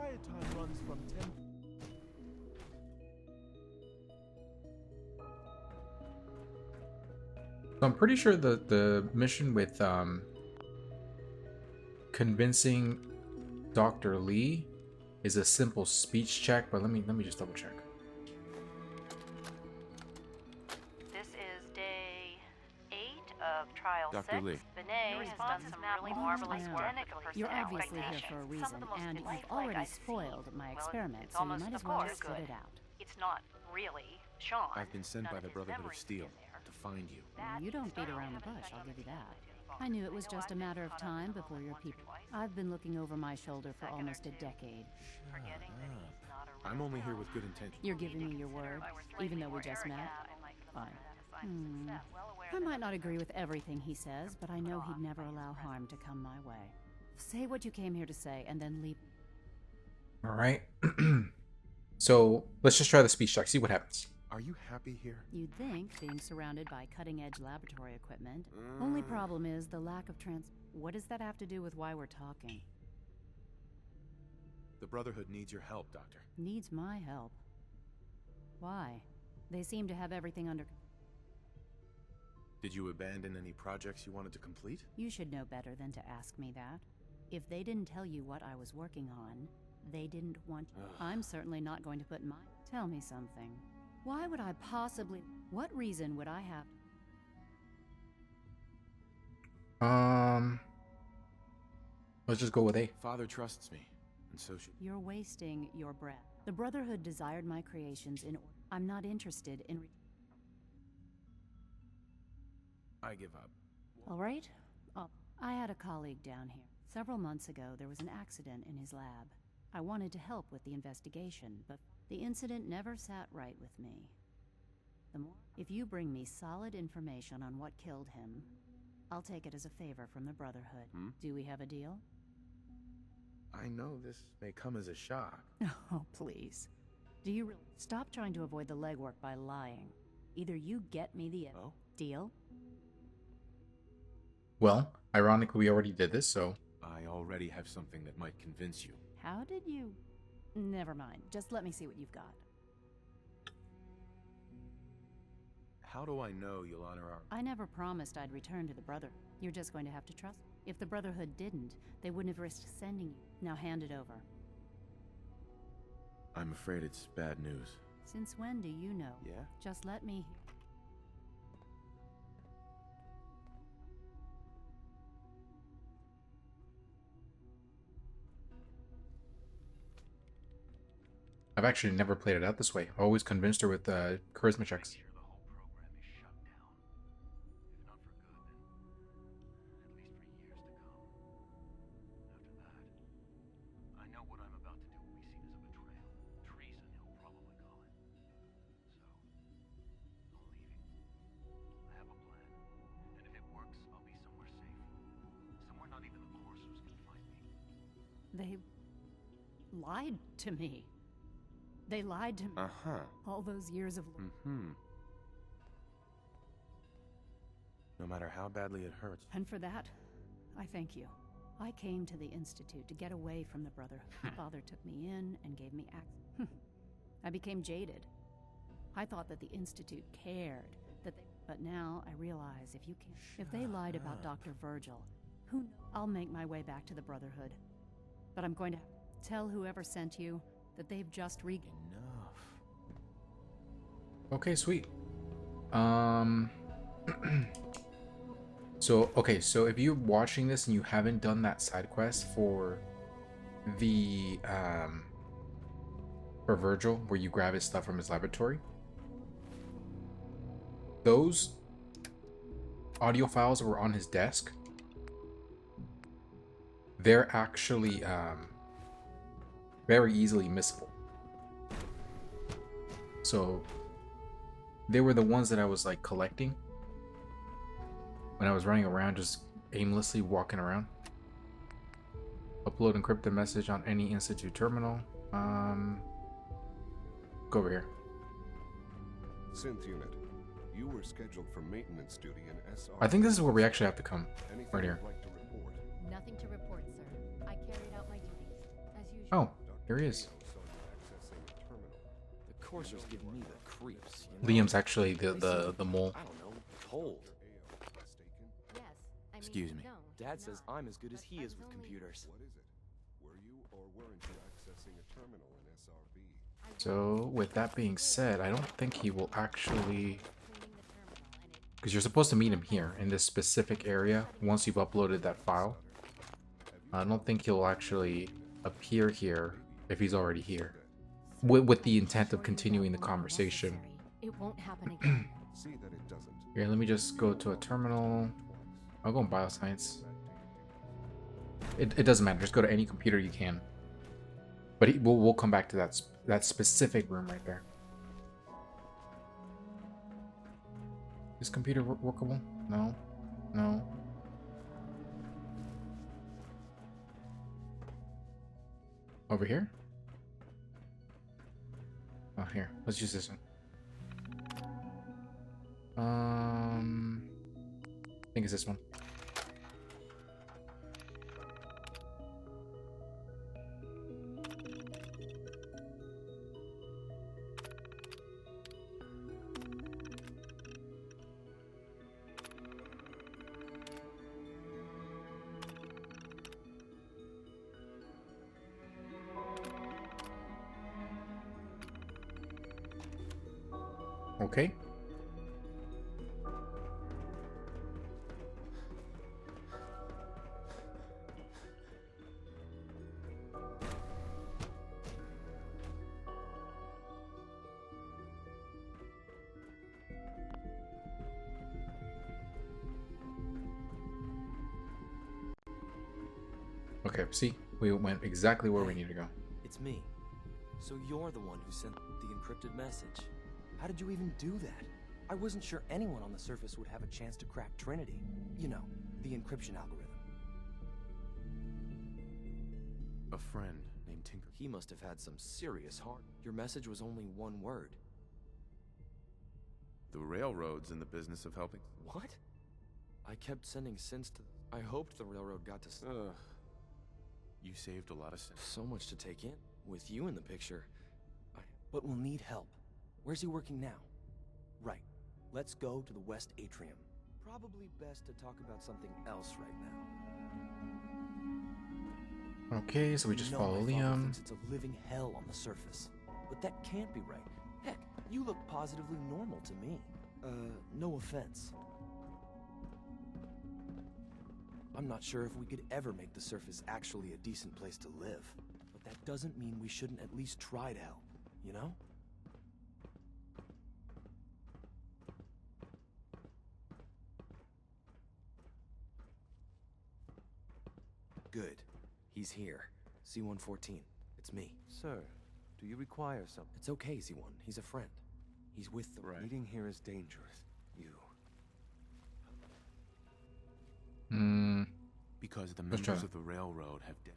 quiet time runs from 10. So I'm pretty sure the mission with convincing Dr. Lee is a simple speech check, but let me just double check. This is day 8 of trial Dr. 6. Lee. Vinay has done some really marvelous work with the You're personnel obviously here technicians. for a Some reason, of the most and you've lifelike already I've seen. spoiled my Well, experiment, it's so you almost, might as of well course, spit good. it out. It's not really Sean. I've been sent None by of the his Brotherhood of memories Steel in there. to find you. That You don't is beat not around the how bush, I'll give you that. I I knew it was know just a I've been matter of caught up time in the before moment your once or people. twice. I've been looking over my shoulder for Second or almost a two. decade. Forgetting that he's not a real I'm only here Sean. with good intentions. You're giving me your word, even though we just met? Fine. I might not agree with everything he says, but I know he'd never allow harm to come my way. Say what you came here to say, and then leave. All right. So let's just try the speech check. See what happens. Are you happy here? You'd think, being surrounded by cutting-edge laboratory equipment. Only problem is the lack of What does that have to do with why we're talking? The Brotherhood needs your help, Doctor. Needs my help. Why? They seem to have everything under... Did you abandon any projects you wanted to complete? You should know better than to ask me that. If they didn't tell you what I was working on, they didn't want... I'm certainly not going to put my... Tell me something. Why would I possibly... What reason would I have... Let's just go with A. Father trusts me, and so should... You're wasting your breath. The Brotherhood desired my creations in... I'm not interested in... I give up. All right? Oh, I had a colleague down here. Several months ago, there was an accident in his lab. I wanted to help with the investigation, but the incident never sat right with me. If you bring me solid information on what killed him, I'll take it as a favor from the Brotherhood. Do we have a deal? I know this may come as a shock. Oh, please. Do you really... Stop trying to avoid the legwork by lying. Either you get me the... Oh? Deal? Well, ironically, we already did this, so... I already have something that might convince you. How did you... Never mind. Just let me see what you've got. How do I know you'll honor our... I never promised I'd return to the Brother. You're just going to have to trust. If the Brotherhood didn't, they wouldn't have risked sending you. Now hand it over. I'm afraid it's bad news. Since when do you know? Yeah? Just let me... I've actually never played it out this way. I always convinced her with charisma checks. The whole program is shut down. If not for good, then at least for years to come. After that, I know what I'm about to do will be seen as a betrayal. Treason, he'll probably call it. So, I'm leaving. I have a plan. And if it works, I'll be somewhere safe. Somewhere not even the Coursers can find me. They... lied to me. They lied to me. Uh-huh. All those years of... No matter how badly it hurts. And for that, I thank you. I came to the Institute to get away from the Brotherhood. Father took me in and gave me access. I became jaded. I thought that the Institute cared, that they... But now I realize if they lied about Dr. Virgil, I'll make my way back to the Brotherhood. But I'm going to tell whoever sent you that they've just Enough. Okay, sweet. So, okay, so if you're watching this and you haven't done that side quest for the, for Virgil, where you grab his stuff from his laboratory, those audio files that were on his desk, they're actually, very easily missable. So they were the ones that I was like collecting when I was running around, just aimlessly walking around. Upload encrypted message on any Institute terminal. Go over here. Synth unit, you were scheduled for maintenance duty in SR. I think this is where we actually have to come. Anything Right here. you'd like to report? Nothing to report, sir. I carried out my duties, as usual. Oh, There he is. The coursers give me the creeps. You know? Liam's actually the mole. I don't know, cold. Yes. I mean, Excuse me. no, Dad says not. I'm as good as he is with only- computers. What is it? Were you or weren't you accessing a terminal in SRB? So with that being said, I don't think he will actually, Cleaning the terminal and it because you're supposed to meet him here in this specific area once you've uploaded that file. I don't think he'll actually appear here if he's already here, with the intent of continuing the conversation. It won't happen again. See that it doesn't. Here, let me just go to a terminal. I'll go in bioscience. It doesn't matter. Just go to any computer you can. But we'll come back to that specific room right there. Is computer workable? No. No. Over here? Oh, here. Let's use this one. I think it's this one. Okay. Okay, see? We went exactly where we need to go. It's me. So you're the one who sent the encrypted message. How did you even do that? I wasn't sure anyone on the surface would have a chance to crack Trinity. You know, the encryption algorithm. A friend named Tinker. He must have had some serious heart. Your message was only one word. The railroad's in the business of helping. What? I kept sending synths to... I hoped the railroad got to... Ugh. You saved a lot of sense. So much to take in. With you in the picture. But we'll need help. Where's he working now? Right. Let's go to the West Atrium. Probably best to talk about something else right now. Okay, so we just You know follow my father Liam. thinks it's a living hell on the surface. But that can't be right. Heck, you look positively normal to me. No offense. I'm not sure if we could ever make the surface actually a decent place to live. But that doesn't mean we shouldn't at least try to help, you know? Good. He's here. C-114. It's me. Sir, do you require something? It's okay, Z1. He's a friend. He's with the... Right. Meeting here is dangerous. You. Because the Let's try members that. of the railroad have dead.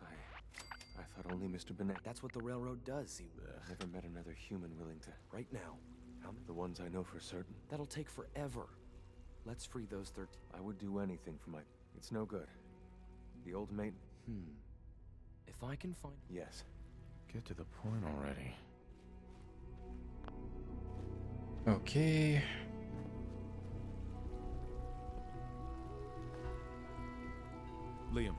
I thought only Mr. Bennett. That's what the railroad does, Z1. I've never met another human willing to. Right now. How many? The ones I know for certain. That'll take forever. Let's free those 13. I would do anything for my. It's no good. The old mate. If I can find... Yes. Get to the point already. Okay. Liam,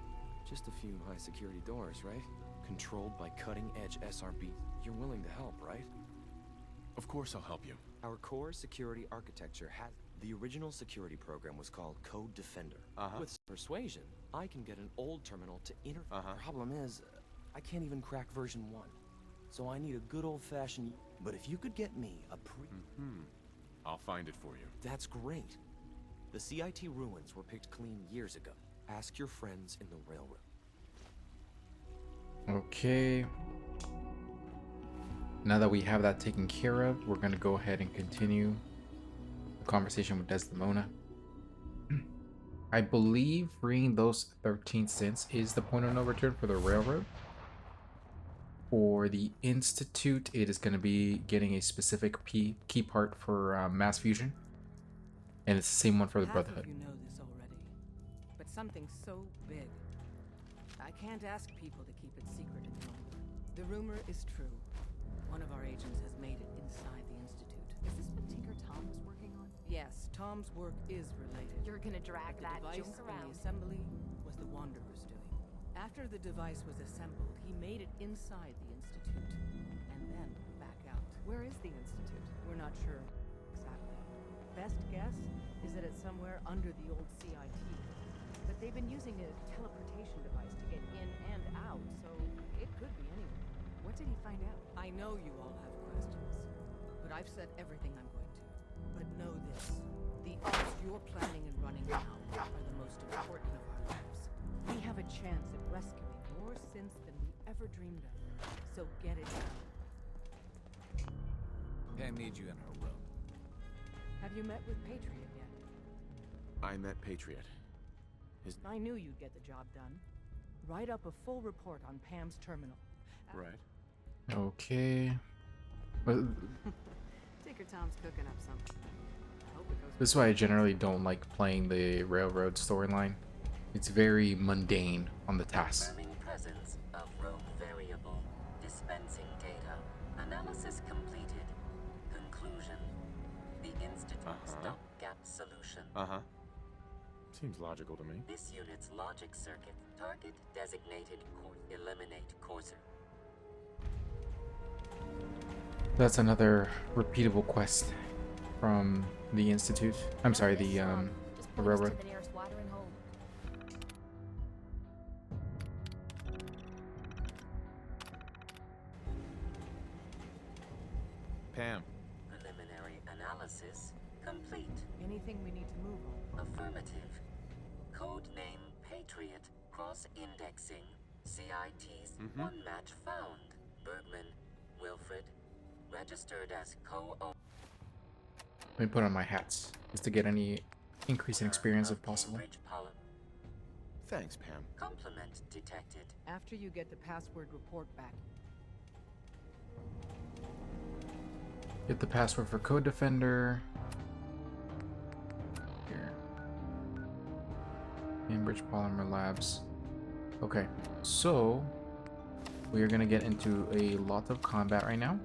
Just a few high security doors, right? Controlled by cutting-edge SRB. You're willing to help, right? of course I'll help you. Our core security architecture has... The original security program was called Code Defender. With persuasion, I can get an old terminal to inter... Problem is, I can't even crack version 1. So I need a good old-fashioned... But if you could get me a pre... I'll find it for you. That's great. The CIT ruins were picked clean years ago. Ask your friends in the railroad. Okay. Now that we have that taken care of, we're gonna go ahead and continue the conversation with Desdemona. I believe freeing those 13 cents is the point of no return for the railroad. For the Institute, it is going to be getting a specific key part for mass fusion. And it's the same one for the Half Brotherhood. of you know this already, but something so big, I can't ask people to keep it secret any longer. The rumor is true. One of our agents has made it inside the Institute. Is this what Tinker Tom was working on? Yes, Tom's work is related. You're gonna drag But the that device joke in around. the assembly was the Wanderer's doing. After the device was assembled, he made it inside the Institute, and then back out. Where is the Institute? We're not sure exactly. Best guess is that it's somewhere under the old CIT. But they've been using a teleportation device to get in and out, so it could be anywhere. What did he find out? I know you all have questions, but I've said everything I'm going to. But know this, the ops you're planning and running now are the most important of our lives. We have a chance at rescuing more synths than we ever dreamed of, so get it done. Pam needs you in her room. Have you met with Patriot yet? I met Patriot. I knew you'd get the job done. Write up a full report on Pam's terminal. Right. Okay. Well, Tinker Tom's cooking up something. I hope it goes. this is why I generally don't like playing the Railroad storyline. It's very mundane on the task. Confirming presence of rogue variable. Dispensing data. Analysis completed. Conclusion. The Institute's stopgap solution. Seems logical to me. This unit's logic circuit. Target designated. Eliminate courser. That's another repeatable quest from the Institute. I'm sorry, the Just point us Railroad. to the nearest watering hole. Pam. Preliminary analysis complete. Anything we need to move on? Affirmative. Code name Patriot. Cross-indexing. CIT's one match found. Bergman. Wilfred. Registered as co-owner. Let me put on my hats just to get any increase in experience if possible. Thanks, Pam. Complement detected. After you get the password report back, Get the password for Code Defender. Here. Cambridge Polymer Labs. Okay, so we are gonna get into a lot of combat right now.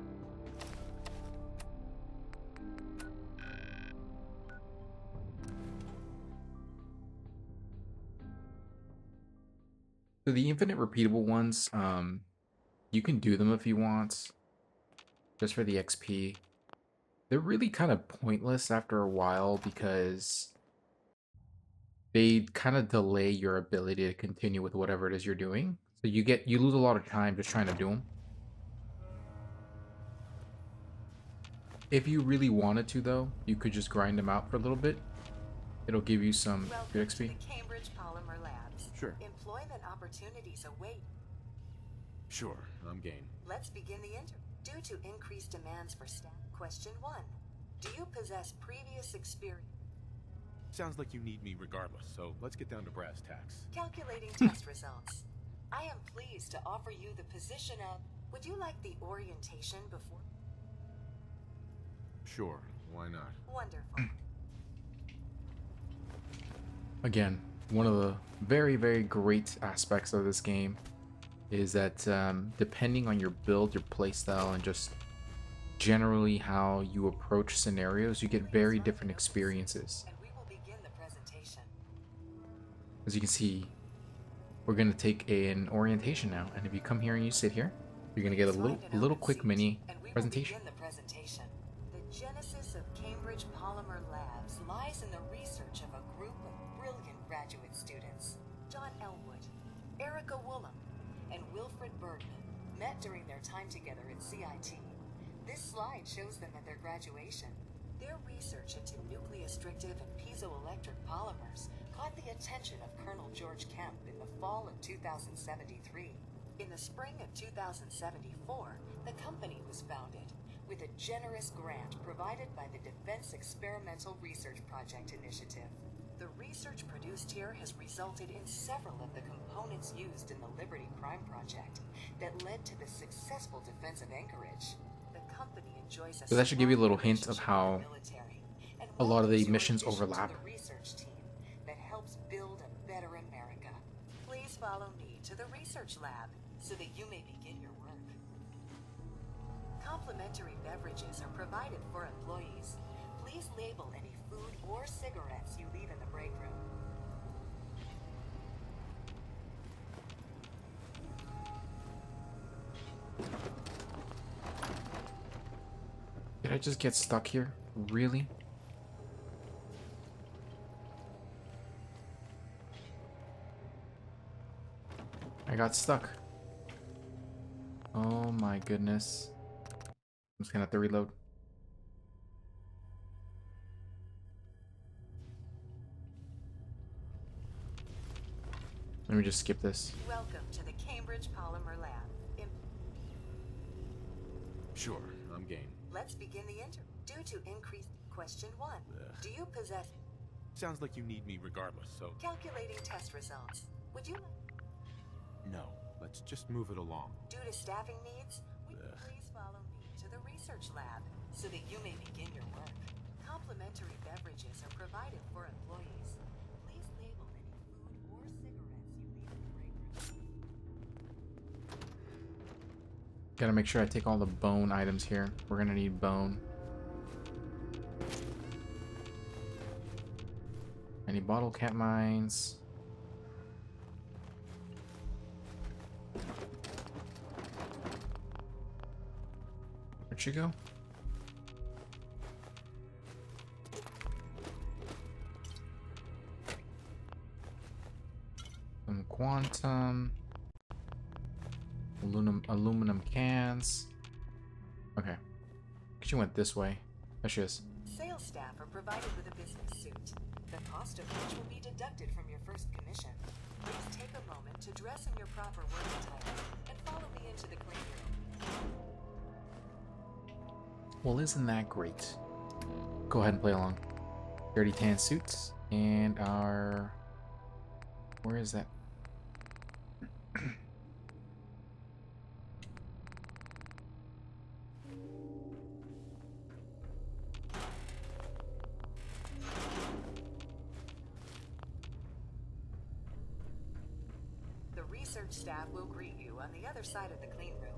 So the infinite repeatable ones, you can do them if you want, just for the XP. They're really kind of pointless after a while because they kind of delay your ability to continue with whatever it is you're doing. So you lose a lot of time just trying to do them. If you really wanted to, though, you could just grind them out for a little bit. It'll give you some good XP. To the Cambridge Polymer Labs. Sure. Employment opportunities await. Sure, I'm game. Let's begin the interview. Due to increased demands for staff, question 1. Do you possess previous experience? Sounds like you need me regardless, so let's get down to brass tacks. Calculating test results. I am pleased to offer you the position of... Would you like the orientation before? Sure, why not? Wonderful. Again, one of the very, very great aspects of this game is that depending on your build, your playstyle, and just generally how you approach scenarios, you get very different experiences. And we will begin the presentation. As you can see, we're going to take an orientation now, and if you come here and you sit here, you're going to get a little quick mini presentation. Begin the presentation. The genesis of Cambridge Polymer Labs lies in the research of a group of brilliant graduate students. John Elwood, Erica Woolham, and Wilfred Bergman met during their time together at CIT. This slide shows them at their graduation. Their research into nucleostrictive and piezoelectric polymers caught the attention of Colonel George Kemp in the fall of 2073. In the spring of 2074, the company was founded with a generous grant provided by the Defense Experimental Research Project Initiative. The research produced here has resulted in several of the components used in the Liberty Prime Project that led to the successful defense of Anchorage. The company enjoys a So that should give you a little strong hint of relationship how with the military, and a lot of the welcomes your missions addition to overlap. the research team that helps build a better America. Please follow me to the research lab so that you may begin your work. Complimentary beverages are provided for employees. Please label any food or cigarettes you leave in the break room. Did I just get stuck here? Really? I got stuck. Oh my goodness. I'm just gonna have to reload. Let me just skip this. Welcome to the Cambridge Polymer Lab. Sure, I'm game. Let's begin the interview. Due to increased question 1, do you possess... Sounds like you need me regardless, so... Calculating test results. Would you... No, let's just move it along. Due to staffing needs, would you please follow me to the research lab so that you may begin your work. Complimentary beverages are provided for employees. Please label any food or cigarettes you leave in the break room. Gotta make sure I take all the bone items here. We're gonna need bone. Any bottle cap mines? Where'd you go? Some quantum. Aluminum cans. Okay. She went this way. There she is. Sales staff are provided with a business suit, the cost of which will be deducted from your first commission. Please take a moment to dress in your proper work attire and follow me into the clean room. Well, isn't that great? Go ahead and play along. Dirty tan suits and our... Where is that? The research staff will greet you on the other side of the clean room.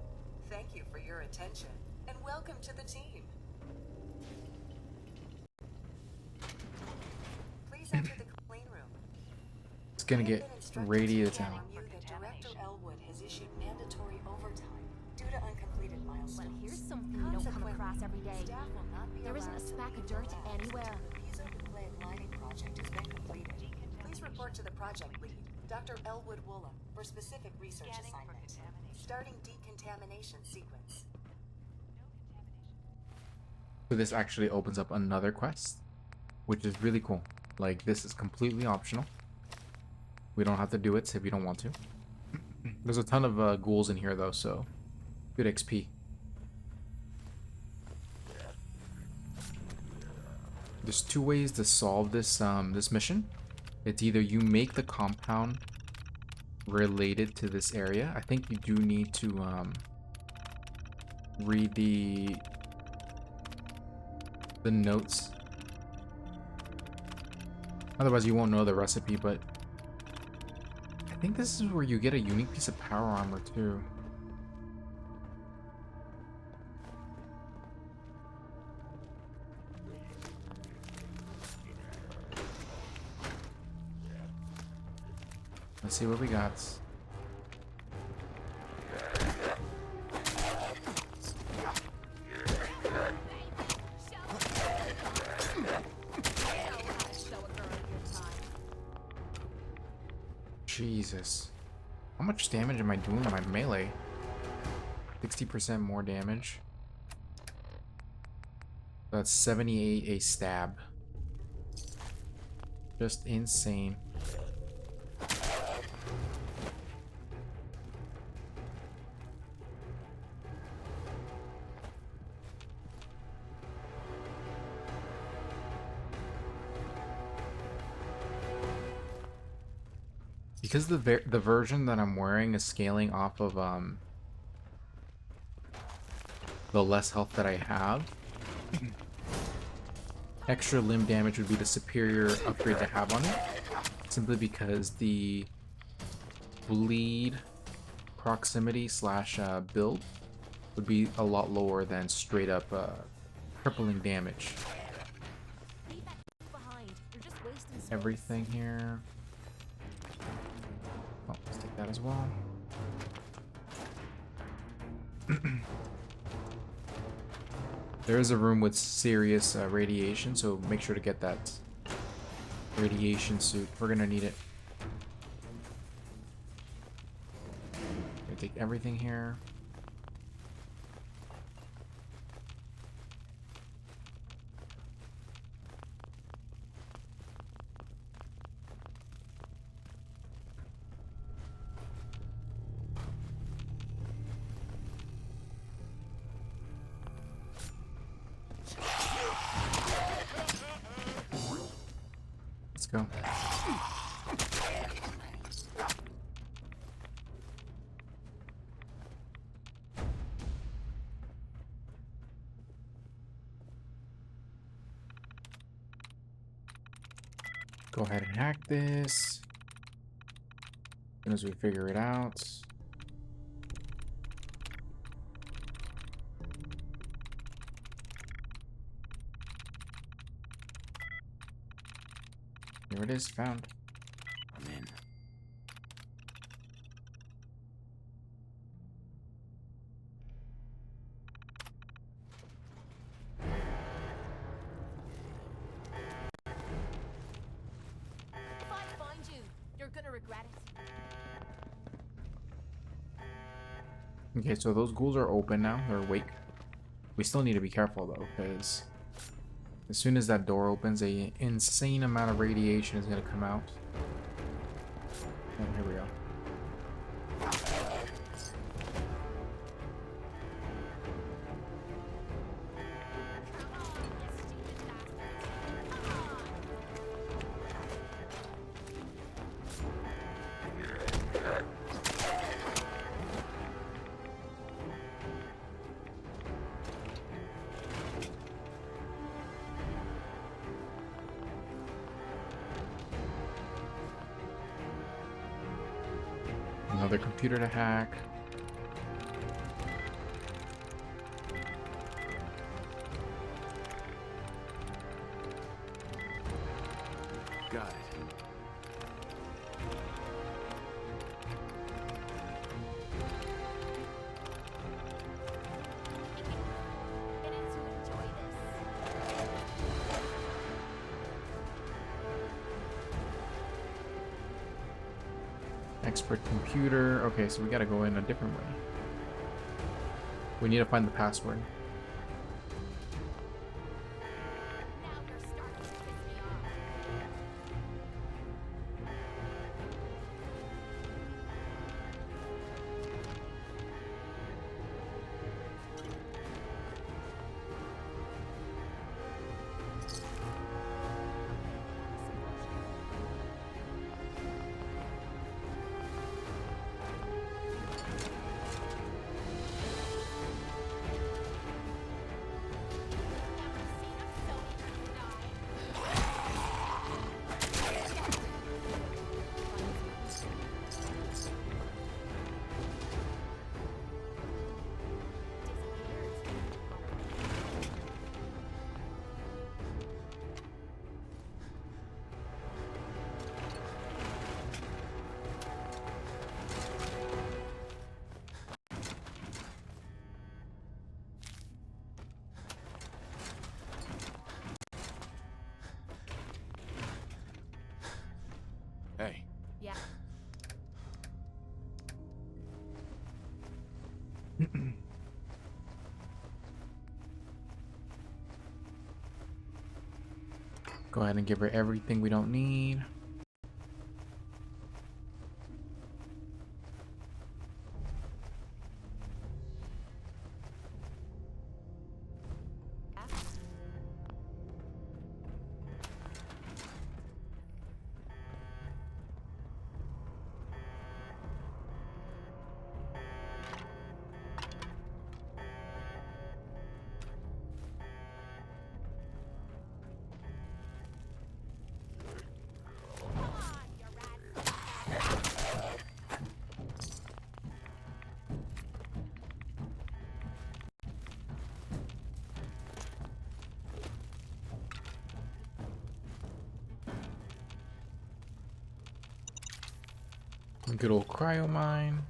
Thank you for your attention, and welcome to the team. Please enter the clean room. It's gonna get radiated down. You that Director Elwood has issued mandatory overtime due to uncompleted milestones. Well, here's something you don't come across every day. Staff will not be There isn't a allowed to speck of leave dirt the labs anywhere. until the mesonucleic lining project has been completed. Please report to the project lead, Dr. Elwood Woolham, for specific research assignment. Starting decontamination sequence. So this actually opens up another quest, which is really cool. Like, this is completely optional. We don't have to do it if you don't want to. There's a ton of ghouls in here though, so good XP. There's two ways to solve this this mission. It's either you make the compound related to this area. I think you do need to read the notes. Otherwise you won't know the recipe, but I think this is where you get a unique piece of power armor too. Let's see what we got. Jesus. How much damage am I doing with my melee? 60% more damage. That's 78 a stab. Just insane. Because the version that I'm wearing is scaling off of the less health that I have, extra limb damage would be the superior upgrade to have on it, simply because the bleed proximity slash build would be a lot lower than straight up crippling damage. Everything here. Oh, let's take that as well. There is a room with serious radiation, so make sure to get that radiation suit. We're gonna need it. Gonna take everything here. Let's go. Go ahead and hack this. As soon as we figure it out. Here it is, found. I'm in. If I find you, you're gonna regret it. Okay, so those ghouls are open now. They're awake. We still need to be careful though, because as soon as that door opens, an insane amount of radiation is going to come out. Oh, here we go. Another computer to hack. Got it. Expert computer. Okay, so we gotta go in a different way. We need to find the password. Hey. Yeah. Go ahead and give her everything we don't need. Good old cryo mine.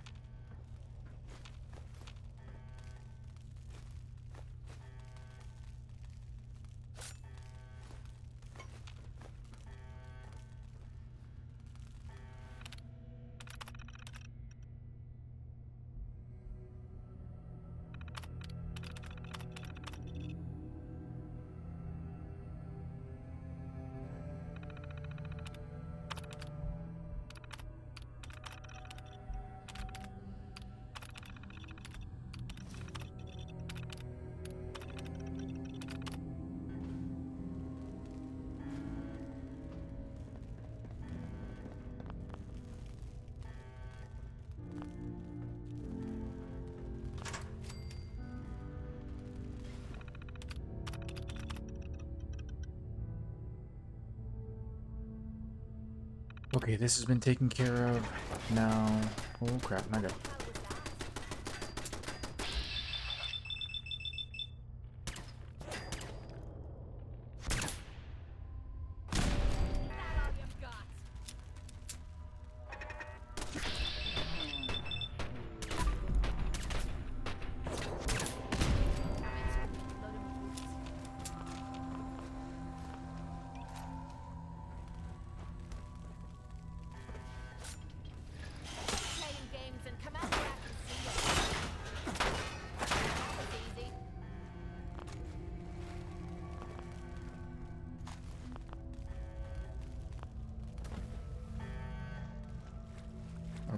Okay, this has been taken care of. Now, oh crap, not good.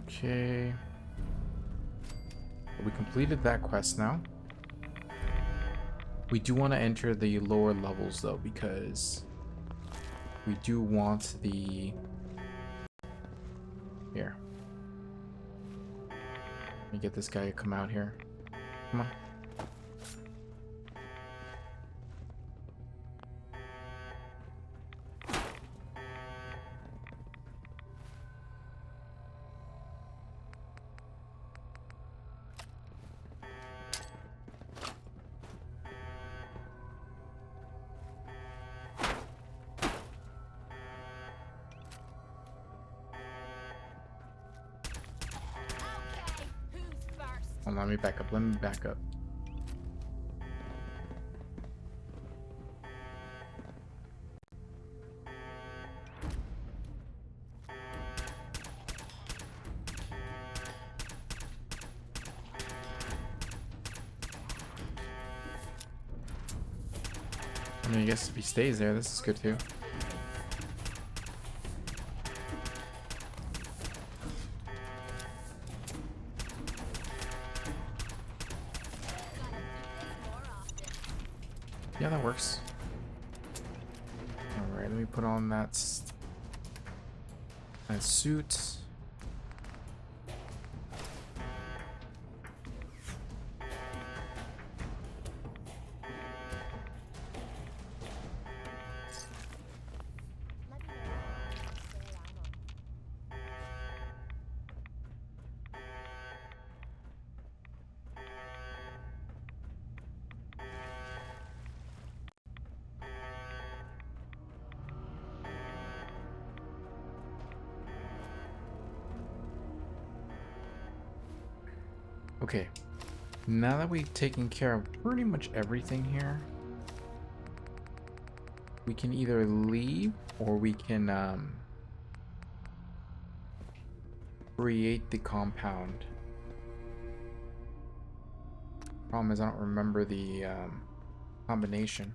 Okay. We completed that quest now. We do want to enter the lower levels though, because we do want the... Here. Let me get this guy to come out here. Come on. Hold on, let me back up. Let me back up. I mean, I guess if he stays there, this is good too. Yeah, that works. Alright, let me put on that suit. Okay, now that we've taken care of pretty much everything here, we can either leave or we can create the compound. Problem is I don't remember the combination.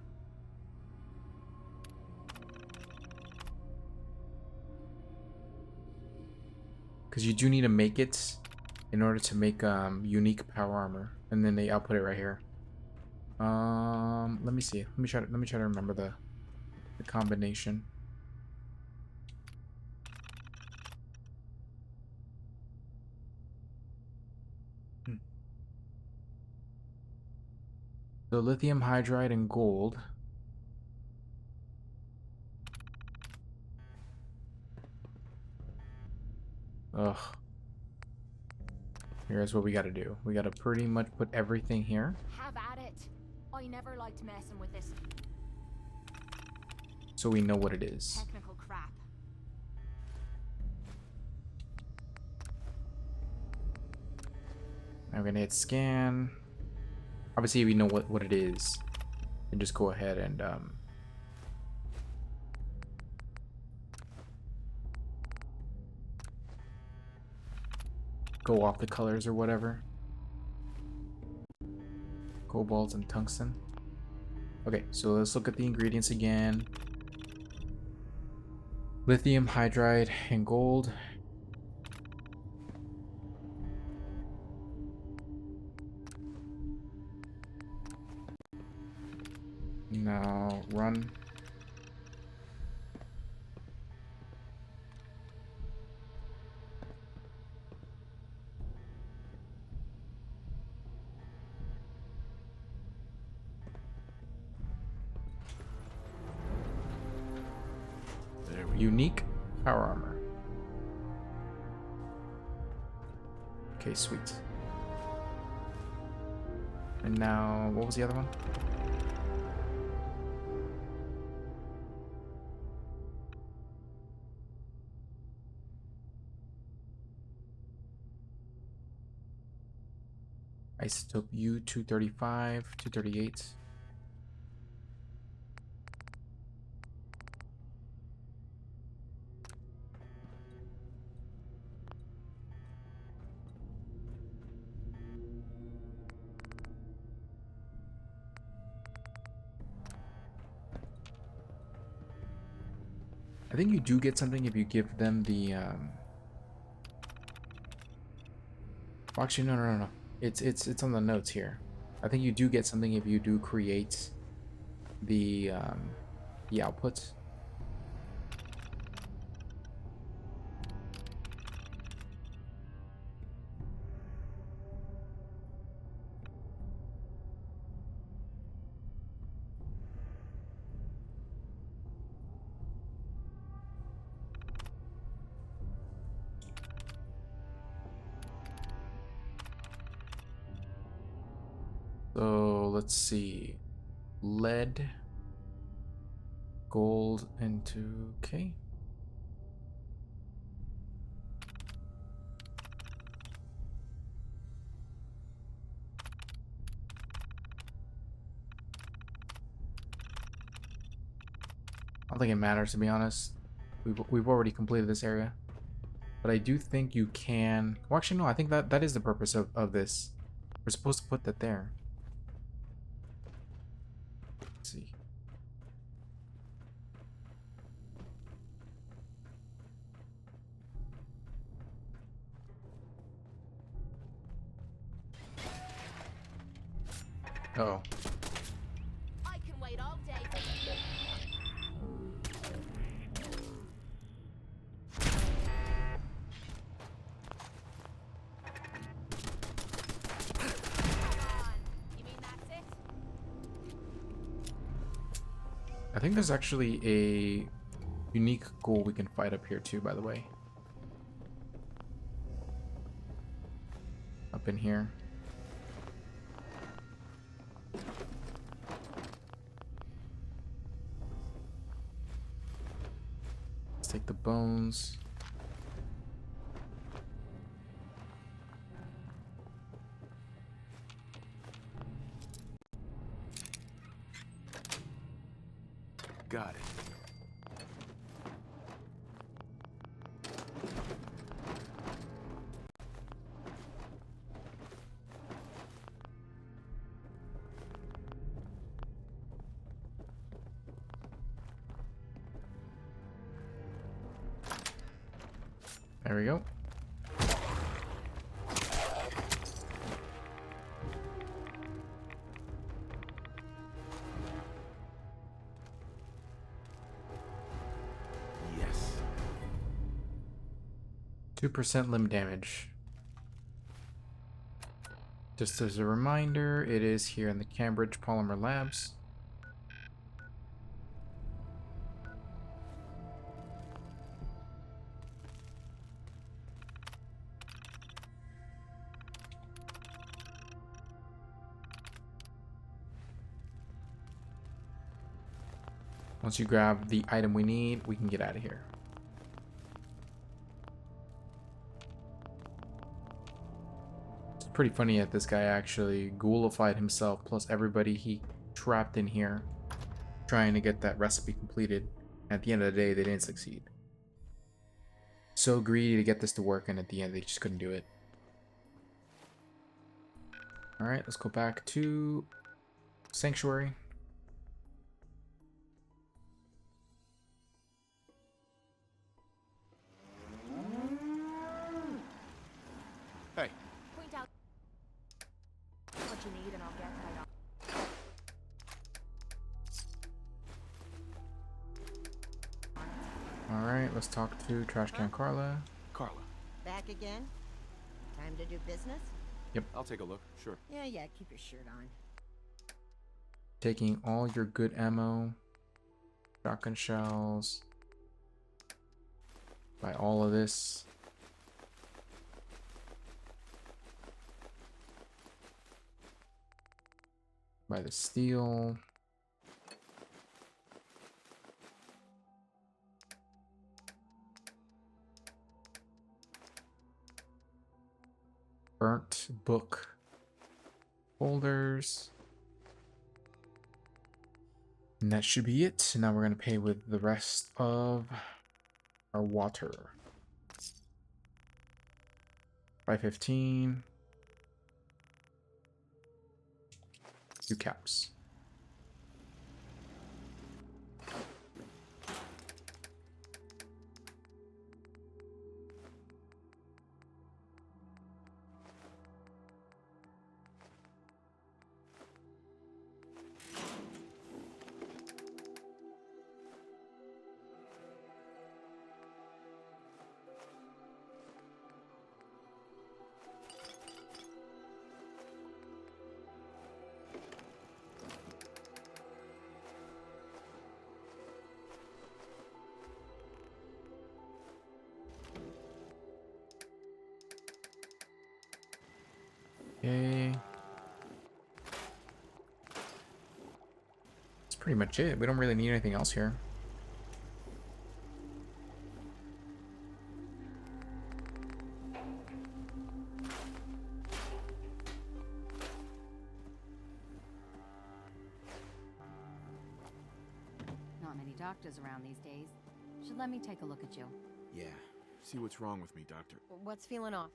Because you do need to make it in order to make unique power armor, and then they output it right here. Let me see. Let me try to remember the combination. So lithium hydride and gold. Ugh. Here's what we gotta do. We gotta pretty much put everything here. Have at it. I never liked messing with this So we know what it is. technical crap. Now we're gonna hit scan. Obviously, if you know what it is, and just go ahead and go off the colors or whatever. Cobalt and tungsten. Okay, so let's look at the ingredients again. Lithium hydride and gold. Now run. There we Unique power armor. Okay, sweet. And now, what was the other one? Isotope U-235, 238. I think you do get something if you give them the actually no. It's on the notes here. I think you do get something if you do create the outputs. So let's see, lead, gold into okay. I don't think it matters, to be honest. We've already completed this area, but I do think you can. Well, actually, no. I think that is the purpose of this. We're supposed to put that there. Let's see. Uh-oh. I can wait all day. You mean that's it? I think there's actually a unique ghoul we can fight up here too, by the way. Up in here. Let's take the bones. got it. There we go. Yes. 2% limb damage. Just as a reminder, it is here in the Cambridge Polymer Labs. Once you grab the item we need, we can get out of here. pretty funny that this guy actually ghoulified himself plus everybody he trapped in here trying to get that recipe completed. At the end of the day, they didn't succeed. So greedy to get this to work, and at the end, they just couldn't do it. Alright, let's go back to Sanctuary. Hey. Point out what you need and I'll get right on. Alright, let's talk to Trash Can Carla. Carla. Back again? Time to do business? Yep. I'll take a look, sure. Yeah, keep your shirt on. Taking all your good ammo, shotgun shells, buy all of this. Buy the steel. Burnt book folders. And that should be it. Now we're going to pay with the rest of our water. 515. 2 caps. Okay. That's pretty much it. We don't really need anything else here. Not many doctors around these days. Should let me take a look at you. Yeah. See what's wrong with me, Doctor. What's feeling off?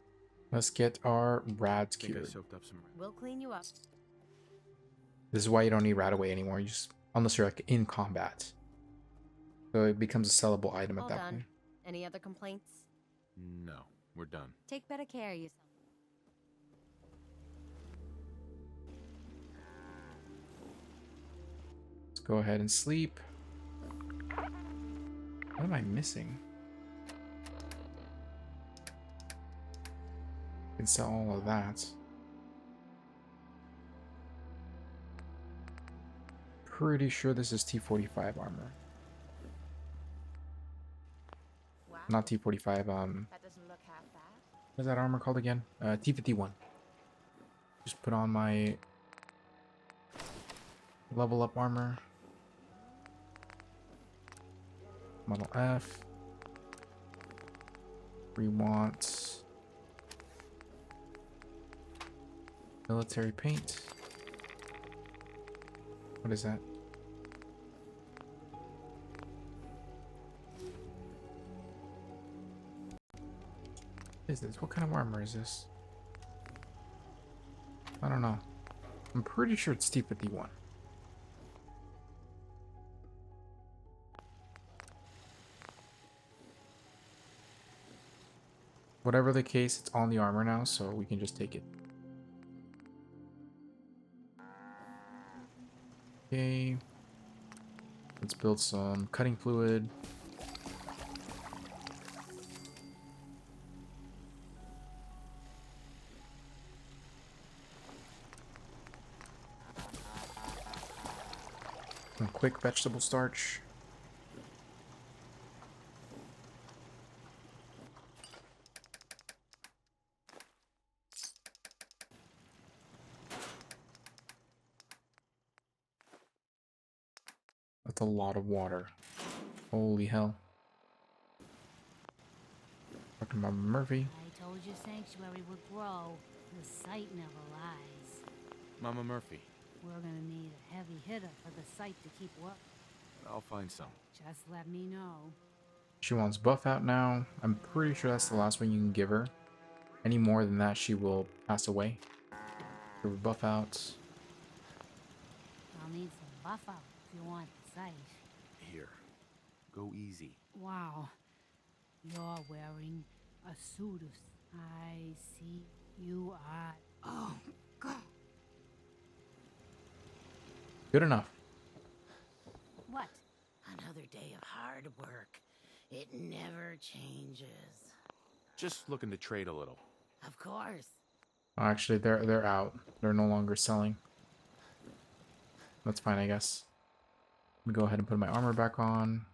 Let's get our rads I think I cured. soaked up some. We'll clean you up. This is why you don't need rat away anymore. You just, unless you're like in combat. So it becomes a sellable item at All that done. point. Any other complaints? No, we're done. Take better care of yourself. Let's go ahead and sleep. What am I missing? I can sell all of that. Pretty sure this is T45 armor. Wow. Not T45, That doesn't look half bad. what is that armor called again? T51. Just put on my level up armor. Model F. We want military paint. What is that? What is this? What kind of armor is this? I don't know. I'm pretty sure it's T51. Whatever the case, it's on the armor now, so we can just take it. Okay. Let's build some cutting fluid. Some quick vegetable starch. That's a lot of water. Holy hell. Talking about Murphy. I told you Sanctuary would grow. The site never lies. Mama Murphy. We're gonna need a heavy hitter for the site to keep work. I'll find some. Just let me know. She wants buff out now. I'm pretty sure that's the last one you can give her. Any more than that, she will pass away. Give her buff out. I'll need some buff out if you want the site. Here. Go easy. Wow. You're wearing a suit of... I see you are... Oh, God. Good enough. What? Another day of hard work. It never changes. Just looking to trade a little. Of course. Oh, actually, they're out. They're no longer selling. That's fine, I guess. Let me go ahead and put my armor back on.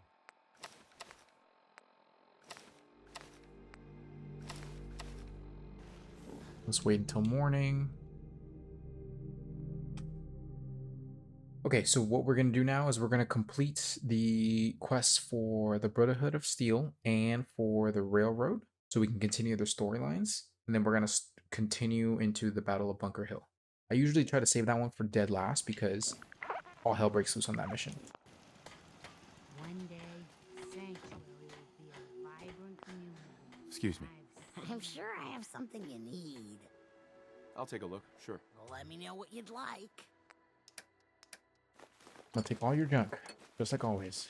Let's wait until morning. Okay, so what we're going to do now is we're going to complete the quests for the Brotherhood of Steel and for the Railroad so we can continue their storylines. And then we're going to continue into the Battle of Bunker Hill. I usually try to save that one for dead last because all hell breaks loose on that mission. One day, Sanctuary will be a vibrant community. Excuse me. I'm sure I have something you need. I'll take a look, sure. Well, let me know what you'd like. I'll take all your junk, just like always.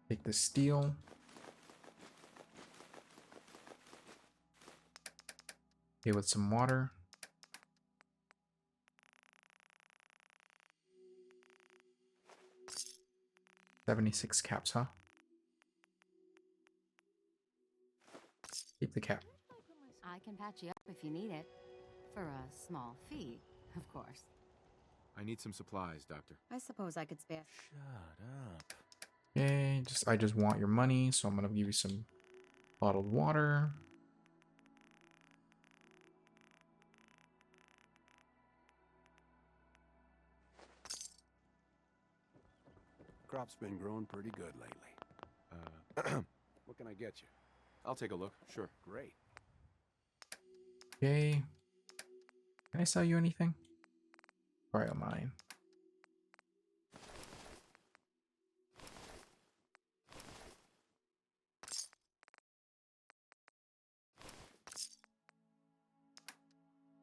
Take the steel. Okay, with some water. $76 caps, huh? Keep the cap. I can patch you up if you need it. For a small fee, of course. I need some supplies, Doctor. I suppose I could spare. Shut up. Okay, I just want your money, so I'm gonna give you some bottled water. Crop's been growing pretty good lately. What can I get you? I'll take a look, sure. Great. Okay. Can I sell you anything? Borrow mine.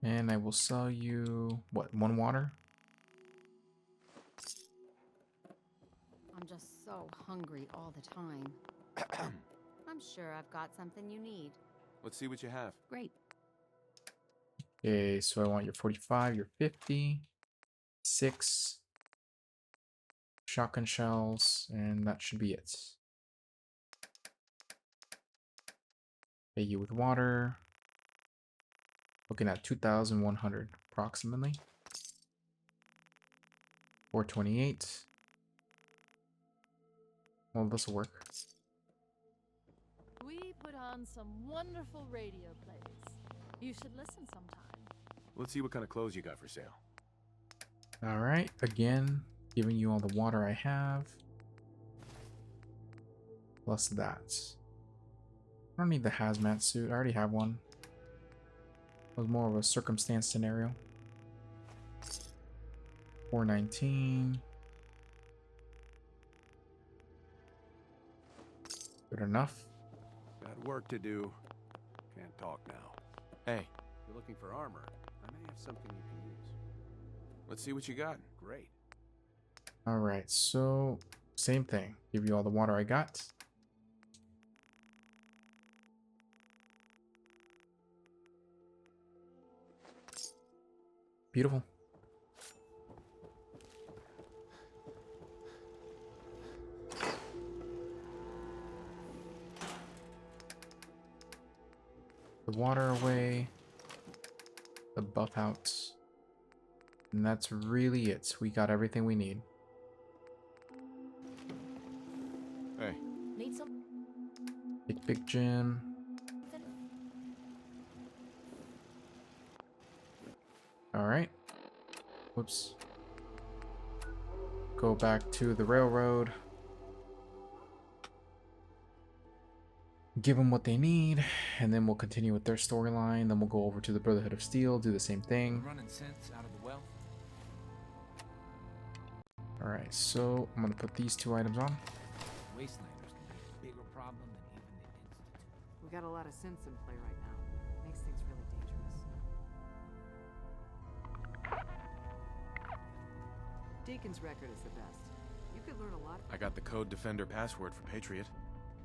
And I will sell you, what, 1 water? I'm just so hungry all the time. I'm sure I've got something you need. Let's see what you have. Great. Okay, so I want your 45, your 50, 6 shotgun shells, and that should be it. Pay you with water. Looking at 2,100 approximately. 428. Well, this will work. We put on some wonderful radio plays. You should listen sometime. Let's see what kind of clothes you got for sale. Alright, again, giving you all the water I have. Plus that. I don't need the hazmat suit, I already have one. It was more of a circumstance scenario. 419. Good enough. Got work to do. Can't talk now. Hey. You're looking for armor. I may have something you can use. Let's see what you got. Great. Alright, so same thing. Give you all the water I got. Beautiful. The water away. The buff out. And that's really it. We got everything we need. Hey. Need some? Big gym. Alright. Whoops. Go back to the railroad. give them what they need, and then we'll continue with their storyline. Then we'll go over to the Brotherhood of Steel, do the same thing. Running sense out of the well. All right, so I'm gonna put these 2 items on. Wastelanders can be a bigger problem than even the Institute. We got a lot of synths in play right now. Makes things really dangerous. Deacon's record is the best. You could learn a lot. I got the Code Defender password for Patriot.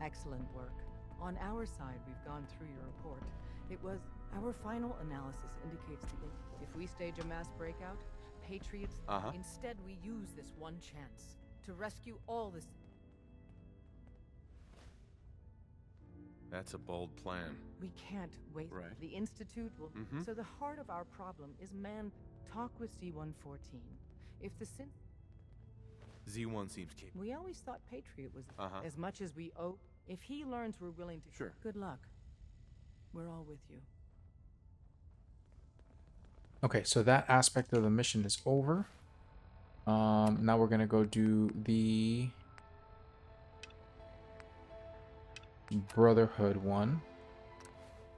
Excellent work. On our side, we've gone through your report. It was our final analysis indicates if we stage a mass breakout, Patriots. Instead, we use this one chance to rescue all this. That's a bold plan. We can't wait. Right. The Institute will. So the heart of our problem is man. Talk with Z-114. If the synth. Z1 seems capable. We always thought Patriot was as much as we owe. If he learns we're willing to. Sure. Good luck. We're all with you. Okay, so that aspect of the mission is over. Now we're gonna go do the Brotherhood one.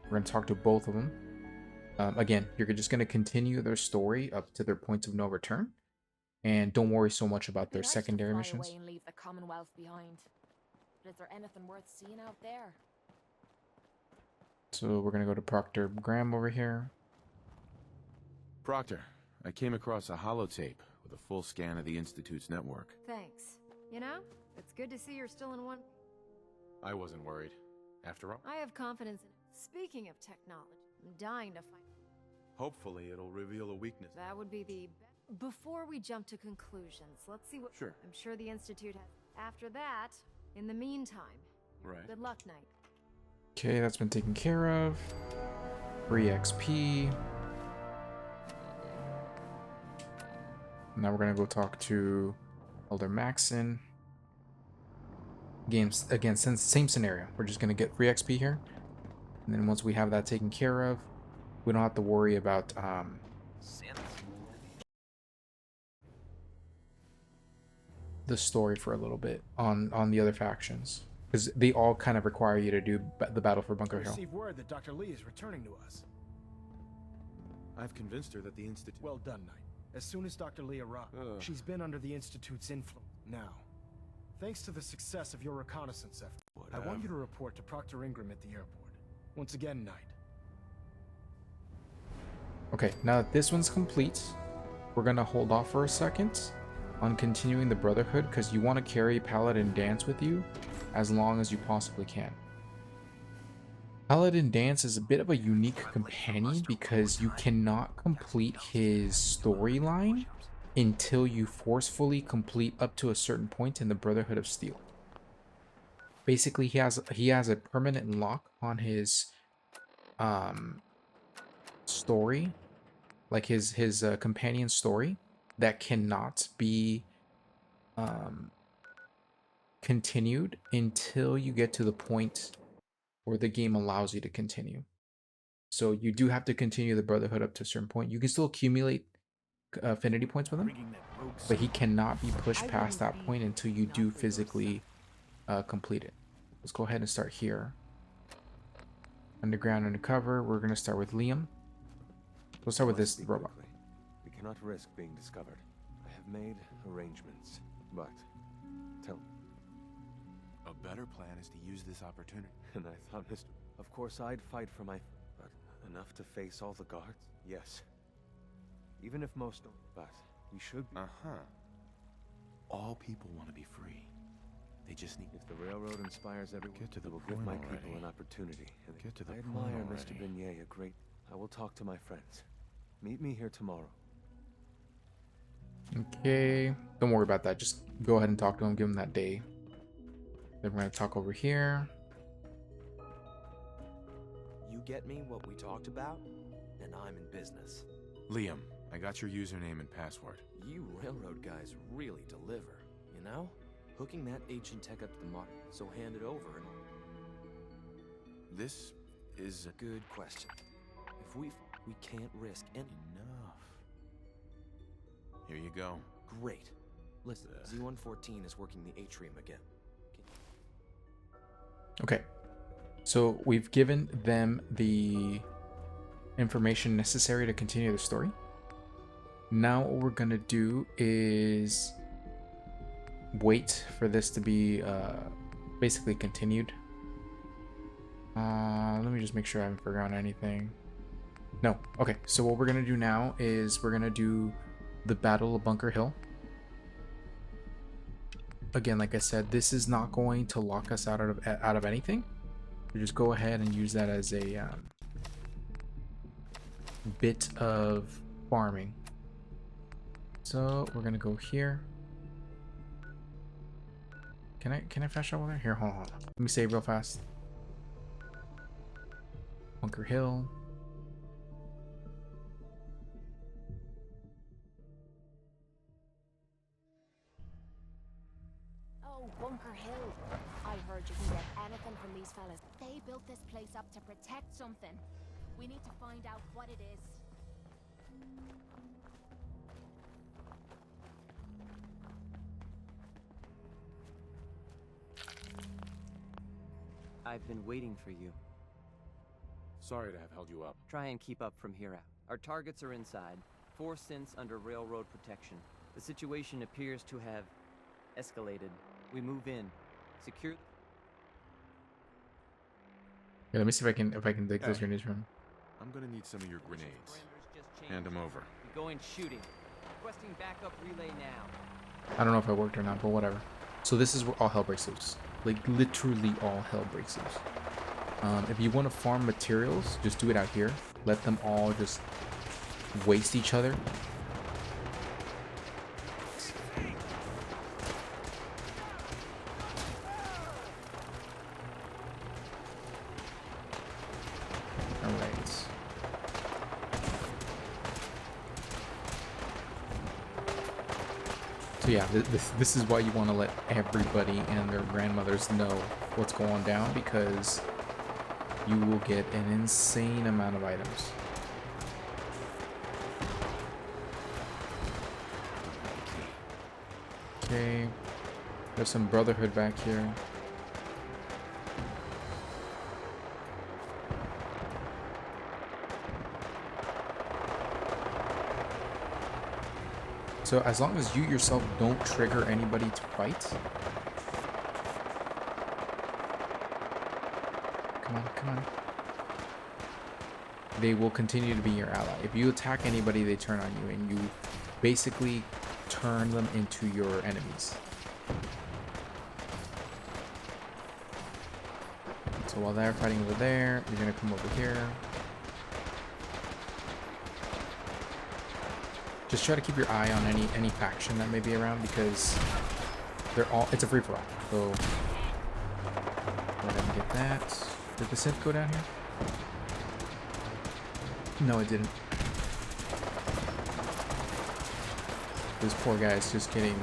We're gonna talk to both of them. Again, you're just gonna continue their story up to their points of no return, and don't worry so much about their secondary missions. Away and leave the Commonwealth behind. But is there anything worth seeing out there? So we're gonna go to Proctor Graham over here. Proctor, I came across a holotape with a full scan of the Institute's network. Thanks. You know, it's good to see you're still in one. I wasn't worried. After all, I have confidence in it. Speaking of technology, I'm dying to find. hopefully it'll reveal a weakness. That would be the. Before we jump to conclusions, let's see what. Sure. I'm sure the Institute has. After that, in the meantime. Right. Good luck, Knight. Okay, that's been taken care of. Free XP. Now we're gonna go talk to Elder Maxon. Again, since same scenario, we're just gonna get free XP here, and then once we have that taken care of, we don't have to worry about the story for a little bit on the other factions, because they all kind of require you to do the battle for Bunker Hill. Received word that Dr. Lee is returning to us. I've convinced her that the Institute. Well done, Knight. As soon as Dr. Lee arrived, she's been under the Institute's influence. Now, thanks to the success of your reconnaissance effort, I want you to report to Proctor Ingram at the airport. Once again, Knight. Okay, now that this one's complete, we're gonna hold off for a second on continuing the Brotherhood, because you want to carry Paladin Danse with you as long as you possibly can. Paladin Danse is a bit of a unique companion because you cannot complete his storyline until you forcefully complete up to a certain point in the Brotherhood of Steel. Basically, he has a permanent lock on his story, like his companion story, that cannot be continued until you get to the point where the game allows you to continue. So you do have to continue the Brotherhood up to a certain point. You can still accumulate affinity points with him, but he cannot be pushed past that point until you do physically complete it. Let's go ahead and start here. Underground, undercover. We're going to start with Liam. We'll start with this robot. We cannot risk being discovered. I have made arrangements, but tell me. A better plan is to use this opportunity. And I thought, Mr. Of course I'd fight for my... But enough to face all the guards? Yes. Even if most don't. But we should be... All people want to be free. They just need... If the railroad inspires everyone, Get to the it will point give my already. people an opportunity. And Get to the I point admire already. Mr. Beignet a great... I will talk to my friends. Meet me here tomorrow. Okay, don't worry about that. Just go ahead and talk to him. Give him that day. Then we're going to talk over here. You get me what we talked about, and I'm in business. Liam, I got your username and password. You railroad guys really deliver, you know? Hooking that ancient tech up to the modern, so hand it over and... This is a good question. If we can't risk any... Enough. Here you go. Great. Listen, Z-114 is working the atrium again. Okay. So we've given them the information necessary to continue the story. Now what we're gonna do is wait for this to be basically continued. Let me just make sure I haven't forgotten anything. No. Okay, so what we're gonna do now is we're gonna do the Battle of Bunker Hill. Again, like I said, this is not going to lock us out of anything. So just go ahead and use that as a bit of farming. So we're gonna go here. Can I fast travel there? Here, hold on. Let me save real fast. Bunker Hill. Oh, Bunker Hill. I heard you can get anything from these fellas. They built this place up to protect something. We need to find out what it is. I've been waiting for you. Sorry to have held you up. Try and keep up from here out. Our targets are inside. 4 synths under railroad protection. The situation appears to have escalated. We move in. Secure. Yeah, let me see if I can dig those grenades from. I'm gonna need some of your grenades. Hand them over. We go in shooting. Requesting backup relay now. I don't know if it worked or not, but whatever. So this is where all hell breaks loose. Like literally all hell breaks loose. If you want to farm materials, just do it out here. Let them all just waste each other. Alright. So yeah, this is why you want to let everybody and their grandmothers know what's going down, because you will get an insane amount of items. Okay, there's some Brotherhood back here. So as long as you yourself don't trigger anybody to fight. Come on. They will continue to be your ally. If you attack anybody, they turn on you, and you basically turn them into your enemies. So while they're fighting over there, you're gonna come over here. Just try to keep your eye on any faction that may be around, because it's a free-for-all. So go ahead and get that. Did the synth go down here? No, it didn't. This poor guy is just getting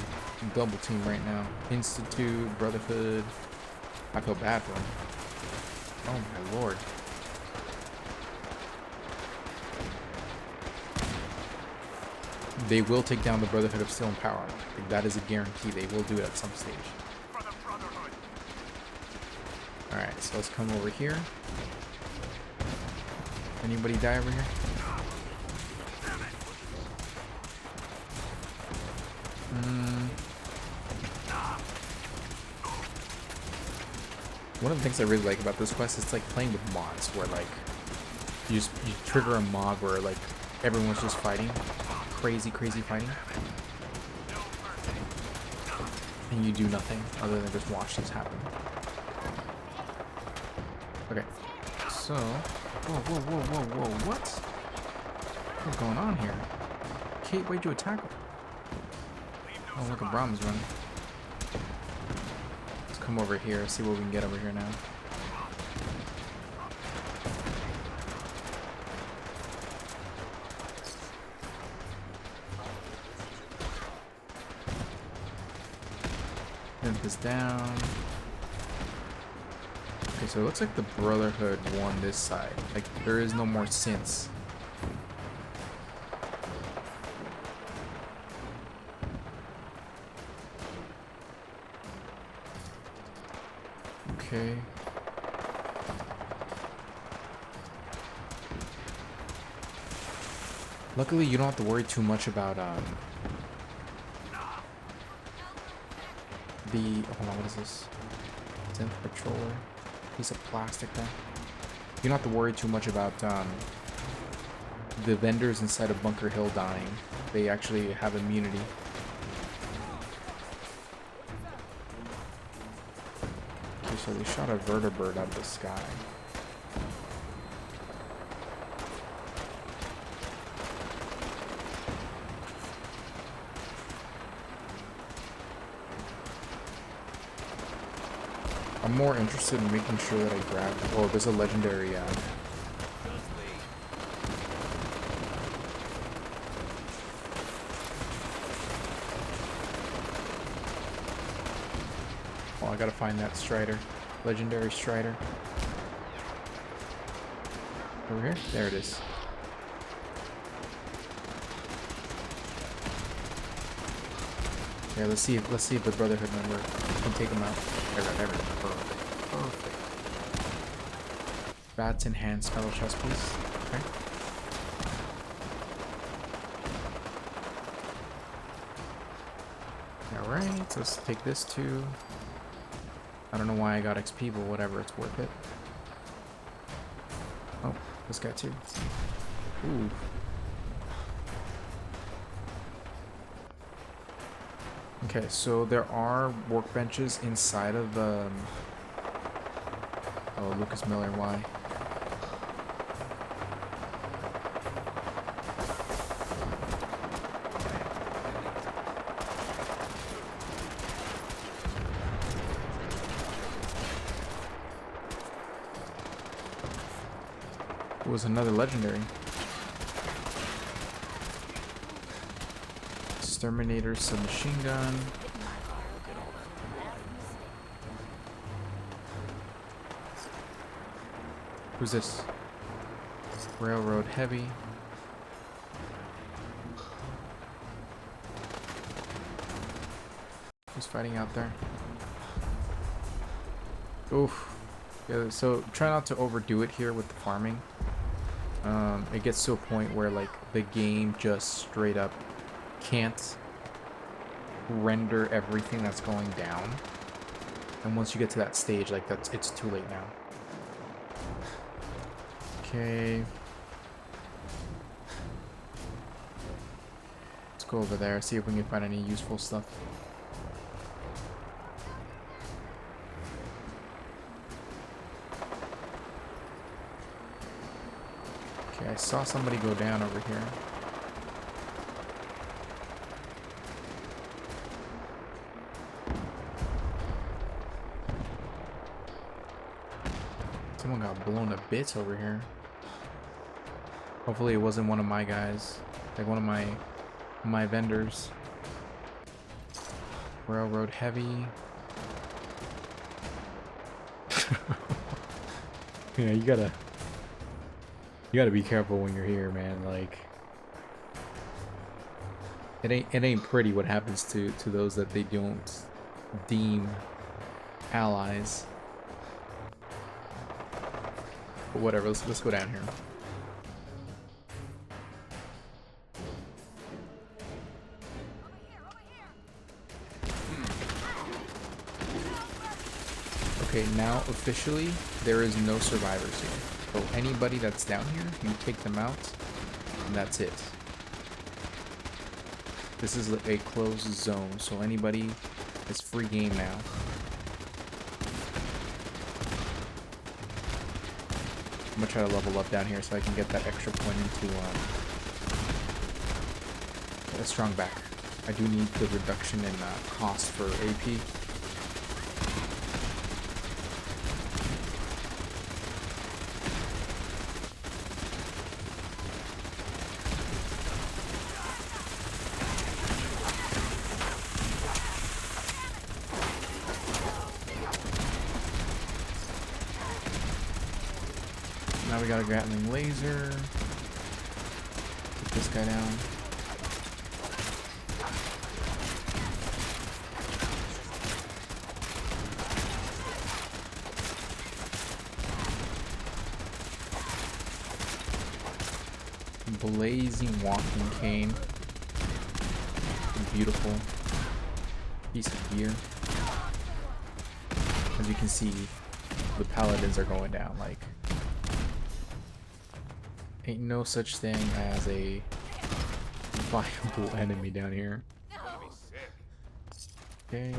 double teamed right now. Institute, Brotherhood. I feel bad for him. Oh my lord. They will take down the Brotherhood of Steel and Power. Like, that is a guarantee. They will do it at some stage. Alright, so let's come over here. Anybody die over here? One of the things I really like about this quest is like playing with mods, where like you trigger a mod where like everyone's just fighting. Crazy fighting. And you do nothing other than just watch this happen. Okay, so whoa, what? What's going on here? Kate, why'd you attack him? Oh, look at Brahm's running. Let's come over here, see what we can get over here now. Put this down. Okay, so it looks like the Brotherhood won this side. Like, there is no more synths. Okay. Luckily, you don't have to worry too much about the. Hold on, what is this? Synth controller. Piece of plastic there. You don't have to worry too much about the vendors inside of Bunker Hill dying. They actually have immunity. Okay, so they shot a vertibird out of the sky. I'm more interested in making sure that I grab. Oh, there's a legendary. Oh, I gotta find that Strider. Legendary Strider. Over here? There it is. Yeah, let's see if the Brotherhood member can take him out. There, perfect. Bats in hand, spell chest, please. Okay. Alright, so let's take this too. I don't know why I got XP, but whatever, it's worth it. Oh, this guy too. Ooh. Okay, so there are workbenches inside of oh, Lucas Miller, why? It was another legendary. Exterminator submachine gun. Who's this? Railroad heavy. Who's fighting out there? Oof. Yeah, so try not to overdo it here with the farming. It gets to a point where like the game just straight up can't render everything that's going down, and once you get to that stage, like it's too late now. Okay, let's go over there, see if we can find any useful stuff. Okay, I saw somebody go down over here. Someone got blown to bits over here. Hopefully it wasn't one of my guys, like one of my vendors. Railroad heavy. Yeah, you gotta be careful when you're here, man. Like it ain't pretty what happens to those that they don't deem allies. But whatever, let's go down here. Okay, now officially there is no survivors here. So anybody that's down here, you take them out, and that's it. This is a closed zone, so anybody is free game now. I'm gonna try to level up down here so I can get that extra point into a strong back. I do need the reduction in cost for AP. Now we got a Gatling laser. Take this guy down. blazing walking cane. A beautiful piece of gear. As you can see, the paladins are going down. Like, ain't no such thing as a viable enemy down here. Okay.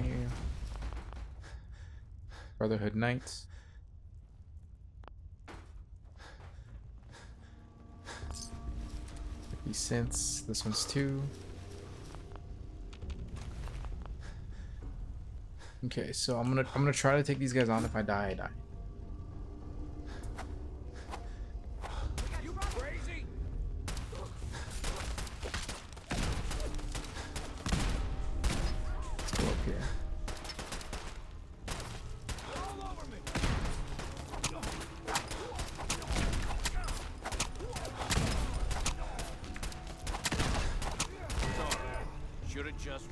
Brotherhood Knights. 50 cents. This one's 2. Okay, so I'm gonna try to take these guys on. If I die, I die. You crazy? Let's go up here. Should have just.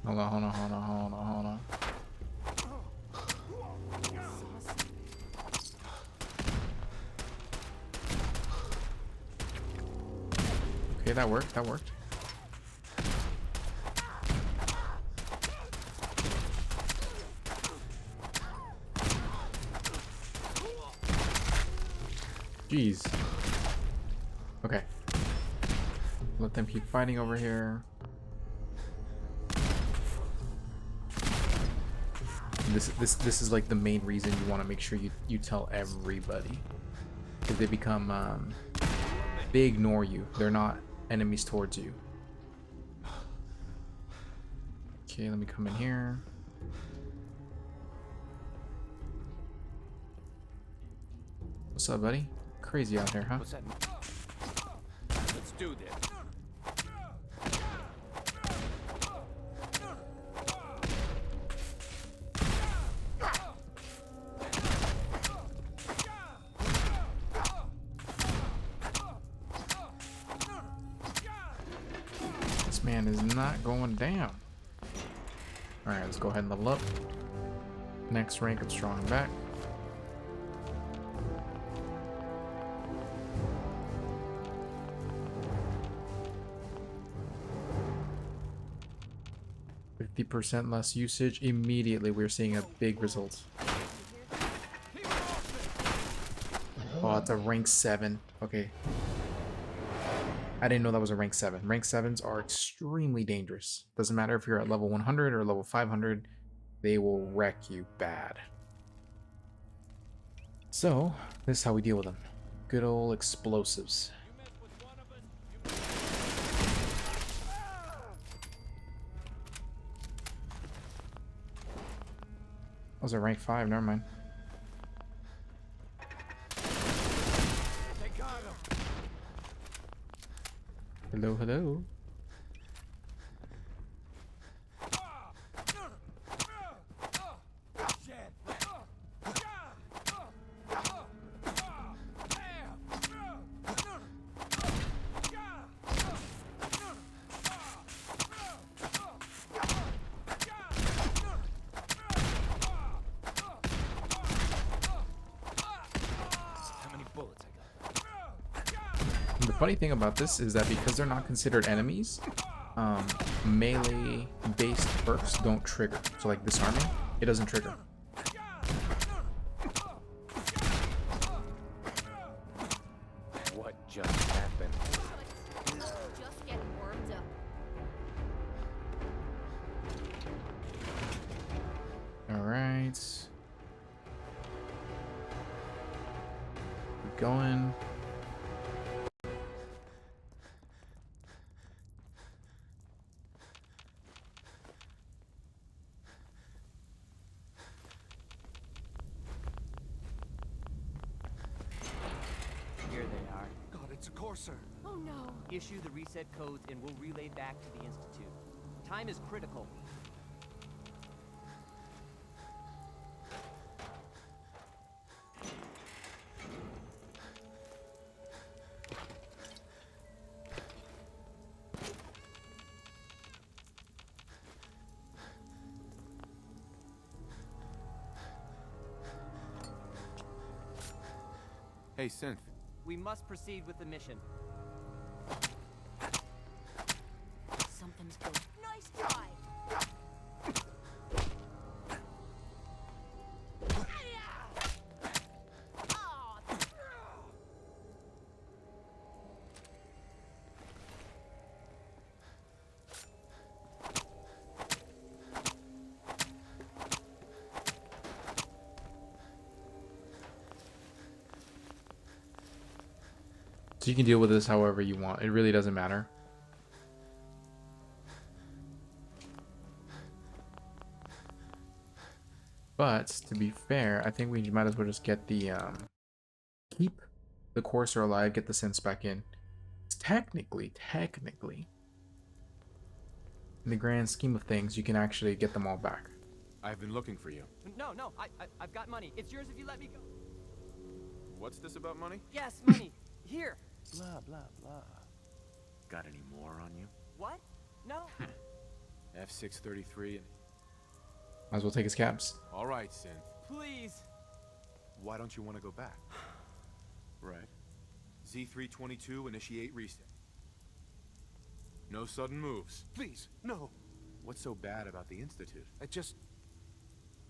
Hold on. Okay, that worked. Jeez. Okay. Let them keep fighting over here. This is like the main reason you want to make sure you tell everybody, because they become they ignore you. They're not enemies towards you. Okay, let me come in here. What's up, buddy? Crazy out here, huh? What's that? Let's do this. This man is not going down. Alright, let's go ahead and level up. Next rank of strong back. %, less usage. Immediately we're seeing a big result. Oh, it's a rank 7. Okay. I didn't know that was a rank 7. Rank 7s are extremely dangerous. Doesn't matter if you're at level 100 or level 500, they will wreck you bad. So, this is how we deal with them. Good old explosives. That was a rank 5, never mind. Hello, hello. The funny thing about this is that because they're not considered enemies, melee based perks don't trigger. So like disarming, it doesn't trigger. What just happened? Just getting warmed up. Alright. Keep going. Here they are. God, it's a Courser. Oh no. Issue the reset codes and we'll relay back to the Institute. Time is critical. Hey, Synth. We must proceed with the mission. Something's good. Nice try! So you can deal with this however you want. It really doesn't matter. But to be fair, I think we might as well just get the keep the Courser alive, get the synths back in. Technically, in the grand scheme of things, you can actually get them all back. I've been looking for you. No, I've got money. It's yours if you let me go. What's this about money? Yes, money. Here. Blah, blah, blah. Got any more on you? What? No. F633 and... Might as well take his cabs. All right, Synth. Please. Why don't you want to go back? Right. Z322, initiate reset. No sudden moves. Please, no. What's so bad about the Institute? I just...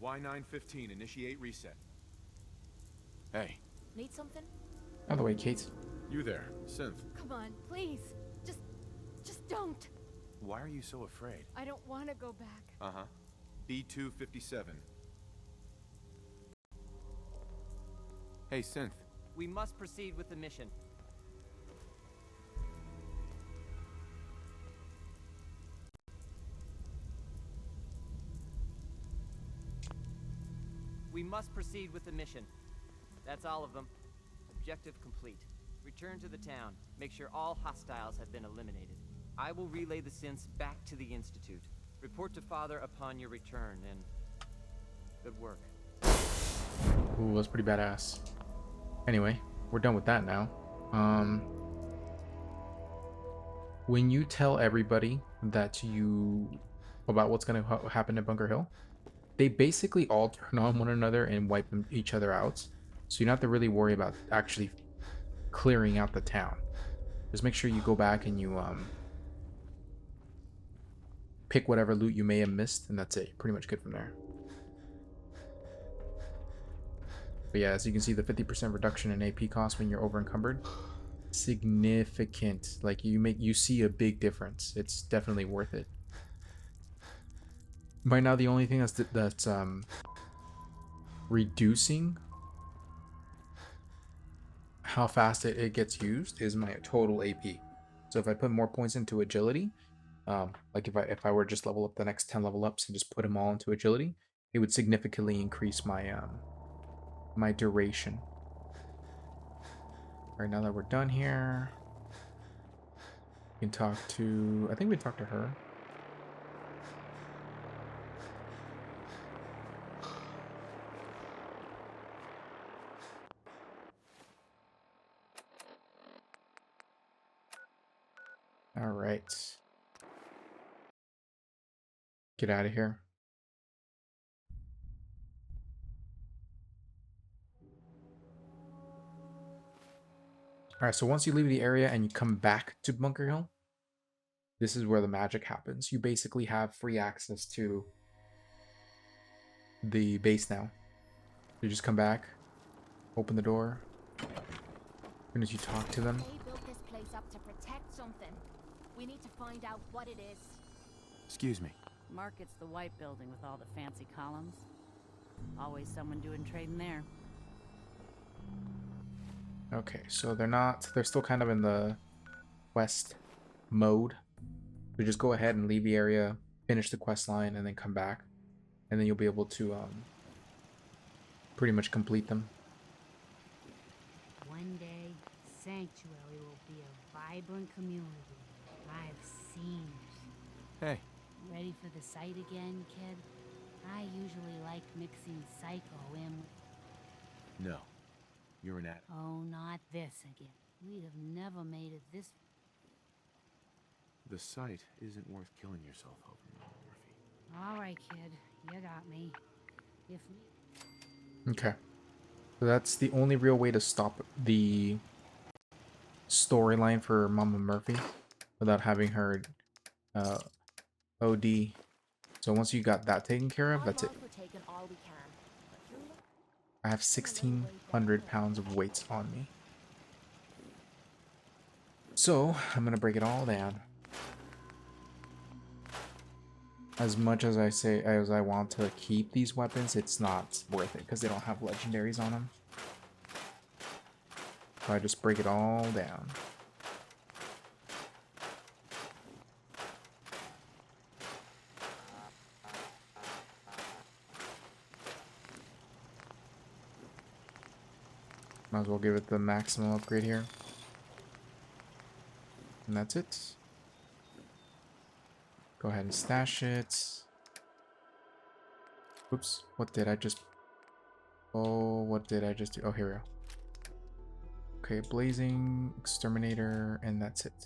Y915, initiate reset. Hey. Need something? By the way, Kate. You there, Synth. Come on, please. Just don't. Why are you so afraid? I don't want to go back. Uh-huh. B257. Hey, Synth. We must proceed with the mission. We must proceed with the mission. That's all of them. Objective complete. Return to the town. Make sure all hostiles have been eliminated. I will relay the synths back to the Institute. Report to Father upon your return, and good work. Ooh, that's pretty badass. Anyway, we're done with that now. When you tell everybody that about what's gonna happen at Bunker Hill, they basically all turn on one another and wipe each other out. So you don't have to really worry about actually clearing out the town. Just make sure you go back and you pick whatever loot you may have missed, and that's it. You're pretty much good from there. But yeah, as you can see, the 50% reduction in AP cost when you're over encumbered, significant. Like you see a big difference. It's definitely worth it. Right now, the only thing that's reducing how fast it gets used is my total AP. So if I put more points into agility, like if I were to just level up the next 10 level ups and just put them all into agility, it would significantly increase my my duration. All right, now that we're done here, we can talk to, I think we talked to her. All right. Get out of here. All right, so once you leave the area and you come back to Bunker Hill, this is where the magic happens. You basically have free access to the base now. You just come back, open the door. As soon as you talk to them. They built this place up to protect something. We need to find out what it is. Excuse me. Market's the white building with all the fancy columns. Always someone doing trading there. Okay, so they're still kind of in the quest mode. So just go ahead and leave the area, finish the quest line, and then come back. And then you'll be able to pretty much complete them. One day, Sanctuary will be a vibrant community. I've seen it. Hey. Ready for the sight again, kid? I usually like mixing Psycho in with... No. You're an addict. Oh, not this again. We'd have never made it this... The site isn't worth killing yourself over, Murphy. All right, kid. You got me. If... Okay. So that's the only real way to stop the storyline for Mama Murphy without having her OD. So once you got that taken care of, that's it. I have 1,600 pounds of weights on me. So I'm gonna break it all down. As much as I want to keep these weapons, it's not worth it because they don't have legendaries on them. So I just break it all down. Might as well give it the maximum upgrade here. And that's it. Go ahead and stash it. Oops, what did I just... Oh, what did I just do? Oh, here we go. Okay, Blazing, Exterminator, and that's it.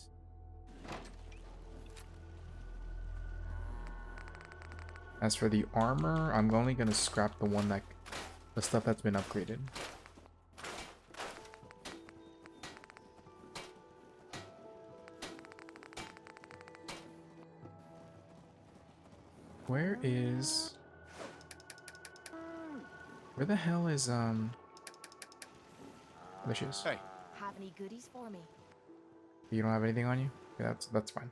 As for the armor, I'm only going to scrap the stuff that's been upgraded. Where the hell is, there she is. Hey. Have any goodies for me? You don't have anything on you? Yeah, that's fine.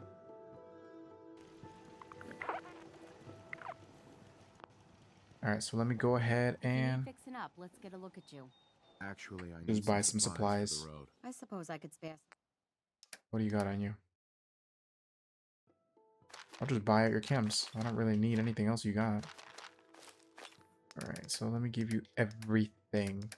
Alright, so let me go ahead and Fixing up. Let's get a look at you. Actually, I just buy some supplies. for the road. I suppose I could spare. What do you got on you? I'll just buy out your chems. I don't really need anything else you got. Alright, so let me give you everything.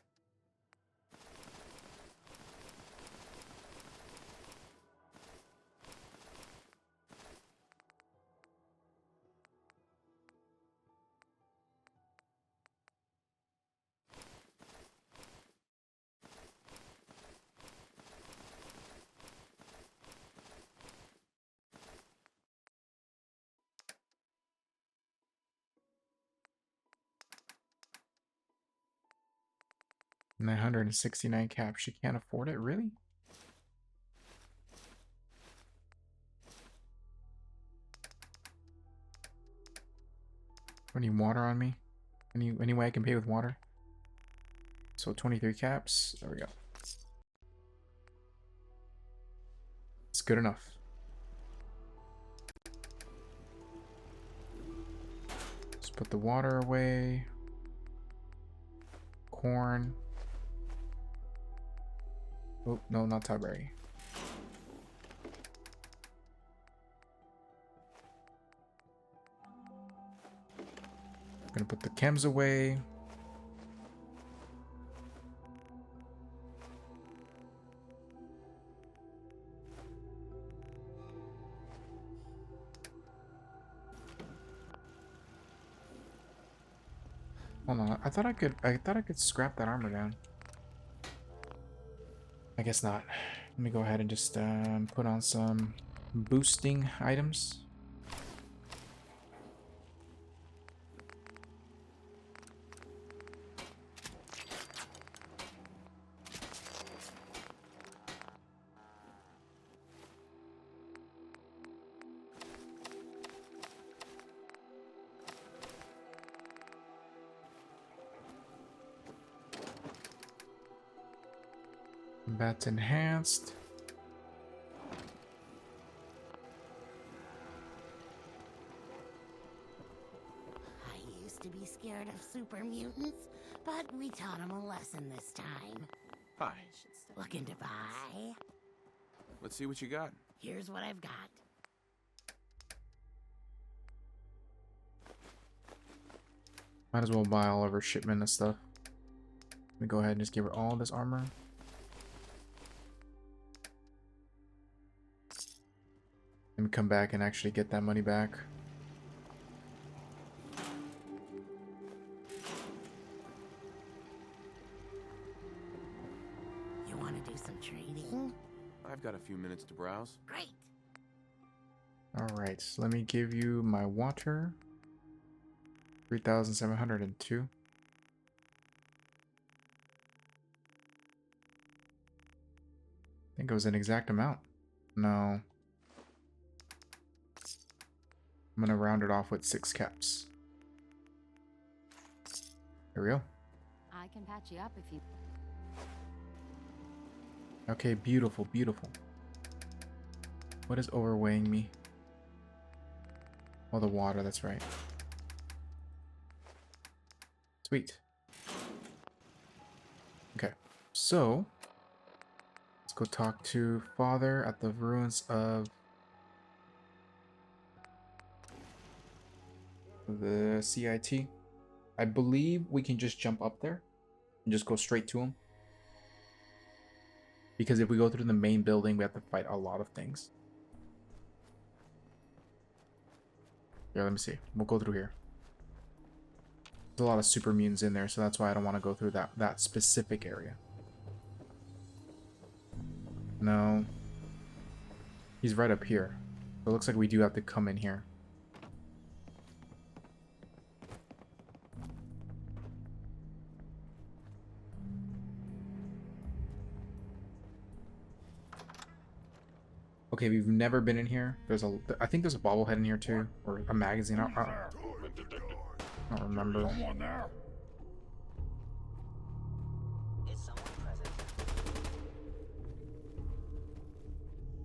$969 caps. She can't afford it, really? I need water on me. Any way I can pay with water? So 23 caps. There we go. It's good enough. Let's put the water away. Corn. Oh, no, not Tiberi. Gonna put the chems away. Hold on, I thought I could scrap that armor down. I guess not. Let me go ahead and just put on some boosting items. That's enhanced. I used to be scared of super mutants, but we taught him a lesson this time. Hi. Looking to buy? Let's see what you got. Here's what I've got. Might as well buy all of her shipment of stuff. Let me go ahead and just give her all this armor. Let me come back and actually get that money back. You want to do some trading? I've got a few minutes to browse. Great. Alright, so let me give you my water. 3,702. think it was an exact amount. No. I'm gonna round it off with 6 caps. There we go. I can patch you up if you... Okay, beautiful, beautiful. What is overweighing me? Oh, the water, that's right. Sweet. Okay, so let's go talk to Father at the ruins of the CIT. I believe we can just jump up there and just go straight to him. Because if we go through the main building, we have to fight a lot of things. Yeah, let me see. We'll go through here. There's a lot of super mutants in there, so that's why I don't want to go through that specific area. No. He's right up here. So it looks like we do have to come in here. Okay, we've never been in here. I think there's a bobblehead in here too, or a magazine. I don't remember.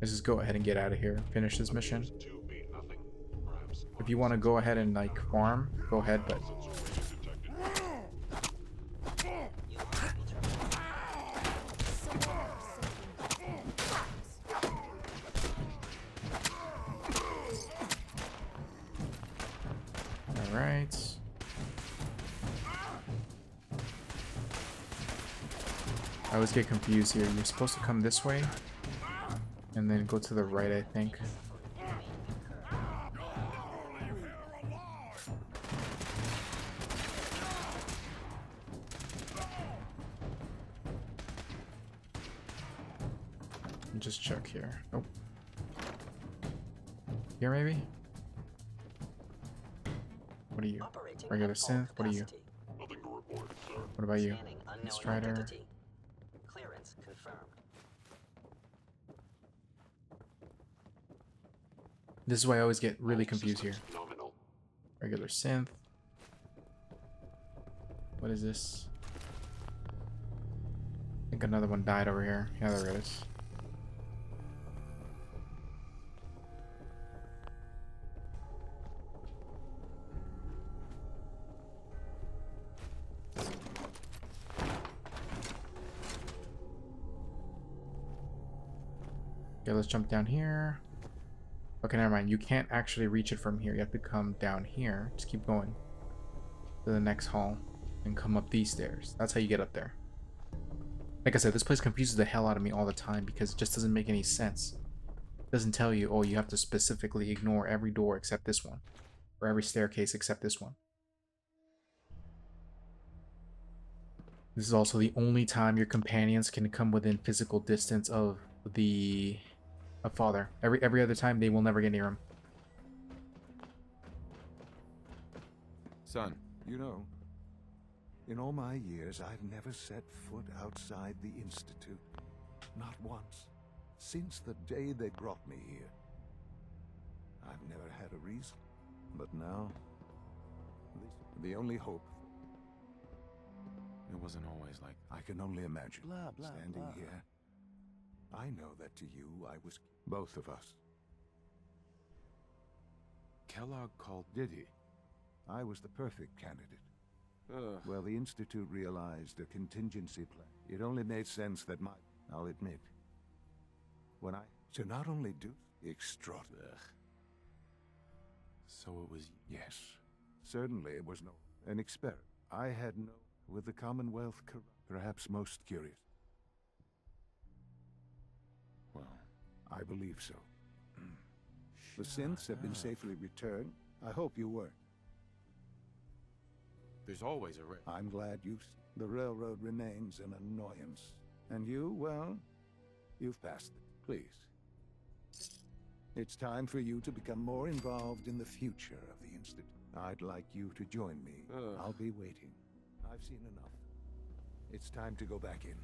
Let's just go ahead and get out of here. Finish this mission. If you want to go ahead and like farm, go ahead, but I always get confused here. You're supposed to come this way and then go to the right, I think. Just check here. Nope. Here maybe? What are you? Regular synth? What are you? What about you? Strider? Clearance confirmed. This is why I always get really confused here. Regular synth. What is this? I think another one died over here. Yeah, there it is. Okay, let's jump down here. Okay, never mind. You can't actually reach it from here. You have to come down here. Just keep going to the next hall and come up these stairs. That's how you get up there. Like I said, this place confuses the hell out of me all the time because it just doesn't make any sense. It doesn't tell you, oh, you have to specifically ignore every door except this one, or every staircase except this one. This is also the only time your companions can come within physical distance of the Father. Every other time they will never get near him. Son, you know, in all my years, I've never set foot outside the Institute. Not once. Since the day they brought me here. I've never had a reason. But now, the only hope. It wasn't always like... I can only imagine. Blah, blah, standing blah. here. I know that to you, I was... Both of us. Kellogg called... Did he? I was the perfect candidate. Well, the Institute realized a contingency plan. It only made sense that I'll admit. When I... To not only do... Extraordinary. So it was... Yes. Certainly it was no... An experiment. I had no... With the Commonwealth perhaps most curious. Well... I believe so. The synths have been safely returned. I hope you weren't. There's always a risk. I'm glad you've... The railroad remains an annoyance. And you, well, you've passed it. Please. It's time for you to become more involved in the future of the Institute. I'd like you to join me. I'll be waiting. I've seen enough. It's time to go back in.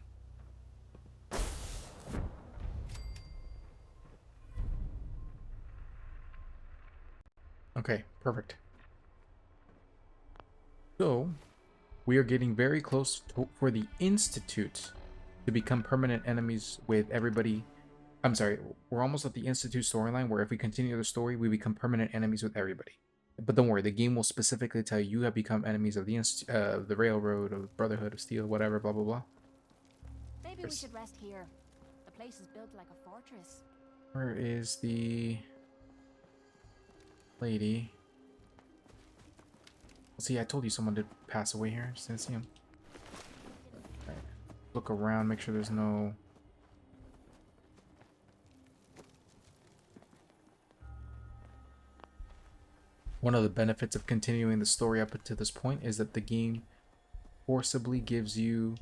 Okay, perfect. So, we are getting very close for the Institute to become permanent enemies with everybody. I'm sorry, we're almost at the Institute storyline where if we continue the story, we become permanent enemies with everybody. But don't worry, the game will specifically tell you have become enemies of the Railroad, of Brotherhood of Steel, whatever, blah, blah, blah. Maybe we should rest here. The place is built like a fortress. Where is the lady? See, I told you someone did pass away here. Just didn't see him. Right. Look around, make sure there's no... One of the benefits of continuing the story up to this point is that the game forcibly gives you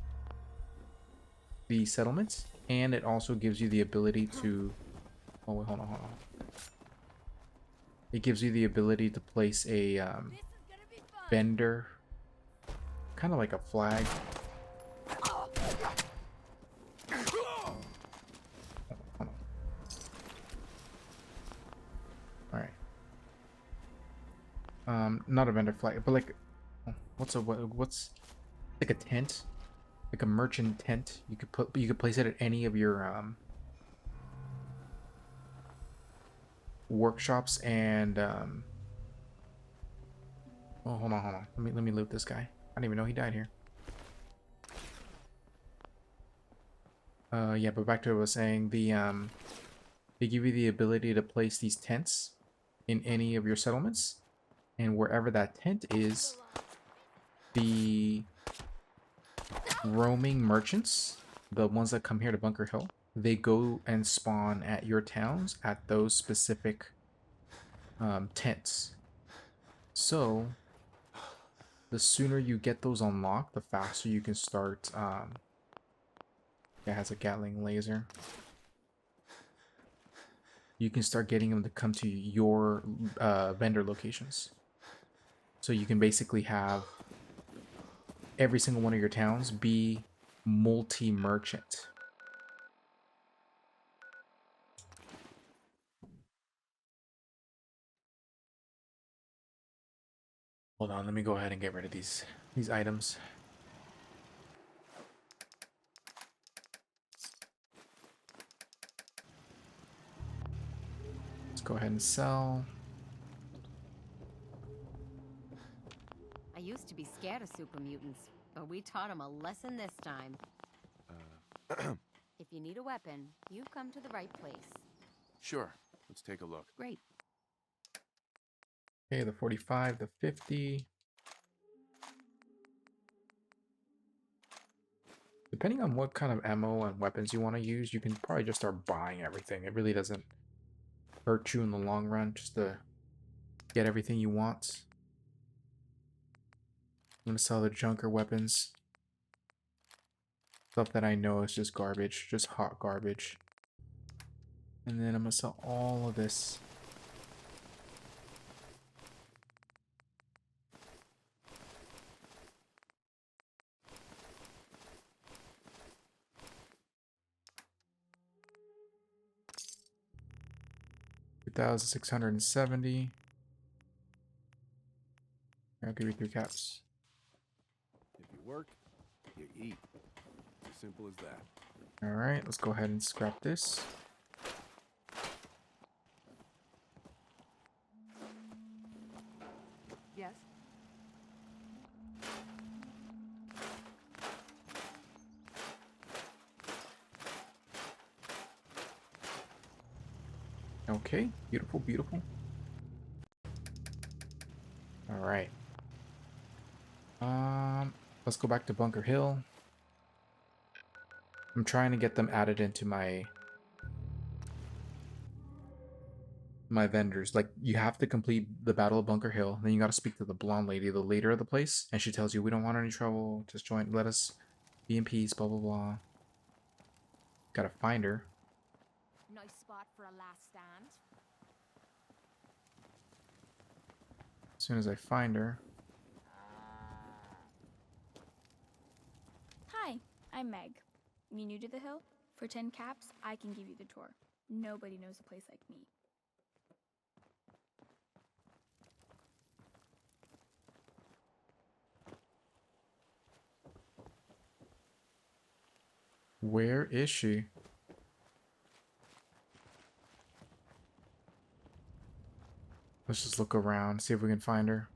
the settlements, and it also gives you the ability to... Oh, wait, hold on. It gives you the ability to place a vendor, kind of like a flag. Alright. Not a vendor flag, but like, what's like a tent, like a merchant tent. You could place it at any of your workshops and oh, hold on. Let me loot this guy. I didn't even know he died here. Yeah, but back to what I was saying, they give you the ability to place these tents in any of your settlements, and wherever that tent is, the roaming merchants, the ones that come here to Bunker Hill, they go and spawn at your towns at those specific tents. So the sooner you get those unlocked, the faster you can start. It has a Gatling laser. You can start getting them to come to your vendor locations. So you can basically have every single one of your towns be multi-merchant. Hold on, let me go ahead and get rid of these items. Let's go ahead and sell. I used to be scared of super mutants, but we taught them a lesson this time. If you need a weapon, you've come to the right place. Sure. Let's take a look. Great. Okay, the 45, the 50. Depending on what kind of ammo and weapons you want to use, you can probably just start buying everything. It really doesn't hurt you in the long run just to get everything you want. I'm going to sell the junker weapons. Stuff that I know is just garbage, just hot garbage. And then I'm going to sell all of this. $2,670. I'll give you 3 caps. If you work, you eat. As simple as that. Alright, let's go ahead and scrap this. Yes? Okay, beautiful, beautiful. Alright. Let's go back to Bunker Hill. I'm trying to get them added into my vendors. Like, you have to complete the Battle of Bunker Hill, then you gotta speak to the blonde lady, the leader of the place, and she tells you, we don't want any trouble, just join, let us be in peace, blah blah blah. Gotta find her. Nice spot for a last stand. As soon as I find her. Hi, I'm Meg. You new to the hill? For 10 caps, I can give you the tour. Nobody knows a place like me. Where is she? Let's just look around, see if we can find her.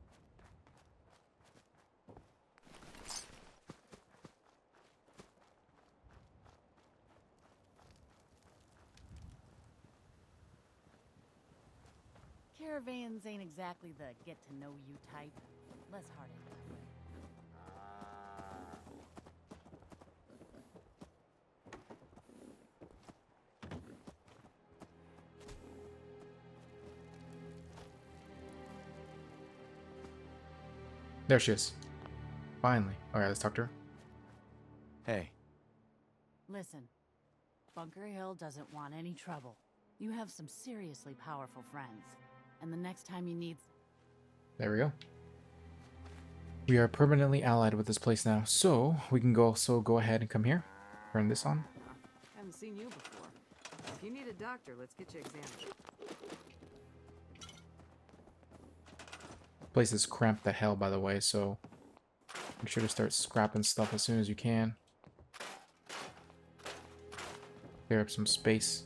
Caravans ain't exactly the get-to-know-you type. Less heartache that way. There she is. Finally. Alright, let's talk to her. Hey. Listen, Bunker Hill doesn't want any trouble. You have some seriously powerful friends. And the next time you need... There we go. We are permanently allied with this place now, so we can go ahead and come here. Turn this on. Haven't seen you before. If you need a doctor, let's get you examined. Place is cramped to hell, by the way, so make sure to start scrapping stuff as soon as you can. Clear up some space.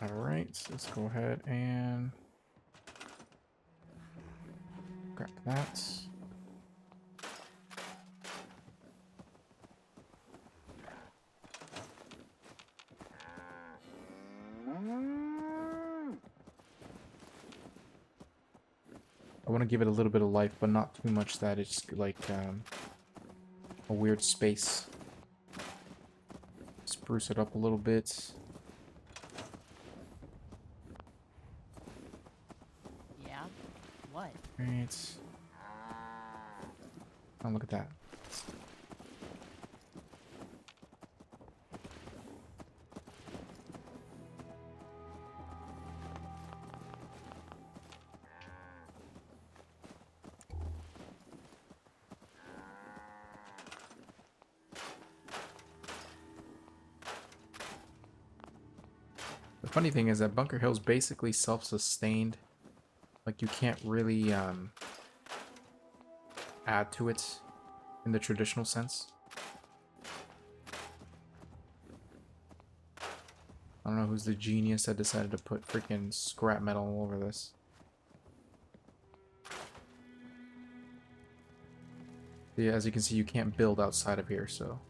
Alright, let's go ahead and grab that. I want to give it a little bit of life, but not too much that it's like a weird space. Spruce it up a little bit. Yeah? What? Right. Oh, look at that. The funny thing is that Bunker Hill's basically self-sustained. Like, you can't really add to it in the traditional sense. I don't know who's the genius that decided to put freaking scrap metal all over this. Yeah, as you can see, you can't build outside of here, so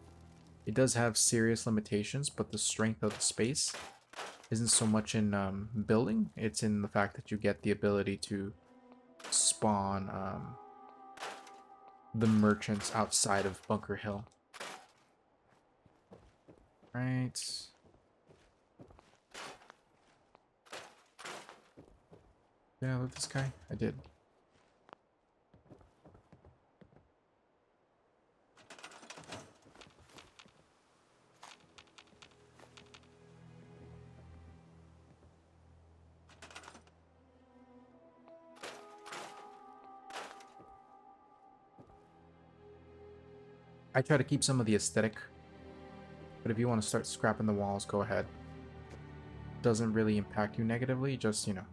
it does have serious limitations, but the strength of the space isn't so much in building, it's in the fact that you get the ability to spawn the merchants outside of Bunker Hill. Right. Did I loot this guy? I did. I try to keep some of the aesthetic, but if you want to start scrapping the walls, go ahead. Doesn't really impact you negatively, just, you know,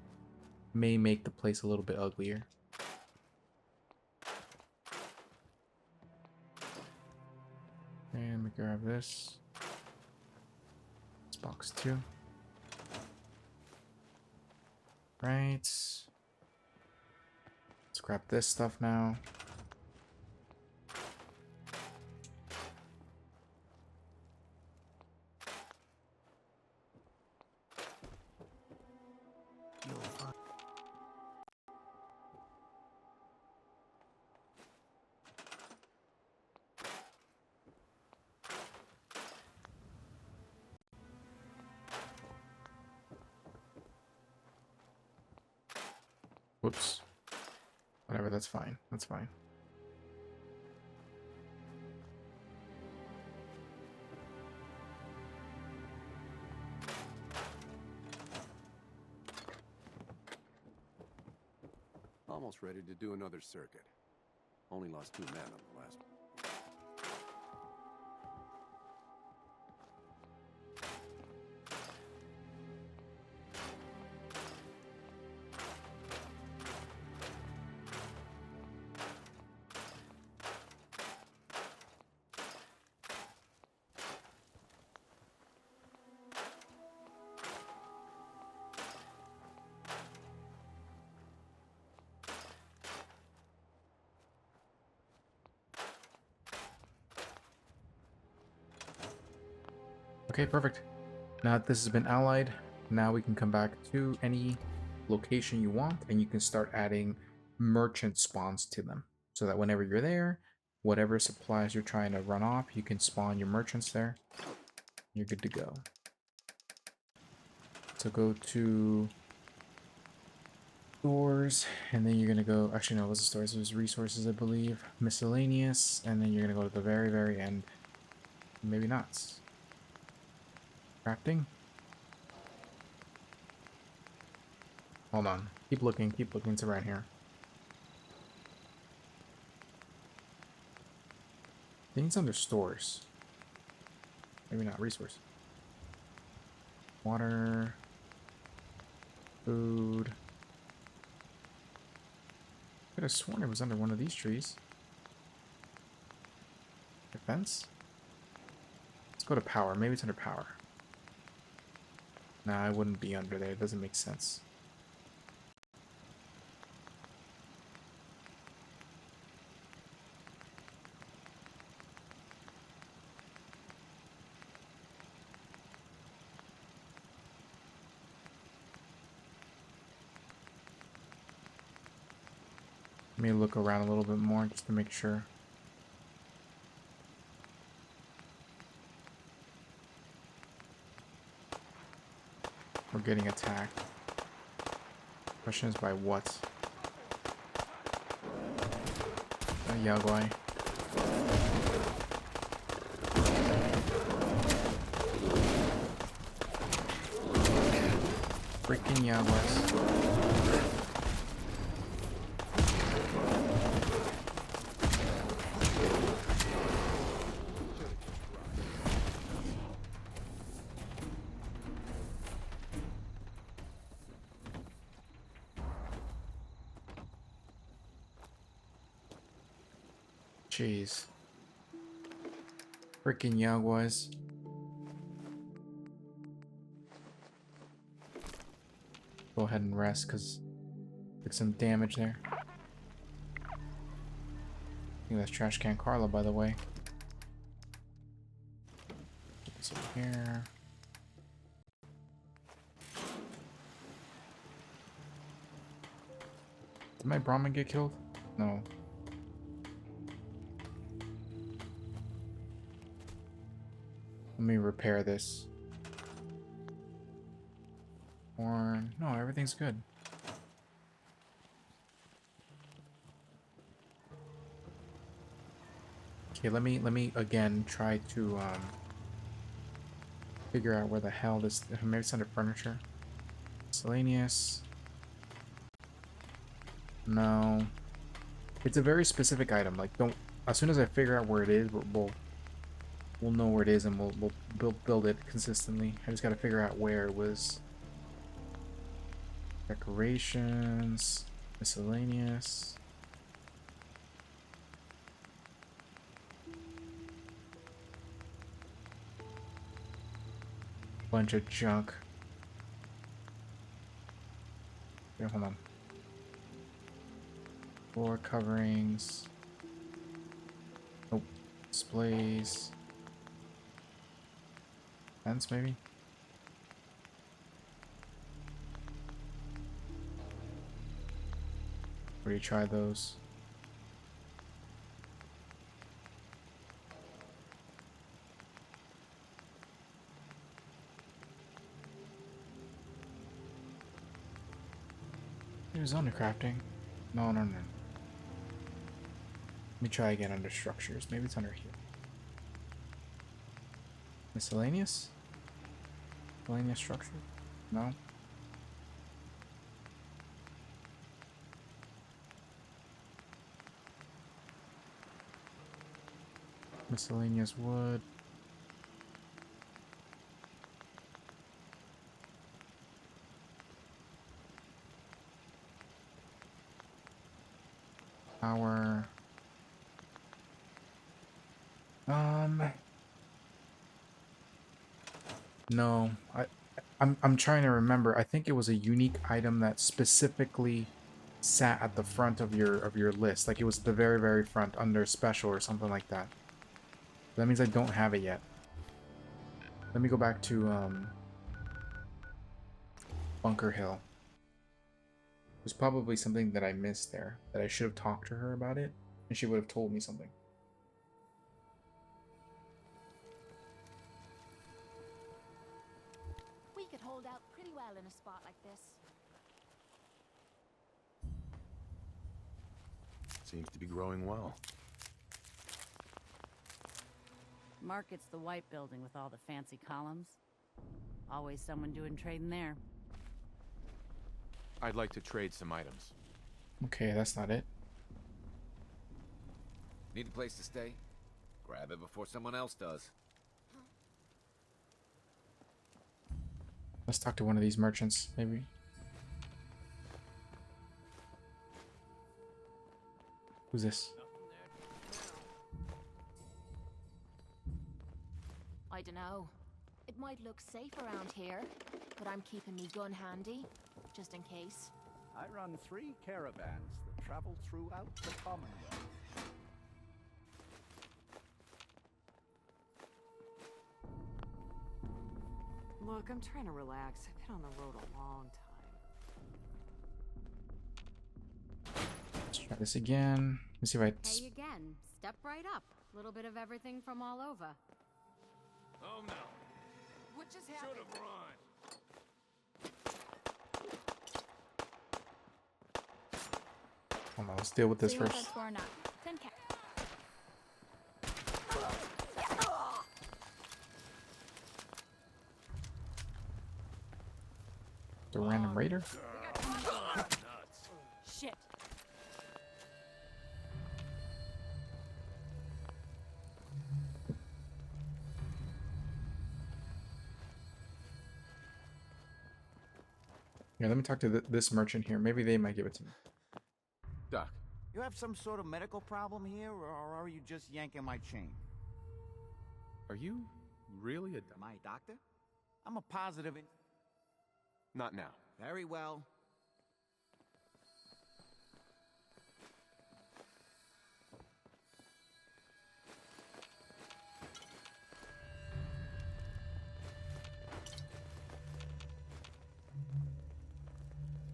may make the place a little bit uglier. And we grab this. It's box 2. Right. Let's grab this stuff now. Whoops. Whatever, that's fine. That's fine. Almost ready to do another circuit. Only lost 2 men on the last one. Okay, perfect. Now that this has been allied, now we can come back to any location you want, and you can start adding merchant spawns to them. So that whenever you're there, whatever supplies you're trying to run off, you can spawn your merchants there. You're good to go. So go to stores, and then you're gonna go, actually no, what's the stores? There's resources, I believe, miscellaneous, and then you're gonna go to the very, very end. Maybe not. Crafting? Hold on. Keep looking, it's around here. I think it's under stores. Maybe not, resource. Water. Food. I could have sworn it was under one of these trees. Defense? Let's go to power. Maybe it's under power. Nah, it wouldn't be under there. It doesn't make sense. Let me look around a little bit more just to make sure. We're getting attacked. Question is by what? Yaguai. Freaking Yaguais. Jeez. Freaking Yaguais. Go ahead and rest, because took some damage there. I think that's Trash Can Carla, by the way. Put this over here. Did my Brahmin get killed? No. Let me repair this. Or no, everything's good. Okay, let me again try to figure out where the hell this, maybe it's under furniture. Miscellaneous. No. It's a very specific item. Like, don't, as soon as I figure out where it is, we'll know where it is, and we'll build it consistently. I just gotta figure out where it was. Decorations, miscellaneous. Bunch of junk. Here, hold on. Floor coverings. Nope. Displays. Fence, maybe? Already tried those. There's under crafting. No. Let me try again under structures. Maybe it's under here. Miscellaneous? Miscellaneous structure? No. Miscellaneous wood. Power. No, I'm trying to remember. I think it was a unique item that specifically sat at the front of your list. Like it was at the very, very front under special or something like that. That means I don't have it yet. Let me go back to Bunker Hill. There's probably something that I missed there that I should have talked to her about it, and she would have told me something. We could hold out pretty well in a spot like this. Seems to be growing well. Market's the white building with all the fancy columns. Always someone doing trading there. I'd like to trade some items. Okay, that's not it. Need a place to stay? Grab it before someone else does. Let's talk to one of these merchants, maybe. Who's this? I dunno. It might look safe around here, but I'm keeping me gun handy, just in case. I run 3 caravans that travel throughout the Commonwealth. Look, I'm trying to relax. I've been on the road a long time. Let's try this again. Let's see if I... Hey again. Step right up. Little bit of everything from all over. Oh no. What just happened? Should have run. Hold on, let's deal with this See what first. that's for or not. 10 caps. The random raider? Shit. Yeah, let me talk to this merchant here. Maybe they might give it to me. Doc. You have some sort of medical problem here, or are you just yanking my chain? Are you really a... Am I a doctor? I'm a positive... Not now. Very well.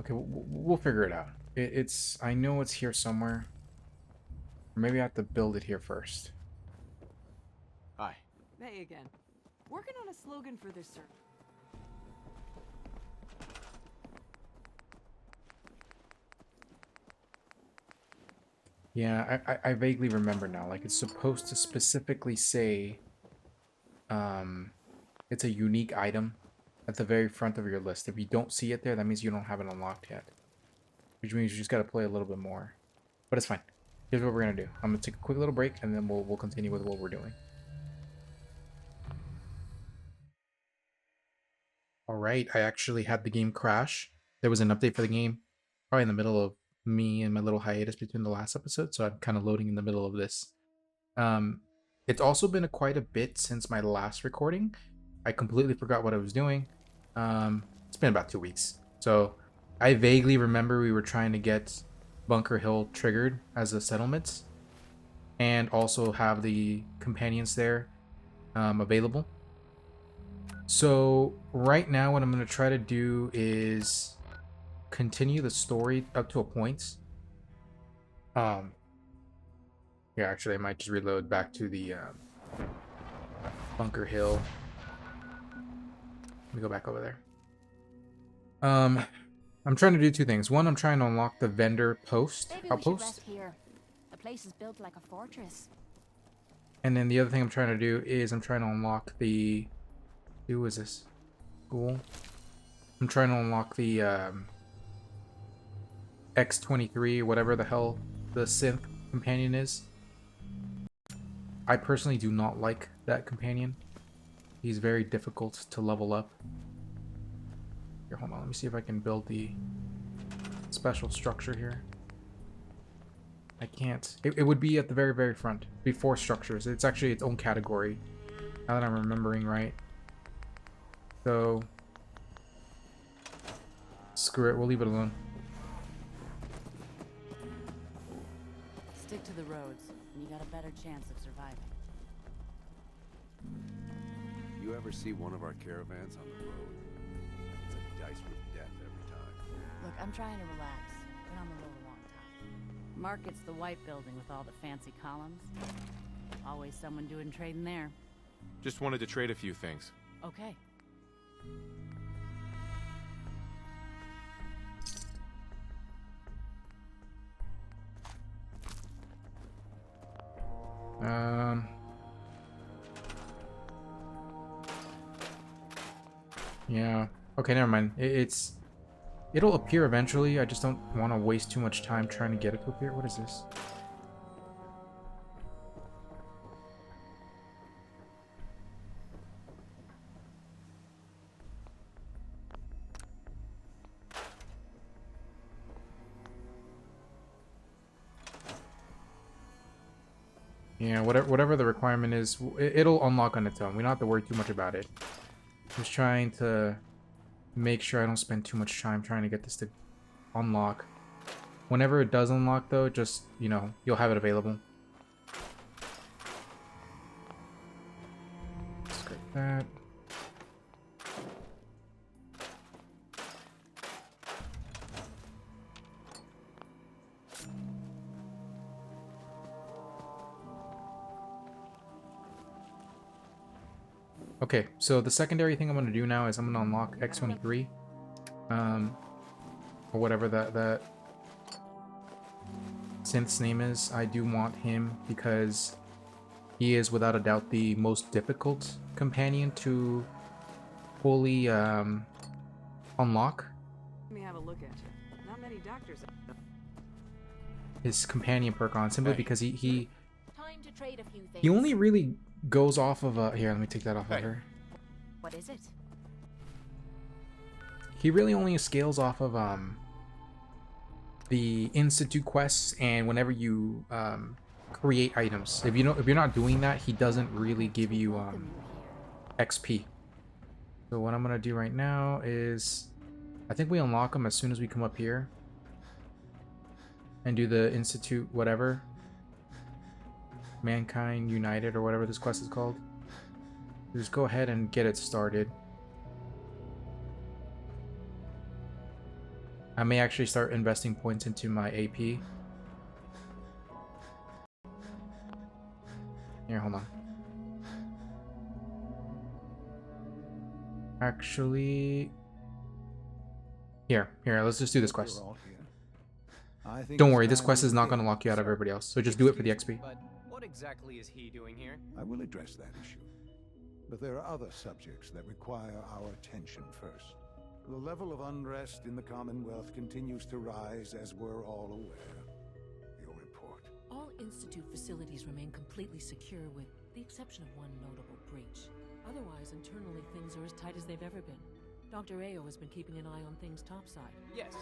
Okay, we'll figure it out. It's... I know it's here somewhere. Or maybe I have to build it here first. Hi. Hey again. Working on a slogan for this circuit. Yeah, I vaguely remember now. Like, it's supposed to specifically say... it's a unique item at the very front of your list. If you don't see it there, that means you don't have it unlocked yet. Which means you just gotta play a little bit more. But it's fine. Here's what we're gonna do. I'm gonna take a quick little break, and then we'll continue with what we're doing. Alright, I actually had the game crash. There was an update for the game. Probably in the middle of me and my little hiatus between the last episode, so I'm kind of loading in the middle of this. It's also been quite a bit since my last recording. I completely forgot what I was doing. It's been about 2 weeks. So I vaguely remember we were trying to get Bunker Hill triggered as a settlement and also have the companions there available. So right now what I'm going to try to do is continue the story up to a point. Yeah, actually I might just reload back to the Bunker Hill. Let me go back over there. I'm trying to do 2 things. One, I'm trying to unlock the vendor post outpost. Here. The place is built like a fortress. And then the other thing I'm trying to do is I'm trying to unlock the... Who is this? Cool. I'm trying to unlock the X-23, whatever the hell the synth companion is. I personally do not like that companion. He's very difficult to level up. Here, hold on. Let me see if I can build the special structure here. I can't. It would be at the very, very front. Before structures. It's actually its own category. Now that I'm remembering right. So... Screw it. We'll leave it alone. Stick to the roads, and you got a better chance of surviving. You ever ever see one of our caravans on the road? It's a dice with death every time. Look, I'm trying to relax. Been on the road a long time. Market's the white building with all the fancy columns. Always someone doing trading there. Just wanted to trade a few things. Okay. Yeah. Okay, never mind. It'll appear eventually. I just don't want to waste too much time trying to get it to appear. What is this? Yeah, whatever the requirement is, it'll unlock on its own. We don't have to worry too much about it. Just trying to make sure I don't spend too much time trying to get this to unlock. Whenever it does unlock, though, just, you know, you'll have it available. Scrape that. Okay, so the secondary thing I'm going to do now is I'm going to unlock X23. Or whatever that synth's name is. I do want him because he is without a doubt the most difficult companion to fully unlock. Let me have a look at you. Not many doctors. His companion perk on, simply because he Time to trade a few things. he only really goes off of here, let me take that off of her. What is it? He really only scales off of the Institute quests and whenever you create items. If you're not doing that, he doesn't really give you XP. So what I'm gonna do right now is I think we unlock him as soon as we come up here and do the Institute whatever. Mankind United or whatever this quest is called. Just go ahead and get it started. I may actually start investing points into my AP. Here, hold on. Actually, here, let's just do this quest. Don't worry, this quest is not going to lock you out of everybody else, so just do it for the XP. But what exactly is he doing here? I will address that issue. But there are other subjects that require our attention first. The level of unrest in the Commonwealth continues to rise, as we're all aware. Your report. All Institute facilities remain completely secure with the exception of one notable breach. Otherwise, internally, things are as tight as they've ever been. Dr. Ayo has been keeping an eye on things topside. Yes,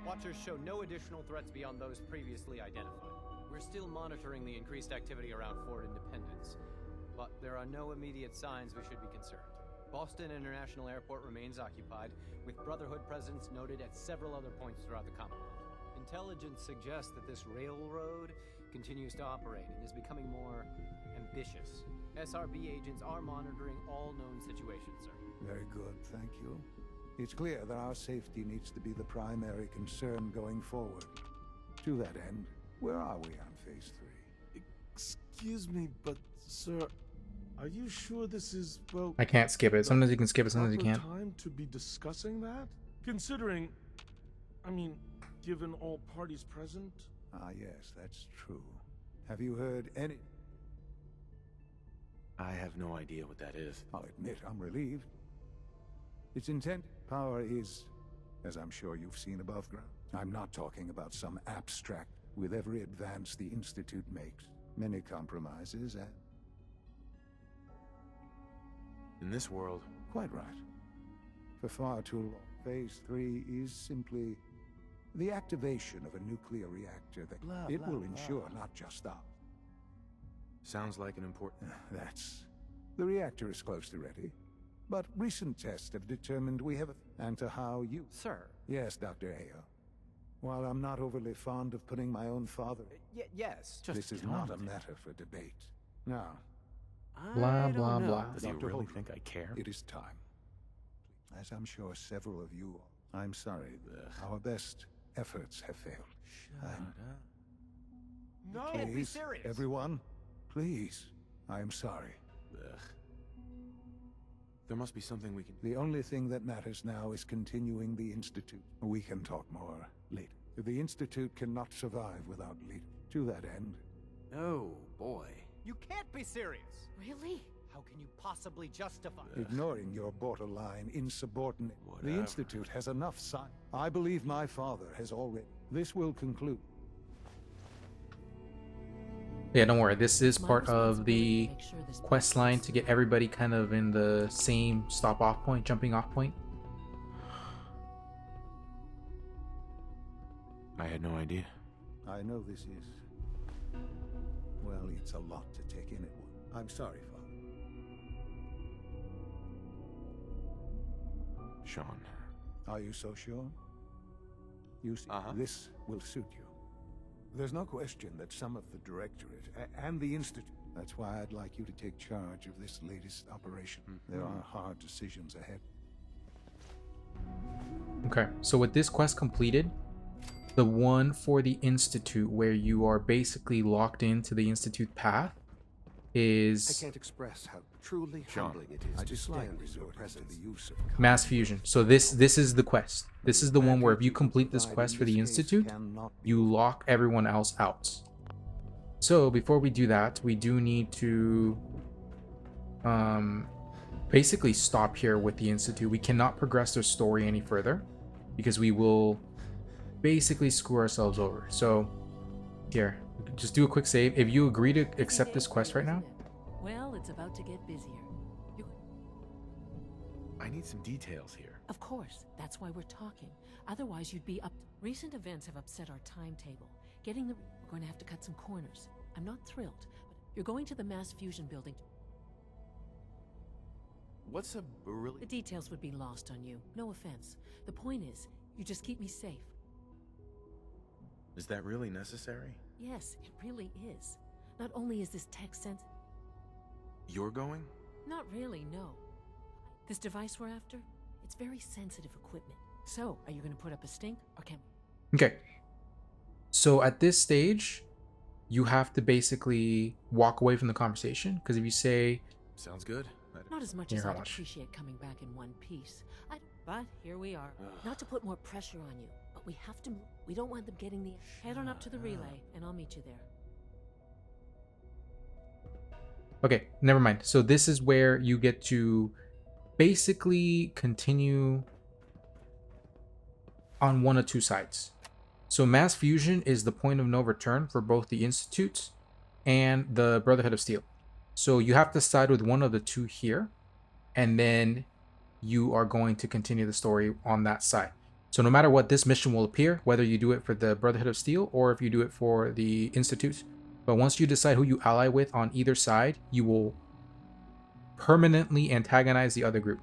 Watchers show no additional threats beyond those previously identified. We're still monitoring the increased activity around Fort Independence, but there are no immediate signs we should be concerned. Boston International Airport remains occupied, with Brotherhood presence noted at several other points throughout the Commonwealth. Intelligence suggests that this railroad continues to operate and is becoming more ambitious. SRB agents are monitoring all known situations, sir. Very good, thank you. It's clear that our safety needs to be the primary concern going forward. To that end, where are we on Phase 3? Excuse me, but sir, are you sure this is, well... I can't skip it. Sometimes you can skip it, sometimes you can't. Time to be discussing that? Considering, I mean, given all parties present? Ah, yes, that's true. Have you heard any... I have no idea what that is. I'll admit I'm relieved. Its intent power is, as I'm sure you've seen above ground. I'm not talking about some abstract. With every advance the Institute makes, many compromises and... In this world... Quite right. For far too long, Phase 3 is simply the activation of a nuclear reactor that will ensure not just us. Sounds like an important... That's... The reactor is close to ready. But recent tests have determined we have and to how you... Sir. Yes, Dr. Ayo. While I'm not overly fond of putting my own father... Yes. This is not a matter for debate. Now, Blah, blah, know. blah. Does he Dr. really Holt, think I care? It is time. As I'm sure several of you are. I'm sorry. Our best efforts have failed. No, Please, be serious. everyone, please. I am sorry. There must be something we can. The only thing that matters now is continuing the Institute. We can talk more later. The Institute cannot survive without leaders. To that end, Oh, boy. You can't be serious. Really? How can you possibly justify? ignoring your borderline insubordinate. The Whatever. Institute has enough sign. I believe my father has already. This will conclude. Yeah, don't worry. This is My part of the responsibility to make sure this quest line to get everybody kind of in the same stop off point, jumping off point. I had no idea. I know this is. Well, it's a lot to take in at once. I'm sorry, Father. Sean. Are you so sure? You see, Uh-huh. this will suit you. There's no question that some of the Directorate and the Institute. That's why I'd like you to take charge of this latest operation. There are hard decisions ahead. Okay, so with this quest completed, the one for the Institute where you are basically locked into the Institute path I is can't express how truly Sean, humbling it is I to dislike stand in your resorting to presence. the use of Mass Fusion. So this is the quest. This is the one where if you complete this quest for the Institute, you lock everyone else out. So before we do that, we do need to basically stop here with the Institute. We cannot progress their story any further because we will basically screw ourselves over. So here, just do a quick save. If you agree to accept this quest right now, Well, it's about to get busier. I need some details here. Of course, that's why we're talking. Otherwise, you'd be up. Recent events have upset our timetable. We're going to have to cut some corners. I'm not thrilled, but you're going to the Mass Fusion building. What's a really? The details would be lost on you. No offense. The point is, you just keep me safe. Is that really necessary? Yes, it really is. Not only is this tech sense. You're going? Not really, no. This device we're after, it's very sensitive equipment. So, are you going to put up a stink, or can we? okay. So at this stage, you have to basically walk away from the conversation because if you say, Sounds good. Not as much Here, as how I'd much? appreciate coming back in one piece. But here we are. Not to put more pressure on you, but we have to move. We don't want them getting the... Head on up to the relay, and I'll meet you there. okay, never mind. So this is where you get to basically continue on one of two sides. So Mass Fusion is the point of no return for both the Institutes and the Brotherhood of Steel. So you have to side with one of the two here, and then you are going to continue the story on that side. So no matter what, this mission will appear, whether you do it for the Brotherhood of Steel or if you do it for the Institute. But once you decide who you ally with on either side, you will permanently antagonize the other group.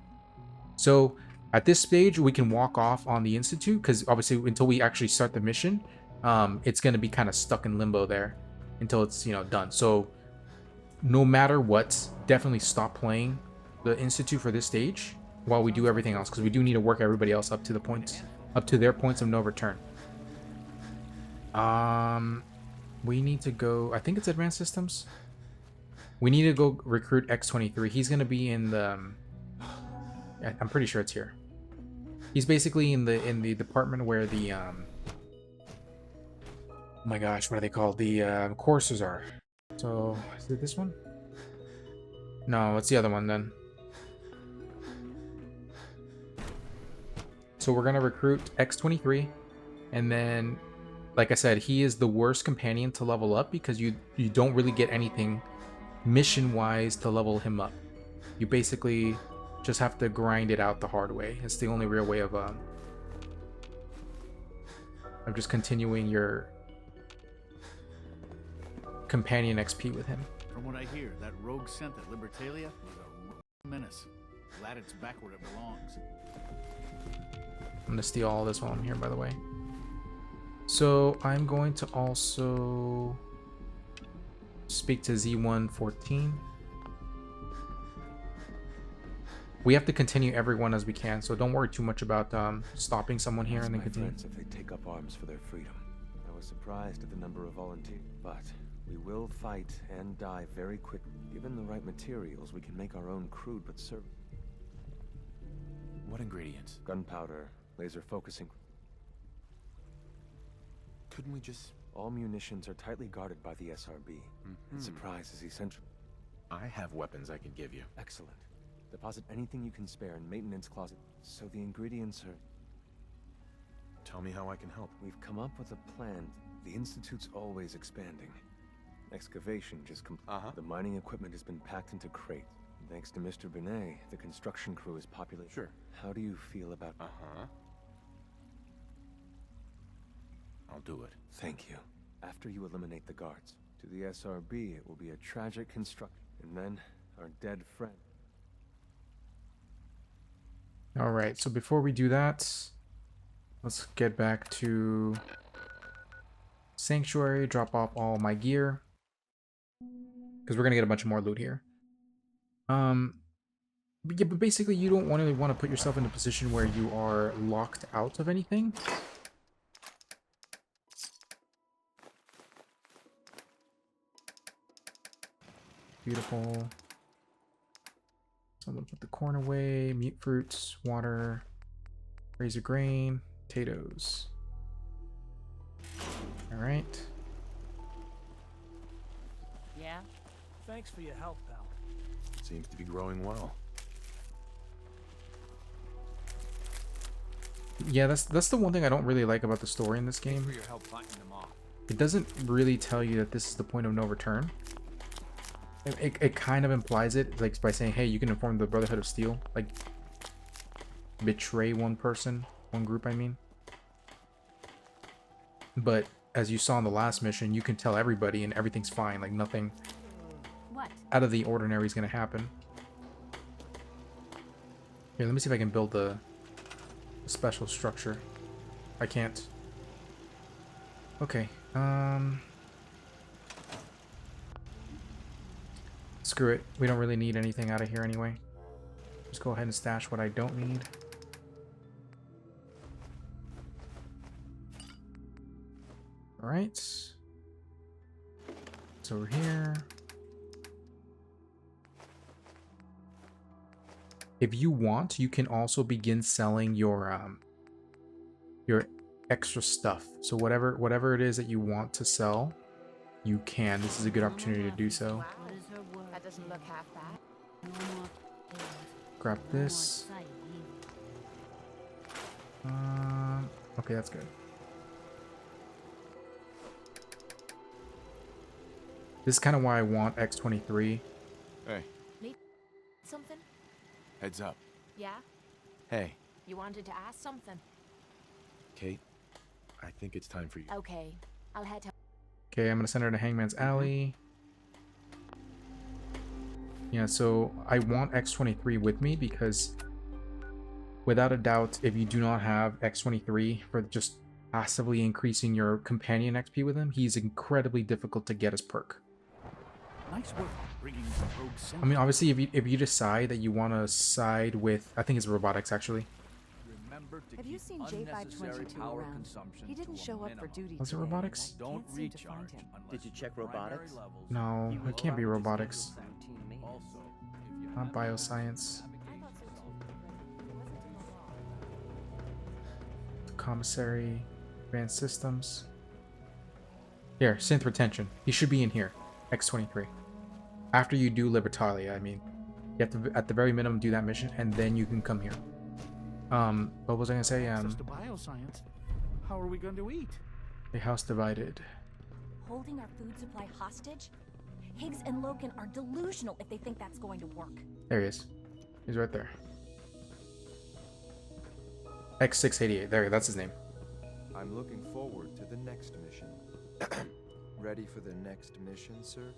So at this stage, we can walk off on the Institute because obviously until we actually start the mission, it's going to be kind of stuck in limbo there until it's, done. So no matter what, definitely stop playing the Institute for this stage while we do everything else because we do need to work everybody else up to their points of no return. We need to go, I think it's Advanced Systems. We need to go recruit X-23. He's going to be in the, I'm pretty sure it's here. He's basically in the department where the, oh my gosh, what are they called? The courses are. So, is it this one? No, it's the other one then. So we're going to recruit X-23, and then, like I said, he is the worst companion to level up because you don't really get anything mission-wise to level him up. You basically just have to grind it out the hard way. It's the only real way of just continuing your companion XP with him. From what I hear, that rogue scent at Libertalia was a menace. Glad it's back where it belongs. I'm gonna steal all this while I'm here, by the way. So I'm going to also speak to Z114. We have to continue everyone as we can, so don't worry too much about stopping someone here and then My continue. friends, if they take up arms for their freedom. I was surprised at the number of volunteers, but we will fight and die very quickly. Given the right materials, we can make our own crude but serve. What ingredients? Gunpowder, laser focusing. Couldn't we just... All munitions are tightly guarded by the SRB. Surprise is essential. I have weapons I can give you. Excellent. Deposit anything you can spare in maintenance closet. So the ingredients are... Tell me how I can help. We've come up with a plan. The Institute's always expanding. Excavation just The mining equipment has been packed into crates. Thanks to Mr. Binet, the construction crew is popular. Sure. How do you feel about... I'll do it. Thank you. After you eliminate the guards, to the SRB, it will be a tragic construction. And then, our dead friend. Alright, so before we do that, let's get back to Sanctuary, drop off all my gear. Because we're going to get a bunch more loot here. But basically you don't want to put yourself in a position where you are locked out of anything. Beautiful. So I'm gonna put the corn away, mute fruits, water, razor grain, potatoes. Alright. Yeah? Thanks for your help, pal. Seems to be growing well. Yeah, that's the one thing I don't really like about the story in this game. For your help fighting them off. It doesn't really tell you that this is the point of no return. It kind of implies it, like by saying, hey, you can inform the Brotherhood of Steel, like betray one person, one group, I mean. But as you saw in the last mission, you can tell everybody and everything's fine, like nothing out of the ordinary is going to happen. Here, let me see if I can build a special structure. I can't. Okay, screw it. We don't really need anything out of here anyway. Just go ahead and stash what I don't need. Alright. It's over here. If you want, you can also begin selling your extra stuff. So whatever it is that you want to sell, you can. This is a good opportunity to do so. That doesn't look half bad. Grab this. Okay, that's good. This is kind of why I want X-23. Hey. Need something? Heads up. Yeah? Hey. You wanted to ask something? Kate, I think it's time for you. Okay. I'll head to... Okay, I'm going to send her to Hangman's Alley. Yeah, so I want X-23 with me because without a doubt, if you do not have X-23 for just passively increasing your companion XP with him, he's incredibly difficult to get as perk. Nice work bringing the rogue center. I mean, obviously, if you decide that you want to side with, I think it's robotics actually. Have you seen J522 around? He didn't show up for duty. Was it today, robotics? and I can't seem to find him. Did you check robotics? No, it can't be robotics. Not bioscience. Commissary, advanced systems. Here, synth retention. He should be in here. X-23. After you do Libertalia, I mean. You have to, at the very minimum, do that mission, and then you can come here. What was I gonna say? Access to bioscience. How are we going to eat? A house divided. Holding our food supply hostage? Higgs and Logan are delusional if they think that's going to work. There he is. He's right there. X688. There, that's his name. I'm looking forward to the next mission. Ready for the next mission, sir?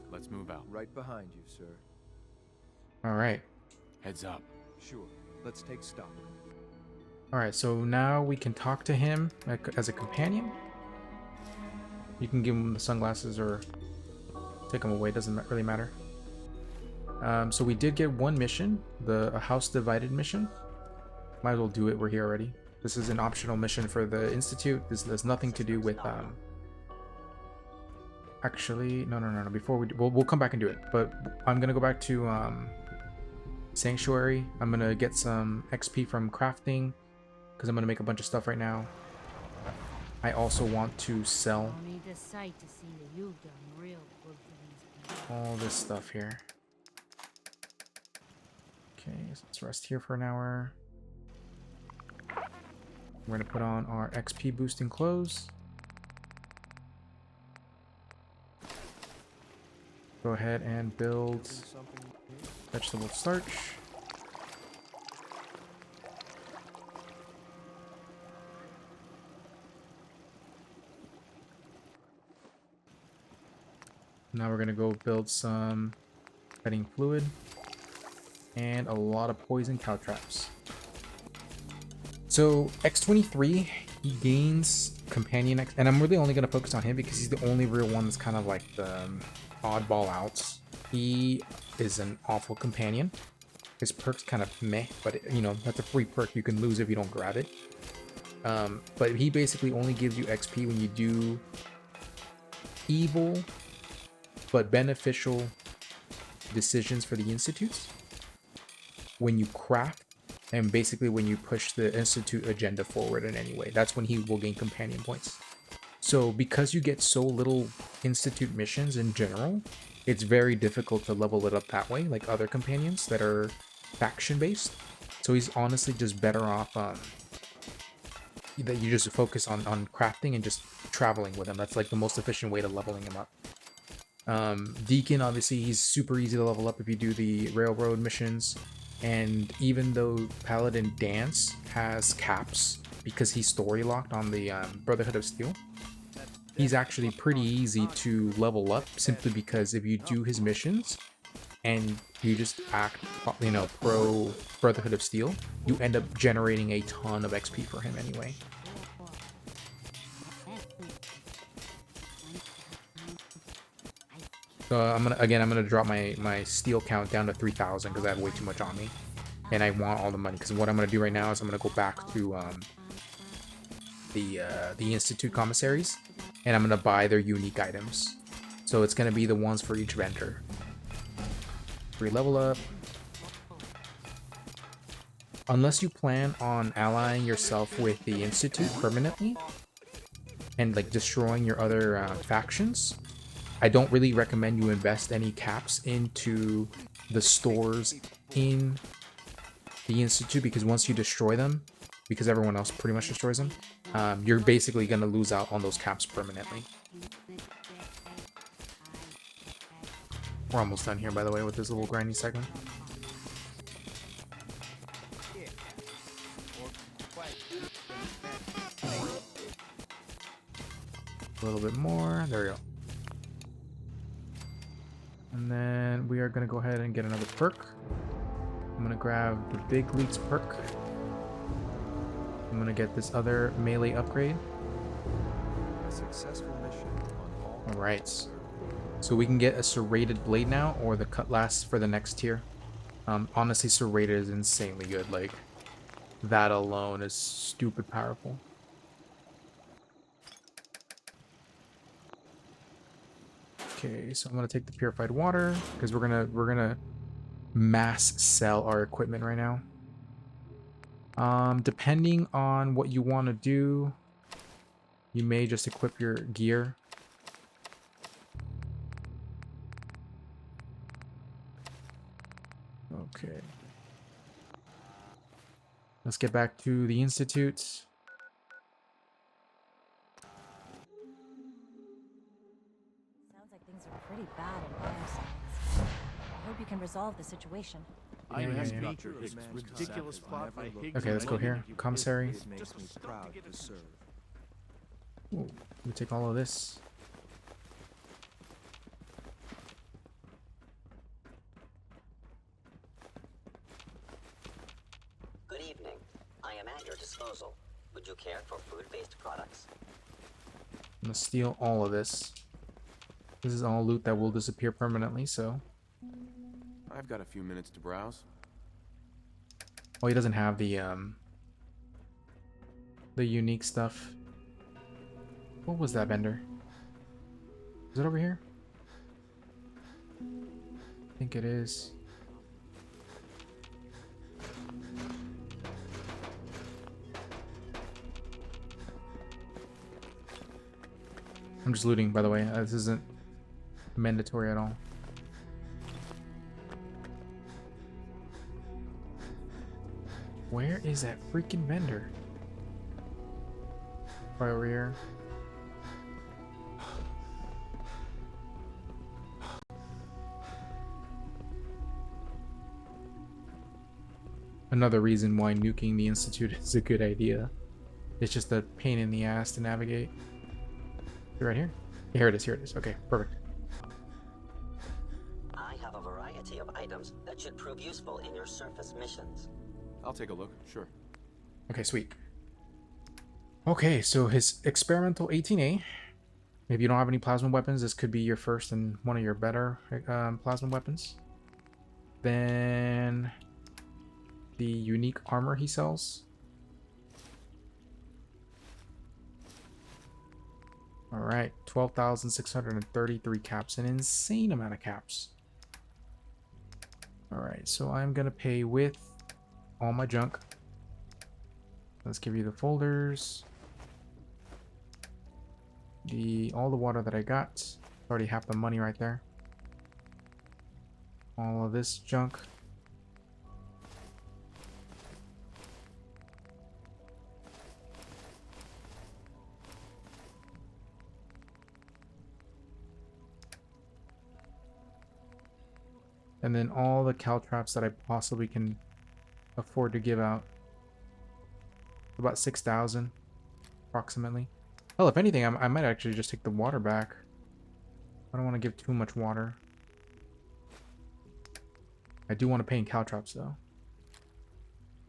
Let's move out. Right behind you, sir. Alright. Heads up. Sure. Let's take stock. Alright, so now we can talk to him as a companion. You can give him the sunglasses or take them away, doesn't really matter. So we did get one mission, a house divided mission. Might as well do it. We're here already. This is an optional mission for the Institute. This has nothing to do with actually, no. Before we'll come back and do it. But I'm gonna go back to Sanctuary. I'm gonna get some XP from crafting because I'm gonna make a bunch of stuff right now. I also want to sell all this stuff here. Okay, so let's rest here for an hour. We're gonna put on our XP boosting clothes. Go ahead and build vegetable starch. Now we're gonna go build some bedding fluid and a lot of poison cow traps. So X23, he gains companion X, and I'm really only gonna focus on him because he's the only real one that's kind of like the oddball outs. He is an awful companion. His perk's kind of meh, but you know, that's a free perk you can lose if you don't grab it. But he basically only gives you XP when you do evil but beneficial decisions for the Institutes, when you craft, and basically when you push the Institute agenda forward in any way. That's when he will gain companion points. So because you get so little Institute missions in general, it's very difficult to level it up that way, like other companions that are faction based. So he's honestly just better off that you just focus on crafting and just traveling with him. That's like the most efficient way to leveling him up. Deacon, obviously he's super easy to level up if you do the railroad missions. And even though Paladin Dance has caps because he's story locked on the Brotherhood of Steel, he's actually pretty easy to level up simply because if you do his missions and you just act, you know, pro Brotherhood of Steel, you end up generating a ton of XP for him anyway. So I'm gonna drop my steel count down to 3,000 because I have way too much on me, and I want all the money. Because what I'm gonna do right now is I'm gonna go back to the Institute commissaries, and I'm gonna buy their unique items. So it's gonna be the ones for each vendor. Free level up. Unless you plan on allying yourself with the Institute permanently and like destroying your other factions, I don't really recommend you invest any caps into the stores in the Institute, because once you destroy them, because everyone else pretty much destroys them, you're basically going to lose out on those caps permanently. We're almost done here, by the way, with this little grinding segment. A little bit more. There we go. And then we are going to go ahead and get another perk. I'm going to grab the Big Leaks perk. I'm going to get this other melee upgrade. A successful mission on all. Alright. So we can get a serrated blade now, or the cutlass for the next tier. Honestly, serrated is insanely good. Like, that alone is stupid powerful. Okay, so I'm gonna take the purified water because we're gonna mass sell our equipment right now. Depending on what you want to do, you may just equip your gear. Okay. Let's get back to the Institute. Pretty bad in bioscience. I hope you can resolve the situation. Yeah. Ridiculous plot by Higgs. Okay, let's go here. Commissary. Makes me proud to serve. Ooh, we take all of this. Good evening. I am at your disposal. Would you care for food-based products? I'm gonna steal all of this. This is all loot that will disappear permanently, so. I've got a few minutes to browse. Oh, he doesn't have the unique stuff. What was that vendor? Is it over here? I think it is. I'm just looting, by the way. This isn't mandatory at all. Where is that freaking vendor? Right over here. Another reason why nuking the Institute is a good idea. It's just a pain in the ass to navigate. Right here? Yeah, here it is, here it is. Okay, perfect. I have a variety of items that should prove useful in your surface missions. I'll take a look, sure. Okay, sweet. Okay, so his experimental 18A. If you don't have any plasma weapons, this could be your first and one of your better plasma weapons. Then the unique armor he sells. Alright, 12,633 caps. An insane amount of caps. Alright, so I'm going to pay with all my junk. Let's give you the folders. All the water that I got. Already half the money right there. All of this junk. And then all the caltraps that I possibly can afford to give out. About 6,000 approximately. Well, if anything, I might actually just take the water back. I don't want to give too much water. I do want to pay in caltraps though.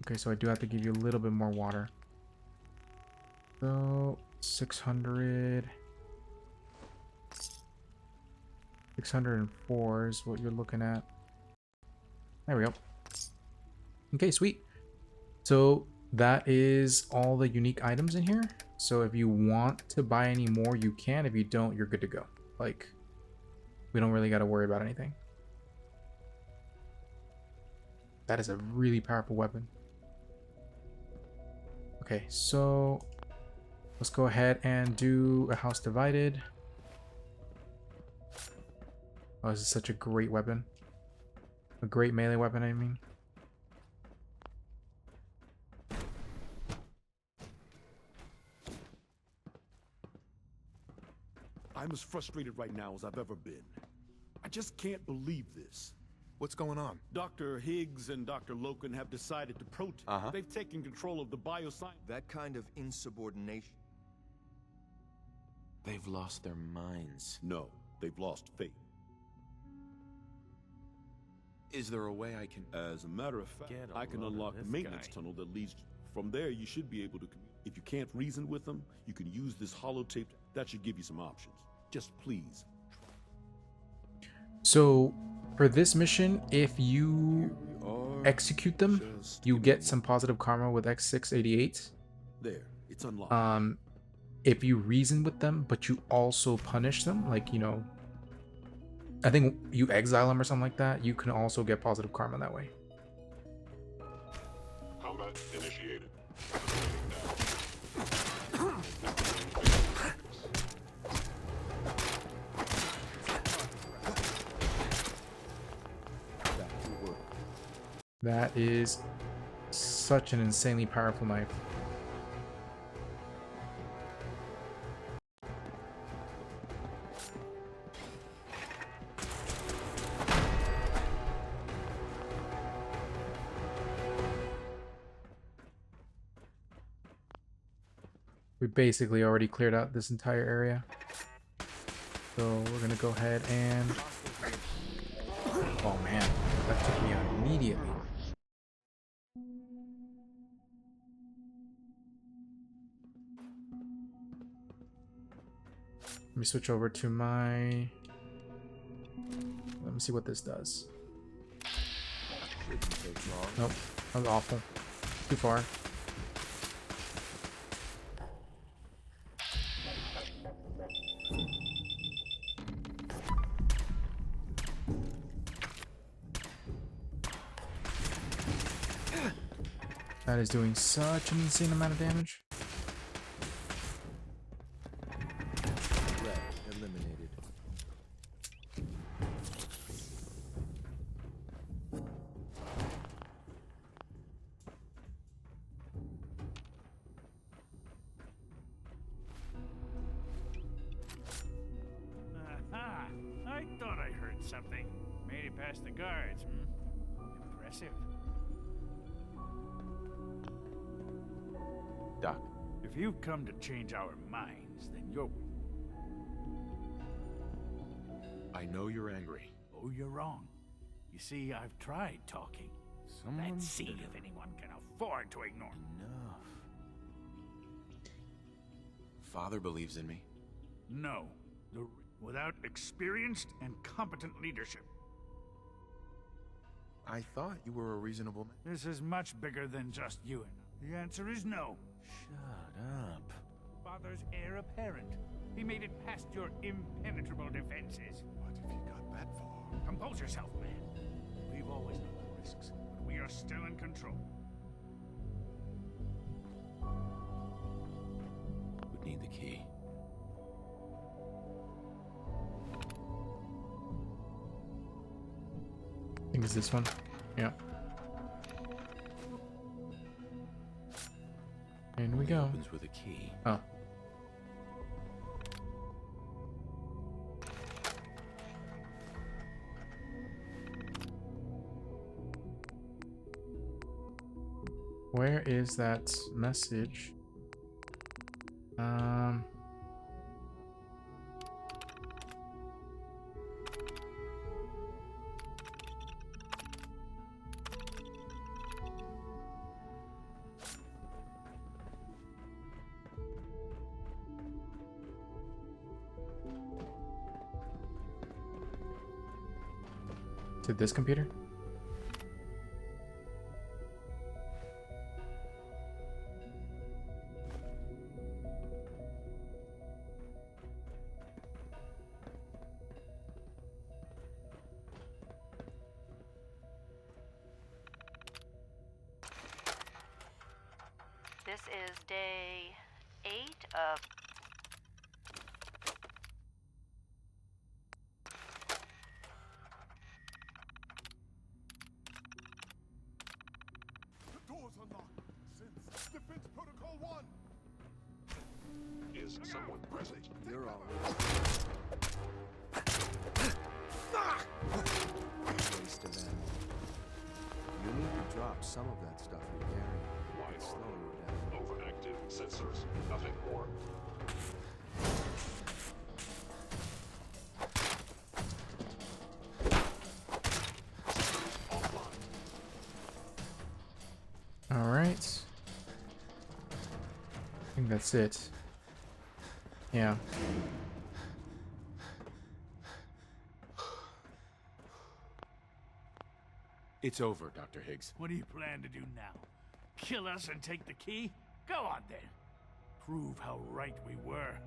Okay, so I do have to give you a little bit more water. So 600. 604 is what you're looking at. There we go. Okay, sweet. So that is all the unique items in here. So if you want to buy any more, you can. If you don't, you're good to go. Like, we don't really got to worry about anything. That is a really powerful weapon. Okay, so let's go ahead and do a house divided. Oh, this is such a great weapon. A great melee weapon, I mean. I'm as frustrated right now as I've ever been. I just can't believe this. What's going on? Dr. Higgs and Dr. Loken have decided to protest. They've taken control of the bioscience. That kind of insubordination. They've lost their minds. No, they've lost faith. Is there a way I can... As a matter of fact, I can unlock the maintenance tunnel that leads... From there, you should be able to... If you can't reason with them, you can use this holotape. That should give you some options. Just please. So, for this mission, if you execute them, you get some positive karma with X688. There, it's unlocked. If you reason with them, but you also punish them, like, you know... I think you exile them or something like that, you can also get positive karma that way. Combat initiated. That is such an insanely powerful knife. We basically already cleared out this entire area. So we're gonna go ahead and... Oh man, that took me out immediately. Let me switch over to my... Let me see what this does. Nope. That was awful. Too far. That is doing such an insane amount of damage. Red eliminated. Aha! I thought I heard something. Made it past the guards, Impressive. Doc. If you've come to change our minds, then you're... I know you're angry. Oh, you're wrong. You see, I've tried talking. Let's see if anyone can afford to ignore. Enough. Father believes in me. No. Without experienced and competent leadership. I thought you were a reasonable man. This is much bigger than just you and I. The answer is no. Shut up. Father's heir apparent. He made it past your impenetrable defenses. What if he got that far? Compose yourself, man. We've always known the risks, but we are still in control. Would need the key. I think it's this one. Yeah. In we go. Opens with a key. Oh. Where is that message? To this computer? This is day 8 of... The doors are locked since Defense Protocol 1. Is someone present? You're all Waste of ammo. You need to drop some of that stuff you're carrying. Why It's slowing you down. Overactive sensors. Nothing more. All right. I think that's it. Yeah. It's over, Dr. Higgs. What do you plan to do now? Kill us and take the key? Go on then. Prove how right we were.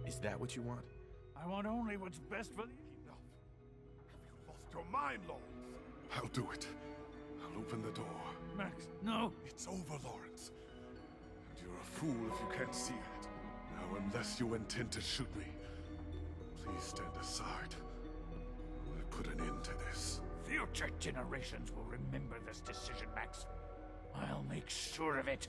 Is that what you want? I want only what's best for the... Enough. Have you lost your mind, Lawrence? I'll do it. I'll open the door. Max, no. It's over, Lawrence. And you're a fool if you can't see it. Now, unless you intend to shoot me, please stand aside. I put an end to this. Future generations will remember this decision, Max. I'll make sure of it.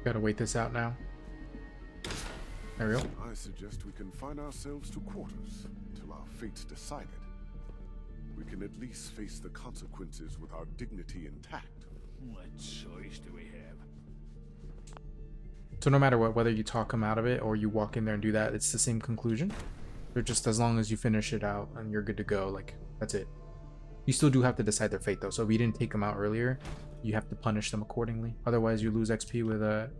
Gotta wait this out now. There we go. I suggest we confine ourselves to quarters until our fate's decided. We can at least face the consequences with our dignity intact. What choice do we have? So no matter what, whether you talk them out of it or you walk in there and do that, it's the same conclusion. They're just, as long as you finish it out and you're good to go, like, that's it. You still do have to decide their fate though. So if you didn't take them out earlier, you have to punish them accordingly. Otherwise you lose XP with a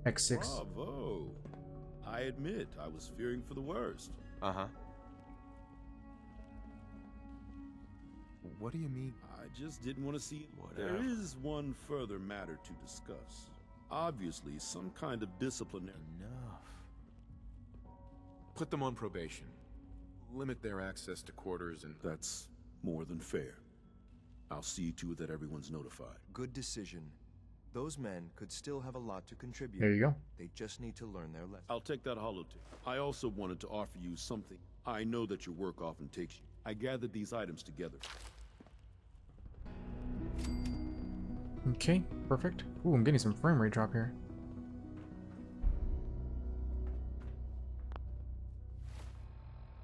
X6. Bravo. I admit, I was fearing for the worst. Uh-huh. What do you mean? I just didn't want to see... Whatever. There is one further matter to discuss. Obviously, some kind of disciplinary... Enough. Put them on probation. Limit their access to quarters and... That's more than fair. I'll see to it that everyone's notified. Good decision. Those men could still have a lot to contribute. There you go. They just need to learn their lesson. I'll take that holotape. I also wanted to offer you something. I know that your work often takes you. I gathered these items together. Okay, perfect. Ooh, I'm getting some frame rate drop here.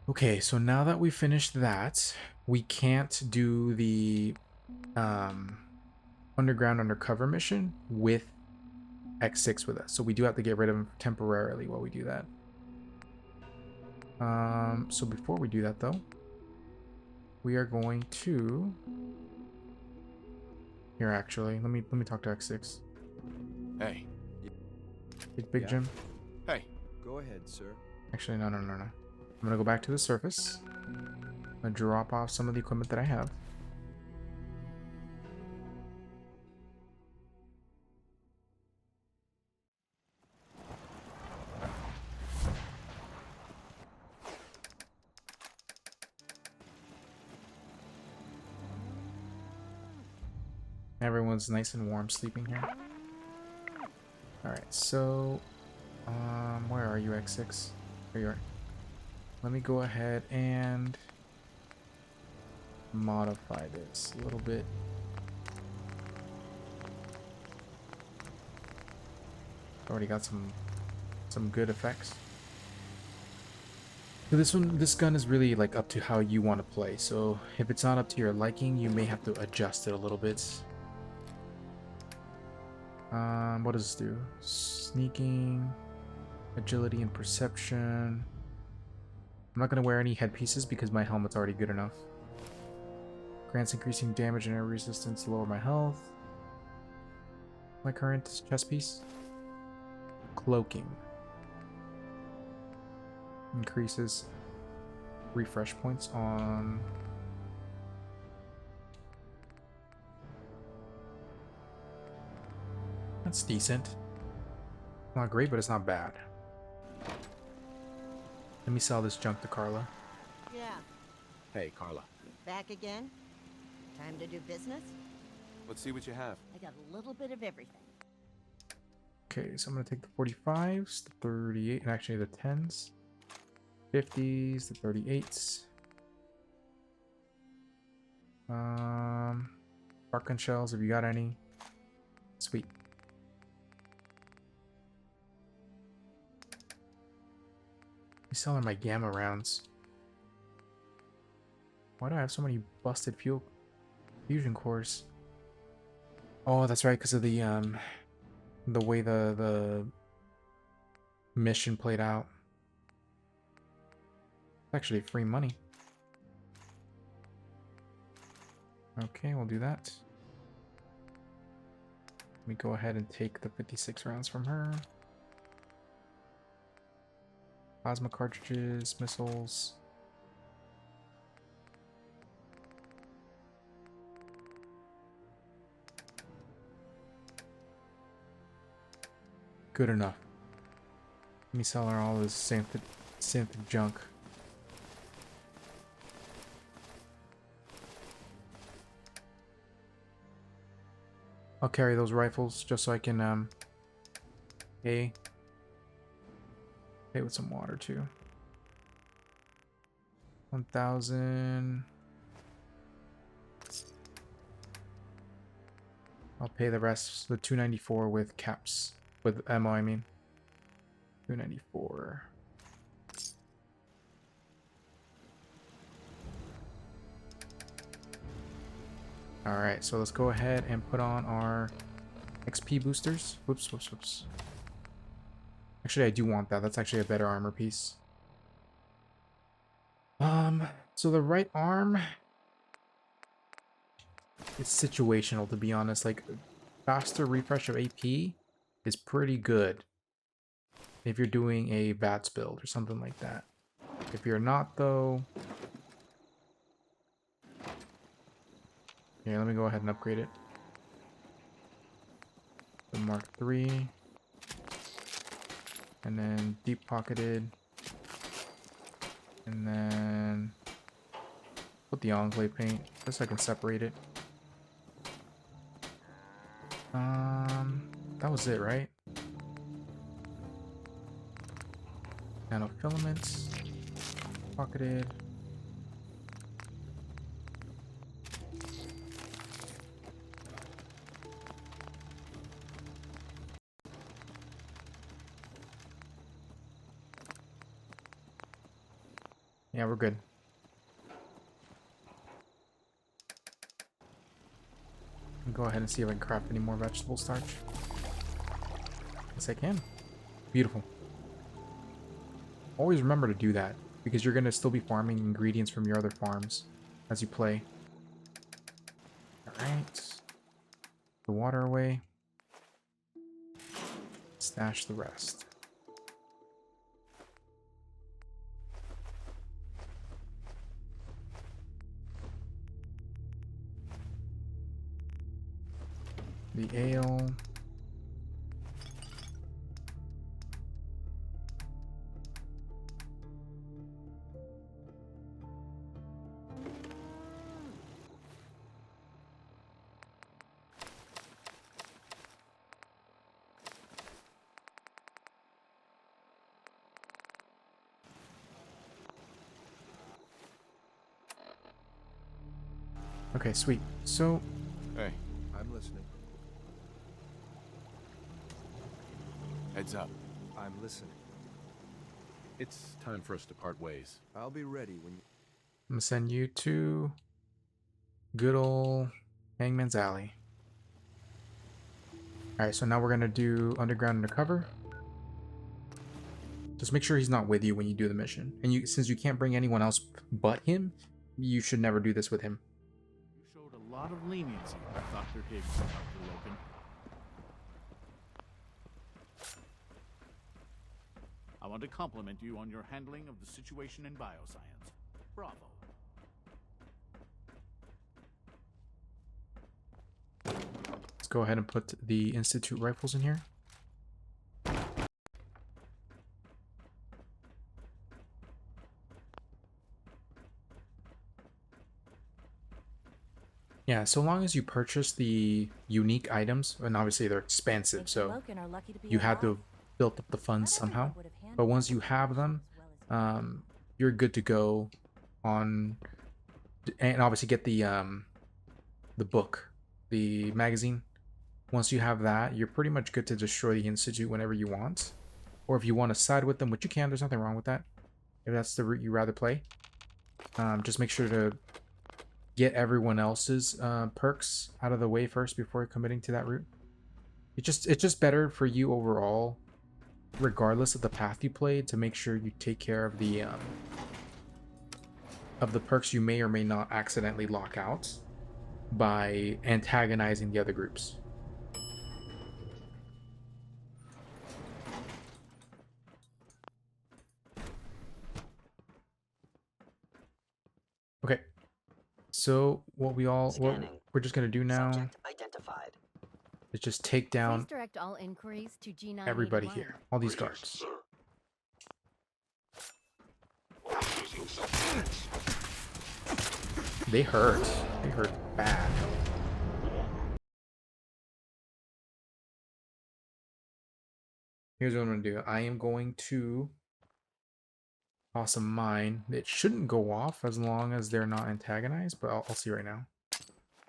Okay, so now that we finished that, we can't do the underground undercover mission with X6 with us. So we do have to get rid of him temporarily while we do that. So before we do that though, we are going to... Here, actually, let me talk to X6. Hey. Big Yeah. Jim. Hey. Go ahead, sir. Actually, no. I'm gonna go back to the surface. I'm gonna drop off some of the equipment that I have. Everyone's nice and warm sleeping here. Alright, so where are you, X6? There you are. Let me go ahead and modify this a little bit. Already got some good effects. So this gun is really like up to how you want to play. So if it's not up to your liking, you may have to adjust it a little bit. What does this do? Sneaking, agility, and perception. I'm not going to wear any headpieces because my helmet's already good enough. Grants increasing damage and air resistance to lower my health. My current chest piece. Cloaking. Increases refresh points on... That's decent. Not great, but it's not bad. Let me sell this junk to Carla. Yeah, Hey, Carla. back again? Time to do business? Let's see what you have. I got a little bit of everything. Okay, so I'm going to take the 45s, the 38, and actually the 10s. 50s, the 38s. Shotgun shells, if you got any. Sweet. I'm selling my gamma rounds. Why do I have so many busted fusion cores? Oh, that's right, because of the way the mission played out. It's actually free money. Okay, we'll do that. Let me go ahead and take the 56 rounds from her. Plasma cartridges, missiles. Good enough. Let me sell her all this synth junk. I'll carry those rifles just so I can pay with some water too. 1,000. I'll pay the rest, the 294 with caps, with ammo I mean. 294. Alright, so let's go ahead and put on our XP boosters. Whoops. Actually, I do want that. That's actually a better armor piece. So the right arm, it's situational, to be honest. Like, faster refresh of AP is pretty good if you're doing a VATS build or something like that. If you're not, though... Here, let me go ahead and upgrade it. The Mark III. And then deep pocketed. And then put the Enclave paint, just so I can separate it. That was it, right? Nano filaments, pocketed. Yeah, we're good. Go ahead and see if I can craft any more vegetable starch. Yes, I can. Beautiful. Always remember to do that, because you're going to still be farming ingredients from your other farms as you play. Alright. The water away. Stash the rest. The ale. Okay, sweet. So, hey, I'm listening. Heads up. I'm listening. It's time for us to part ways. I'll be ready when you... I'm gonna send you to good old Hangman's Alley. Alright, so now we're gonna do underground undercover. Just make sure he's not with you when you do the mission. And since you can't bring anyone else but him, you should never do this with him. You showed a lot of leniency with Dr. Higgs and Dr. Logan. I want to compliment you on your handling of the situation in bioscience. Bravo. Let's go ahead and put the Institute rifles in here. Yeah, so long as you purchase the unique items, and obviously they're expensive, so you had to have built up the funds somehow. But once you have them, you're good to go on, and obviously get the book, the magazine. Once you have that, you're pretty much good to destroy the Institute whenever you want. Or if you want to side with them, which you can, there's nothing wrong with that. If that's the route you rather play. Just make sure to get everyone else's perks out of the way first before committing to that route. It's just better for you overall, regardless of the path you play, to make sure you take care of the perks you may or may not accidentally lock out by antagonizing the other groups. Okay. So what we're just gonna do now is just take down Please direct all inquiries to G981. everybody here, all these guards. They hurt. They hurt bad. Here's what I'm gonna do. I am going to toss a mine. It shouldn't go off as long as they're not antagonized, but I'll see right now.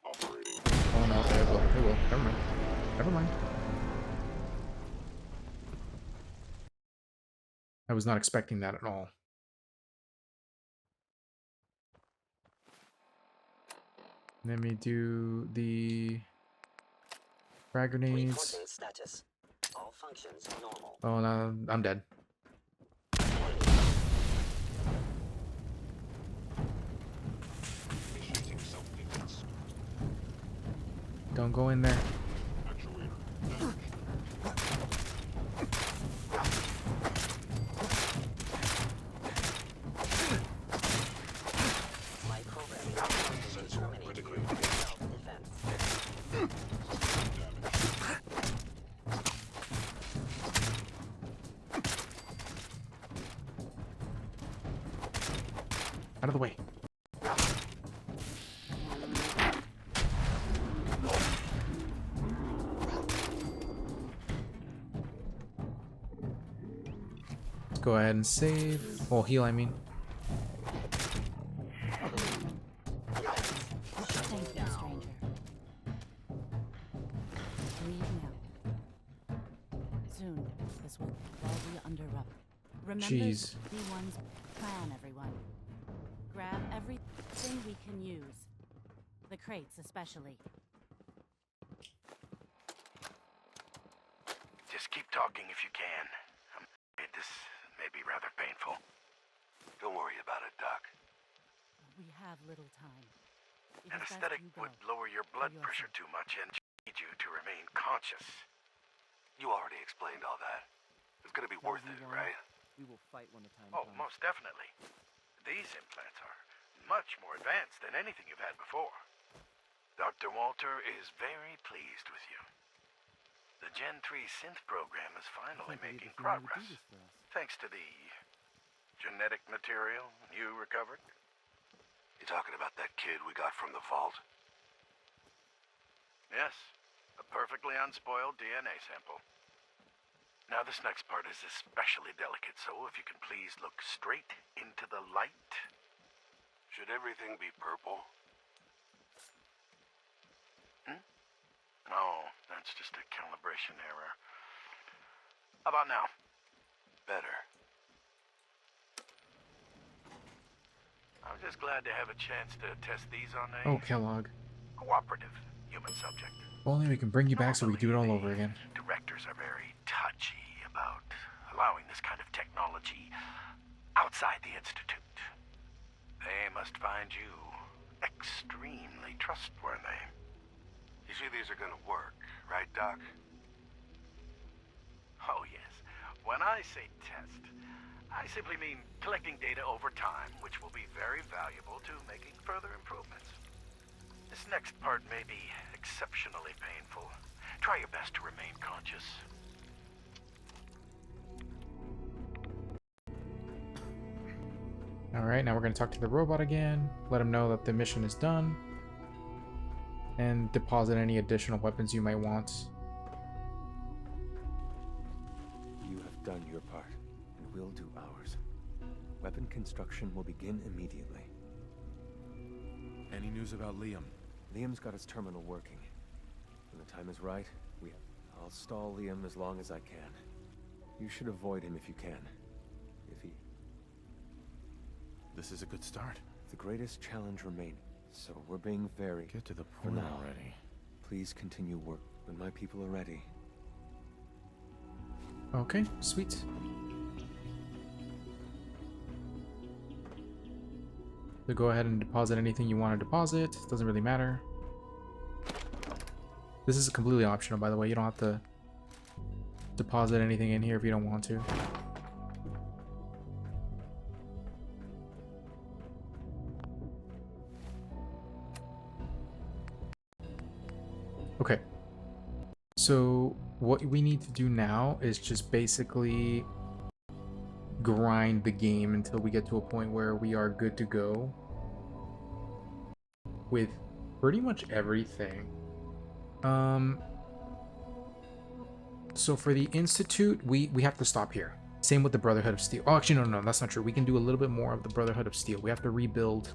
Oh no, it will. It will. Never mind. Never mind. I was not expecting that at all. Let me do the frag grenades. All functions normal. Oh no, I'm dead. Don't go in there. My programming is terminated self-defense. Out of the way. Let's go ahead and save. Well, heal, I mean. Thank you, stranger. Leave now. Soon, this will all be under wrap. Remember Jeez. D1's plan, everyone. Grab everything we can use. The crates, especially. Just keep talking if you can. I'm afraid this may be rather painful. Don't worry about it, Doc. We have little time. It is best Anesthetic you go. would lower your blood pressure too much and need you to remain conscious. You already explained all that. It's gonna be worth it, right? We will fight when the time Oh, comes. most definitely. These implants are much more advanced than anything you've had before. Dr. Walter is very pleased with you. The Gen 3 synth program is finally making progress. Thanks to the genetic material you recovered. You talking about that kid we got from the vault? Yes, a perfectly unspoiled DNA sample. Now this next part is especially delicate, so if you can please look straight into the light. Should everything be purple? No, that's just a calibration error. How about now? Better. I'm just glad to have a chance to test these on a Oh, Kellogg. cooperative human subject. If only we can bring you back so we can do it all over again. Directors are very touchy about allowing this kind of technology outside the Institute. They must find you extremely trustworthy. You see, these are gonna work, right, Doc? Oh, yes. When I say test, I simply mean collecting data over time, which will be very valuable to making further improvements. This next part may be exceptionally painful. Try your best to remain conscious. Alright, now we're going to talk to the robot again, let him know that the mission is done, and deposit any additional weapons you might want. You have done your part, and we'll do ours. Weapon construction will begin immediately. Any news about Liam? Liam's got his terminal working. When the time is right, I'll stall Liam as long as I can. You should avoid him if you can. If he... This is a good start. The greatest challenge remains, so we're being very... Get to the For point now, already. please continue work when my people are ready. Okay, sweet. So go ahead and deposit anything you want to deposit. Doesn't really matter. This is completely optional, by the way. You don't have to deposit anything in here if you don't want to. Okay. So what we need to do now is just basically grind the game until we get to a point where we are good to go with pretty much everything. So for the Institute, we have to stop here. Same with the Brotherhood of Steel. Oh, actually, no, that's not true. We can do a little bit more of the Brotherhood of Steel. We have to rebuild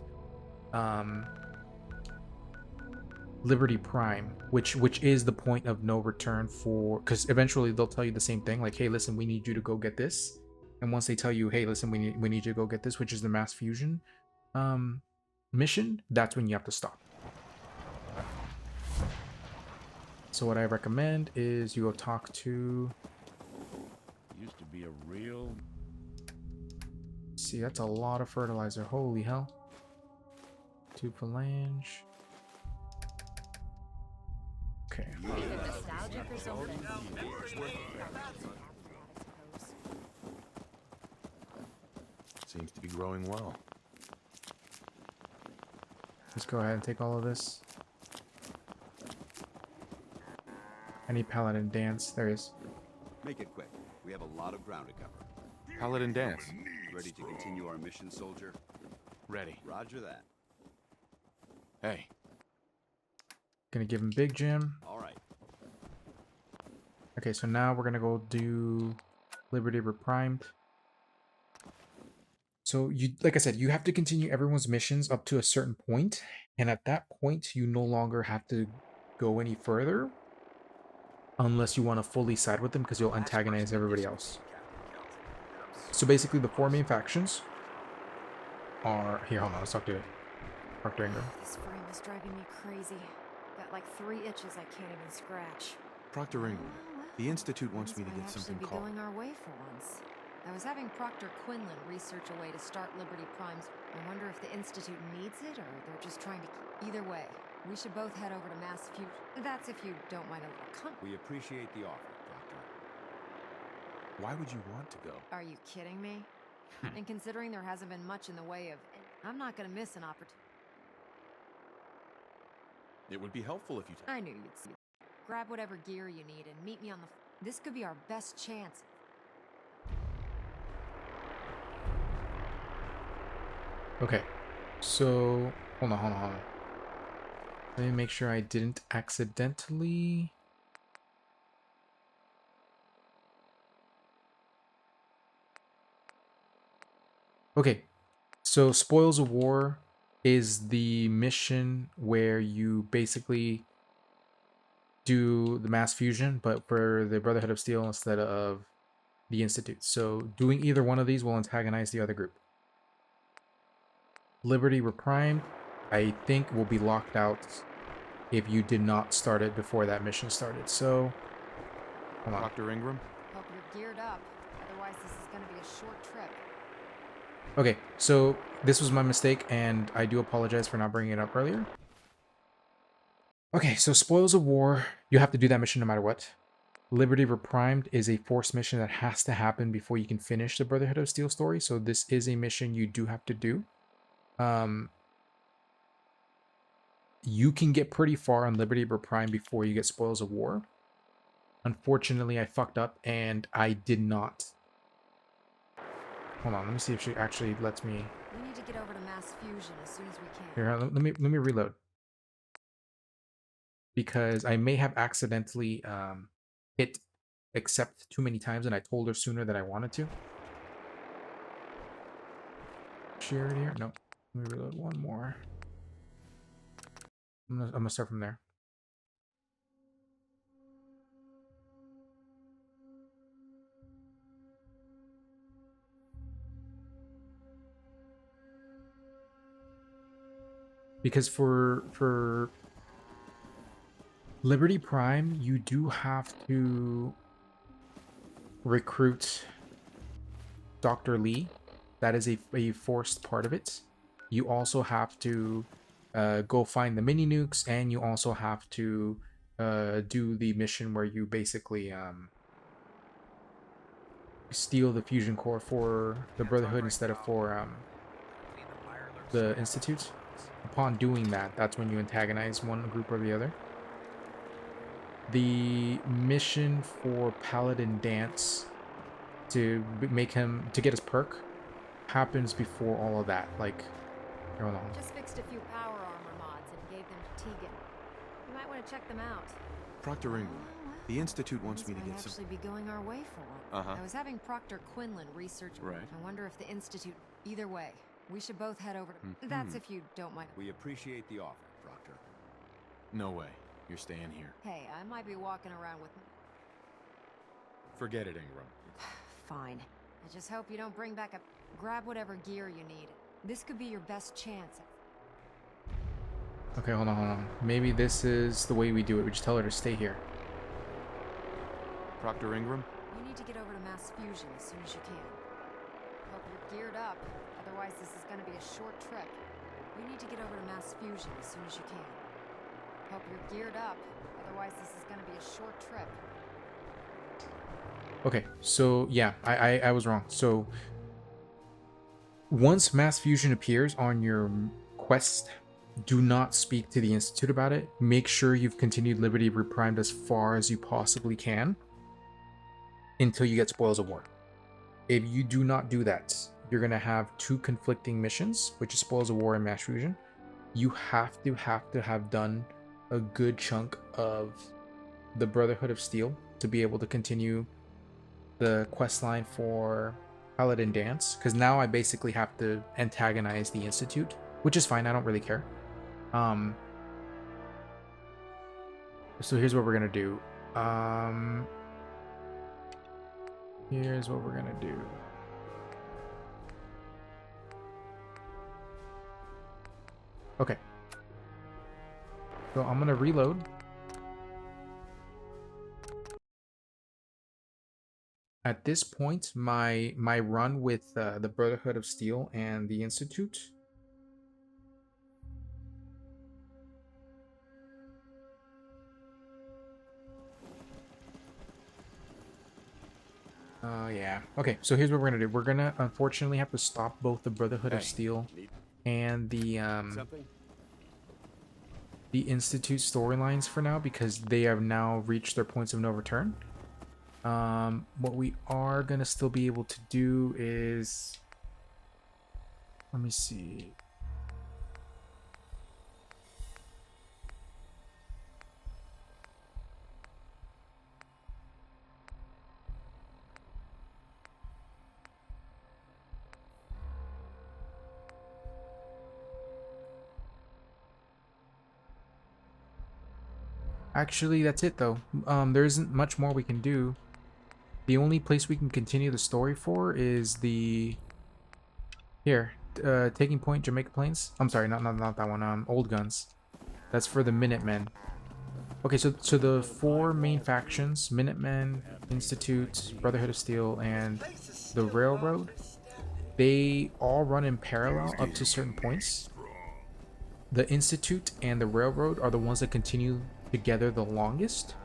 Liberty Prime, which is the point of no return for, because eventually they'll tell you the same thing, like, hey, listen, we need you to go get this. And once they tell you, hey, listen, we need you to go get this, which is the mass fusion mission, that's when you have to stop. So what I recommend is you go talk to... Used to be a real... See, that's a lot of fertilizer. Holy hell. 2 phalange. Okay. Seems to be growing well. Let's go ahead and take all of this. I need Paladin Dance. There he is. Make it quick. We have a lot of ground to cover. Paladin Dance. Ready to continue our mission, soldier? Ready. Roger that. Hey. Gonna give him Big Jim. All right. Okay, so now we're gonna go do Liberty Reprimed. So you, like I said, you have to continue everyone's missions up to a certain point, and at that point, you no longer have to go any further, unless you want to fully side with them, because you'll antagonize everybody else. So basically, the 4 main factions are here. Hold on, let's talk to Proctor Ingram. This frame is driving me crazy. Got like 3 itches I can't even scratch. Proctor Ingram. The Institute wants me to get something Be called... going our way for once. I was having Proctor Quinlan research a way to start Liberty Primes. I wonder if the Institute needs it, or they're just trying to keep... Either way, we should both head over to Mass Fusion. That's if you don't mind a little We appreciate the offer, Proctor. Why would you want to go? Are you kidding me? And considering there hasn't been much in the way of... I'm not gonna miss an opportunity. It would be helpful if you... I knew you'd see. Grab whatever gear you need and meet me on the... This could be our best chance. Okay, so hold on. Let me make sure I didn't accidentally... Okay, so Spoils of War is the mission where you basically do the mass fusion, but for the Brotherhood of Steel instead of the Institute. So doing either one of these will antagonize the other group. Liberty Reprimed, I think, will be locked out if you did not start it before that mission started. So, hold on. Dr. Ingram? Hope you're geared up. Otherwise, this is going to be a short trip. Okay, so this was my mistake, and I do apologize for not bringing it up earlier. Okay, so Spoils of War, you have to do that mission no matter what. Liberty Reprimed is a forced mission that has to happen before you can finish the Brotherhood of Steel story, so this is a mission you do have to do. You can get pretty far on Liberty Reprimed before you get Spoils of War. Unfortunately, I fucked up, and I did not. Hold on, let me see if she actually lets me... We need to get over to Mass Fusion as soon as we can. Here, let me reload. Because I may have accidentally hit accept too many times, and I told her sooner than I wanted to. Share it here? No. Let me reload one more. I'm gonna start from there. Because for Liberty Prime, you do have to recruit Dr. Lee. That is a forced part of it. You also have to go find the mini nukes, and you also have to do the mission where you basically steal the fusion core for the Brotherhood instead of for the Institute. Upon doing that, that's when you antagonize one group or the other. The mission for Paladin Dance to make him, to get his perk, happens before all of that. Like, hold on. Just fixed a few power armor mods and gave them to Tegan. You might want to check them out. Proctor Ingram. The Institute wants me to get some... actually be going our way for one. Uh-huh. I was having Proctor Quinlan research. Right. I wonder if the Institute... Either way, we should both head over to... That's if you don't mind. We appreciate the offer, Proctor. No way. You're staying here. Hey, I might be walking around with... Forget it, Ingram. Fine. I just hope you don't bring back a... Grab whatever gear you need. This could be your best chance. Okay, hold on. Maybe this is the way we do it. We just tell her to stay here. Proctor Ingram? You need to get over to Mass Fusion as soon as you can. Hope you're geared up, otherwise this is gonna be a short trip. You need to get over to Mass Fusion as soon as you can. Hope you're geared up, otherwise this is gonna be a short trip. Okay, so yeah, I was wrong. So once Mass Fusion appears on your quest, do not speak to the Institute about it. Make sure you've continued Liberty Reprimed as far as you possibly can until you get Spoils of War. If you do not do that, you're going to have two conflicting missions, which is Spoils of War and Mass Fusion. You have to have done a good chunk of the Brotherhood of Steel to be able to continue the quest line for Paladin Dance, because now I basically have to antagonize the Institute, which is fine. I don't really care. So here's what we're gonna do. Here's what we're gonna do. Okay. So I'm gonna reload. At this point, my run with the Brotherhood of Steel and the Institute. Yeah. Okay, so here's what we're gonna do. We're gonna unfortunately have to stop both the Brotherhood of Steel and the Institute storylines for now, because they have now reached their points of no return. What we are gonna still be able to do is, let me see. Actually, that's it though. There isn't much more we can do. The only place we can continue the story for is the Taking Point, Jamaica Plains. I'm sorry, not that one. Old Guns. That's for the Minutemen. Okay, so the four main factions: Minutemen, Institute, Brotherhood of Steel, and the Railroad. They all run in parallel up to certain points. The Institute and the Railroad are the ones that continue together the longest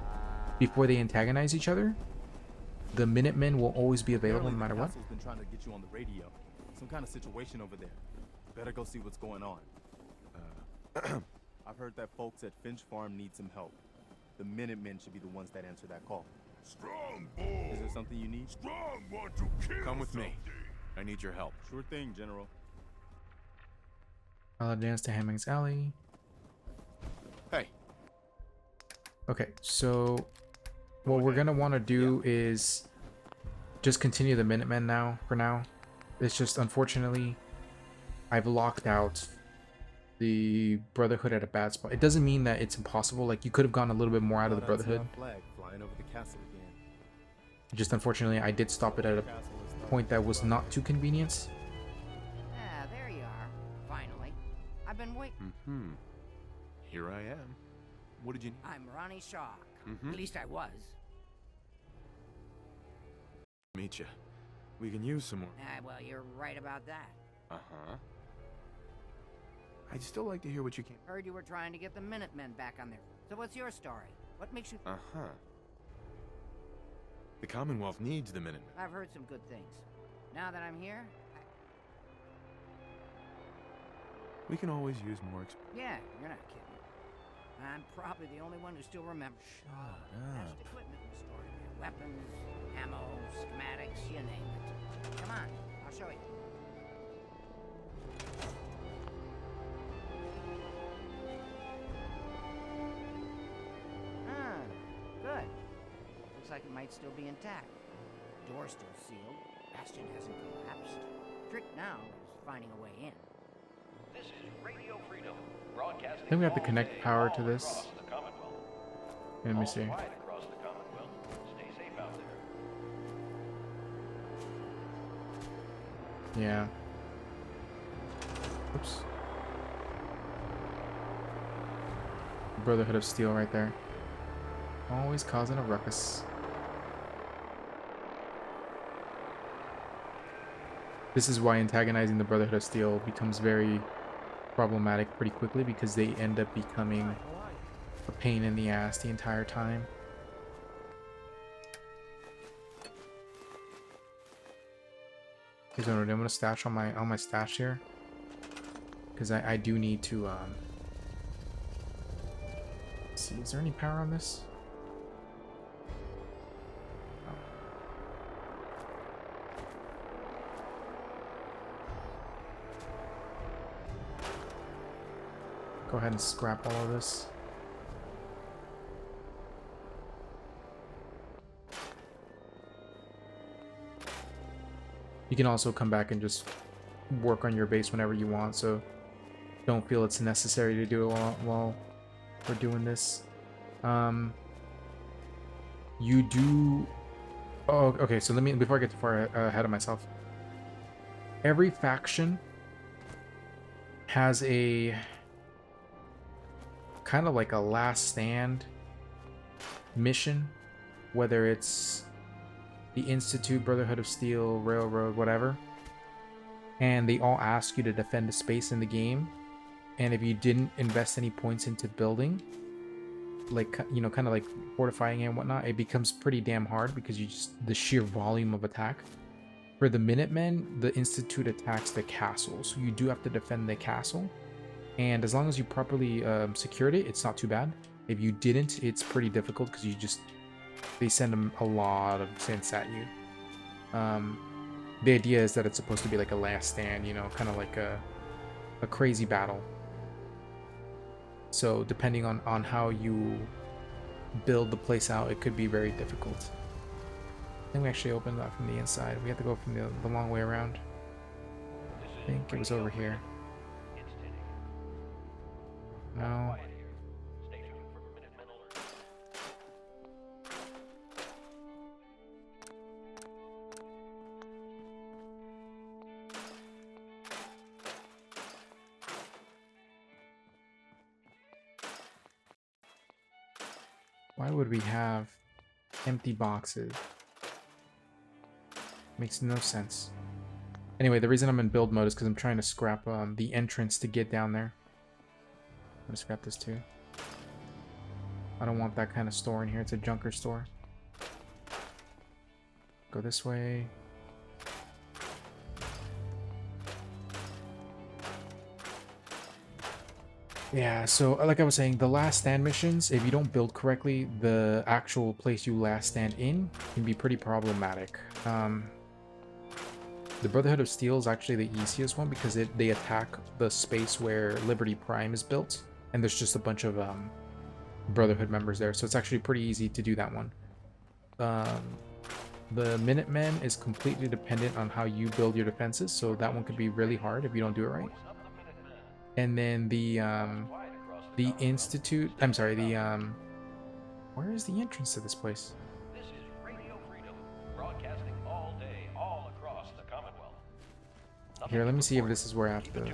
before they antagonize each other. The Minutemen will always be available no matter what. The been trying to get you on the radio. Some kind of situation over there. Better go see what's going on. I've heard that folks at Finch Farm need some help. The Minutemen should be the ones that answer that call. Strong boy. Is there something you need? Strong want to kill. Come with me. I need your help. Sure thing, General. I'll dance to Hamming's Alley. Hey. Okay, so what we're gonna want to do is just continue the Minutemen now. For now, it's just unfortunately I've locked out the Brotherhood at a bad spot. It doesn't mean that it's impossible. Like, you could have gone a little bit more out of the Brotherhood. Flag flying over the castle again. Just unfortunately, I did stop it at a point that was not too convenient. Ah, there you are. Finally. I've been waiting. Here I am. What did you need? I'm Ronnie Shaw. At least I was. Meet you. We can use some more. Ah, well, you're right about that. I'd still like to hear what you came. Heard you were trying to get the Minutemen back on there. So what's your story? What makes you... The Commonwealth needs the Minutemen. I've heard some good things. Now that I'm here, We can always use more yeah, you're not kidding. I'm probably the only one who still remembers. Best equipment in the store. Weapons, ammo, schematics, you name it. Come on, I'll show you. Good. Looks like it might still be intact. Door's still sealed. Bastion hasn't collapsed. Trick now is finding a way in. This is Radio Freedom, broadcasting. I think we have to connect power to this. Let me see. Across the Commonwealth. Stay safe out there. Yeah. Oops. Brotherhood of Steel right there. Always causing a ruckus. This is why antagonizing the Brotherhood of Steel becomes very problematic pretty quickly, because they end up becoming a pain in the ass the entire time. Okay, so I'm gonna stash on my stash here, because I do need to let's see, is there any power on this? Go ahead and scrap all of this. You can also come back and just work on your base whenever you want, so don't feel it's necessary to do it while we're doing this. You do... Oh, okay, so let me, before I get too far ahead of myself. Every faction has a kind of like a last stand mission, whether it's the Institute, Brotherhood of Steel, Railroad, whatever, and they all ask you to defend a space in the game, and if you didn't invest any points into building, like, you know, kind of like fortifying it and whatnot, it becomes pretty damn hard because you just, the sheer volume of attack. For the Minutemen, the Institute attacks the castle, so you do have to defend the castle, and as long as you properly secured it, it's not too bad. If you didn't, it's pretty difficult because you just, they send them a lot of synths at you. The idea is that it's supposed to be like a last stand, you know, kind of like a crazy battle. So depending on how you build the place out, it could be very difficult. I think we actually opened that from the inside. We have to go from the long way around. I think it was over here. No. Why would we have empty boxes? Makes no sense. Anyway, the reason I'm in build mode is because I'm trying to scrap the entrance to get down there. I'm gonna scrap this too. I don't want that kind of store in here. It's a junker store. Go this way. Yeah, so like I was saying, the last stand missions, if you don't build correctly, the actual place you last stand in can be pretty problematic. The Brotherhood of Steel is actually the easiest one because they attack the space where Liberty Prime is built, and there's just a bunch of Brotherhood members there, so it's actually pretty easy to do that one. The Minutemen is completely dependent on how you build your defenses, so that one could be really hard if you don't do it right. And then the Institute, I'm sorry, where is the entrance to this place? This is Radio Freedom, broadcasting all day, all across the Commonwealth. Here, let me see if this is where I have to... Let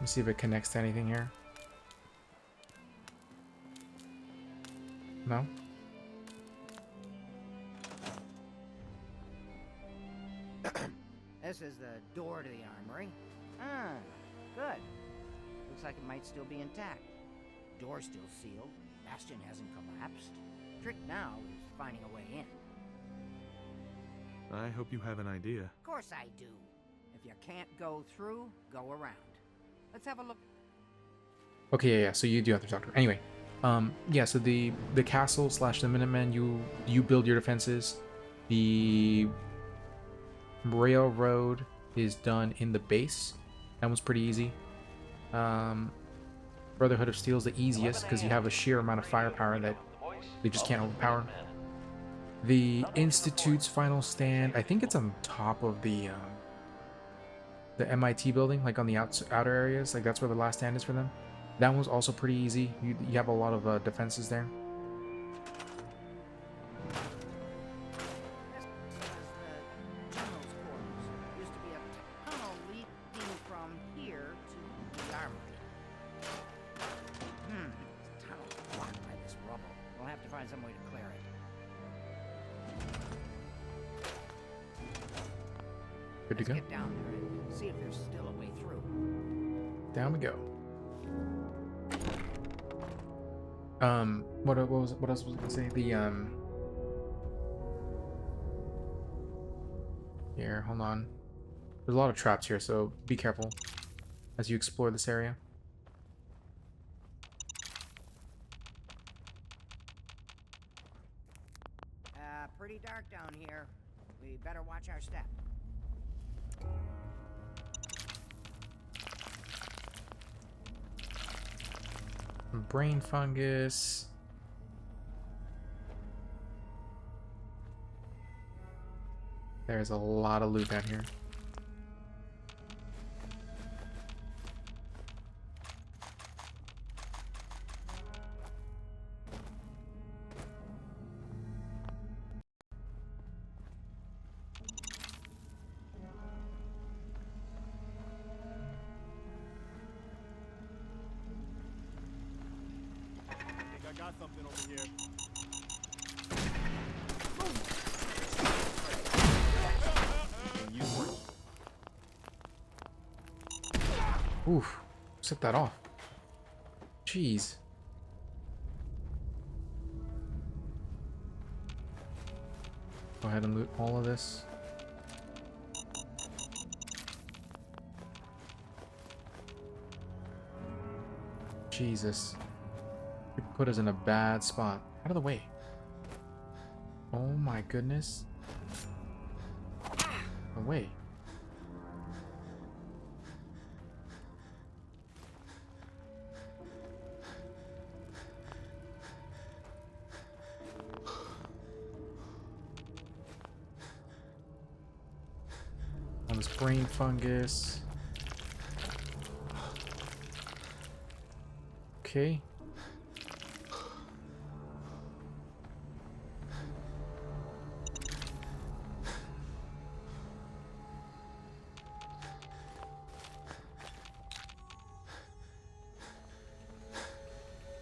me see if it connects to anything here. No? This is the door to the armory. Ah, good. Looks like it might still be intact. Door's still sealed. Bastion hasn't collapsed. Trick now is finding a way in. I hope you have an idea. Of course I do. If you can't go through, go around. Let's have a look. Okay, yeah, so you do have to talk to her. Anyway, yeah, so the castle / the Minutemen, you build your defenses. The Railroad is done in the base. That one's pretty easy. Brotherhood of Steel is the easiest because you have a sheer amount of firepower that they just can't overpower. The Institute's final stand, I think it's on top of the MIT building, like on the outer areas. Like that's where the last stand is for them. That one's also pretty easy. You have a lot of defenses there. find some way to clear it. Good to go. Get down there and see if there's still a way through. Down we go. What else was I gonna say? Here, hold on. There's a lot of traps here, so be careful as you explore this area. Pretty dark down here. We better watch our step. Brain fungus. There's a lot of loot down here. I got something over here. Oof. Set that off. Jeez. Go ahead and loot all of this. Jesus. You put us in a bad spot. Out of the way. Oh my goodness. Away. All this brain fungus. Okay.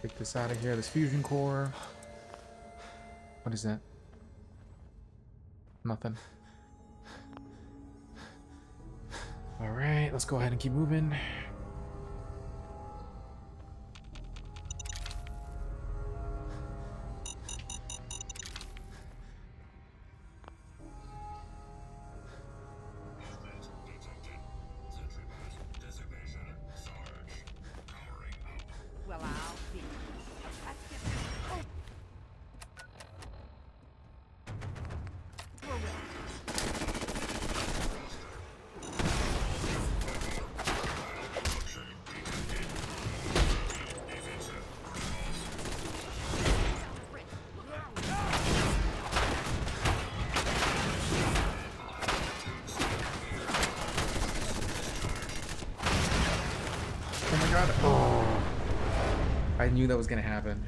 Take this out of here. This fusion core. What is that? Nothing. Alright, let's go ahead and keep moving. Well, I'll be. Let's get this. Oh my god. Oh. I knew that was gonna happen.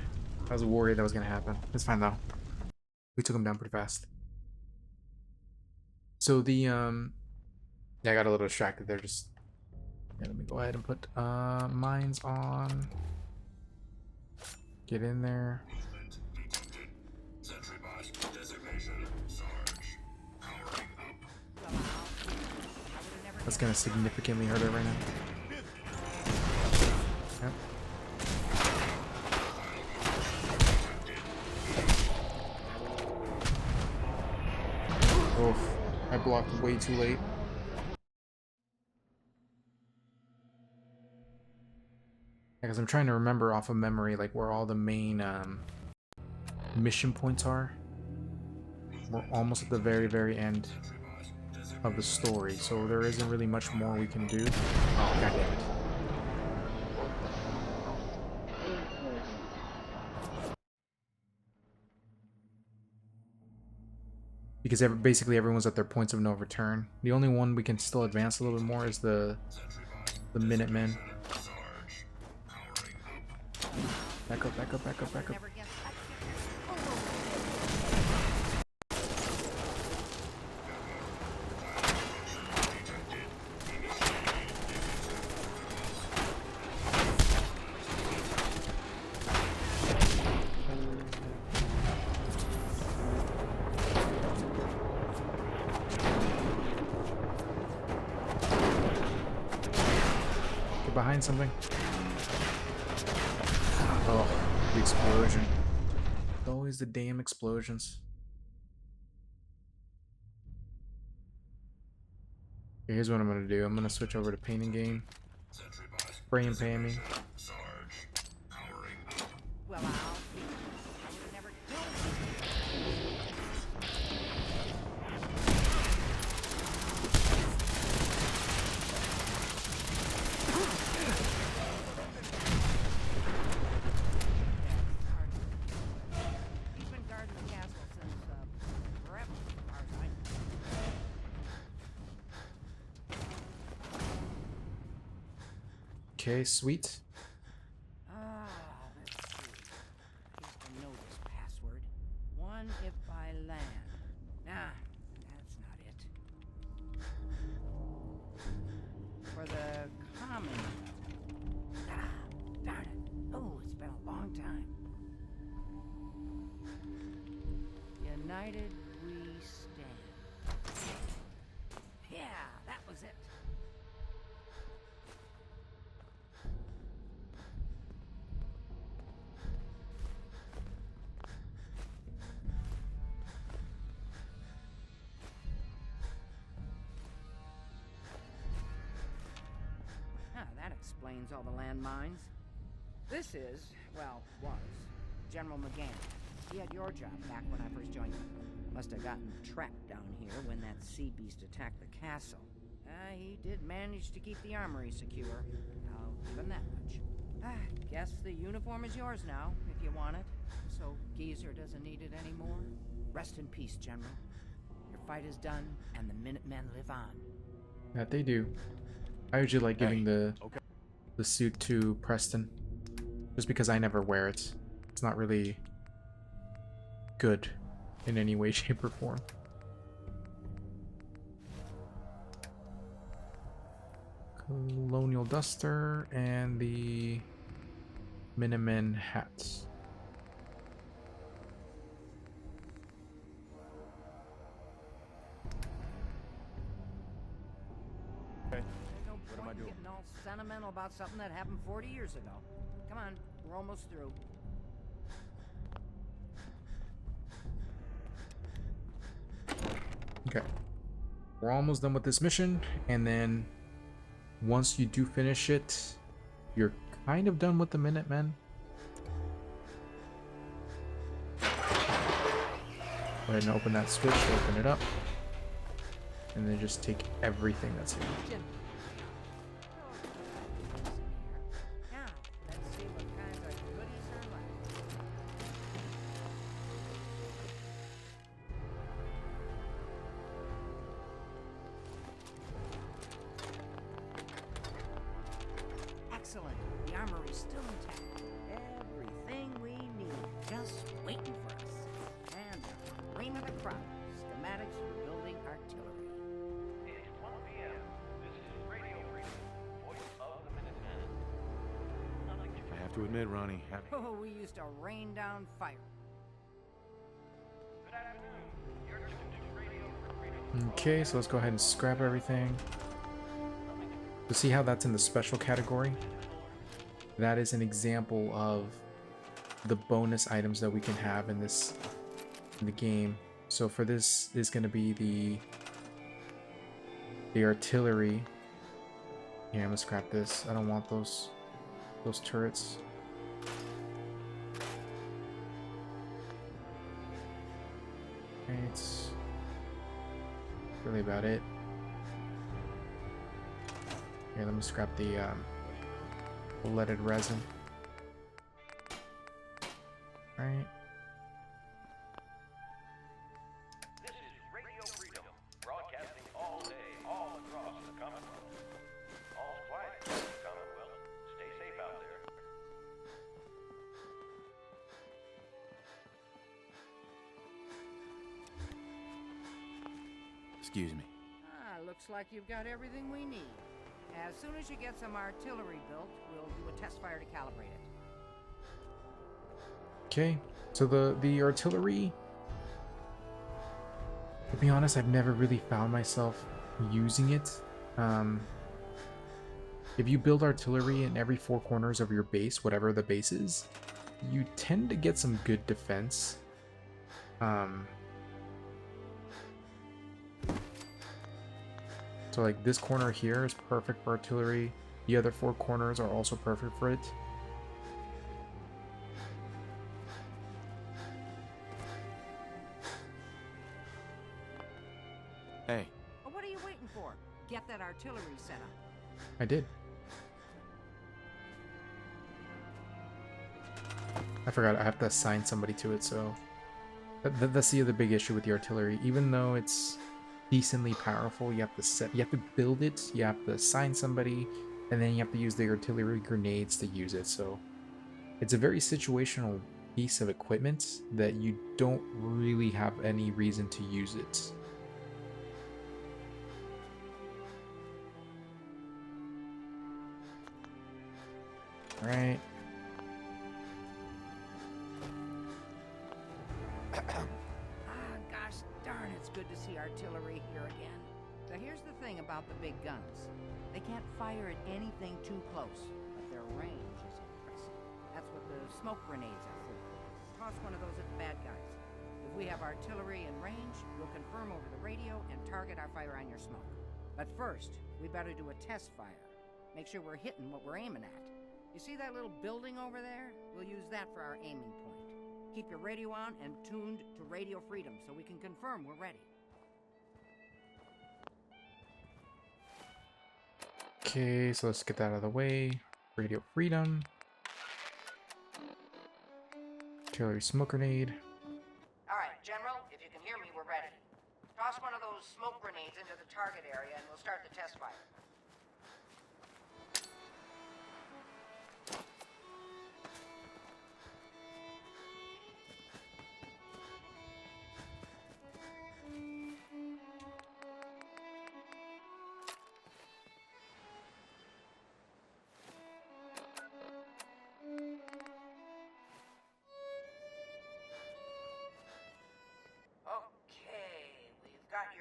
I was worried that was gonna happen. It's fine though. We took him down pretty fast. So the yeah, I got a little distracted there. Just yeah, let me go ahead and put mines on. Get in there. That's gonna significantly hurt it right now. Yep. Oof. I blocked way too late. Because I'm trying to remember off of memory like where all the main mission points are. We're almost at the very end of the story, so there isn't really much more we can do. Oh, god damn it. Because basically everyone's at their points of no return. The only one we can still advance a little bit more is the Minutemen. Back up, back up, back up, back up. behind something. Oh, the explosion. Always the damn explosions. Okay, here's what I'm gonna do. I'm gonna switch over to paint and game. Spray and pan me. Well, I'll see. I would never do He's been guarding the castle since forever, as far as I know. Okay, sweet. Let's see. I used to know this password. One if by land. Nah, that's not it. For the common. Darn it. Oh, it's been a long time. United we stand. Yeah, that was it. That explains all the landmines. This is, well, was, General McGann. He had your job back when I first joined you. Must have gotten trapped down here when that sea beast attacked the castle. He did manage to keep the armory secure. I'll give him that much. Guess the uniform is yours now, if you want it. So Geezer doesn't need it anymore. Rest in peace, General. Your fight is done, and the Minutemen live on. That they do. I usually like giving the suit to Preston, just because I never wear it. It's not really good in any way, shape, or form. Colonial Duster and the Minutemen hats. Getting all sentimental about something that happened 40 years ago. Come on, we're almost through. Okay. We're almost done with this mission, and then once you do finish it, you're kind of done with the Minutemen. Go ahead and open that switch, open it up, and then just take everything that's here. Excellent. The armory's still intact. Everything we need, just waiting for us. And the cream of the crop. Schematics for building artillery. It's 1 p.m. This is Radio Freedom, voice of the Minutemen. I have to admit, Ronnie, Oh, we used to rain down fire. Good afternoon. You're tuned to Radio Freedom. Okay, so let's go ahead and scrap everything. To see how that's in the special category, that is an example of the bonus items that we can have in the game. So for this is going to be the artillery. Here, I'm gonna scrap this. I don't want those turrets. Okay, it's really about it. Here, let me scrap the leaded resin. Alright. This is Radio Freedom, broadcasting all day, all across the Commonwealth. All's quiet in the Commonwealth. Stay safe out there. Excuse me. Looks like you've got everything we need. As soon as you get some artillery built, we'll do a test fire to calibrate it. Okay, so the artillery, to be honest, I've never really found myself using it. if you build artillery in every 4 corners of your base, whatever the base is, you tend to get some good defense. So like this corner here is perfect for artillery. The other 4 corners are also perfect for it. Hey. Well, what are you waiting for? Get that artillery set up. I did. I forgot I have to assign somebody to it, so that's the other big issue with the artillery. Even though it's decently powerful, you have to build it, you have to assign somebody, and then you have to use the artillery grenades to use it. So it's a very situational piece of equipment that you don't really have any reason to use it. All right. Gosh darn, it's good to see artillery here again. Now here's the thing about the big guns. They can't fire at anything too close, but their range is impressive. That's what the smoke grenades are for. Toss one of those at the bad guys. If we have artillery in range, we'll confirm over the radio and target our fire on your smoke. But first, we better do a test fire. Make sure we're hitting what we're aiming at. You see that little building over there? We'll use that for our aiming point. Keep your radio on and tuned to Radio Freedom so we can confirm we're ready. Okay, so let's get that out of the way. Radio Freedom. Artillery smoke grenade. All right, General, if you can hear me, we're ready. Toss one of those smoke grenades into the target area and we'll start the test fire.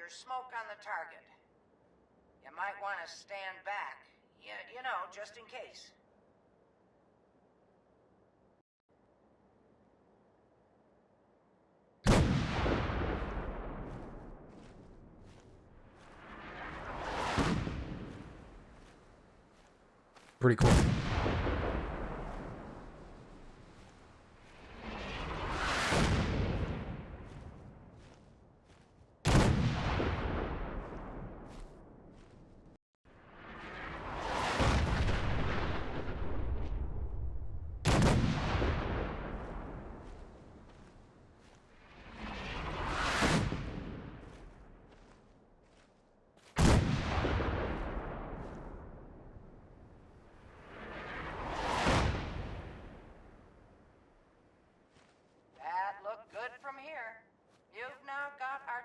Smoke on the target. You might want to stand back. You know, just in case. Pretty cool.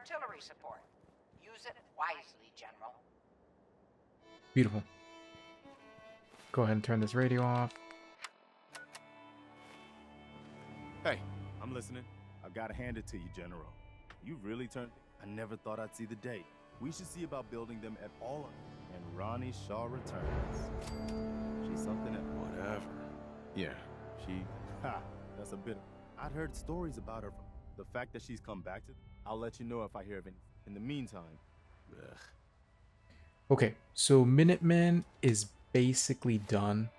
Artillery support. Use it wisely, General. Beautiful. Go ahead and turn this radio off. Hey, I'm listening. I've got to hand it to you, General. You really turned... I never thought I'd see the day. We should see about building them at all. And Ronnie Shaw returns. She's something else. Whatever. Yeah, she... Ha! That's a bit... I'd heard stories about her. The fact that she's come back to... I'll let you know if I hear of any. In the meantime... Ugh. Okay, so Minutemen is basically done.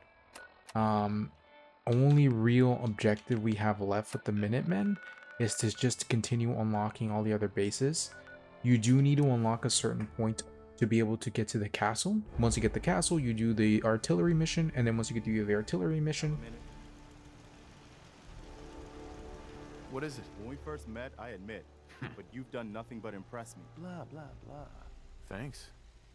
Only real objective we have left with the Minutemen is to just continue unlocking all the other bases. You do need to unlock a certain point to be able to get to the castle. Once you get the castle, you do the artillery mission, and then once you do the artillery mission... What is it? When we first met, I admit, but you've done nothing but impress me. Blah, blah, blah. Thanks.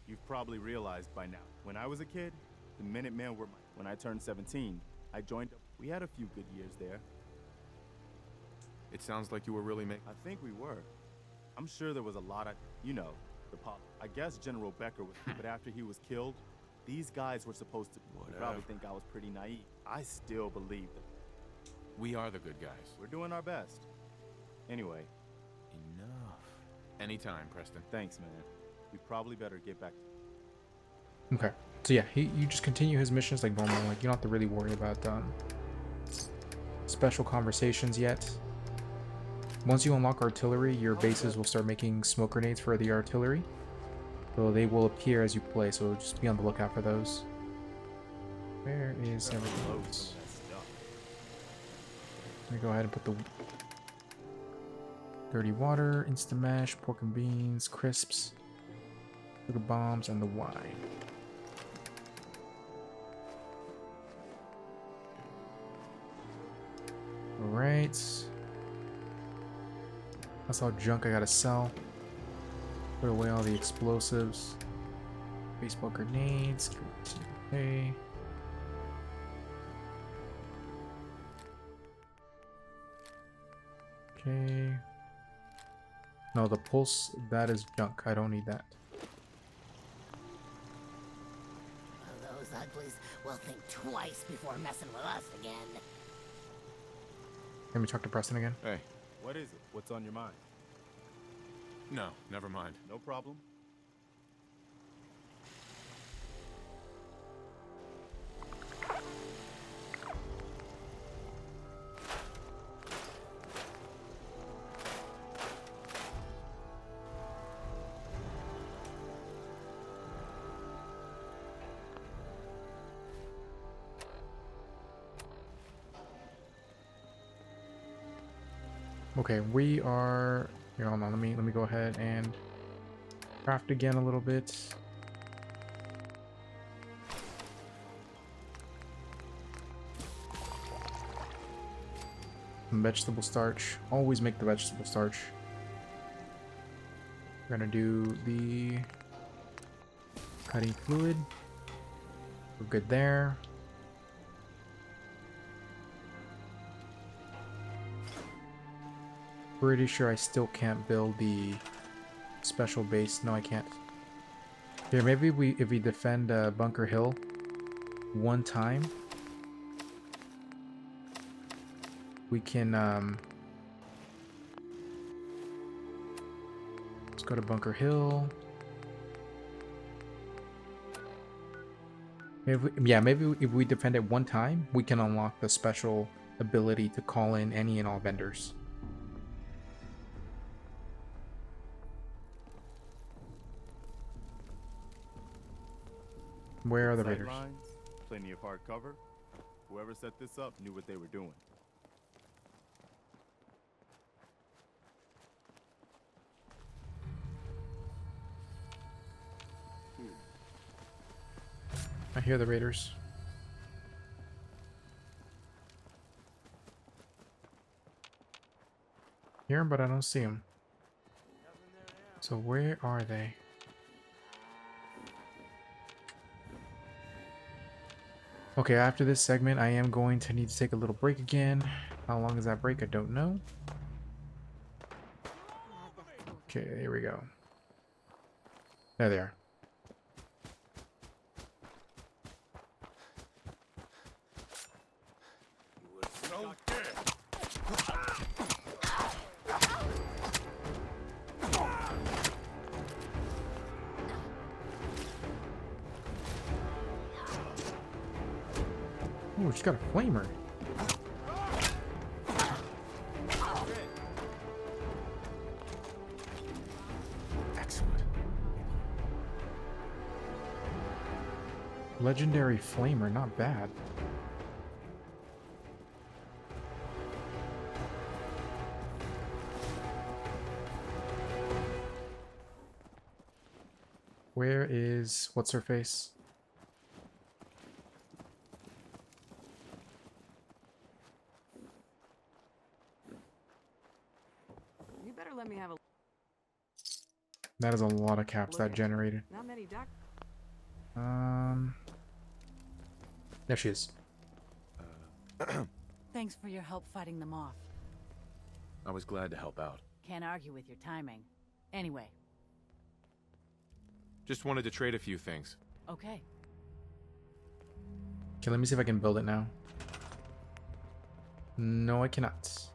You've probably realized by now. When I was a kid, the Minutemen were my... When I turned 17, I joined up. We had a few good years there. It sounds like you were really I think we were. I'm sure there was a lot of, you know, the pop. I guess General Becker was, but after he was killed, these guys were supposed to... You probably think I was pretty naive. I still believe that. We are the good guys. We're doing our best. Anyway. Enough. Anytime, Preston. Thanks, man. We probably better get back. Okay. So yeah, you just continue his missions like normal. Like, you don't have to really worry about special conversations yet. Once you unlock artillery, your bases will start making smoke grenades for the artillery. So they will appear as you play, so just be on the lookout for those. Where is everything else? Let me go ahead and put the dirty water, instant mash, pork and beans, crisps, sugar bombs, and the wine. Alright. That's all junk I gotta sell. Put away all the explosives. Baseball grenades. Okay. Okay. No, the pulse, that is junk. I don't need that. Those uglies will think twice before messing with us again. Let me talk to Preston again. Hey. What is it? What's on your mind? No, never mind. No problem. Okay, we are here. Hold on, let me go ahead and craft again a little bit. Some vegetable starch. Always make the vegetable starch. We're gonna do the cutting fluid. We're good there. Pretty sure I still can't build the special base. No, I can't. Here, maybe if we defend Bunker Hill one time, we can let's go to Bunker Hill. Maybe if we defend it one time, we can unlock the special ability to call in any and all vendors. Where are the raiders? Lines, plenty of hard cover. Whoever set this up knew what they were doing. I hear the raiders. Hear them, but I don't see them. So where are they? Okay, after this segment, I am going to need to take a little break again. How long is that break? I don't know. Okay, here we go. There they are. Oh, she's got a flamer. Excellent. Legendary flamer, not bad. Where is what's her face? You better let me have a. That is a lot of caps that generated. Not many doc. There she is. Thanks for your help fighting them off. I was glad to help out. Can't argue with your timing. Anyway, Just wanted to trade a few things. okay. Okay, let me see if I can build it now. No, I cannot.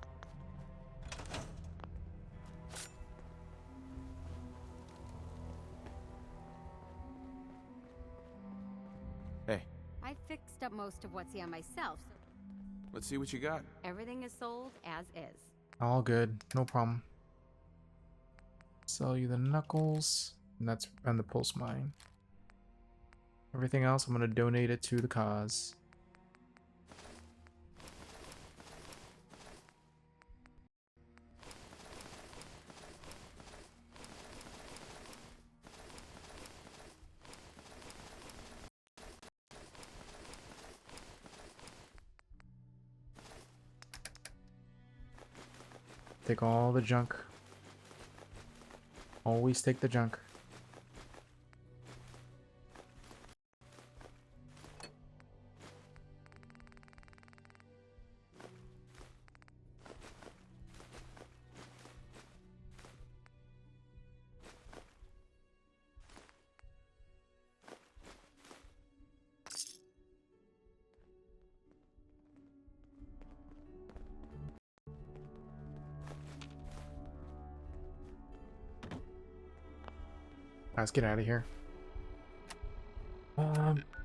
I fixed up most of what's here myself, so Let's see what you got. everything is sold as is. All good, no problem. Sell you the knuckles, and the pulse mine. Everything else, I'm gonna donate it to the cause. Take all the junk. Always take the junk. Let's get out of here.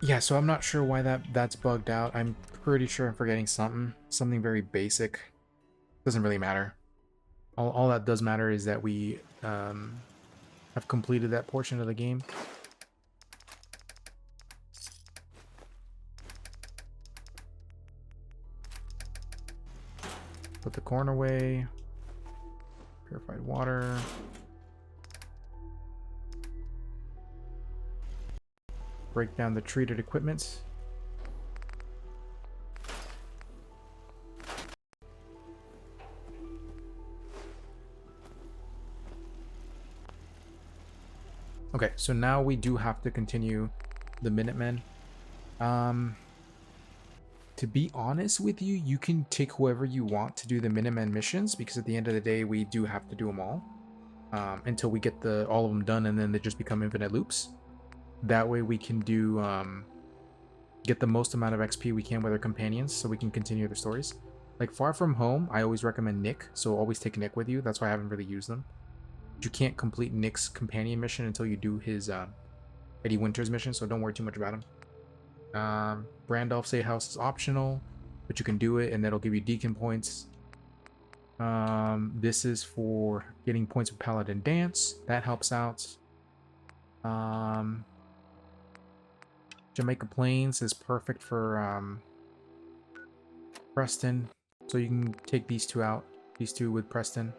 Yeah, so I'm not sure why that's bugged out. I'm pretty sure I'm forgetting something very basic. Doesn't really matter. All that does matter is that we have completed that portion of the game. Put the corn away. Purified water. Break down the treated equipment. Okay, so now we do have to continue the Minutemen. To be honest with you, you can take whoever you want to do the Minutemen missions, because at the end of the day, we do have to do them all until we get all of them done, and then they just become infinite loops. That way we can do get the most amount of XP we can with our companions, so we can continue the stories. Like Far From Home, I always recommend Nick, so always take Nick with you. That's why I haven't really used them. You can't complete Nick's companion mission until you do his Eddie Winters mission, so don't worry too much about him. Brandolph Say House is optional, but you can do it and that'll give you Deacon points. This is for getting points with Paladin Dance. That helps out. Jamaica Plains is perfect for Preston, so you can take these two out. These two with Preston.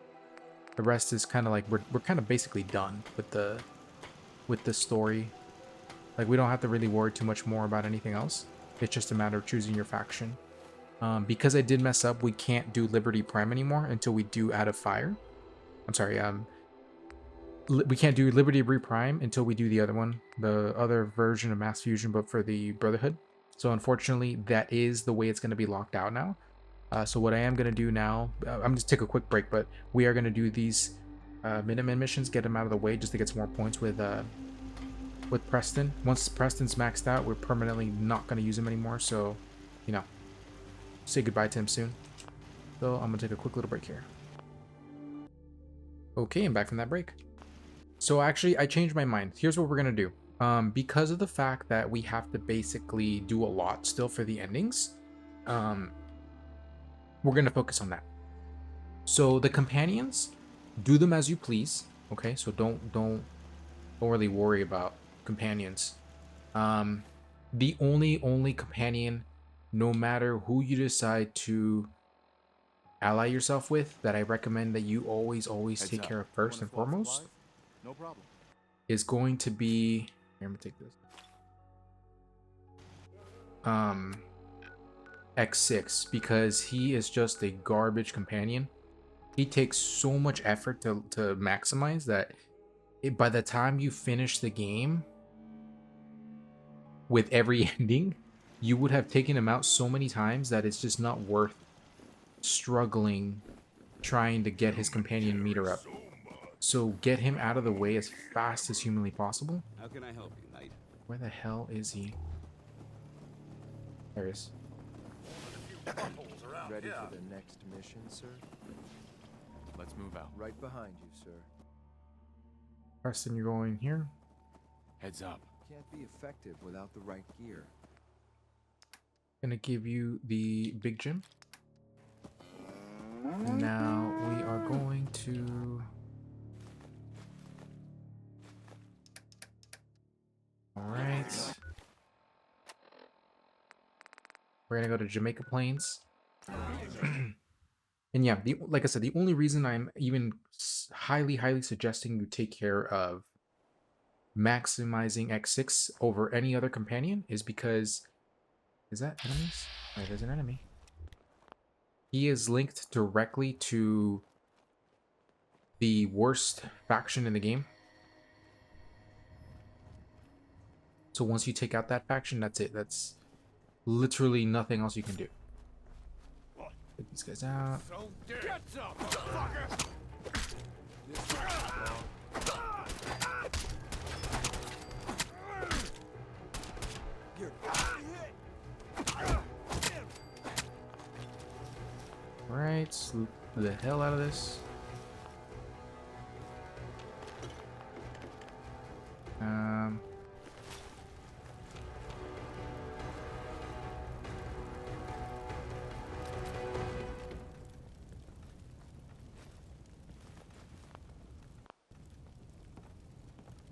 The rest is kind of like we're kind of basically done with the story. Like we don't have to really worry too much more about anything else. It's just a matter of choosing your faction. Because I did mess up, we can't do Liberty Prime anymore until we do Out of Fire. I'm sorry. We can't do Liberty Reprime until we do the other one, the other version of Mass Fusion, but for the Brotherhood. So unfortunately, that is the way it's going to be locked out now. So what I am going to do now, I'm just take a quick break, but we are going to do these Minutemen missions, get them out of the way just to get some more points with Preston. Once Preston's maxed out, we're permanently not going to use him anymore. So, you know, say goodbye to him soon. So I'm going to take a quick little break here. Okay, I'm back from that break. So actually, I changed my mind. Here's what we're going to do. Because of the fact that we have to basically do a lot still for the endings, we're going to focus on that. So the companions, do them as you please. Okay, so don't really worry about companions. The only companion, no matter who you decide to ally yourself with, that I recommend that you always take care of first and foremost, no problem, is going to be, here, I'm gonna take this, X6, because he is just a garbage companion. He takes so much effort to maximize that by the time you finish the game with every ending, you would have taken him out so many times that it's just not worth struggling trying to get his companion meter up. So get him out of the way as fast as humanly possible. How can I help you, Knight? Where the hell is he? There he is. Ready for the next mission, sir? Let's move out. Right behind you, sir. Preston, you're going here. Heads up. Can't be effective without the right gear. Gonna give you the big gym. And now we are going to... Alright. We're gonna go to Jamaica Plains. And yeah, like I said, the only reason I'm even highly suggesting you take care of maximizing X6 over any other companion is because... Is that enemies? Wait, there's an enemy. He is linked directly to the worst faction in the game. So once you take out that faction, that's it. That's literally nothing else you can do. Take these guys out. Alright, sloop the hell out of this.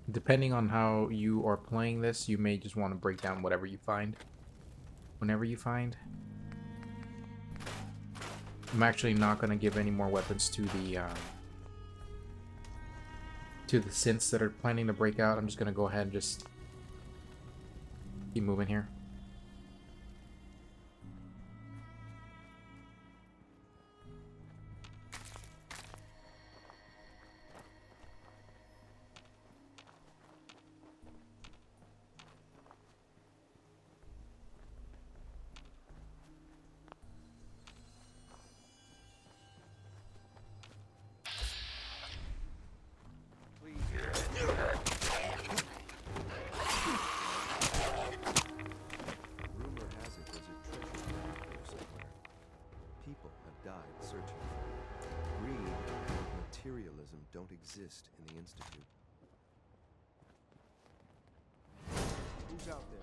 Depending on how you are playing this, you may just want to break down whatever you find. Whenever you find. I'm actually not going to give any more weapons to the synths that are planning to break out. I'm just going to go ahead and just keep moving here. Don't exist in the Institute. Who's out there?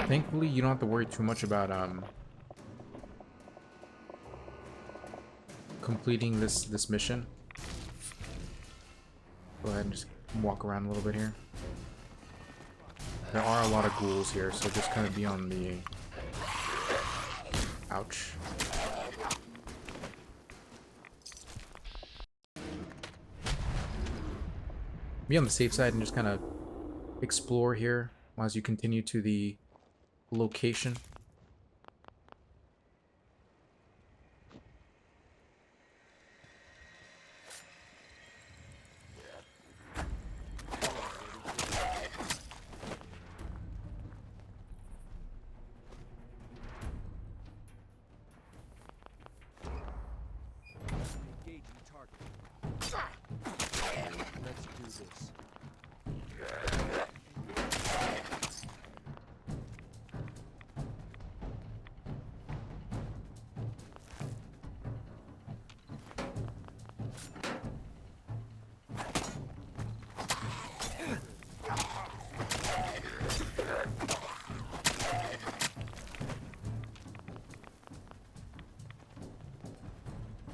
Thankfully, you don't have to worry too much about completing this mission. Go ahead and just walk around a little bit here. There are a lot of ghouls here, so just kind of be on the... Ouch. Be on the safe side and just kind of explore here as you continue to the location. Let's do this.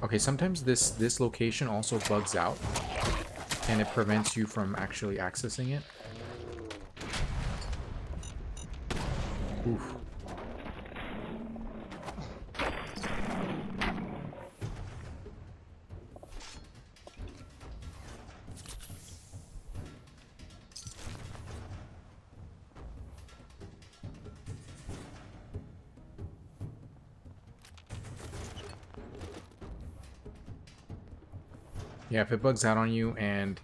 Okay, sometimes this location also bugs out, and it prevents you from actually accessing it. Oof. Yeah, if it bugs out on you and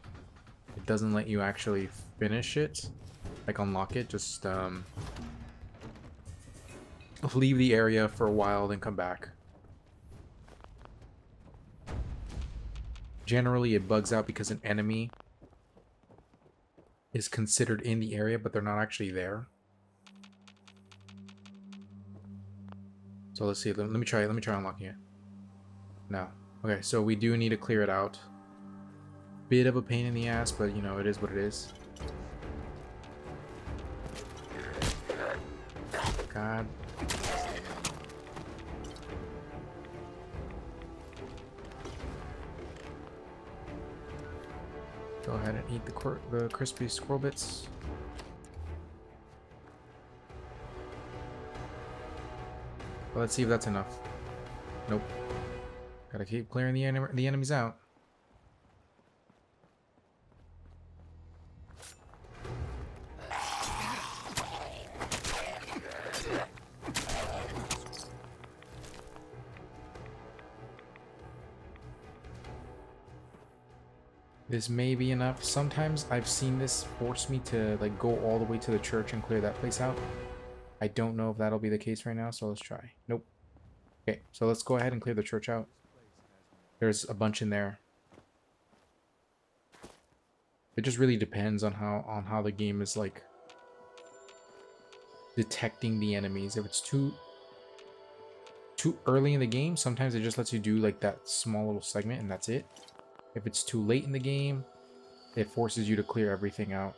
it doesn't let you actually finish it, like unlock it, just leave the area for a while, then come back. Generally, it bugs out because an enemy is considered in the area, but they're not actually there. So let's see. Let me try unlocking it. No. Okay, so we do need to clear it out. Bit of a pain in the ass, but you know, it is what it is. God. Go ahead and eat the crispy squirrel bits. Well, let's see if that's enough. Nope. Gotta keep clearing the enemies out. This may be enough. Sometimes I've seen this force me to like go all the way to the church and clear that place out. I don't know if that'll be the case right now, so let's try. Nope. Okay, so let's go ahead and clear the church out. There's a bunch in there. It just really depends on how the game is like detecting the enemies. If it's too early in the game, sometimes it just lets you do like that small little segment and that's it. If it's too late in the game, it forces you to clear everything out.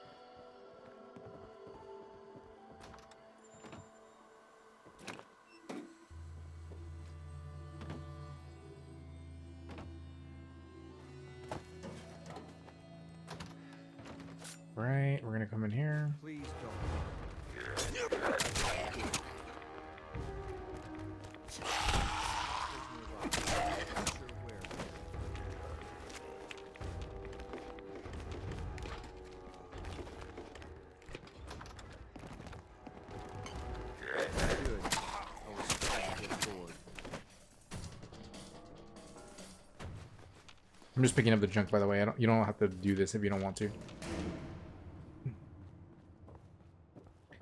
Right, we're gonna come in here. Please don't. I'm just picking up the junk, by the way. You don't have to do this if you don't want to.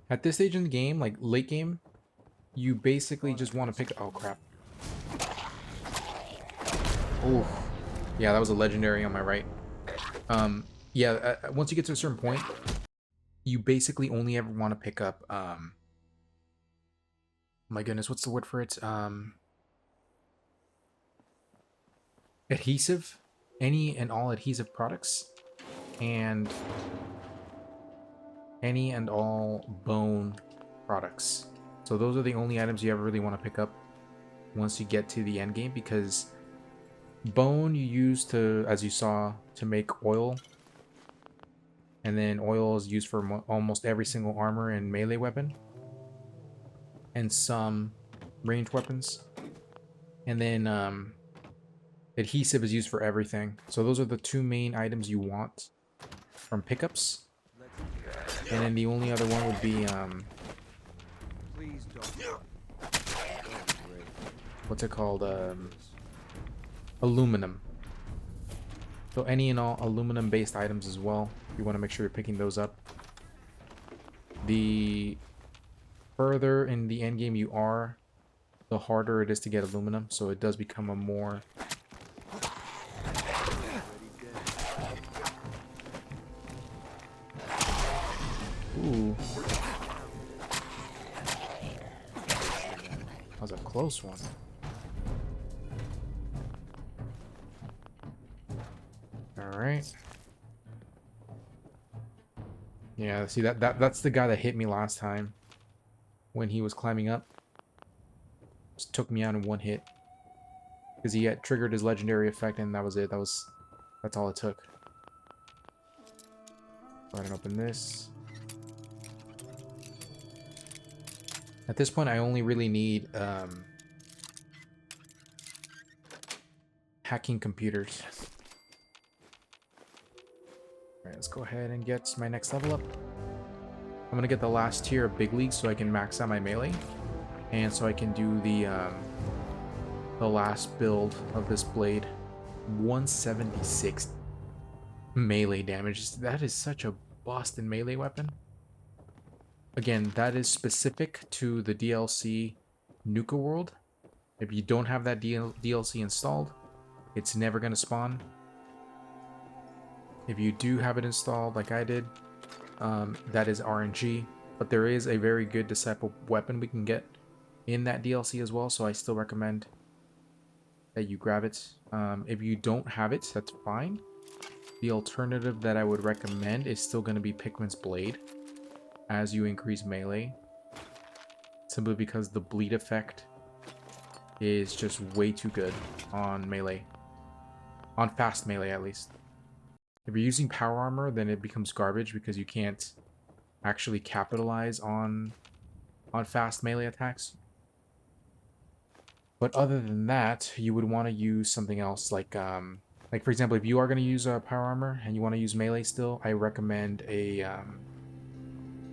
At this stage in the game, like late game, you basically just want to pick... Oh, crap. Oh, yeah, that was a legendary on my right. Yeah, once you get to a certain point, you basically only ever want to pick up... my goodness, what's the word for it? Adhesive. Any and all adhesive products. And any and all bone products. So those are the only items you ever really want to pick up once you get to the end game, because bone you use to, as you saw, to make oil, and then oil is used for almost every single armor and melee weapon, and some ranged weapons, and then adhesive is used for everything. So those are the two main items you want from pickups. And then the only other one would be Please don't. what's it called? Aluminum. So any and all aluminum based items as well. You want to make sure you're picking those up. The further in the end game you are, the harder it is to get aluminum, so it does become a more Ooh. That was a close one. Alright. Yeah, see that's the guy that hit me last time when he was climbing up. Just took me out in one hit. Because he had triggered his legendary effect and that was it. That's all it took. Go ahead and open this. At this point, I only really need hacking computers. Alright, let's go ahead and get my next level up. I'm gonna get the last tier of big leagues so I can max out my melee, and so I can do the last build of this blade. 176 melee damage. That is such a Boston melee weapon. Again, that is specific to the DLC Nuka World. If you don't have that DLC installed, it's never going to spawn. If you do have it installed, like I did, that is RNG. But there is a very good Disciple weapon we can get in that DLC as well, so I still recommend that you grab it. If you don't have it, that's fine. The alternative that I would recommend is still going to be Pikmin's Blade as you increase melee. Simply because the bleed effect is just way too good on melee. On fast melee, at least. If you're using power armor, then it becomes garbage because you can't actually capitalize on fast melee attacks. But other than that, you would want to use something else like for example, if you are going to use power armor and you want to use melee still, I recommend a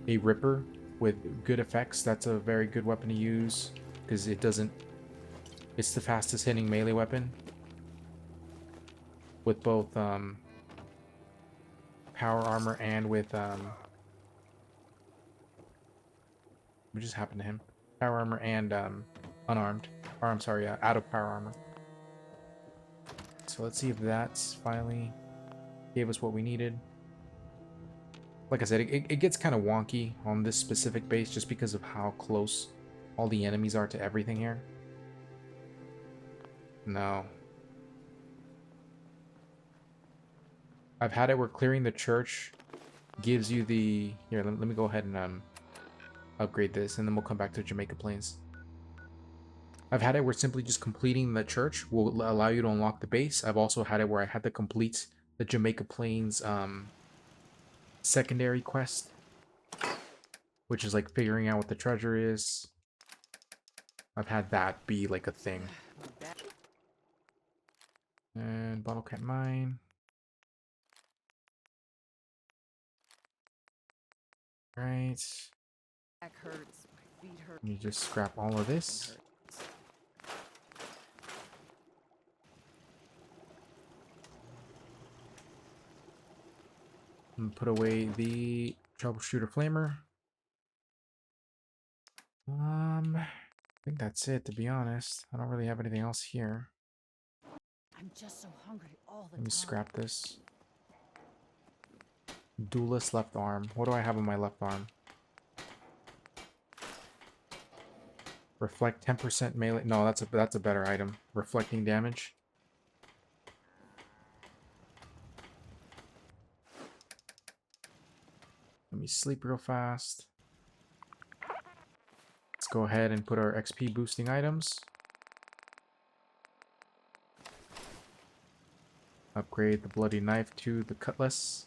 Ripper with good effects. That's a very good weapon to use because it's the fastest hitting melee weapon with both power armor and with what just happened to him? Power armor and unarmed. Or I'm sorry, out of power armor. So let's see if that's finally gave us what we needed. Like I said, it gets kind of wonky on this specific base just because of how close all the enemies are to everything here. No. I've had it where clearing the church gives you the... Here, let me go ahead and upgrade this, and then we'll come back to Jamaica Plains. I've had it where simply just completing the church will allow you to unlock the base. I've also had it where I had to complete the Jamaica Plains secondary quest, which is like figuring out what the treasure is. I've had that be like a thing. And Bottle Cat Mine. Right. Back hurts, my feet hurt. Let me just scrap all of this. And put away the troubleshooter flamer. I think that's it, to be honest. I don't really have anything else here. I'm just so hungry all the Let me time. scrap this. Duelist left arm. What do I have on my left arm? Reflect 10% melee. No, that's a better item. Reflecting damage. Let me sleep real fast. Let's go ahead and put our XP boosting items. Upgrade the bloody knife to the cutlass.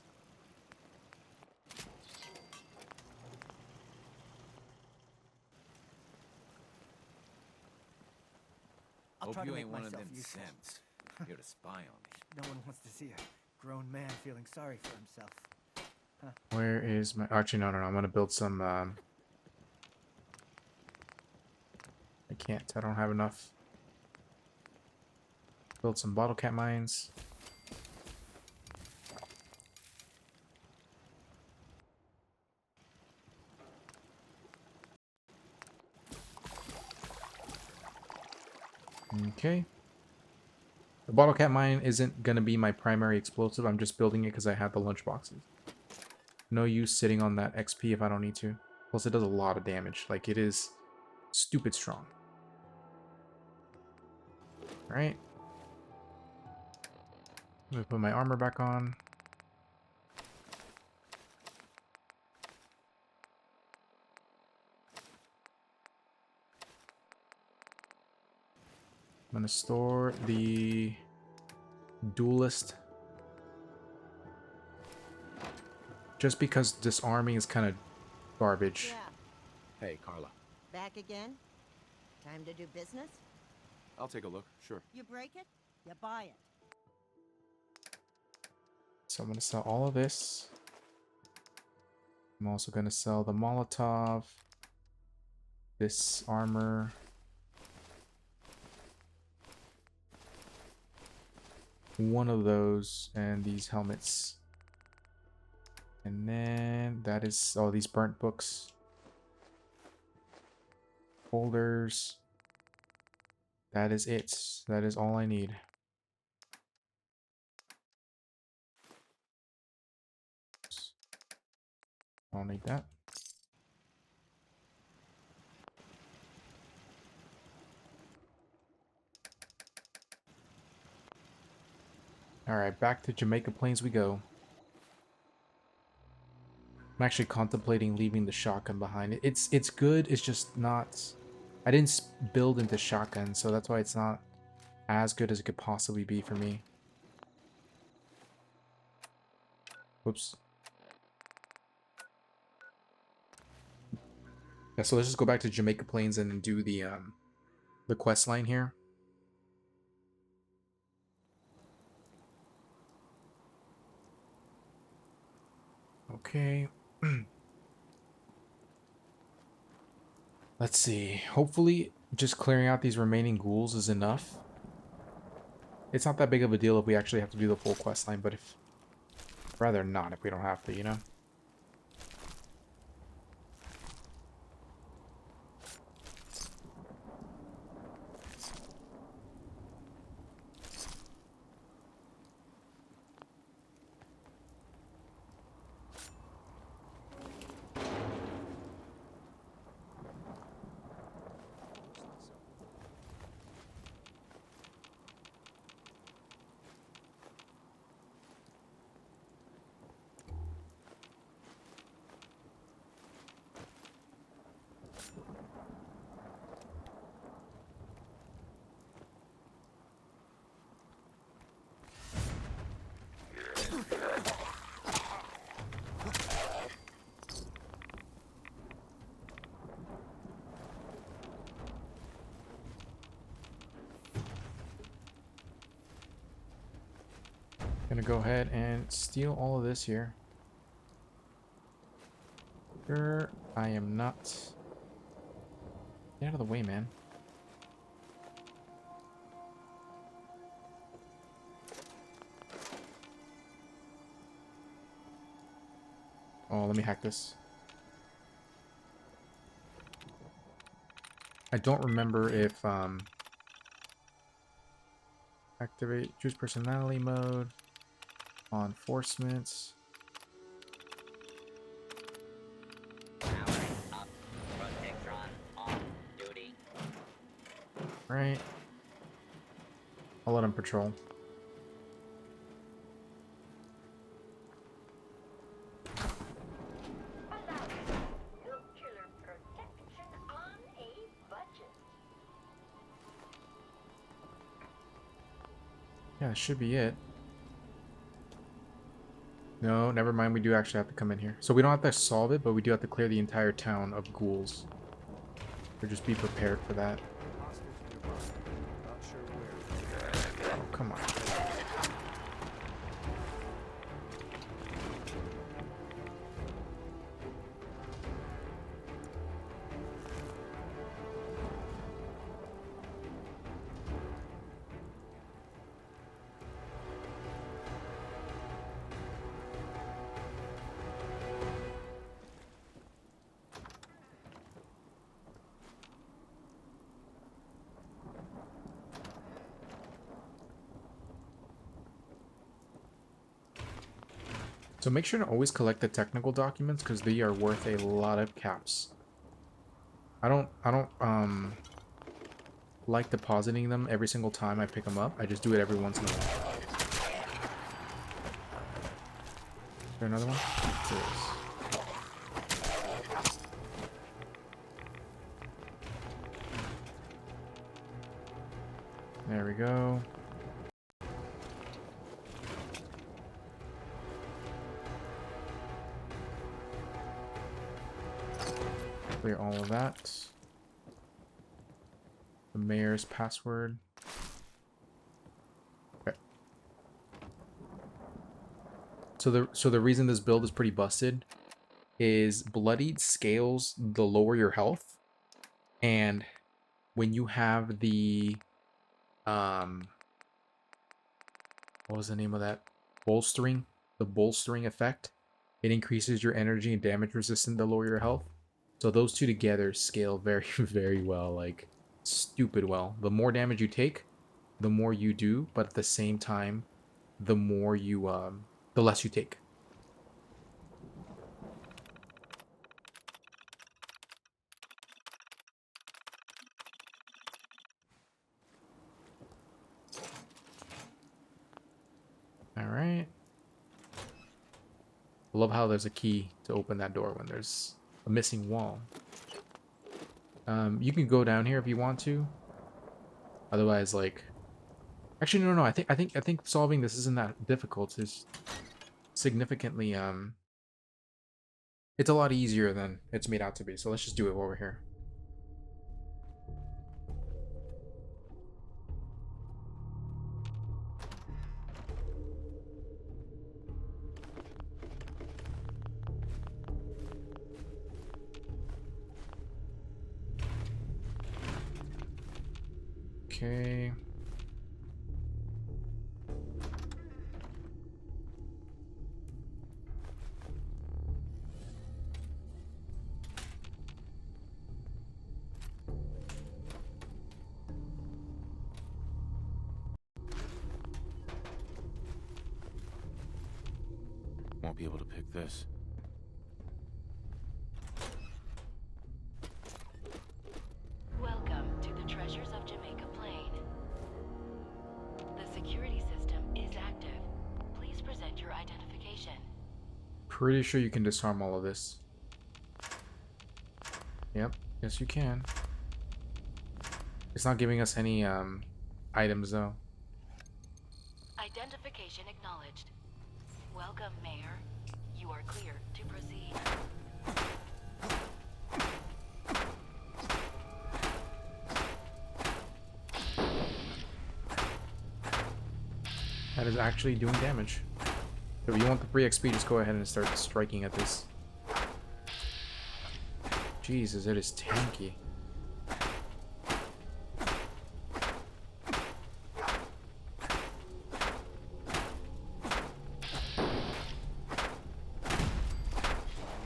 Hope you ain't one of them simps. You're to spy on me. No one wants to see a grown man feeling sorry for himself. Huh. Where is my... Actually, no. I'm gonna build some... I can't. I don't have enough. Build some bottle cap mines. Okay. The bottle cap mine isn't gonna be my primary explosive. I'm just building it because I have the lunch boxes. No use sitting on that XP if I don't need to. Plus, it does a lot of damage. Like, it is stupid strong. Alright. Let me put my armor back on. I'm gonna store the duelist. Just because disarming is kind of garbage. Yeah. Hey, Carla. Back again? Time to do business? I'll take a look, sure. You break it, you buy it. So I'm gonna sell all of this. I'm also gonna sell the Molotov, this armor. one of those and these helmets. And then that is all these burnt books. Folders. That is it. That is all I need. I don't need that. Alright, back to Jamaica Plains we go. I'm actually contemplating leaving the shotgun behind. It's good, it's just not... I didn't build into shotgun, so that's why it's not as good as it could possibly be for me. Whoops. Yeah, so let's just go back to Jamaica Plains and do the quest line here. Okay. Let's see. Hopefully, just clearing out these remaining ghouls is enough. It's not that big of a deal if we actually have to do the full quest line, but if... rather not if we don't have to, you know? Gonna go ahead and steal all of this here. Sure, I am not. Get out of the way, man. Oh, let me hack this. I don't remember if activate choose personality mode. On enforcements. Right. I'll let him patrol. Yeah, that should be it. No, never mind. We do actually have to come in here. So we don't have to solve it, but we do have to clear the entire town of ghouls. So just be prepared for that. Oh, come on. So make sure to always collect the technical documents because they are worth a lot of caps. I don't like depositing them every single time I pick them up. I just do it every once in a while. Is there another one? There is. There we go. Clear all of that. The mayor's password. Okay. So the reason this build is pretty busted is Bloodied scales the lower your health, and when you have the what was the name of that? Bolstering? The bolstering effect. It increases your energy and damage resistance to lower your health. So those two together scale very, very well, like stupid well. The more damage you take, the more you do, but at the same time, the more you, the less you take. Alright. I love how there's a key to open that door when there's a missing wall. You can go down here if you want to. Otherwise, like... Actually, no. I think solving this isn't that difficult. It's significantly, it's a lot easier than it's made out to be. So let's just do it while we're here. Okay. Won't be able to pick this. Welcome to the Treasures of Jamaica Plain. The security system is active. Please present your identification. Pretty sure you can disarm all of this. Yep, yes you can. It's not giving us any items though. Identification acknowledged. Welcome, Mayor. You are clear to proceed. That is actually doing damage. So if you want the free XP, just go ahead and start striking at this. Jesus, it is tanky.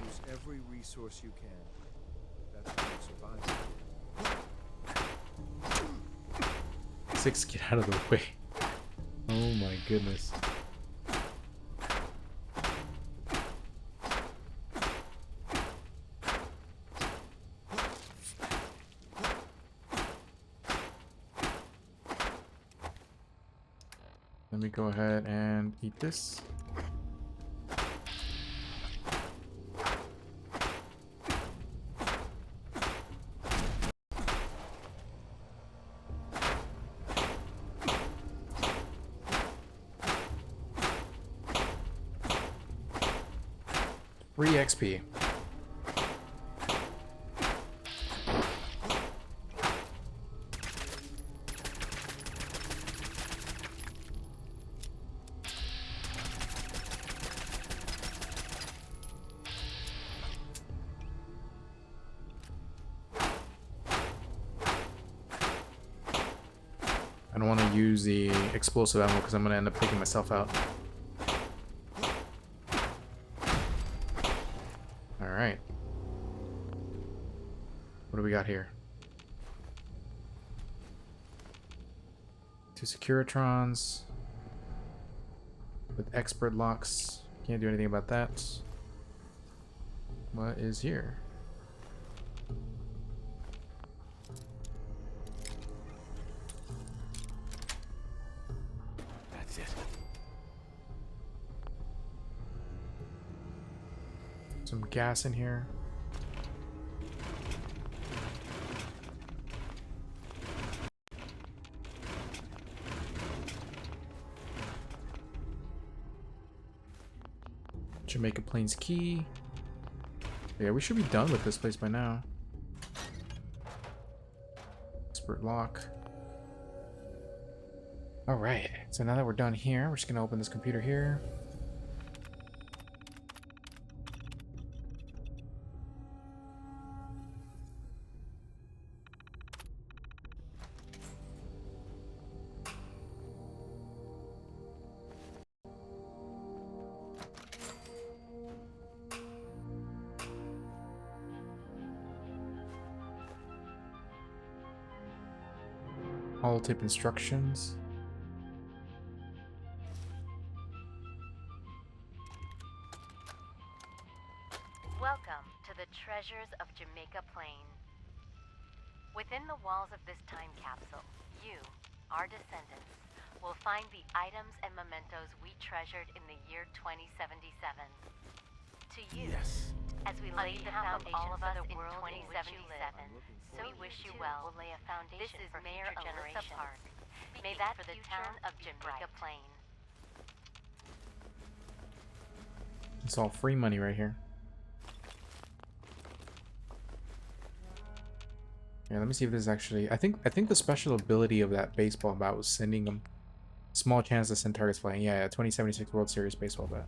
Use every resource you can. That's how you survive. 6, get out of the way. Oh my goodness. Let me go ahead and eat this. Free XP. I don't want to use the explosive ammo because I'm going to end up taking myself out. Alright. What do we got here? 2 Securitrons. With expert locks. Can't do anything about that. What is here? That's it. Some gas in here. Jamaica Plains key. Yeah, we should be done with this place by now. Expert lock. Alright, so now that we're done here, we're just gonna open this computer here. Holotape instructions. Welcome to the Treasures of Jamaica Plain. Within the walls of this time capsule, you, our descendants, will find the items and mementos we treasured in the year 2077. To you, Yes. as we lay the foundation for the world in 2077, we wish you well. Will lay a foundation for Mayor Alyssa Park. May that for the town of Jamaica Plain. It's all free money right here. Yeah, let me see if this is actually. I think the special ability of that baseball bat was sending them small chance to send targets flying. Yeah, 2076 World Series baseball bat.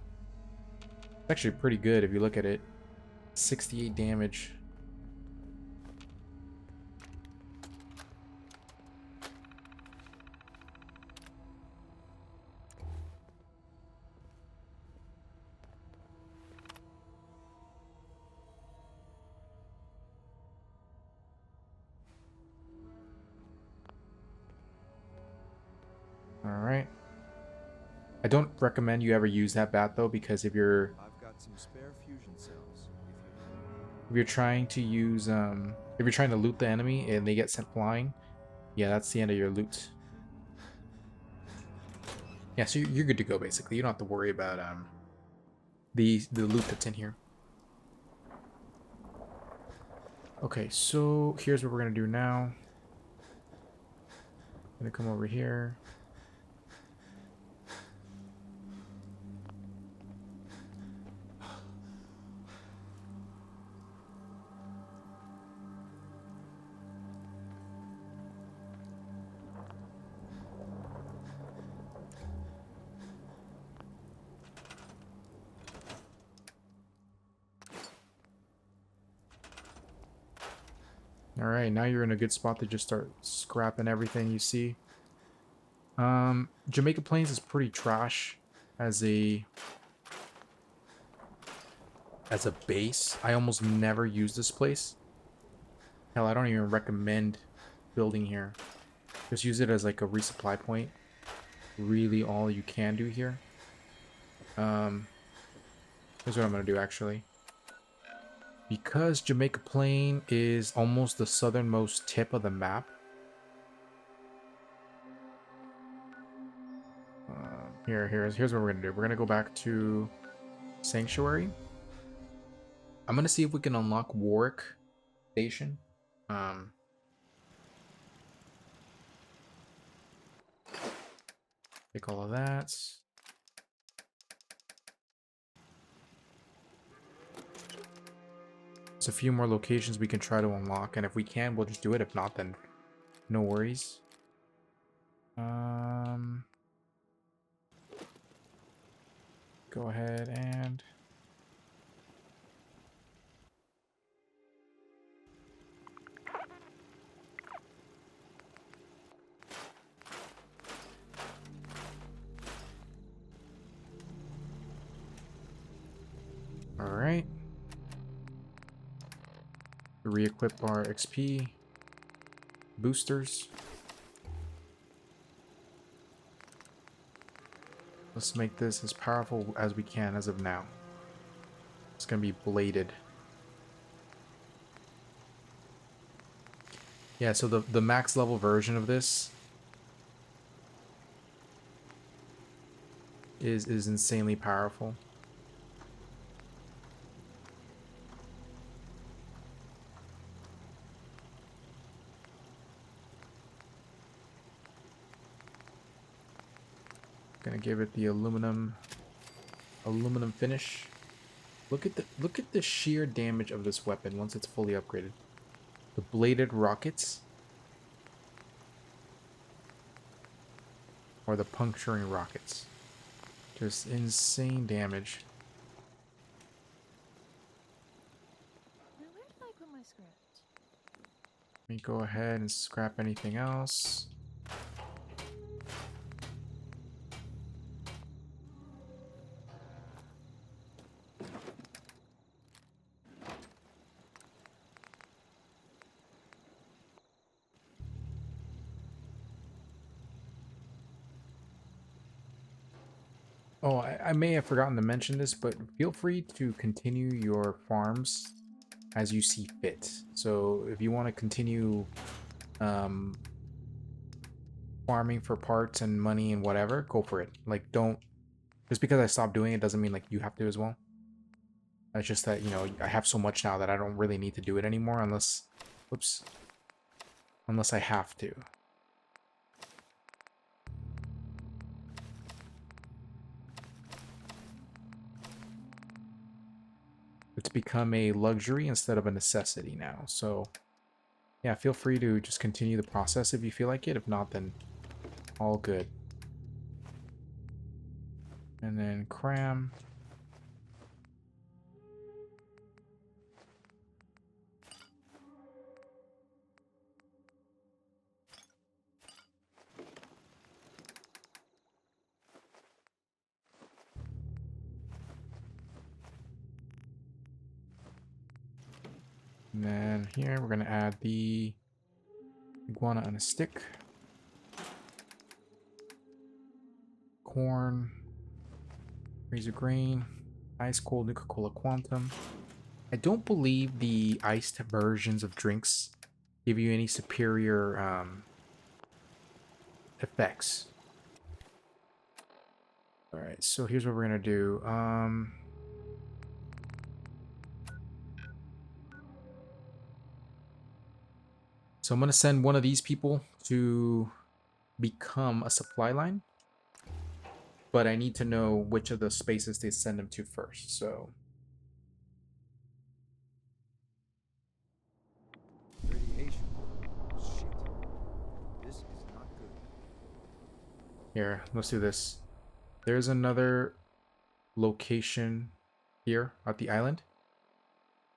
It's actually pretty good if you look at it. 68 damage. Alright. I don't recommend you ever use that bat though, because if you're some spare fusion cells. if you're trying to use if you're trying to loot the enemy and they get sent flying, yeah, that's the end of your loot. Yeah, so you're good to go basically. You don't have to worry about the loot that's in here. Okay, so here's what we're gonna do now. I'm gonna come over here. Alright, now you're in a good spot to just start scrapping everything you see. Jamaica Plains is pretty trash as a base. I almost never use this place. Hell, I don't even recommend building here. Just use it as like a resupply point. Really all you can do here. Here's what I'm gonna do actually. Because Jamaica Plain is almost the southernmost tip of the map. Here's what we're gonna do. We're gonna go back to Sanctuary. I'm gonna see if we can unlock Warwick Station. Take all of that. There's a few more locations we can try to unlock, and if we can, we'll just do it. If not, then no worries. Go ahead and all right. Re-equip our XP boosters. Let's make this as powerful as we can as of now. It's gonna be bladed. Yeah, so the max level version of this is insanely powerful. Gonna give it the aluminum finish. Look at the sheer damage of this weapon once it's fully upgraded. The bladed rockets, or the puncturing rockets, just insane damage. Now where did I put my script? Let me go ahead and scrap anything else. Oh, I may have forgotten to mention this, but feel free to continue your farms as you see fit. So if you want to continue farming for parts and money and whatever, go for it. Like, don't... Just because I stopped doing it doesn't mean, like, you have to as well. It's just that, you know, I have so much now that I don't really need to do it anymore unless... Whoops. Unless I have to. It's become a luxury instead of a necessity now. So, yeah, feel free to just continue the process if you feel like it. If not, then all good. And then cram. And then here we're going to add the iguana on a stick. Corn. Razor grain. Ice cold Nuka-Cola Quantum. I don't believe the iced versions of drinks give you any superior effects. Alright, so here's what we're going to do. So I'm going to send one of these people to become a supply line. But I need to know which of the spaces they send them to first, so... Radiation. Shit. This is not good. Here, let's do this. There's another location here at the island.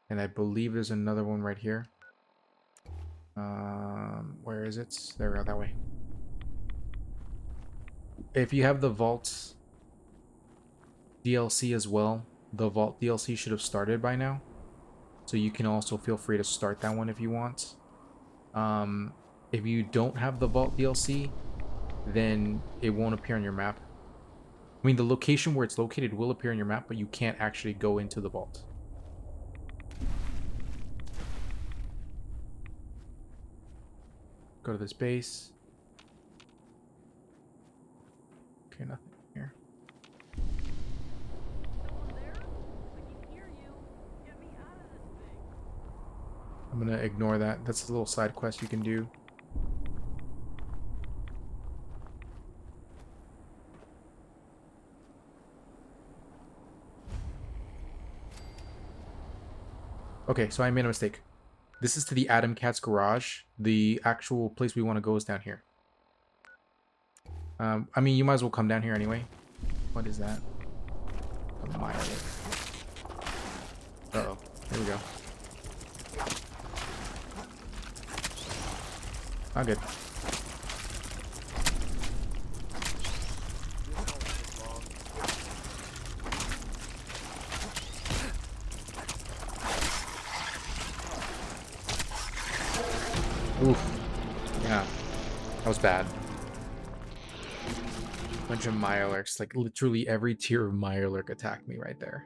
And I believe there's another one right here. Where is it? There we go, that way. If you have the Vault DLC as well, the Vault DLC should have started by now. So you can also feel free to start that one if you want. If you don't have the Vault DLC, then it won't appear on your map. I mean, the location where it's located will appear on your map, but you can't actually go into the vault. Go to this base. Okay, nothing here. I'm gonna ignore that. That's a little side quest you can do. Okay, so I made a mistake. This is to the Adam Cat's garage. The actual place we want to go is down here. I mean, you might as well come down here anyway. What is that? A mile. Uh-oh. Here we go. Oh, good. Oof. Yeah. That was bad. Bunch of Mirelurks. Like, literally every tier of Mirelurk attacked me right there.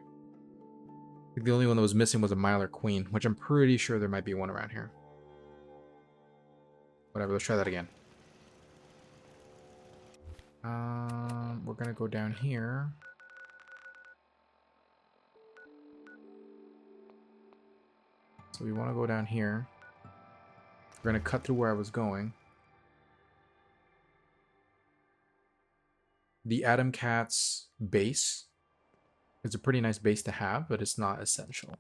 Like, the only one that was missing was a Mirelurk Queen, which I'm pretty sure there might be one around here. Whatever, let's try that again. We're gonna go down here. So we want to go down here. We're gonna cut through where I was going. The Adam Cat's base is a pretty nice base to have, but it's not essential.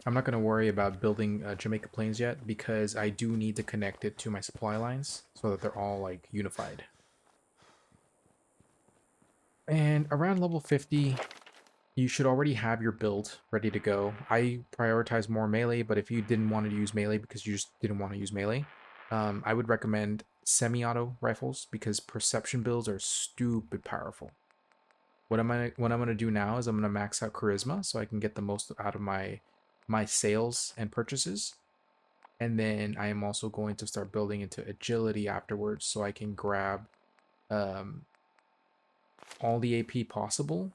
I'm not going to worry about building Jamaica Plains yet because I do need to connect it to my supply lines so that they're all like unified. And around level 50, you should already have your build ready to go. I prioritize more melee, but if you didn't want to use melee because you just didn't want to use melee, I would recommend semi-auto rifles because perception builds are stupid powerful. What I'm gonna do now is I'm gonna max out charisma so I can get the most out of my sales and purchases, and then I am also going to start building into agility afterwards so I can grab all the AP possible,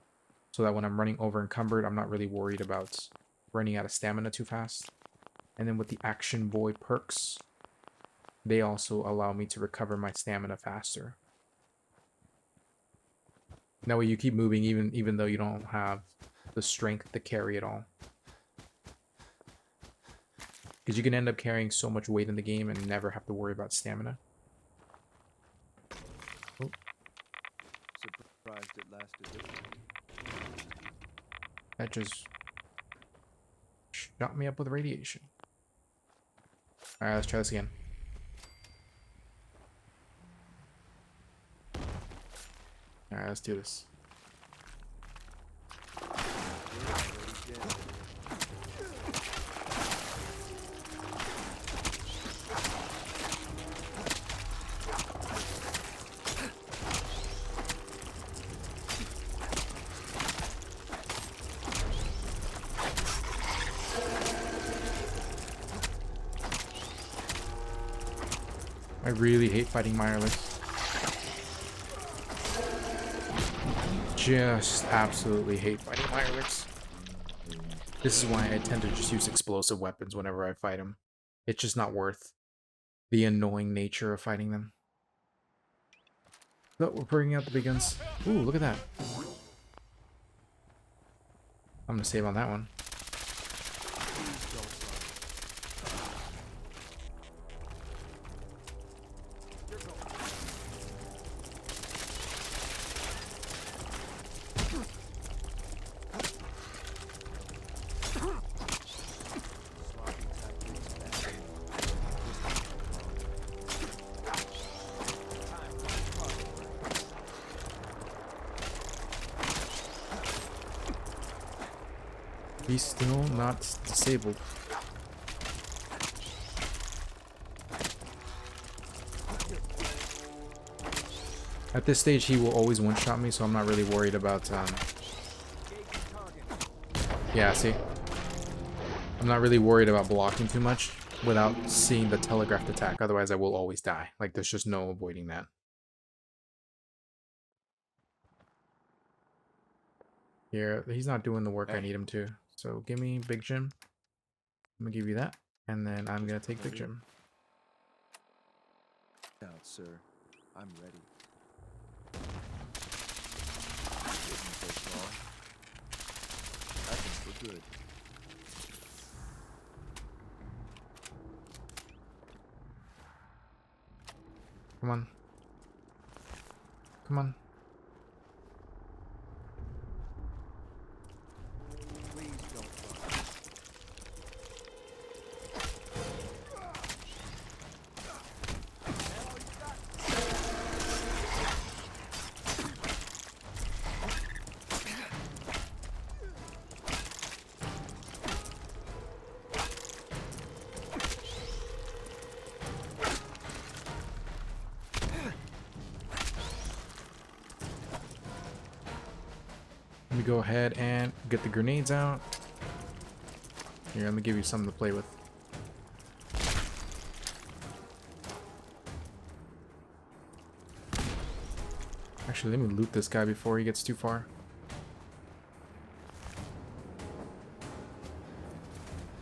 so that when I'm running over encumbered, I'm not really worried about running out of stamina too fast. And then with the Action Boy perks, they also allow me to recover my stamina faster. That way you keep moving even though you don't have the strength to carry it all. Because you can end up carrying so much weight in the game and never have to worry about stamina. Oh. Surprised it lasted this long. That just shot me up with radiation. Alright, let's try this again. Alright, let's do this. I really hate fighting Mireless. Just absolutely hate fighting Mireless. This is why I tend to just use explosive weapons whenever I fight them. It's just not worth the annoying nature of fighting them. So we're bringing out the big guns. Ooh, look at that. I'm gonna save on that one. He's still not disabled. At this stage, he will always one-shot me, so I'm not really worried about, yeah, see? I'm not really worried about blocking too much without seeing the telegraphed attack. Otherwise, I will always die. Like, there's just no avoiding that. Here, he's not doing the work I need him to. So give me Big Jim. I'm gonna give you that, and then I'm gonna take Big Jim. Out, sir. I'm ready. Didn't take long. I think we're good. Come on. Come on. Let me go ahead and get the grenades out. Here, let me give you something to play with. Actually, let me loot this guy before he gets too far.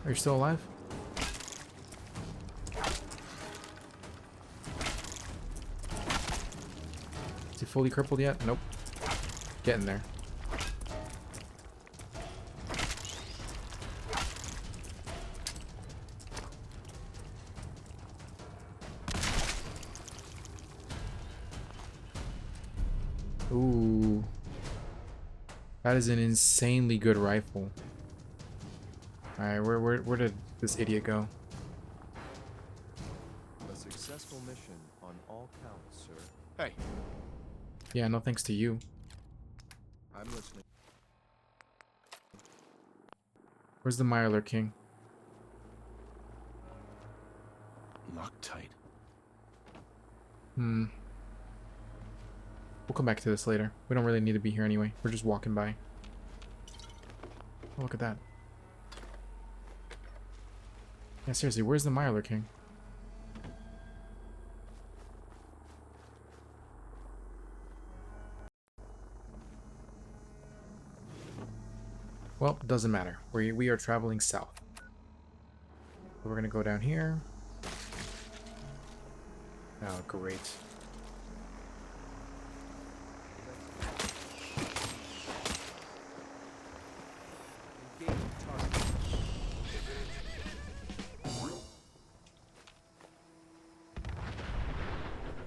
Are you still alive? Is he fully crippled yet? Nope. Getting there. Ooh. That is an insanely good rifle. Alright, where did this idiot go? A successful mission on all counts, sir. Hey. Yeah, no thanks to you. I'm listening. Where's the Mirelurk King? Loctite. We'll come back to this later. We don't really need to be here anyway. We're just walking by. Oh, look at that. Yeah, seriously, where's the Mirelurk King? Well, doesn't matter. We are traveling south. So we're gonna go down here. Oh, great.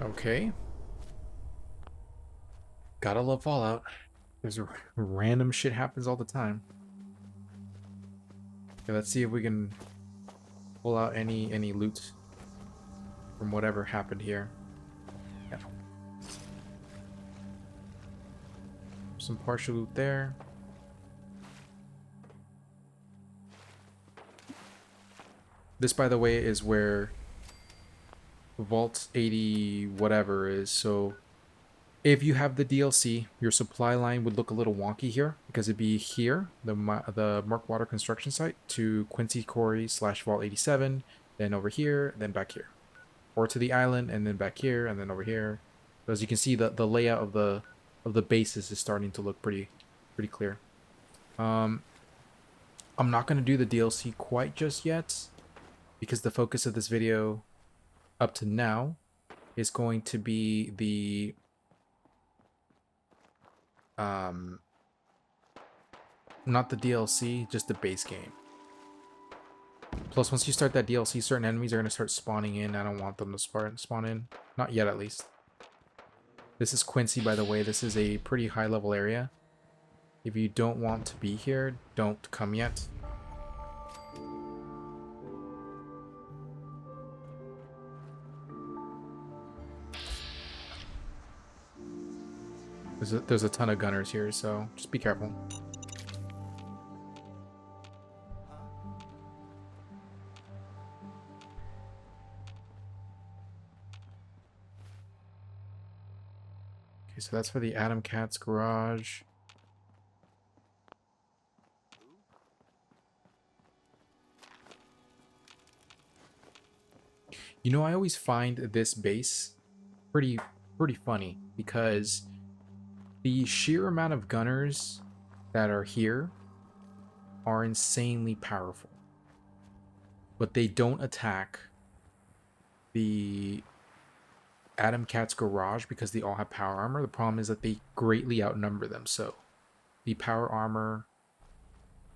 Okay. Gotta love Fallout. There's a random shit happens all the time. Okay, let's see if we can pull out any loot from whatever happened here. Yeah. Some partial loot there. This, by the way, is where Vault 80 whatever is. So if you have the DLC, your supply line would look a little wonky here because it'd be here, the Markwater construction site, to Quincy Quarry / Vault 87, then over here, then back here, or to the island and then back here and then over here. So as you can see, the layout of the bases is starting to look pretty clear. I'm not going to do the DLC quite just yet because the focus of this video up to now is going to be the not the DLC, just the base game. Plus, once you start that DLC, certain enemies are going to start spawning in. I don't want them to spawn in. Not yet, at least. This is Quincy, by the way. This is a pretty high level area. If you don't want to be here, don't come yet. There's a ton of gunners here, so just be careful. Okay, so that's for the Adam Cat's garage. You know, I always find this base pretty funny because the sheer amount of gunners that are here are insanely powerful. But they don't attack the Adam Cat's garage because they all have power armor. The problem is that they greatly outnumber them. So the power armor,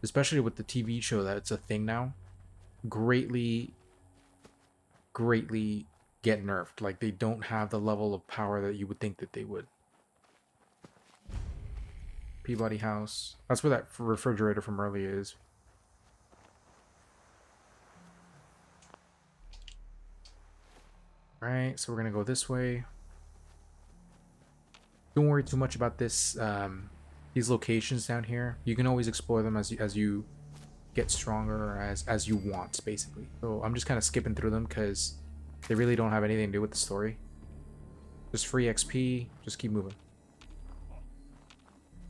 especially with the TV show that it's a thing now, greatly get nerfed. Like, they don't have the level of power that you would think that they would. Peabody House. That's where that refrigerator from earlier is. Alright, so we're gonna go this way. Don't worry too much about this. These locations down here. You can always explore them as you get stronger, or as you want, basically. So I'm just kind of skipping through them because they really don't have anything to do with the story. Just free XP. Just keep moving.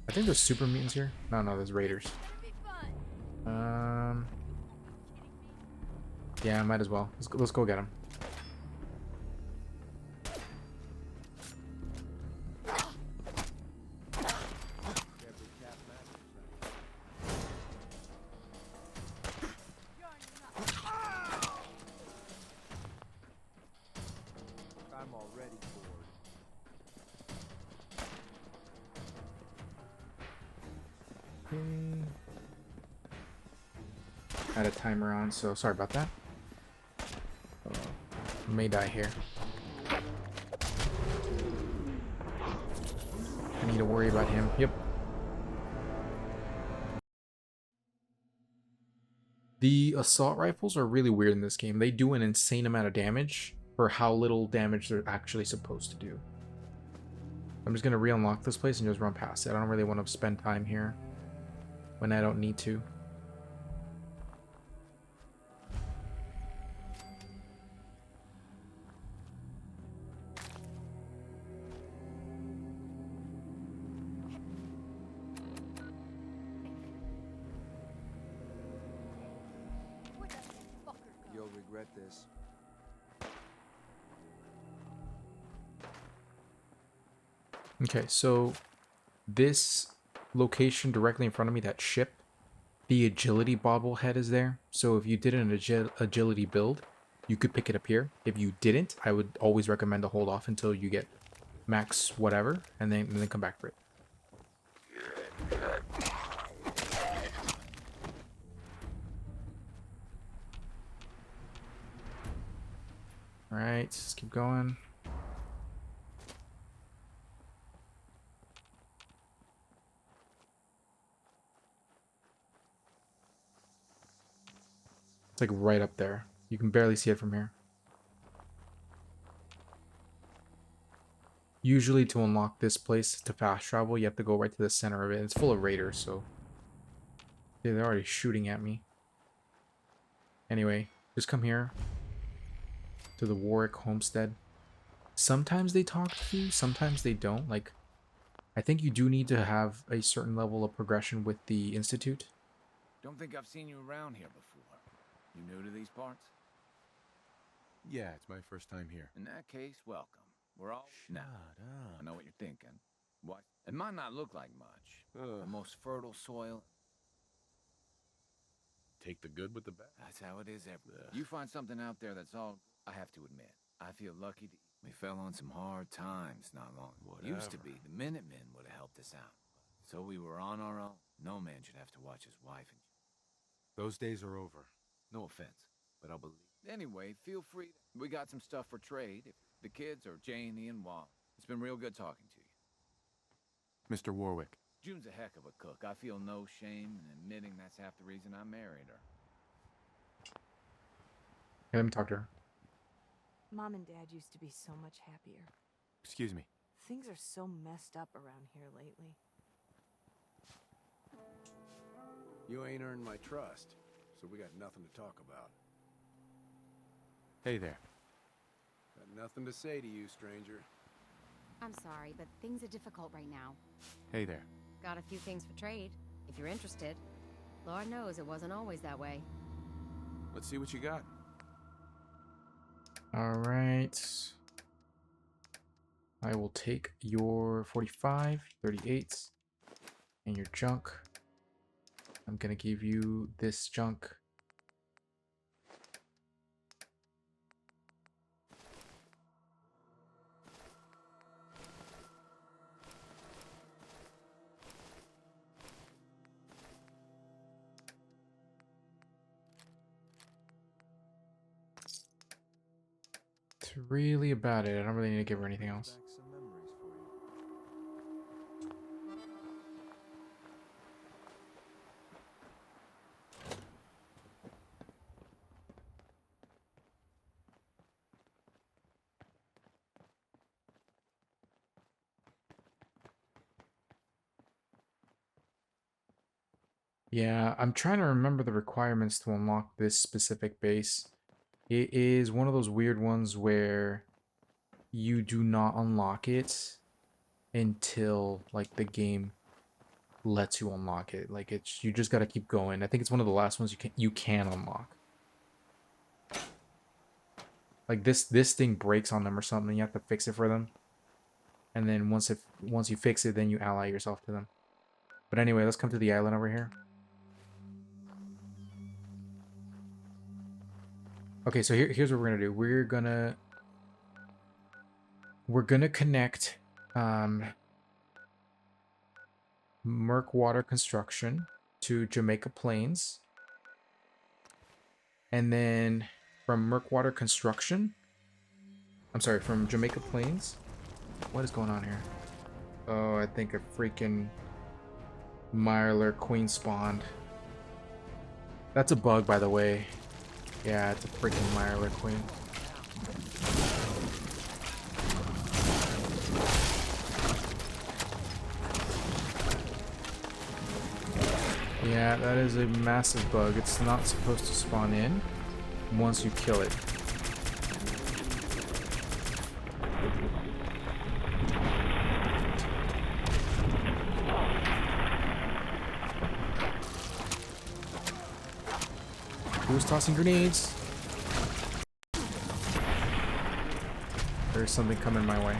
I think there's super mutants here. No, there's raiders. Yeah, might as well. Let's go get them. I'm already bored. Had a timer on, so sorry about that. May die here. I need to worry about him. Yep. The assault rifles are really weird in this game. They do an insane amount of damage for how little damage they're actually supposed to do. I'm just going to re-unlock this place and just run past it. I don't really want to spend time here when I don't need to. You'll regret this. Okay, so this location directly in front of me, that ship, the agility bobblehead is there. So if you did an agility build, you could pick it up here. If you didn't, I would always recommend to hold off until you get max whatever, and then come back for it. All right, let's keep going. It's like right up there. You can barely see it from here. Usually to unlock this place to fast travel, you have to go right to the center of it. It's full of raiders, so yeah, they're already shooting at me. Anyway, just come here to the Warwick homestead. Sometimes they talk to you, sometimes they don't. Like, I think you do need to have a certain level of progression with the Institute. Don't think I've seen you around here before. You new to these parts? Yeah, it's my first time here. In that case, welcome. We're all... Shut up. I know what you're thinking. What? It might not look like much. The most fertile soil... Take the good with the bad. That's how it is everywhere. You find something out there that's all... I have to admit, I feel lucky to... We fell on some hard times not long ago. Used to be. The Minutemen would have helped us out. So we were on our own. No man should have to watch his wife and... Those days are over. No offense, but I'll believe. Anyway, feel free. We got some stuff for trade. If the kids are Janie and Walt. It's been real good talking to you. Mr. Warwick. June's a heck of a cook. I feel no shame in admitting that's half the reason I married her. Hey, let me talk to her. Mom and Dad used to be so much happier. Excuse me. Things are so messed up around here lately. You ain't earned my trust, so we got nothing to talk about. Hey there. Got nothing to say to you, stranger. I'm sorry, but things are difficult right now. Hey there. Got a few things for trade, if you're interested. Lord knows it wasn't always that way. Let's see what you got. All right. I will take your 45, 38, and your junk. I'm gonna give you this junk. That's really about it. I don't really need to give her anything else. Yeah, I'm trying to remember the requirements to unlock this specific base. It is one of those weird ones where you do not unlock it until like the game lets you unlock it. Like it's you just got to keep going. I think it's one of the last ones you can unlock. Like this thing breaks on them or something. You have to fix it for them. And then once you fix it, then you ally yourself to them. But anyway, let's come to the island over here. Okay, so here's what we're gonna do. We're gonna connect Murkwater Construction to Jamaica Plains, and then from Murkwater Construction, from Jamaica Plains. What is going on here? Oh, I think a freaking Mirelurk queen spawned. That's a bug, by the way. Yeah, it's a freaking Mirelurk queen. Yeah, that is a massive bug. It's not supposed to spawn in once you kill it. Who's tossing grenades? There's something coming my way.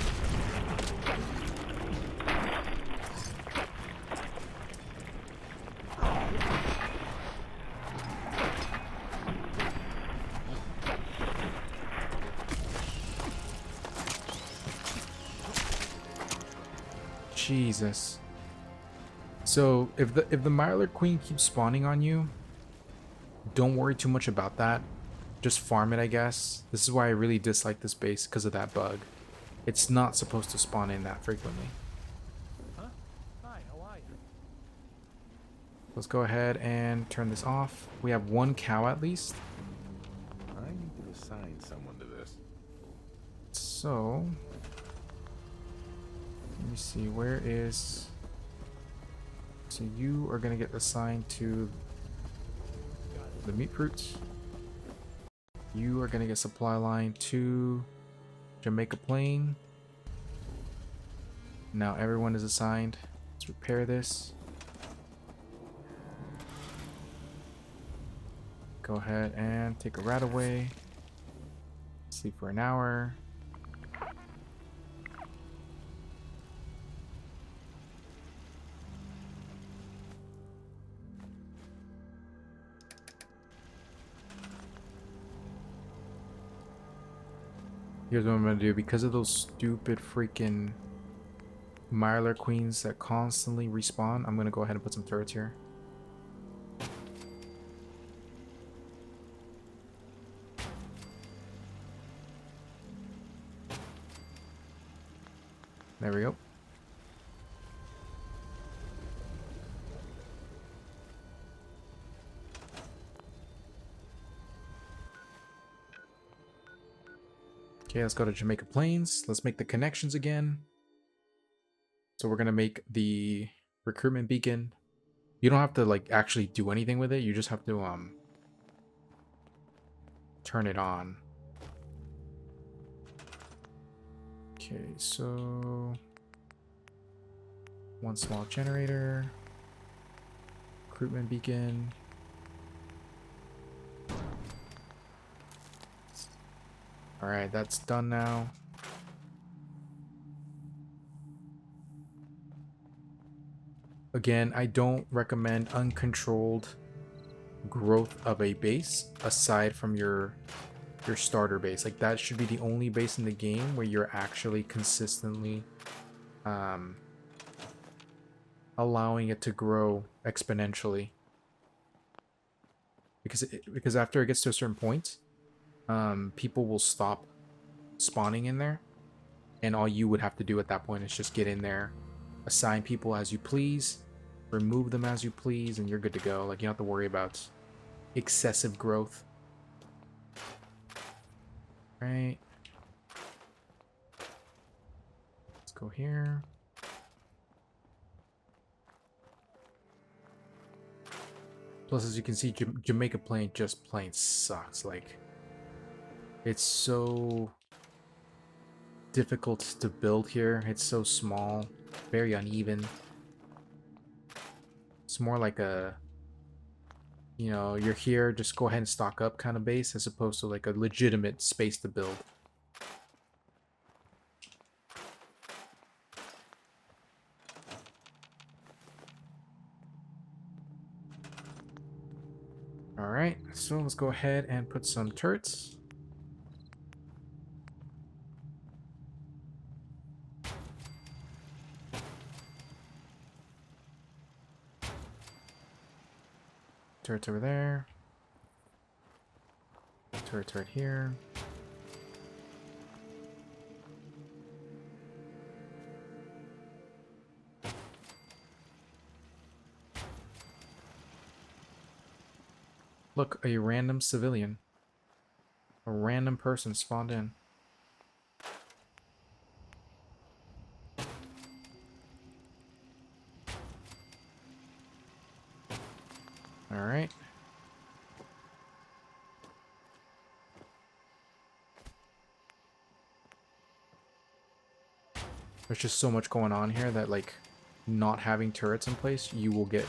Jesus. So if the Mirelurk Queen keeps spawning on you, don't worry too much about that. Just farm it, I guess. This is why I really dislike this base, because of that bug. It's not supposed to spawn in that frequently. Huh? Hi, how are you? Let's go ahead and turn this off. We have one cow at least. I need to assign someone to this. So, let me see, where is... So you are going to get assigned to the meat fruits. You are going to get supply line to Jamaica Plain. Now everyone is assigned. Let's repair this. Go ahead and take a rat away. Sleep for an hour. Here's what I'm gonna do. Because of those stupid freaking Mirelurk Queens that constantly respawn, I'm gonna go ahead and put some turrets here. There we go. Okay, let's go to Jamaica Plains. Let's make the connections again. So we're gonna make the recruitment beacon. You don't have to like actually do anything with it. You just have to turn it on. Okay, so one small generator, recruitment beacon. All right, that's done now. Again, I don't recommend uncontrolled growth of a base aside from your starter base. Like that should be the only base in the game where you're actually consistently allowing it to grow exponentially. Because after it gets to a certain point, people will stop spawning in there, and all you would have to do at that point is just get in there, assign people as you please, remove them as you please, and you're good to go. Like, you don't have to worry about excessive growth. Right. Let's go here. Plus, as you can see, Jamaica Plain just plain sucks. Like, it's so difficult to build here. It's so small, very uneven. It's more like a, you know, you're here, just go ahead and stock up kind of base, as opposed to like a legitimate space to build. Alright, so let's go ahead and put some turrets. Turret over there. Turret right here. Look, a random civilian. A random person spawned in. Alright. There's just so much going on here that, like, not having turrets in place, you will get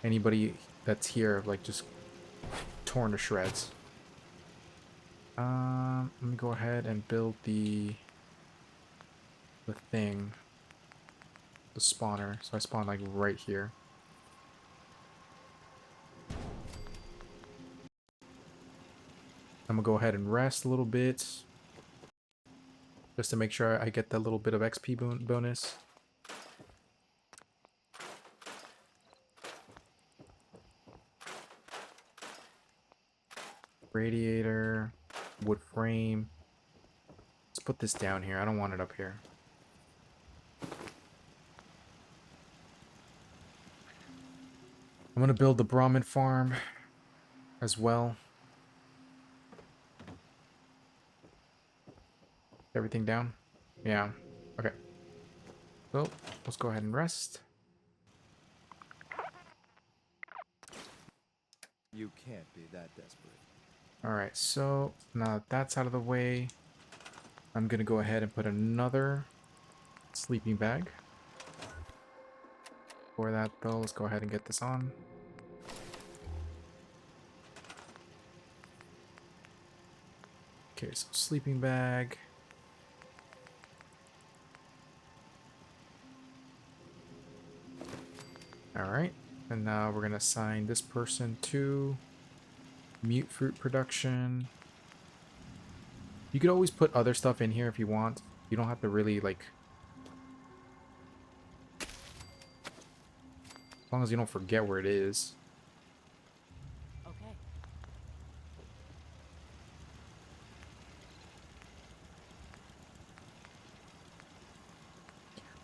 anybody that's here, like, just torn to shreds. Let me go ahead and build the thing. The spawner. So I spawn, like, right here. I'm gonna go ahead and rest a little bit, just to make sure I get that little bit of XP bonus. Radiator, wood frame. Let's put this down here. I don't want it up here. I'm gonna build the Brahmin farm as well. Everything down? Yeah. Okay. So let's go ahead and rest. You can't be that desperate. Alright, so now that that's out of the way, I'm gonna go ahead and put another sleeping bag. For that though, let's go ahead and get this on. Okay, so sleeping bag. Alright, and now we're gonna assign this person to mute fruit production. You could always put other stuff in here if you want. You don't have to really like... As long as you don't forget where it is. Okay.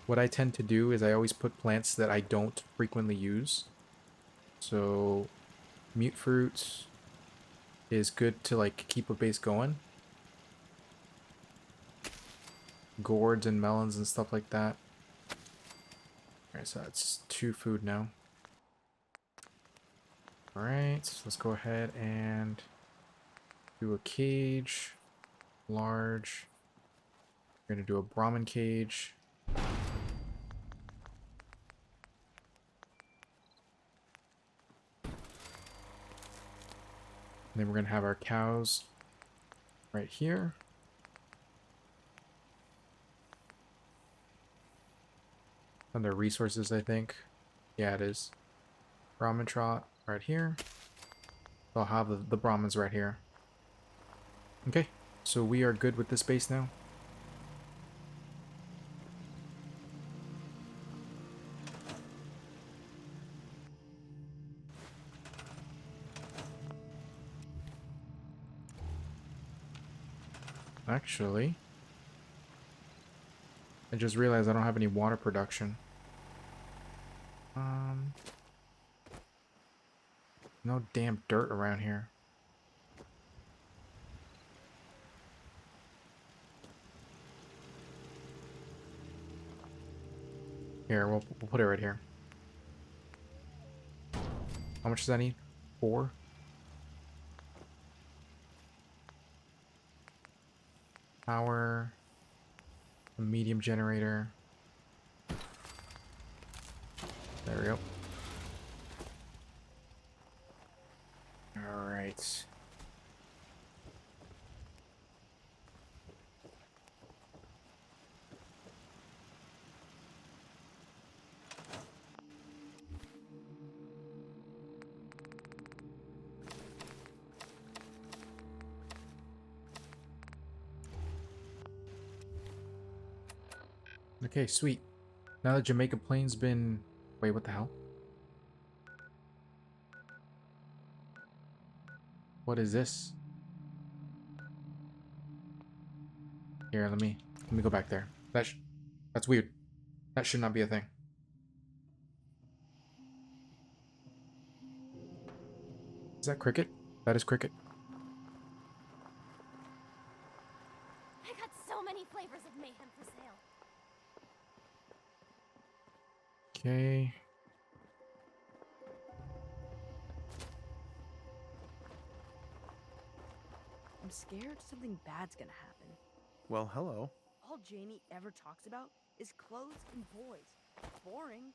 What I tend to do is I always put plants that I don't frequently use. So mute fruits is good to like keep a base going. Gourds and melons and stuff like that. Alright, so that's 2 food now. Alright, so let's go ahead and do a cage. Large. We're gonna do a Brahmin cage. And then we're gonna have our cows right here. Under resources, I think. Yeah, it is. Brahmin trot right here. I'll have the Brahmins right here. Okay, so we are good with this base now. Actually, I just realized I don't have any water production. No damn dirt around here. Here, we'll put it right here. How much does that need? 4? Power. A medium generator. There we go. Alright. Okay, sweet. Now that Jamaica Plain's been... Wait, what the hell? What is this? Here, let me go back there. That's weird. That should not be a thing. Is that Cricket? That is Cricket. I got so many flavors of mayhem for sale. Okay. I'm scared something bad's gonna happen. Well, hello. All Janie ever talks about is clothes and boys. Boring.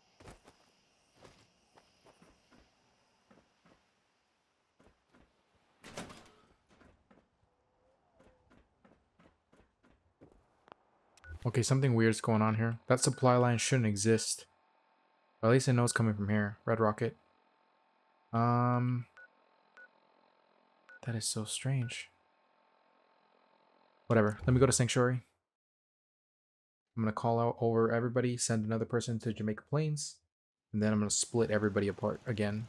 Okay, something weird's going on here. That supply line shouldn't exist. Or at least I know it's coming from here. Red Rocket. That is so strange. Whatever. Let me go to Sanctuary. I'm going to call out over everybody, send another person to Jamaica Plains, and then I'm going to split everybody apart again.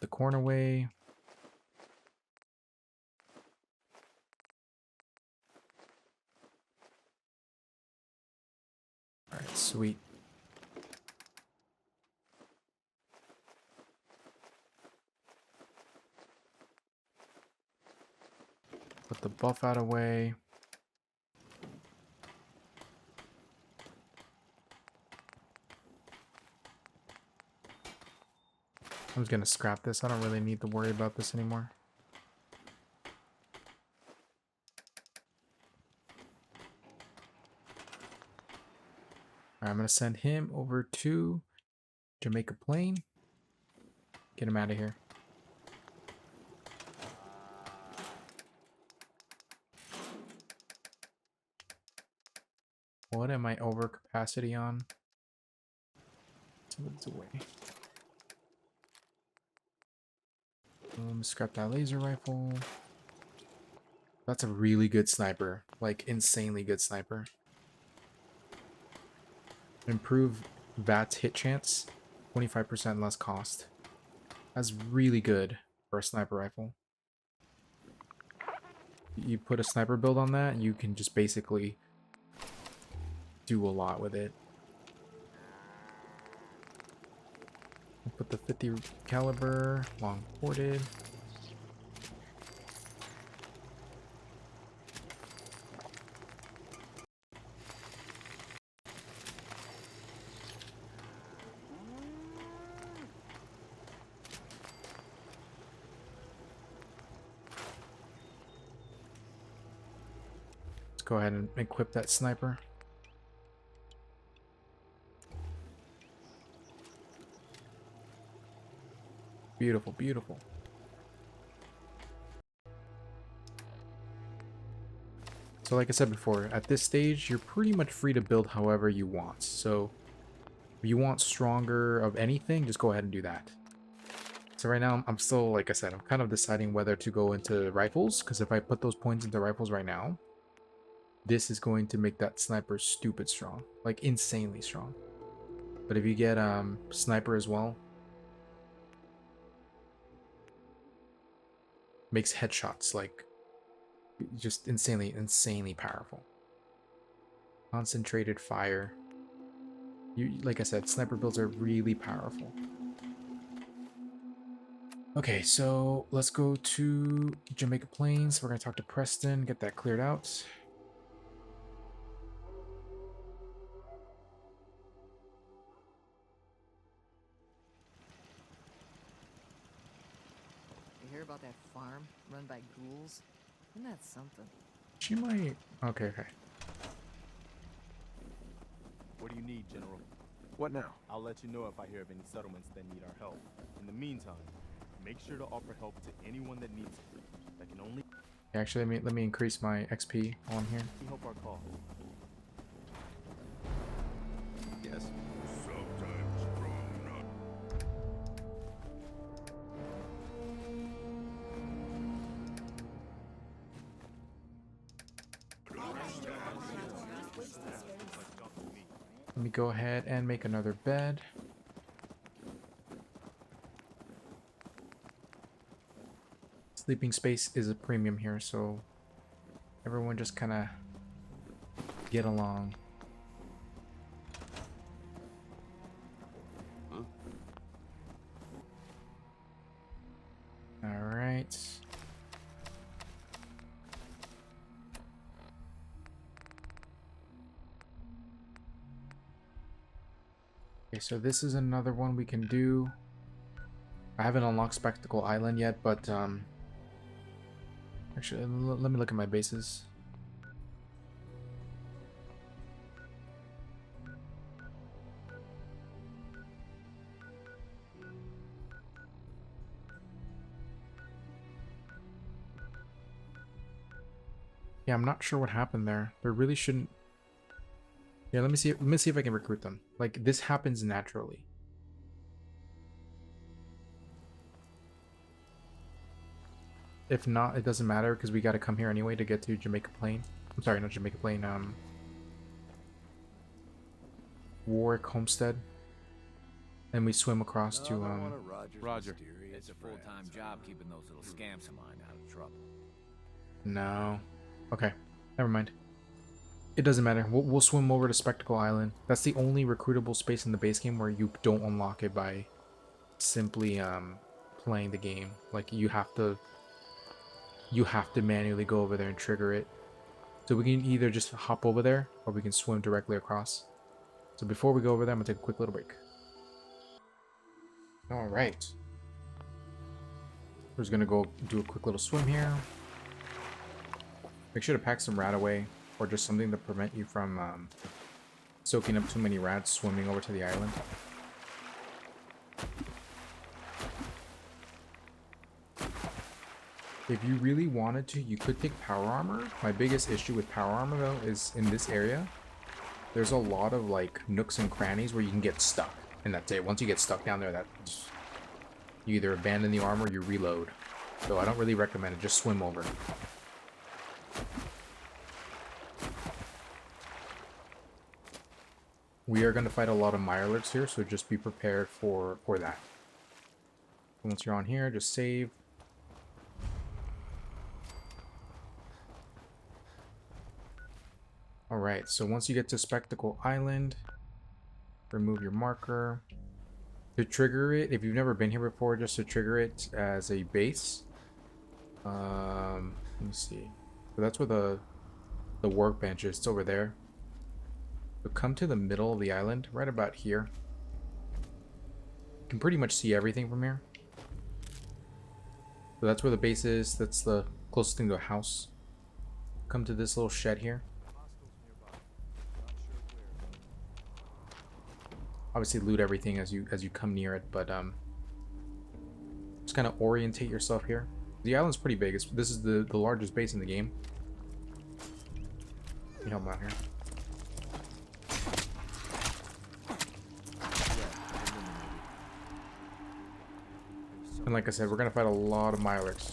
the corn away. Alright, sweet. Put the buff out away. I'm just gonna scrap this. I don't really need to worry about this anymore. Alright, I'm gonna send him over to Jamaica Plain. Get him out of here. What am I over capacity on? It's away. Scrap that laser rifle. That's a really good sniper. Like, insanely good sniper. Improve VAT's hit chance. 25% less cost. That's really good for a sniper rifle. You put a sniper build on that, you can just basically do a lot with it. I'll put the 50 caliber, long ported. Let's go ahead and equip that sniper. Beautiful, beautiful. So like I said before, at this stage, you're pretty much free to build however you want. So if you want stronger of anything, just go ahead and do that. So right now, I'm still, like I said, I'm kind of deciding whether to go into rifles, because if I put those points into rifles right now, this is going to make that sniper stupid strong, like insanely strong. But if you get sniper as well, makes headshots like just insanely powerful. Concentrated fire. Like I said, sniper builds are really powerful. Okay, so let's go to Jamaica Plains. We're gonna talk to Preston, get that cleared out. About that farm run by ghouls? Isn't that something? She might. Okay. What do you need, General? What now? I'll let you know if I hear of any settlements that need our help. In the meantime, make sure to offer help to anyone that needs it. That can only. Actually, let me increase my XP on here. Help our cause. Yes. Let me go ahead and make another bed. Sleeping space is a premium here, so everyone just kind of get along. All right. Okay, so this is another one we can do. I haven't unlocked Spectacle Island yet, but actually, let me look at my bases. Yeah, I'm not sure what happened there. There really shouldn't. Yeah, let me see if I can recruit them. Like, this happens naturally. If not, it doesn't matter because we got to come here anyway to get to Jamaica Plain. I'm sorry, not Jamaica Plain. Warwick Homestead. And we swim across to Roger. It's a full-time job keeping those little scamps of mine out of trouble. No. Okay. Never mind. It doesn't matter. We'll swim over to Spectacle Island. That's the only recruitable space in the base game where you don't unlock it by simply playing the game. Like you have to manually go over there and trigger it. So we can either just hop over there or we can swim directly across. So before we go over there, I'm gonna take a quick little break. All right. We're just gonna go do a quick little swim here. Make sure to pack some rat away, or just something to prevent you from soaking up too many rats swimming over to the island. If you really wanted to, you could take power armor. My biggest issue with power armor though is in this area, there's a lot of like nooks and crannies where you can get stuck, and that's it. Once you get stuck down there, that's you either abandon the armor or you reload. So I don't really recommend it. Just swim over. We are going to fight a lot of Mirelurks here, so just be prepared for that. Once you're on here, just save. Alright, so once you get to Spectacle Island, remove your marker. To trigger it, if you've never been here before, just to trigger it as a base. Let me see. So that's where the workbench is. It's over there. So come to the middle of the island, right about here. You can pretty much see everything from here. So that's where the base is. That's the closest thing to a house. Come to this little shed here. Obviously loot everything as you come near it, but just kind of orientate yourself here. The island's pretty big. This is the largest base in the game. Let me help him out here. And like I said, we're gonna fight a lot of Mirelurks.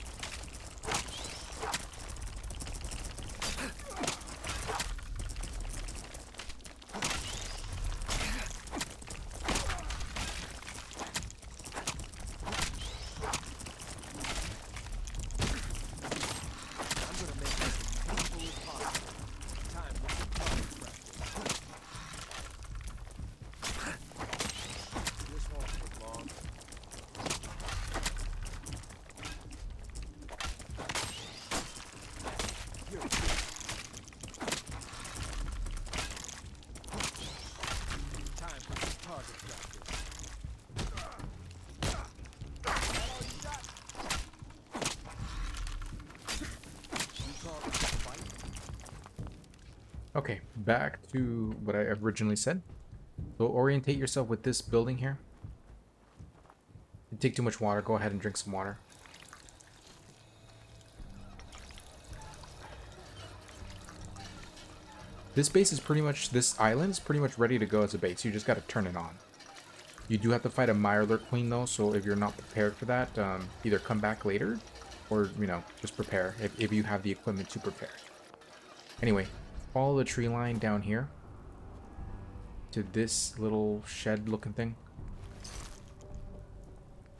Okay, back to what I originally said. So orientate yourself with this building here. If you take too much water, go ahead and drink some water. This base is pretty much, this island's pretty much ready to go as a base. You just got to turn it on. You do have to fight a Mirelurk Queen though, so if you're not prepared for that, either come back later or, you know, just prepare if you have the equipment to prepare. Anyway, follow the tree line down here to this little shed looking thing.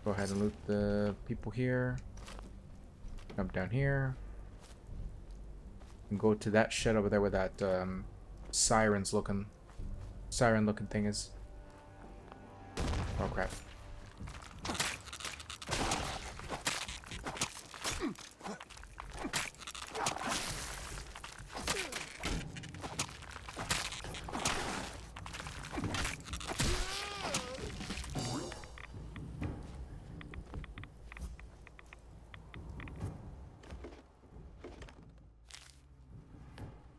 Go ahead and loot the people here. Jump down here. And go to that shed over there where that siren looking thing is. Oh crap.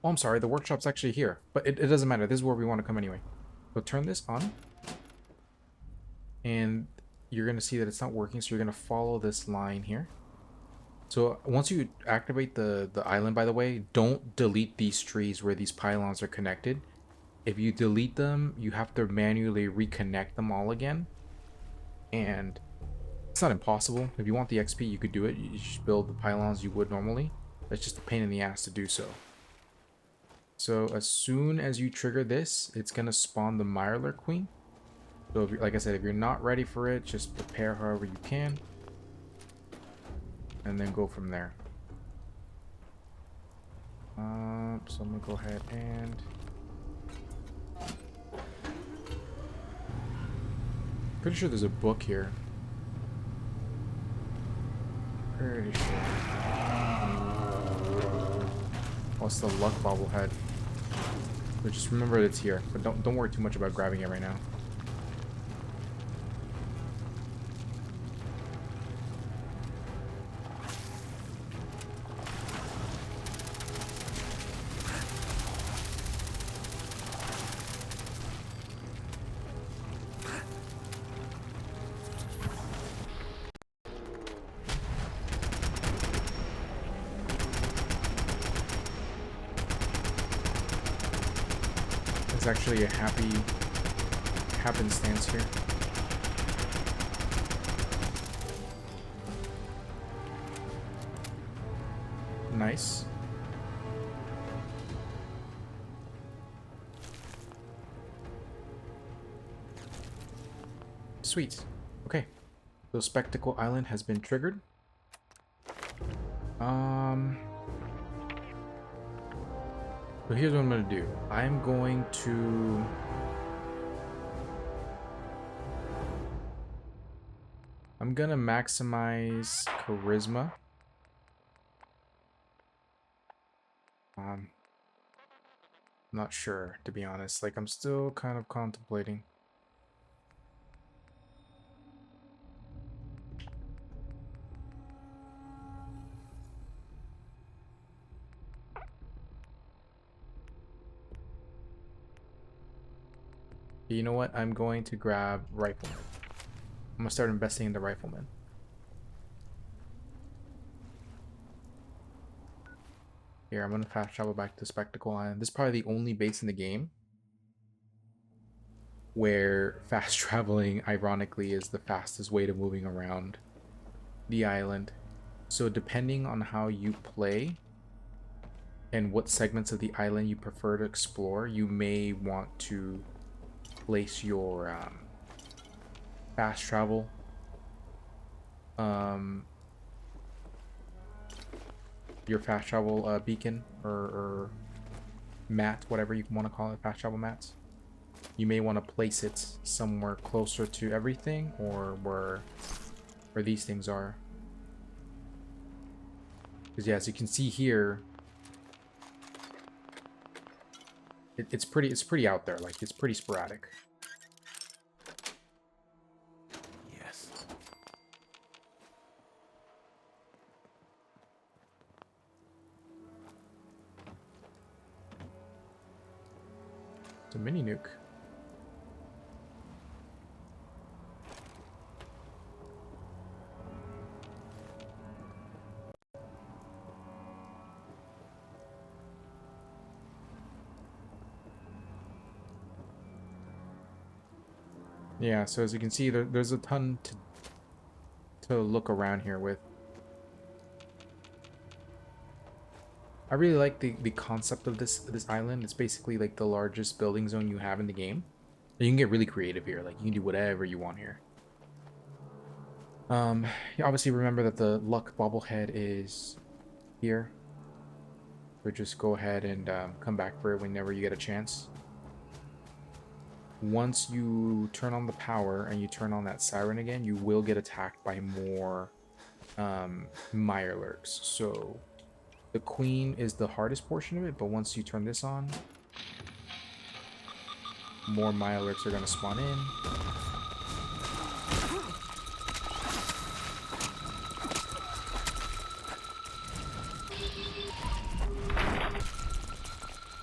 Oh, I'm sorry, the workshop's actually here. But it doesn't matter. This is where we want to come anyway. So turn this on. And you're going to see that it's not working, so you're going to follow this line here. So once you activate the island, by the way, don't delete these trees where these pylons are connected. If you delete them, you have to manually reconnect them all again. And it's not impossible. If you want the XP, you could do it. You just build the pylons you would normally. It's just a pain in the ass to do so. So as soon as you trigger this, it's going to spawn the Mirelurk Queen. So, if like I said, if you're not ready for it, just prepare however you can. And then go from there. So I'm gonna go ahead and... Pretty sure there's a book here. Pretty sure. Oh, it's the luck bobblehead. But just remember that it's here. But don't worry too much about grabbing it right now. It's actually a happenstance here. Nice. Sweet. Okay. So Spectacle Island has been triggered. So here's what I'm going to do. I'm going to... I'm going to maximize Charisma. Not sure, to be honest. Like, I'm still kind of contemplating. You know what? I'm going to grab Rifleman. I'm going to start investing in the Rifleman. Here, I'm going to fast travel back to Spectacle Island. This is probably the only base in the game where fast traveling, ironically, is the fastest way to moving around the island. So depending on how you play and what segments of the island you prefer to explore, you may want to place your fast travel beacon or mat, whatever you want to call it, fast travel mats. You may want to place it somewhere closer to everything, or where these things are. Because yeah, as you can see here, it's pretty out there. Like, it's pretty sporadic. Yes. It's a mini nuke. Yeah, so as you can see, there's a ton to look around here with. I really like the concept of this island. It's basically like the largest building zone you have in the game. And you can get really creative here. Like, you can do whatever you want here. You obviously remember that the luck bobblehead is here. So just go ahead and come back for it whenever you get a chance. Once you turn on the power and you turn on that siren again, you will get attacked by more Mirelurks. So the queen is the hardest portion of it, but once you turn this on, more Mirelurks are going to spawn in.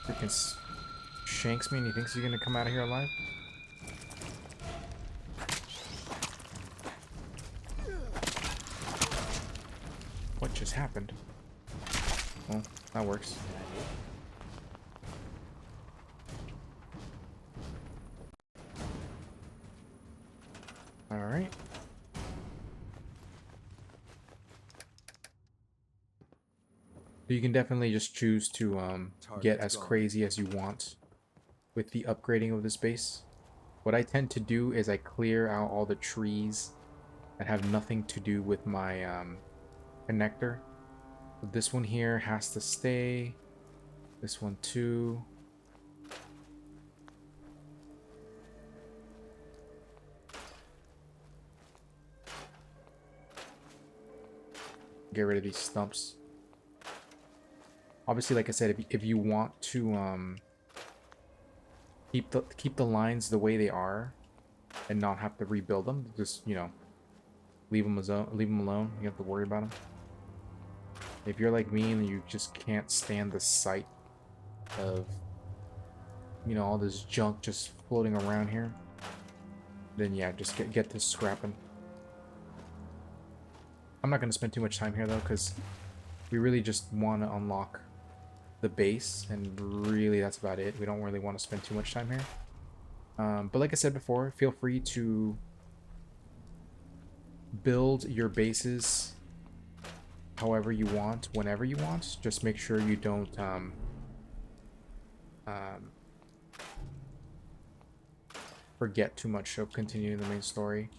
Freaking shanks me and he thinks he's going to come out of here alive. What just happened? Well, that works. Alright. You can definitely just choose to get as crazy as you want with the upgrading of this base. What I tend to do is I clear out all the trees that have nothing to do with my connector. So this one here has to stay. This one too. Get rid of these stumps. Obviously, like I said, if you want to keep the lines the way they are and not have to rebuild them, just, you know, leave them alone. You don't have to worry about them. If you're like me and you just can't stand the sight of, you know, all this junk just floating around here, then yeah, just get this scrapping. I'm not going to spend too much time here though, because we really just want to unlock the base, and really that's about it. We don't really want to spend too much time here. But like I said before, feel free to build your bases however you want, whenever you want. Just make sure you don't forget too much of continuing the main story.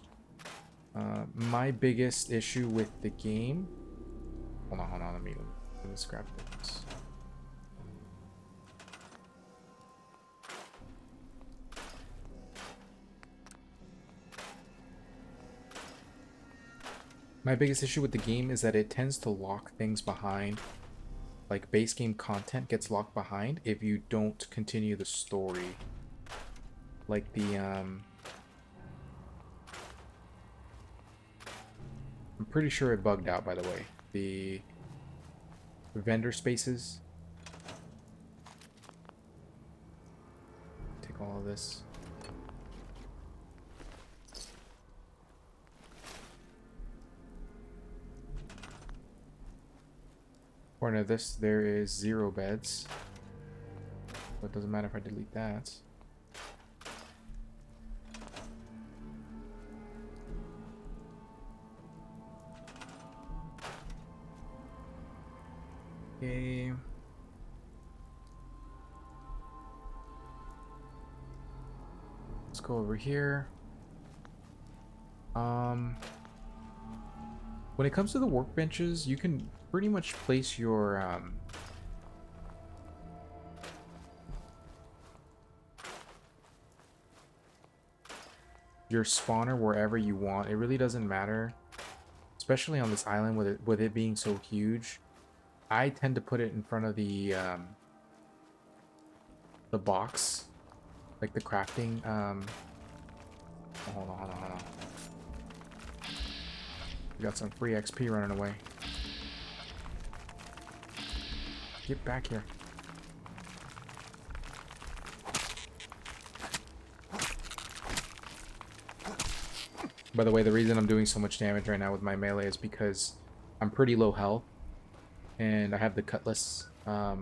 My biggest issue with the game... Hold on, let me scrap this. My biggest issue with the game is that it tends to lock things behind. Like, base game content gets locked behind if you don't continue the story. Like the, I'm pretty sure it bugged out, by the way. The vendor spaces. Take all of this. According to this, there is 0 beds. But it doesn't matter if I delete that. Okay. Let's go over here. When it comes to the workbenches, you can pretty much place your spawner wherever you want. It really doesn't matter, especially on this island with it being so huge. I tend to put it in front of the box, like the crafting. Hold on. We got some free XP running away. Get back here. By the way, the reason I'm doing so much damage right now with my melee is because I'm pretty low health. And I have the cutlass. My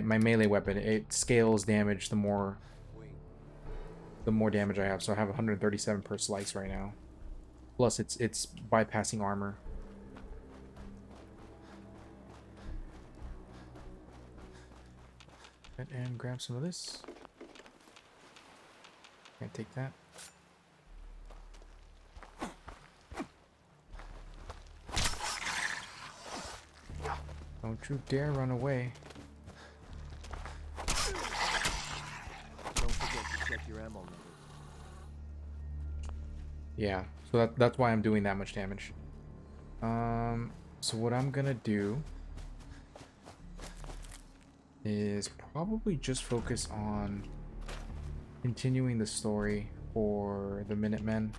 melee weapon, it scales damage the more damage I have. So I have 137 per slice right now. Plus it's bypassing armor. And grab some of this. Can't take that. Don't you dare run away. Don't forget to check your ammo levels. Yeah, so that's why I'm doing that much damage. So what I'm gonna do is probably just focus on continuing the story for the Minutemen.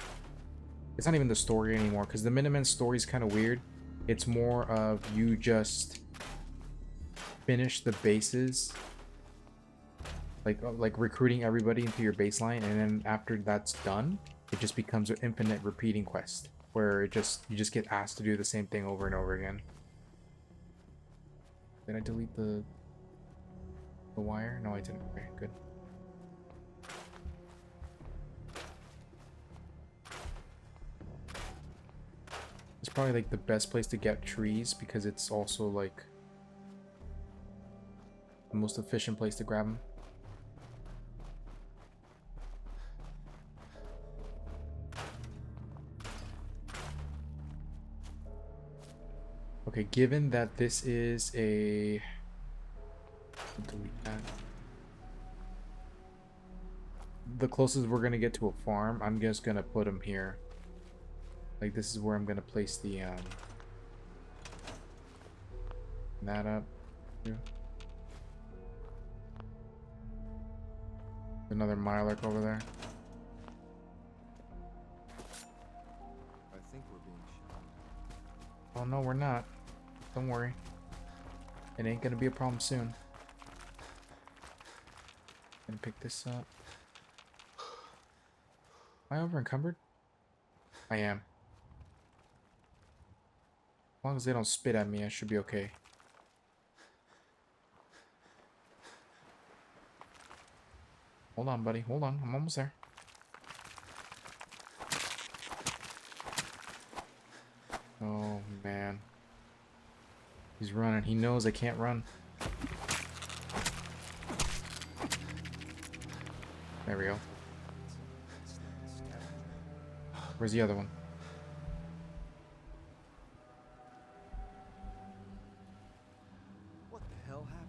It's not even the story anymore, because the Minutemen story is kind of weird. It's more of you just finish the bases, like recruiting everybody into your baseline, and then after that's done, it just becomes an infinite repeating quest where you just get asked to do the same thing over and over again. Did I delete the wire? No, I didn't. Okay, good. It's probably like the best place to get trees because it's also like the most efficient place to grab them. Okay, given that this is a... delete that. The closest we're gonna get to a farm, I'm just gonna put them here. Like, this is where I'm gonna place the, that up. Yeah. Another Mirelurk over there. I think we're being shot. Oh no, we're not. Don't worry. It ain't gonna be a problem soon. Gonna pick this up. Am I over encumbered? I am. As long as they don't spit at me, I should be okay. Hold on, buddy. Hold on. I'm almost there. Oh, man. He's running. He knows I can't run. There we go. Where's the other one? What the hell happened?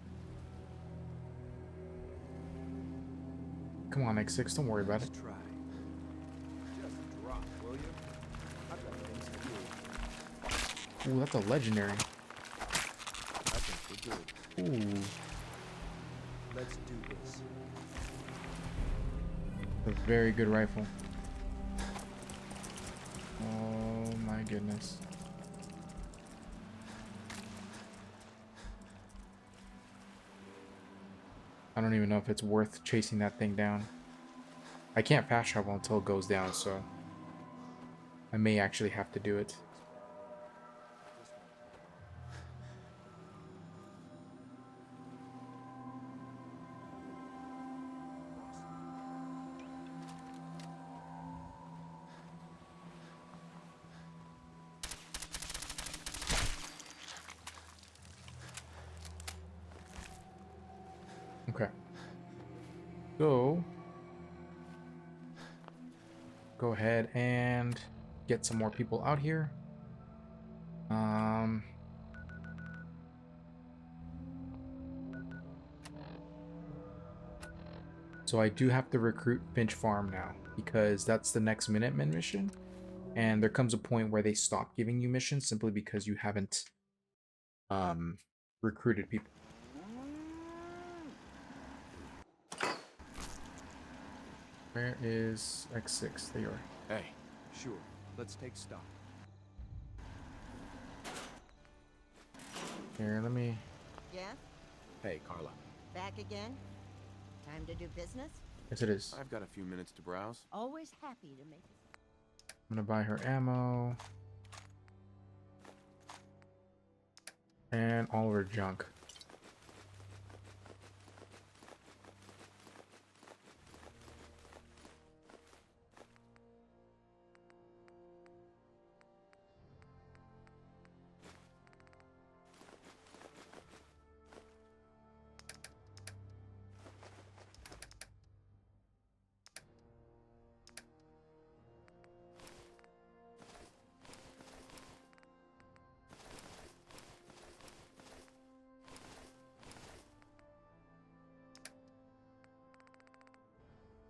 Come on, X6. Don't worry about it. Try. Just drop, will you? I've got things to do. Ooh, that's a legendary. I think we're good. Ooh. Let's do this. A very good rifle. Oh my goodness. I don't even know if it's worth chasing that thing down. I can't fast travel until it goes down, so I may actually have to do it. Okay. So, go ahead and get some more people out here. So I do have to recruit Finch Farm now because that's the next Minutemen mission. And there comes a point where they stop giving you missions simply because you haven't recruited people. Where is X6? There you are. Hey, sure. Let's take stock. Here, let me... Jeff? Hey, Carla. Back again? Time to do business? Yes, it is. I've got a few minutes to browse. Always happy to make it. I'm gonna buy her ammo. And all of her junk.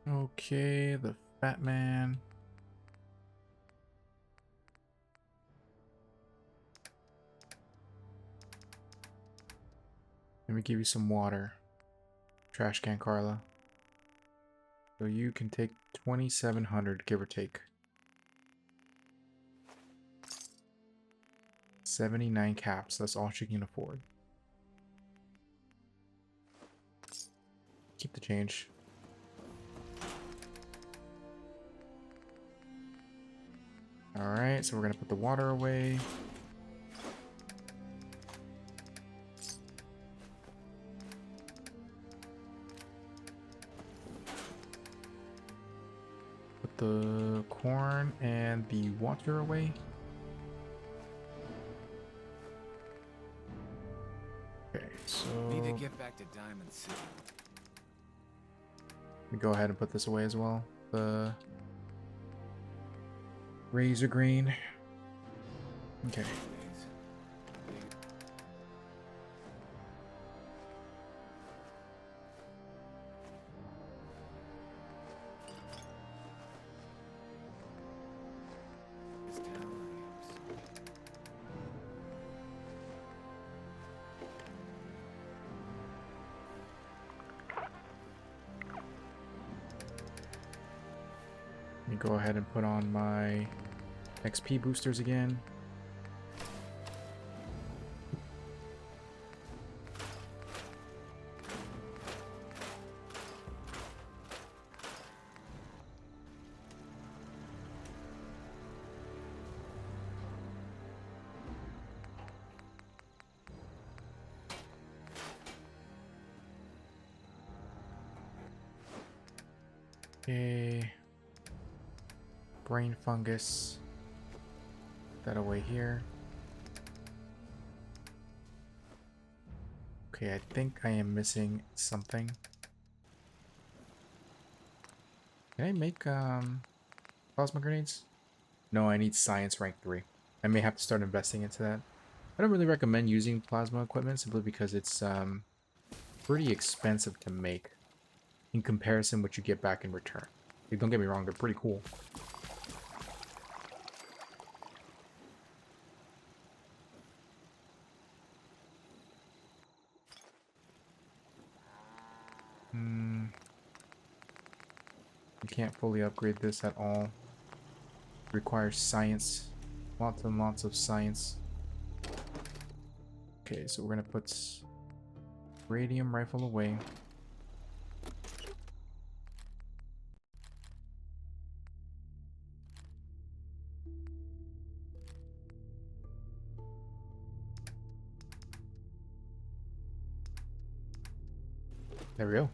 Okay, the fat man. Let me give you some water. Trash can, Carla. So you can take 2,700, give or take. 79 caps, that's all she can afford. Keep the change. Alright, so we're gonna put the water away. Put the corn and the water away. Okay, so Need to get back to Diamond City. we go ahead and put this away as well. The Razor green. Okay. go ahead and put on my XP boosters again. Okay. Brain fungus. Put that away here. Okay, I think I am missing something. Can I make plasma grenades? No, I need science rank 3. I may have to start investing into that. I don't really recommend using plasma equipment simply because it's pretty expensive to make in comparison what you get back in return. Like, don't get me wrong, they're pretty cool. You can't fully upgrade this at all. Requires science. Lots and lots of science. Okay, so we're gonna put radium rifle away. There we go.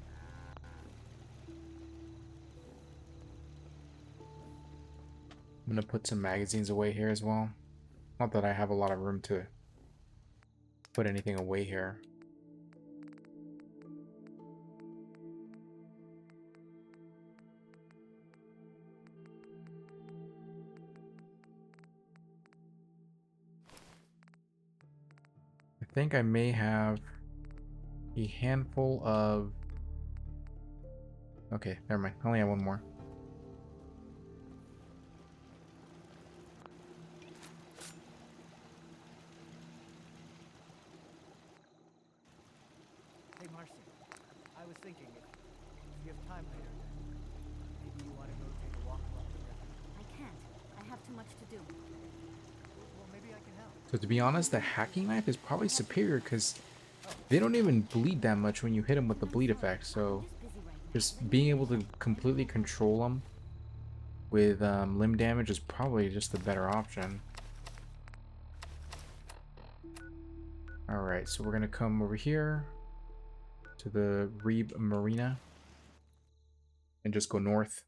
I'm gonna put some magazines away here as well. Not that I have a lot of room to put anything away here. I think I may have a handful of... Okay, never mind. I only have one more. Hey, Marcy. I was thinking, if you have time later, maybe you want to go take a walk along the river. I can't. I have too much to do. Well, maybe I can help. So to be honest, the hacking knife is probably superior because they don't even bleed that much when you hit them with the bleed effect. So just being able to completely control them with limb damage is probably just the better option. Alright, so we're going to come over here to the Reeb Marina and just go north.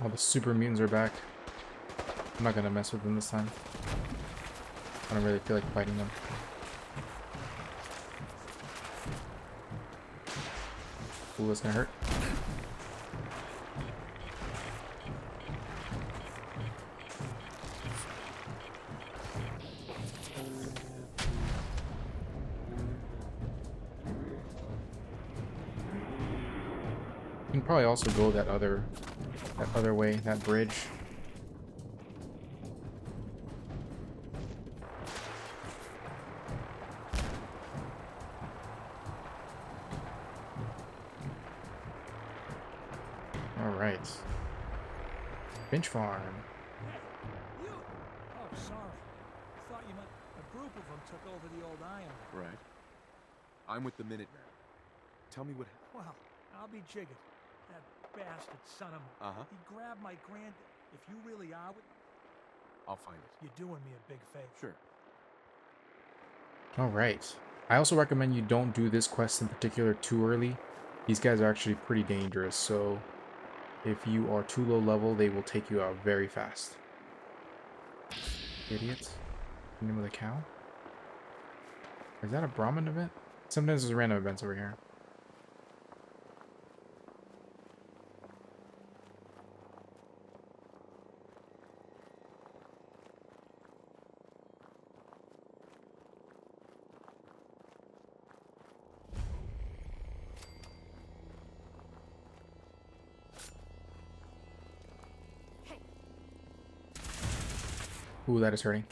All the super mutants are back. I'm not gonna mess with them this time. I don't really feel like fighting them. Ooh, that's gonna hurt. You can probably also go that other way, that bridge. All right. Bench farm. You? Oh, sorry. Thought you meant a group of them took over the old iron. Right. I'm with the Minutemen. Tell me what... Well, I'll be jiggered. That bastard son of a... Uh-huh. He grabbed my grand... If you really are with... I'll find it. You're doing me a big favor. Sure. All right. I also recommend you don't do this quest in particular too early. These guys are actually pretty dangerous, so if you are too low level, they will take you out very fast. Idiots. Name of the cow? Is that a Brahmin event? Sometimes there's random events over here. Ooh, that is hurting.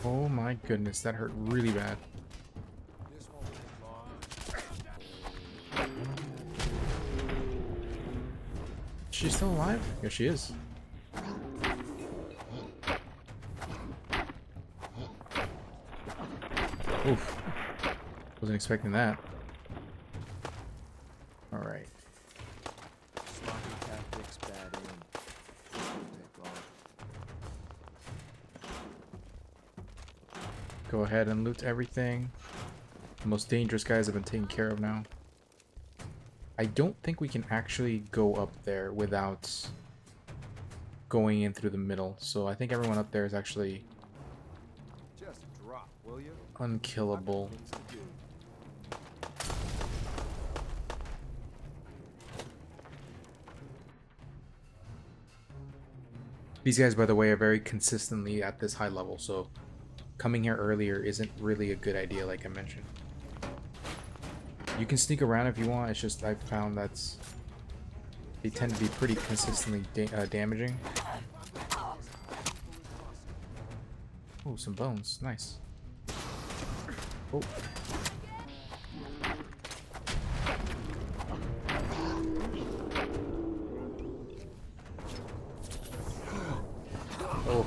Oh my goodness, that hurt really bad. She's still alive? Yeah, she is. Oof. Wasn't expecting that. Alright. Sloppy tactics, bad aim. Take long. Go ahead and loot everything. The most dangerous guys have been taken care of now. I don't think we can actually go up there without going in through the middle. So I think everyone up there is actually Just drop, will you? unkillable. Things to do. These guys, by the way, are very consistently at this high level, so coming here earlier isn't really a good idea, like I mentioned. You can sneak around if you want, it's just I've found that's... they tend to be pretty consistently damaging. Oh, some bones. Nice. Oh. Oh.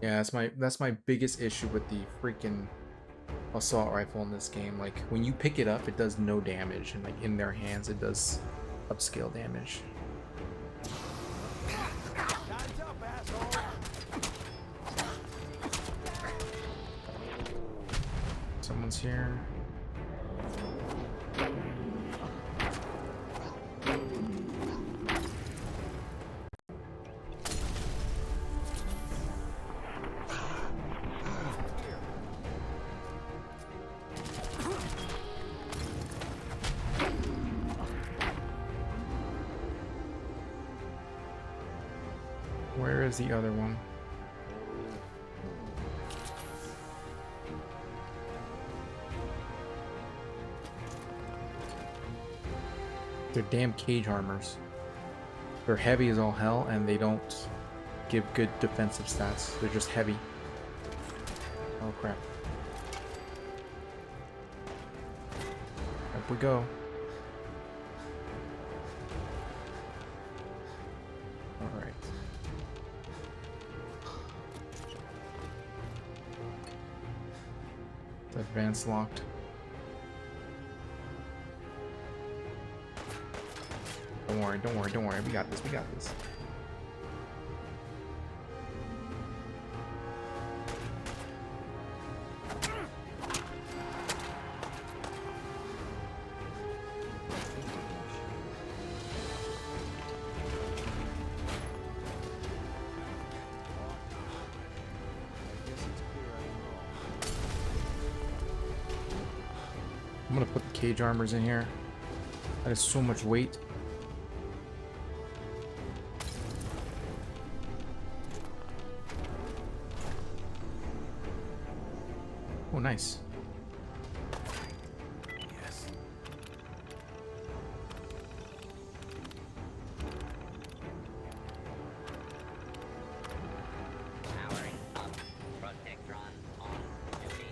Yeah, that's my biggest issue with the freaking assault rifle in this game. Like, when you pick it up, it does no damage, and like in their hands it does upscale damage. Someone's here. Where is the other one? They're damn cage armors. They're heavy as all hell, and they don't give good defensive stats. They're just heavy. Oh crap. Up we go. Alright. Advance locked. Don't worry, don't worry, don't worry. We got this, we got this. I'm gonna put the cage armors in here. That is so much weight. Oh, nice. Yes. Powering up. Protectron on duty.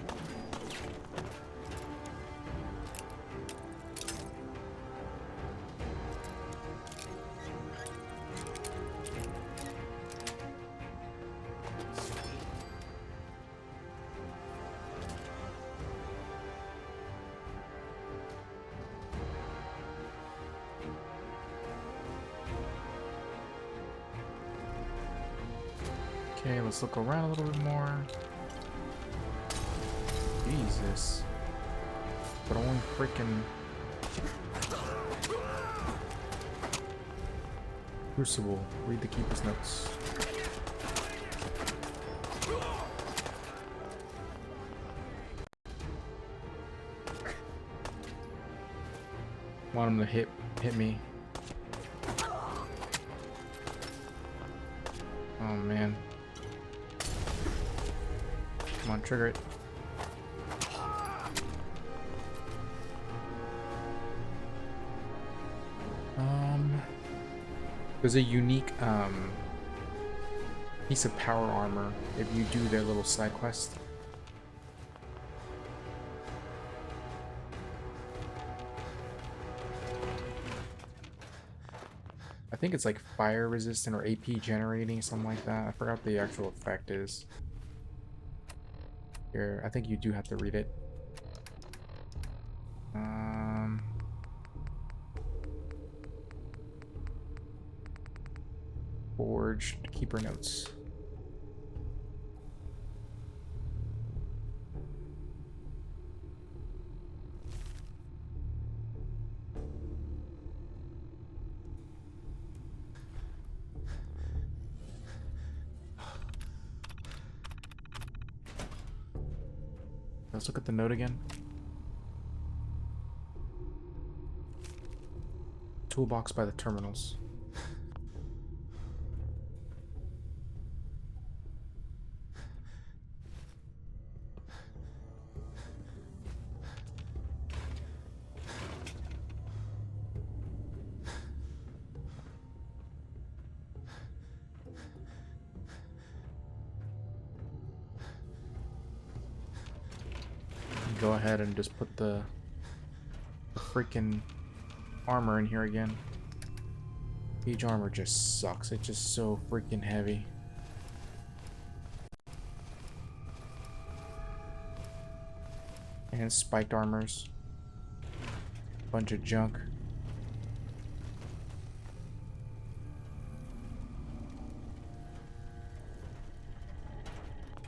Okay, let's look around a little bit more. Jesus. Throwing freaking Crucible. Read the keeper's notes. Want him to hit me. Oh man. Come on, trigger it. There's a unique piece of power armor if you do their little side quest. I think it's like fire resistant or AP generating, something like that. I forgot what the actual effect is. Here, I think you do have to read it. Forged keeper notes. Let's look at the note again. Toolbox by the terminals. Go ahead and just put the freaking armor in here again. Siege armor just sucks. It's just so freaking heavy. And spiked armors. Bunch of junk.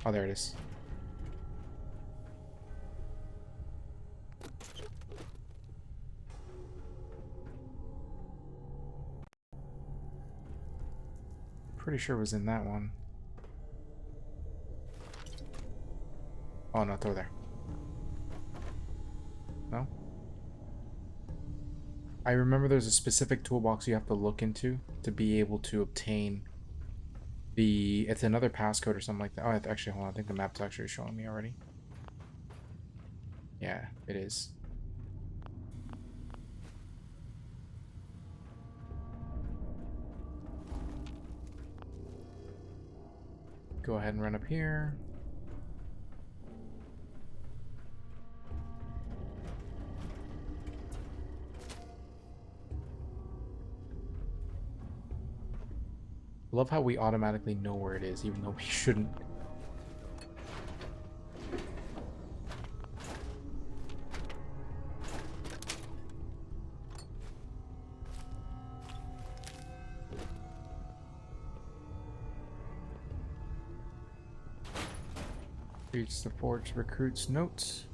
Oh, there it is. Pretty sure it was in that one. Oh no, it's over there. No? I remember there's a specific toolbox you have to look into to be able to obtain the... It's another passcode or something like that. Oh, actually, hold on. I think the map's actually showing me already. Yeah, it is. Go ahead and run up here. Love how we automatically know where it is, even though we shouldn't. Reads the forged recruit's notes.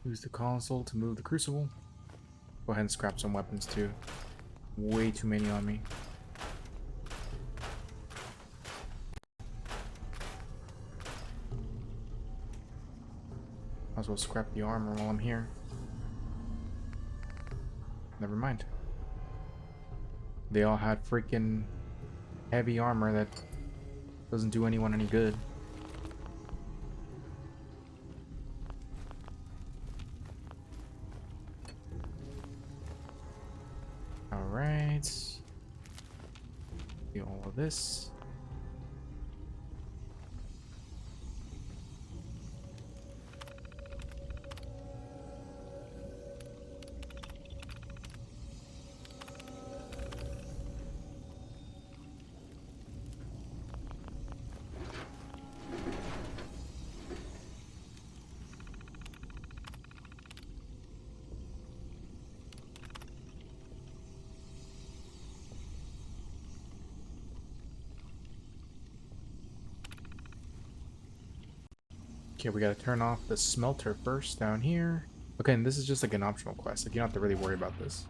Use the console to move the crucible. Go ahead and scrap some weapons too. Way too many on me. Might as well scrap the armor while I'm here. Never mind. They all had freaking heavy armor that doesn't do anyone any good. Alright. Do all of this. Okay, we gotta turn off the smelter first down here. Okay, and this is just like an optional quest. Like, you don't have to really worry about this.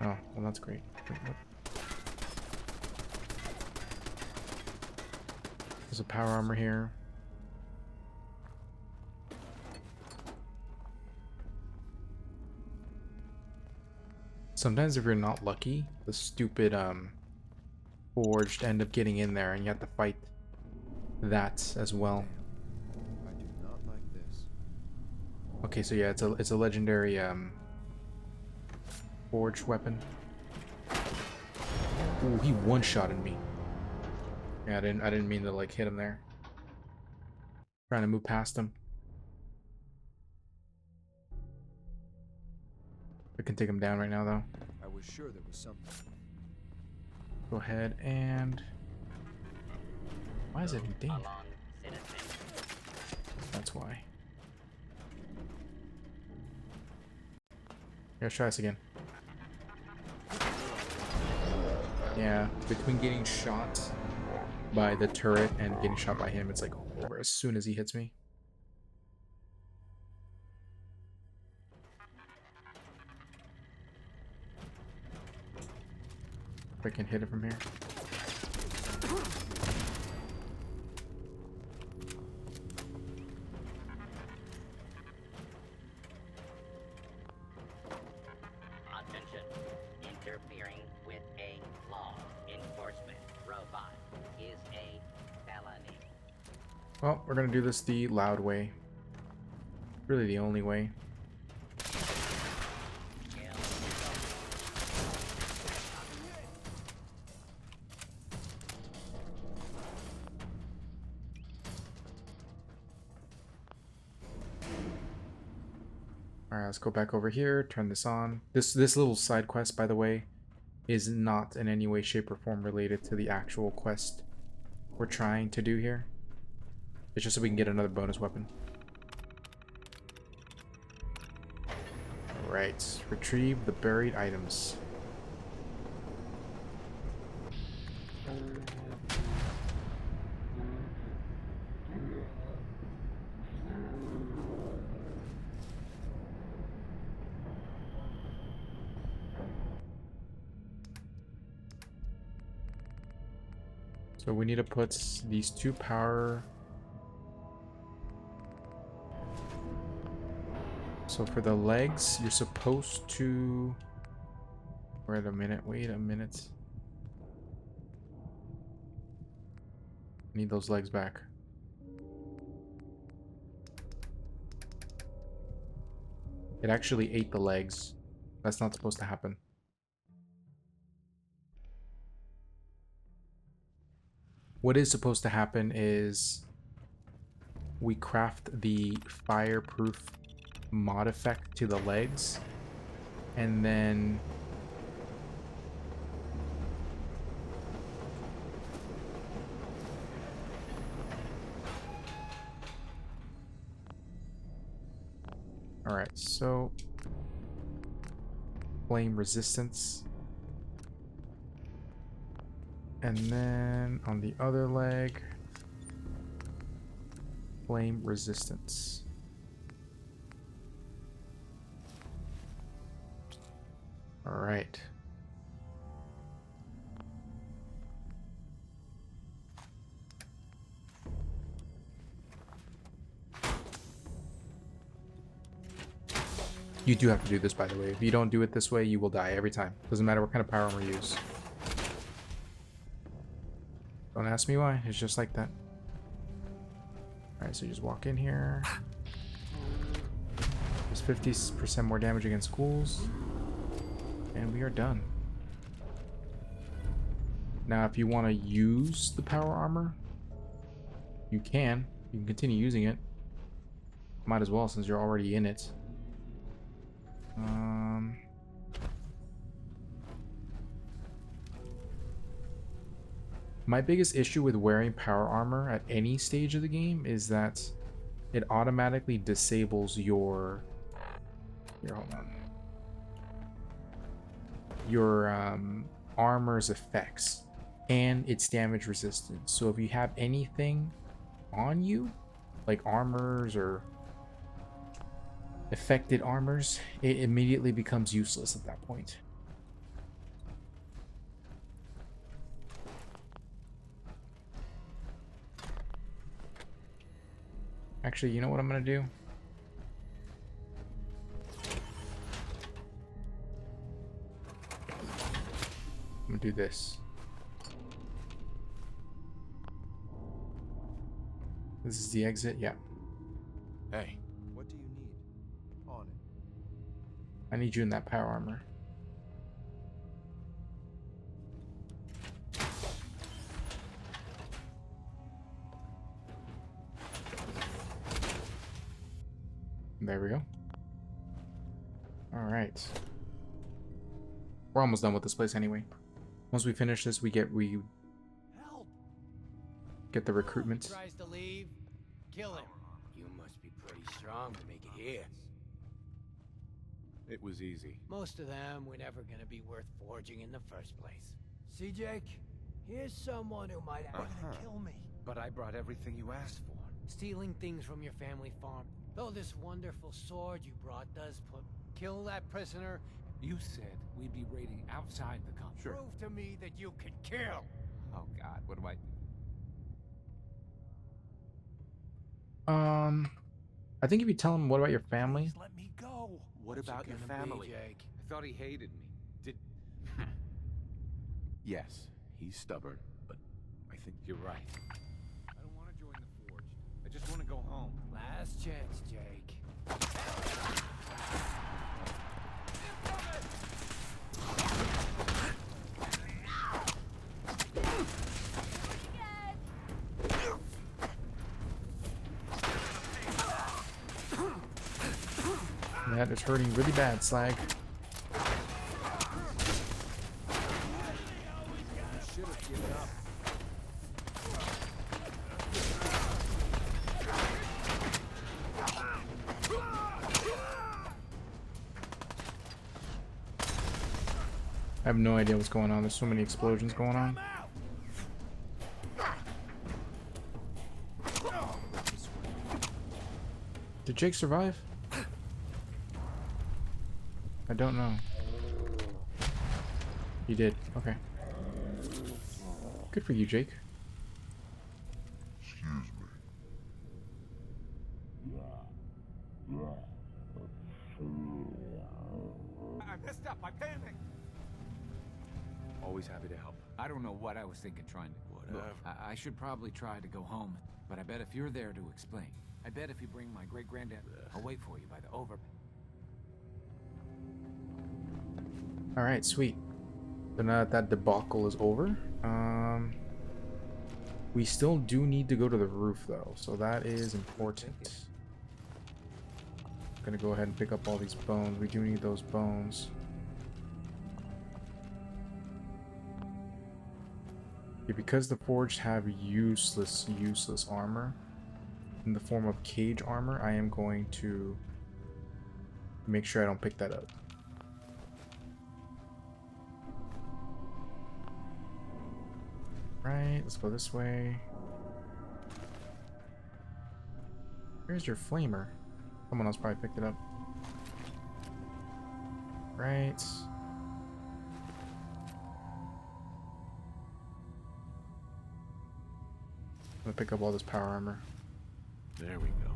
Oh, well, that's great. Wait, what? There's a power armor here. Sometimes if you're not lucky, the stupid forged end up getting in there and you have to fight that as well. I do not like this. Okay, so yeah, it's a legendary forged weapon. Ooh, he one-shotted me. Yeah, I didn't mean to like hit him there. Trying to move past him. I can take him down right now though. I was sure there was something. Go ahead and... Why is it in danger? That's why. Here, let's try this again. Yeah, between getting shot by the turret and getting shot by him, it's like over as soon as he hits me. If I can hit it from here. Attention. Interfering with a law enforcement robot is a felony. Well, we're gonna do this the loud way. Really the only way. Alright, let's go back over here, turn this on. This little side quest, by the way, is not in any way, shape, or form related to the actual quest we're trying to do here. It's just so we can get another bonus weapon. Alright, retrieve the buried items. So we need to put these two power... So for the legs, you're supposed to... Wait a minute, wait a minute. Need those legs back. It actually ate the legs. That's not supposed to happen. What is supposed to happen is we craft the fireproof mod effect to the legs, and then alright, so flame resistance. And then on the other leg, flame resistance. All right. You do have to do this, by the way. If you don't do it this way, you will die every time. Doesn't matter what kind of power armor you use. Don't ask me why, it's just like that. Alright, so you just walk in here. There's 50% more damage against ghouls. And we are done. Now, if you want to use the power armor, you can. You can continue using it. Might as well, since you're already in it. My biggest issue with wearing power armor at any stage of the game is that it automatically disables your... Here, hold on. Your armor's effects and its damage resistance. So if you have anything on you, like armors or affected armors, it immediately becomes useless at that point. Actually, you know what I'm gonna do? I'm gonna do this. This is the exit? Yeah. Hey. What do you need? On it. I need you in that power armor. There we go. Alright. We're almost done with this place anyway. Once we finish this, we get the recruitment. Tries to leave, kill him. You must be pretty strong to make it here. It was easy. Most of them were never gonna be worth forging in the first place. See, Jake? Here's someone who might actually kill me. But I brought everything you asked for. Stealing things from your family farm. Though this wonderful sword you brought does kill that prisoner. You said we'd be raiding outside the company. Sure. Prove to me that you can kill. Oh God, what do I... I think if you tell him, what about your family? Please let me go. What What's about it your gonna be, family? Jake? I thought he hated me. Did... Yes, he's stubborn, but I think You're right. I don't want to join the Forge. I just want to go home. Last chance, Jake. That is hurting really bad, Slag. Should have given up. I have no idea what's going on. There's so many explosions going on. Did Jake survive? I don't know. He did. Okay. Good for you, Jake. Excuse me. I messed up. I panicked. always happy to help. I don't know what I was thinking trying to... Whatever. Look, I should probably try to go home, but I bet if you're there to explain, I bet if you bring my great-granddad... I'll wait for you by the over... Alright, sweet. So now that that debacle is over, we still do need to go to the roof though, so that is important. Gonna go ahead and pick up all these bones. We do need those bones. Yeah, because the forged have useless armor in the form of cage armor, I am going to make sure I don't pick that up. Right, let's go this way. Where's your flamer? Someone else probably picked it up. Right. I'm gonna pick up all this power armor. There we go.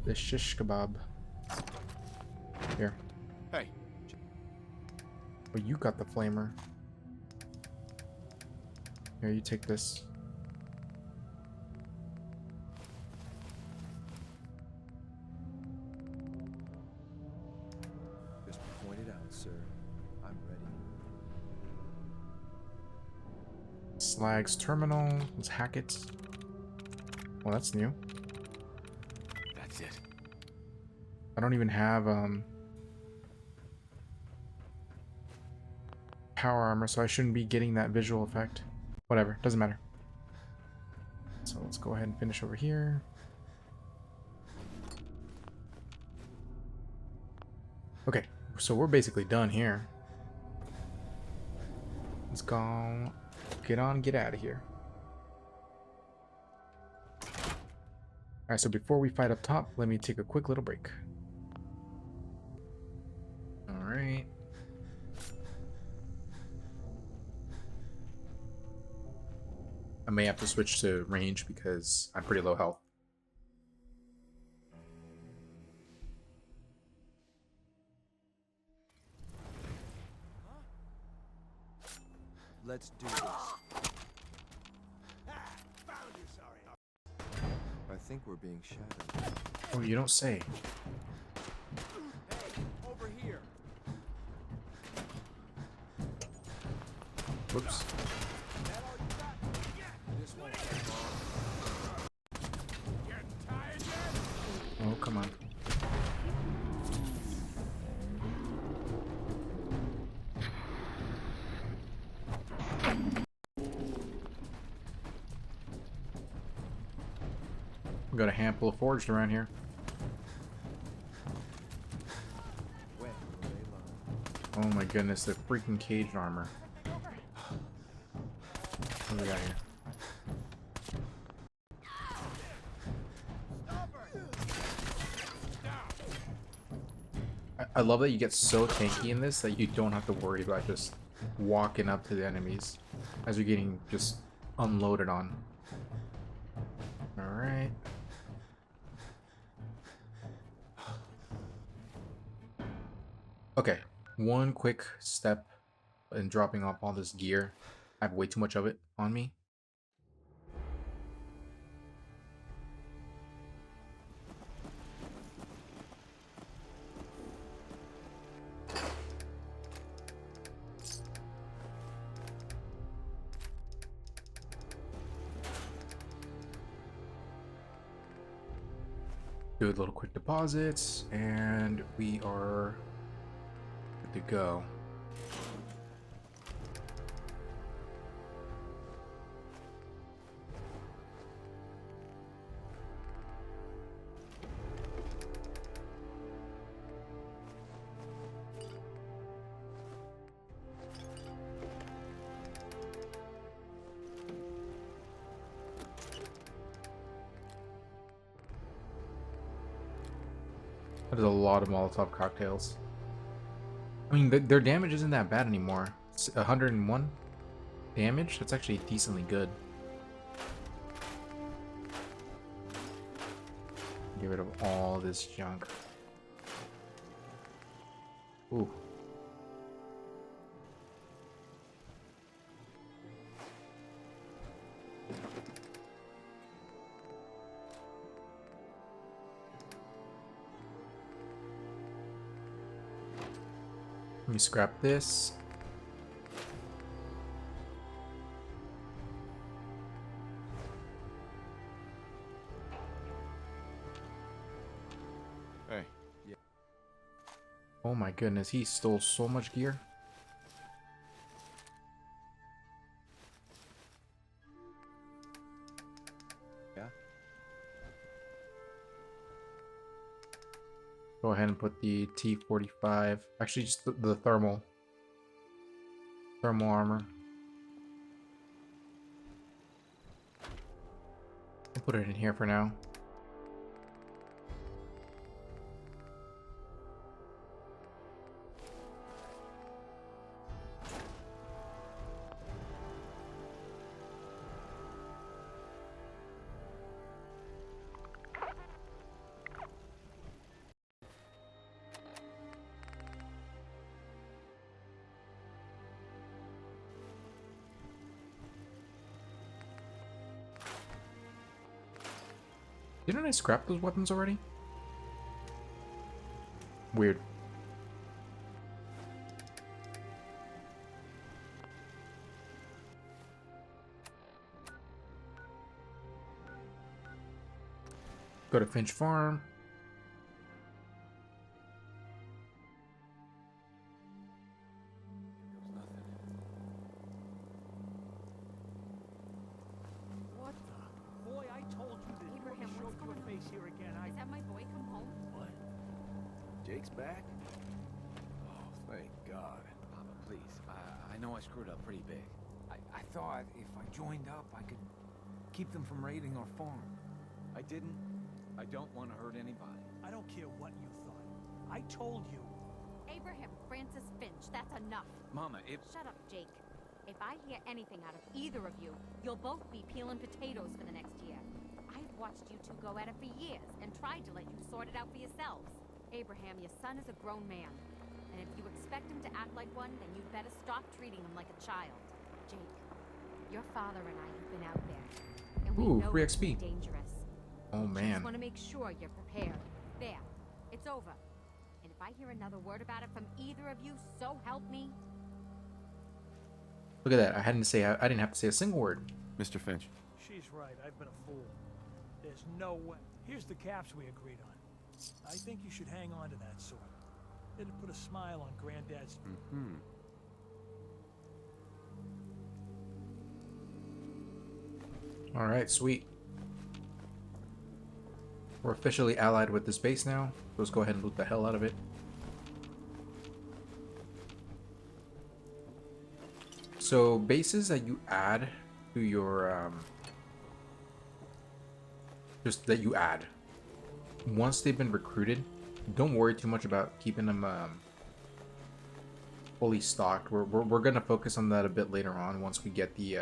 This shish kebab. Here. Hey. Well, you got the flamer. Here, you take this. Just point it out, sir. I'm ready. Slag's terminal. Let's hack it. Well, that's new. That's it. I don't even have power armor, so I shouldn't be getting that visual effect. Whatever, doesn't matter. So let's go ahead and finish over here. Okay, so we're basically done here. Let's go get out of here. Alright, so before we fight up top, let me take a quick little break. Alright. I may have to switch to range because I'm pretty low health. Let's do this. I think we're being shadowed. Oh, you don't say. Hey, over here. Whoops. This won't take long. Getting tired yet? Oh, come on. We got a handful of forged around here. Oh my goodness, the freaking caged armor. What do we got here? I love that you get so tanky in this that you don't have to worry about just walking up to the enemies as you're getting just unloaded on. Alright. Okay, one quick step in dropping off all this gear. I have way too much of it on me. Do a little quick deposits, and we are good to go. That is a lot of Molotov cocktails. I mean, their damage isn't that bad anymore. It's 101 damage. That's actually decently good. Get rid of all this junk. Ooh. Let me scrap this. Hey. Yeah. Oh my goodness, he stole so much gear. Yeah. Go ahead and put the T45. Actually, just the thermal armor. I'll put it in here for now. Didn't I scrap those weapons already? Weird. Go to Finch Farm. What the? Boy, I told you that Abraham, you what's showed your going on? face here again. Is that my boy come home? What? Jake's back? Oh, thank God. Mama, please. I know I screwed up pretty big. I thought if I joined up, I could keep them from raiding our farm. I didn't. I don't want to hurt anybody. I don't care what you thought. I told you. Abraham Francis Finch, that's enough. Mama, if... Shut up, Jake. If I hear anything out of either of you, you'll both be peeling potatoes for the next year. I've watched you two go at it for years and tried to let you sort it out for yourselves. Abraham, your son is a grown man. And if you expect him to act like one, then you'd better stop treating him like a child. Jake, your father and I have been out there, and we Ooh, know free it's XP. dangerous. Oh Just man. want to make sure you're prepared. There, it's over. And if I hear another word about it from either of you, so help me. Look at that. I didn't have to say a single word. Mr. Finch. She's right. I've been a fool. There's no way. Here's the caps we agreed on. I think you should hang on to that sword. It'll put a smile on Granddad's... Alright, sweet. We're officially allied with this base now. Let's go ahead and loot the hell out of it. So, bases that you add to your, just that you add, once they've been recruited, don't worry too much about keeping them, fully stocked. We're gonna focus on that a bit later on once we get the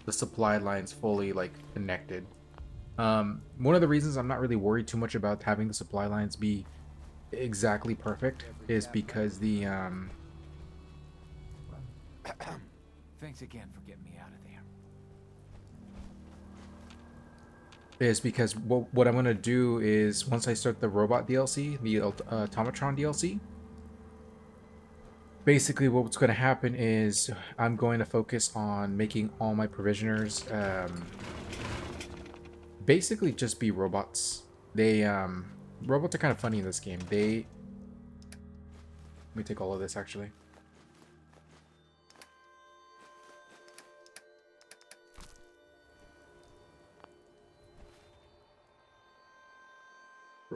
supply lines fully, like, connected. One of the reasons I'm not really worried too much about having the supply lines be exactly perfect is because the, Thanks again for getting me out of there. is because what I'm going to do is once I start the robot DLC, the Automatron DLC, basically what's going to happen is I'm going to focus on making all my provisioners basically just be robots. They robots are kind of funny in this game. Let me take all of this actually.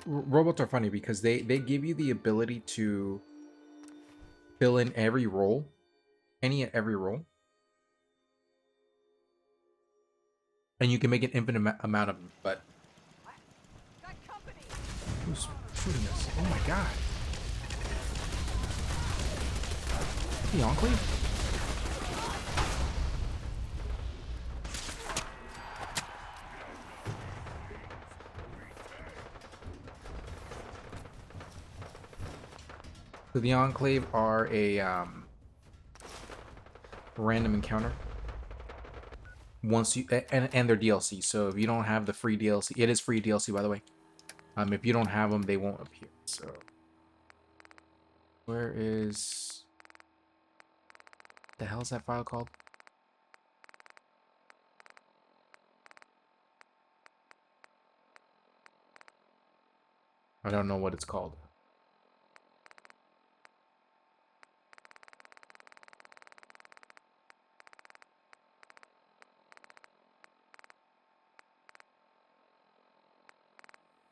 Robots are funny because they give you the ability to fill in every role, any and every role, and you can make an infinite amount of them. But who's shooting us? Oh my god! The Enclave? So the Enclave are a random encounter. Once you and their DLC. So if you don't have the free DLC, it is free DLC by the way. If you don't have them, they won't appear. So where is the hell is that file called? I don't know what it's called.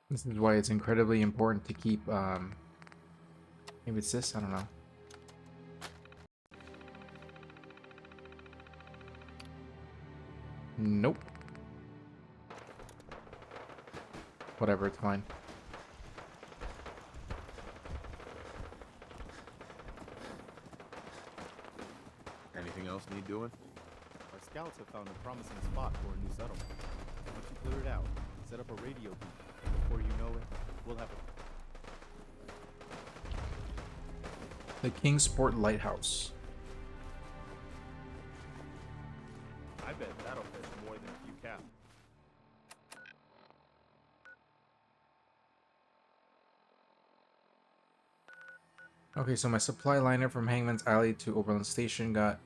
This is why it's incredibly important to keep, maybe it's this? I don't know. Nope. Whatever, it's fine. Anything else need doing? Our scouts have found a promising spot for a new settlement. Once you clear it out, set up a radio beacon. Before you know it, we'll have The Kingsport Lighthouse. I bet that'll fish more than a few cap. Okay, so my supply liner from Hangman's Alley to Oberlin Station got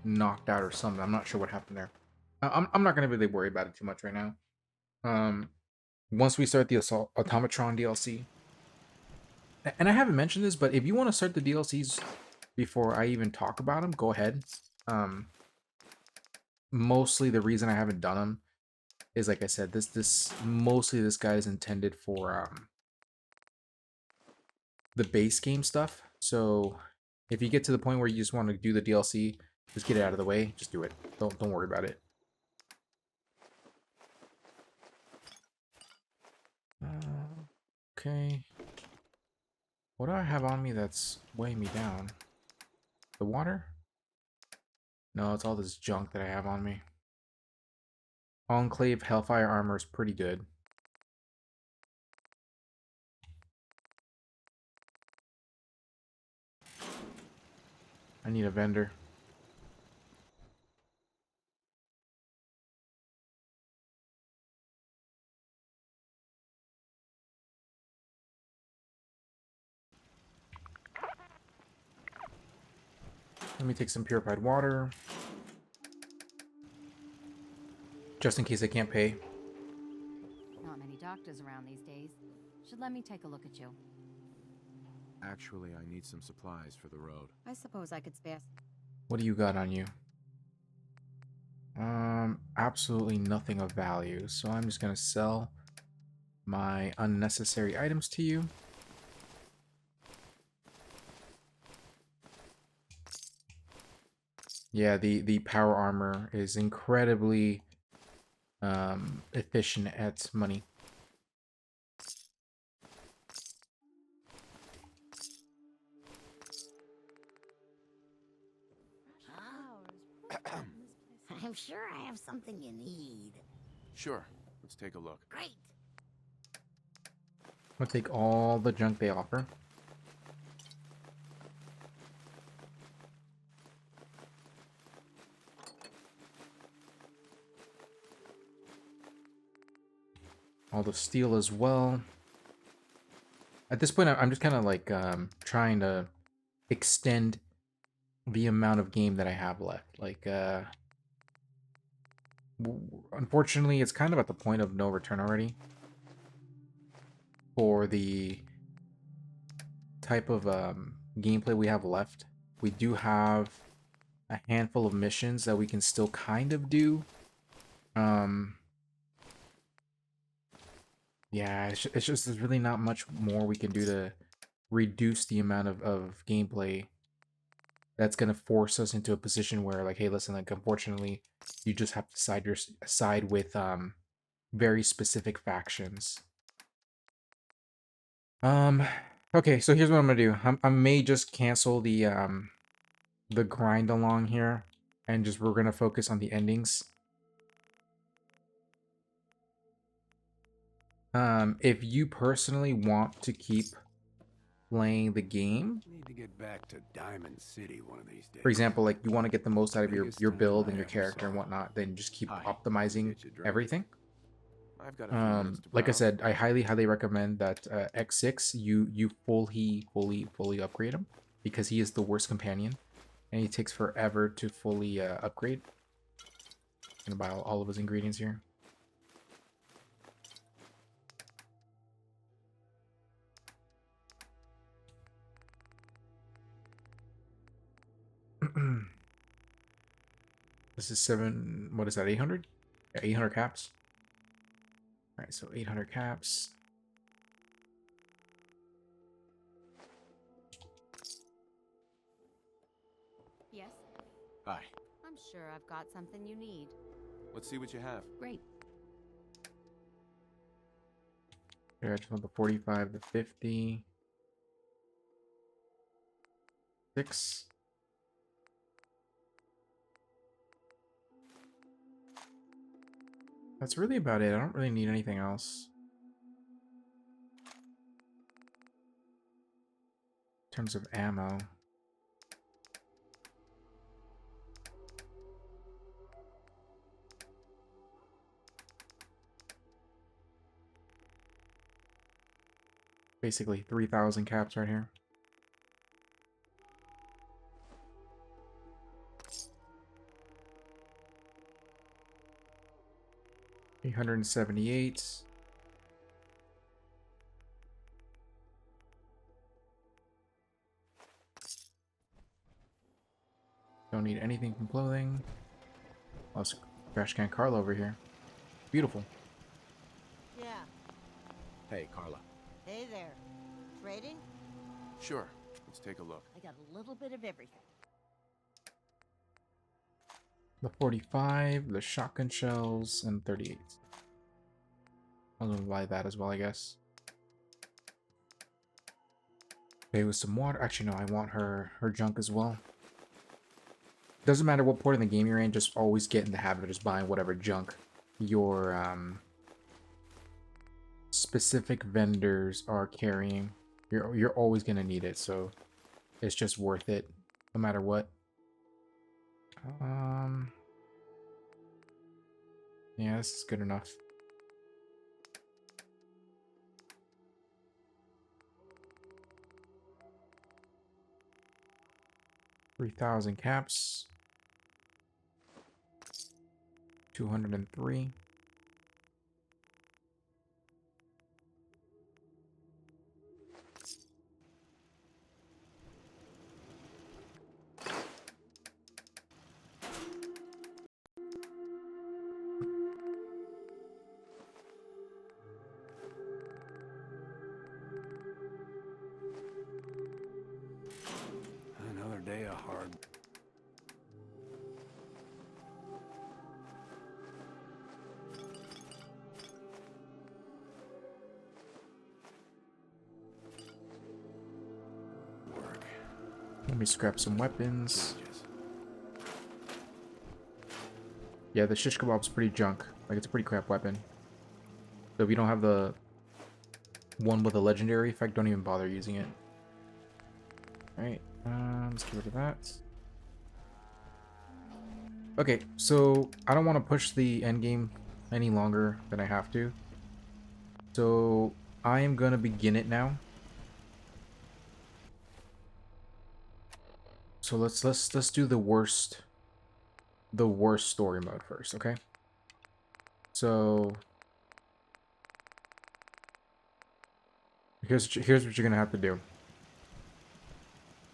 knocked out or something. I'm not sure what happened there. I'm not going to really worry about it too much right now. Once we start the Automatron DLC, and I haven't mentioned this, but if you want to start the DLCs before I even talk about them, go ahead. Mostly the reason I haven't done them is, like I said, mostly this guy is intended for the base game stuff. So if you get to the point where you just want to do the DLC, just get it out of the way. Just do it. Don't worry about it. Okay. What do I have on me that's weighing me down? The water? No, it's all this junk that I have on me. Enclave Hellfire armor is pretty good. I need a vendor. Let me take some purified water. Just in case I can't pay. Not many doctors around these days. Should let me take a look at you. Actually, I need some supplies for the road. I suppose I could spare. What do you got on you? Absolutely nothing of value. So I'm just gonna sell my unnecessary items to you. Yeah, the power armor is incredibly efficient at money. I'm sure I have something you need. Sure. Let's take a look. Great. I'll take all the junk they offer. All the steel as well. At this point, I'm just kind of like trying to extend the amount of game that I have left. Like, unfortunately, it's kind of at the point of no return already for the type of gameplay we have left. We do have a handful of missions that we can still kind of do. Yeah, it's just there's really not much more we can do to reduce the amount of gameplay that's going to force us into a position where, like, hey, listen, like, unfortunately, you just have to side with very specific factions. Okay, so here's what I'm gonna do. I may just cancel the grind along here, and just we're gonna focus on the endings. If you personally want to keep playing the game, Need to get back to Diamond City one of these days. for example, like you want to get the most out of your build and your character and whatnot, then just keep optimizing everything. I've got a few minutes to Like I browse. said, I highly recommend that X6 you fully upgrade him, because he is the worst companion and he takes forever to fully upgrade. I'm gonna buy all of his ingredients here. This is 7, what is that, 800? Yeah, 800 caps. Alright, so 800 caps. Yes? Hi. I'm sure I've got something you need. Let's see what you have. Great. Here, I just want the 45, the 50. 6. That's really about it. I don't really need anything else. In terms of ammo. Basically 3,000 caps right here. $878. Don't need anything from clothing. Oh, it's Trash Can Carla over here. Beautiful. Yeah. Hey, Carla. Hey there. Trading? Sure. Let's take a look. I got a little bit of everything. The 45, the shotgun shells, and 38. I'm gonna buy that as well, I guess. Okay, with some water. Actually, no, I want her junk as well. Doesn't matter what point in the game you're in, just always get in the habit of just buying whatever junk your specific vendors are carrying. You're always gonna need it, so it's just worth it, no matter what. Yeah, this is good enough. $3,000 caps. 203. Another day of hard. Let me scrap some weapons. Yeah, the shish kebab's pretty junk. Like, it's a pretty crap weapon. So if you don't have the one with a legendary effect, don't even bother using it. Alright, let's get rid of that. Okay, so I don't want to push the endgame any longer than I have to. So I am going to begin it now. So let's do the worst story mode first, okay? So here's what you're gonna have to do.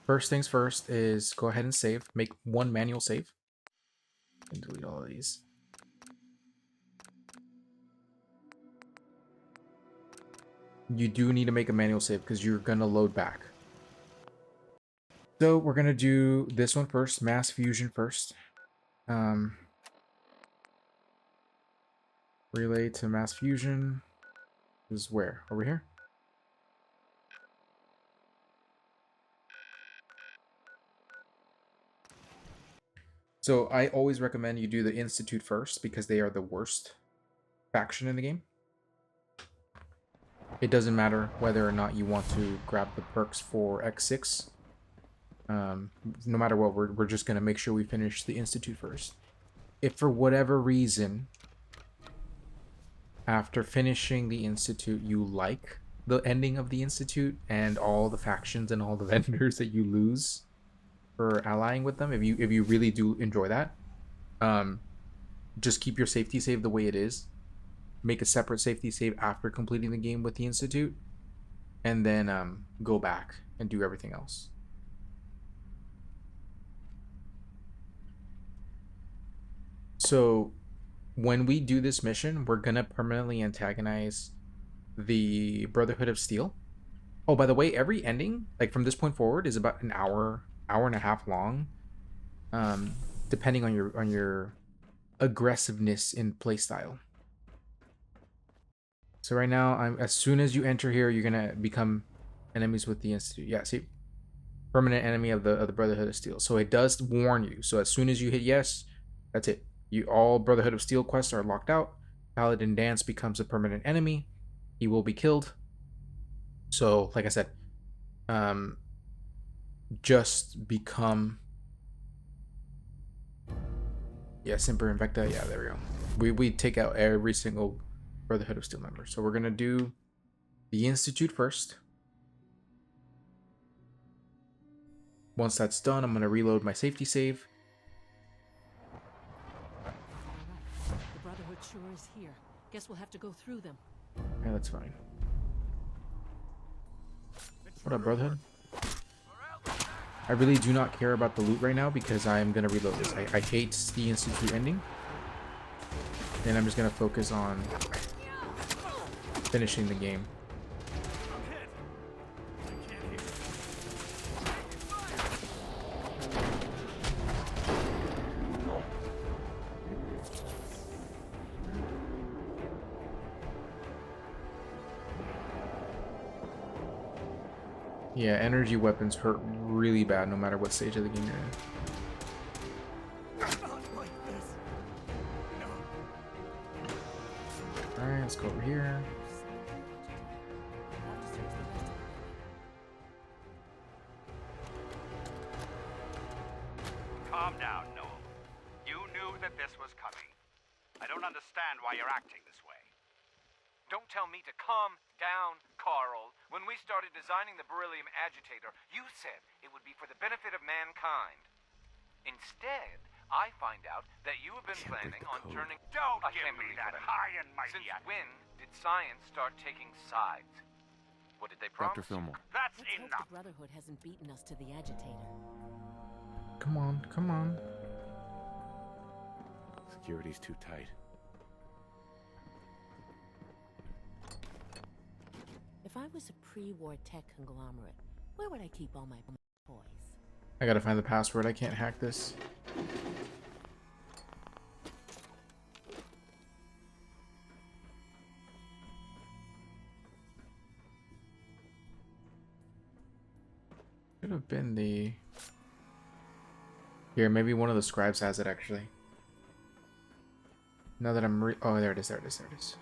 First things first is go ahead and save. Make one manual save. And delete all of these. You do need to make a manual save because you're gonna load back. So we're gonna do this one first, mass fusion first. Relay to mass fusion is where? Over here? So I always recommend you do the Institute first because they are the worst faction in the game. It doesn't matter whether or not you want to grab the perks for X6. No matter what, we're just going to make sure we finish the Institute first. If for whatever reason, after finishing the Institute, you like the ending of the Institute and all the factions and all the vendors that you lose for allying with them, if you really do enjoy that, just keep your safety save the way it is. Make a separate safety save after completing the game with the Institute, and then go back and do everything else. So when we do this mission, we're gonna permanently antagonize the Brotherhood of Steel. Oh, by the way, every ending, like from this point forward, is about an hour and a half long, depending on your aggressiveness in playstyle. So right now, as soon as you enter here, you're gonna become enemies with the Institute. Yeah, see, permanent enemy of the Brotherhood of Steel. So it does warn you. So as soon as you hit yes, that's it. All Brotherhood of Steel quests are locked out. Paladin Danse becomes a permanent enemy. He will be killed. So, like I said, just become... Yeah, Semper Invecta. Yeah, there we go. We take out every single Brotherhood of Steel member. So we're going to do the Institute first. Once that's done, I'm going to reload my safety save. Sure is here. Guess we'll have to go through them. Yeah, that's fine. What up, Brotherhood? I really do not care about the loot right now because I am going to reload this. I hate the Institute ending. And I'm just going to focus on finishing the game. Yeah, energy weapons hurt really bad no matter what stage of the game you're in. Alright, let's go over here. Calm down, Noel. Don't tell me to calm down, Carl. When we started designing the beryllium agitator, you said it would be for the benefit of mankind. Instead, I find out that you have been planning on turning... Don't I give can't me believe that what I- high and mighty. Since when did science start taking sides? What did they promise? Dr. Fillmore. That's Let's hope enough. the Brotherhood hasn't beaten us to the agitator. Come on, come on. Security's too tight. If I was a pre-war tech conglomerate, where would I keep all my toys? I gotta find the password. I can't hack this. Should have been the... Here, maybe one of the scribes has it, actually. Now that I'm oh, there it is, there it is, there it is.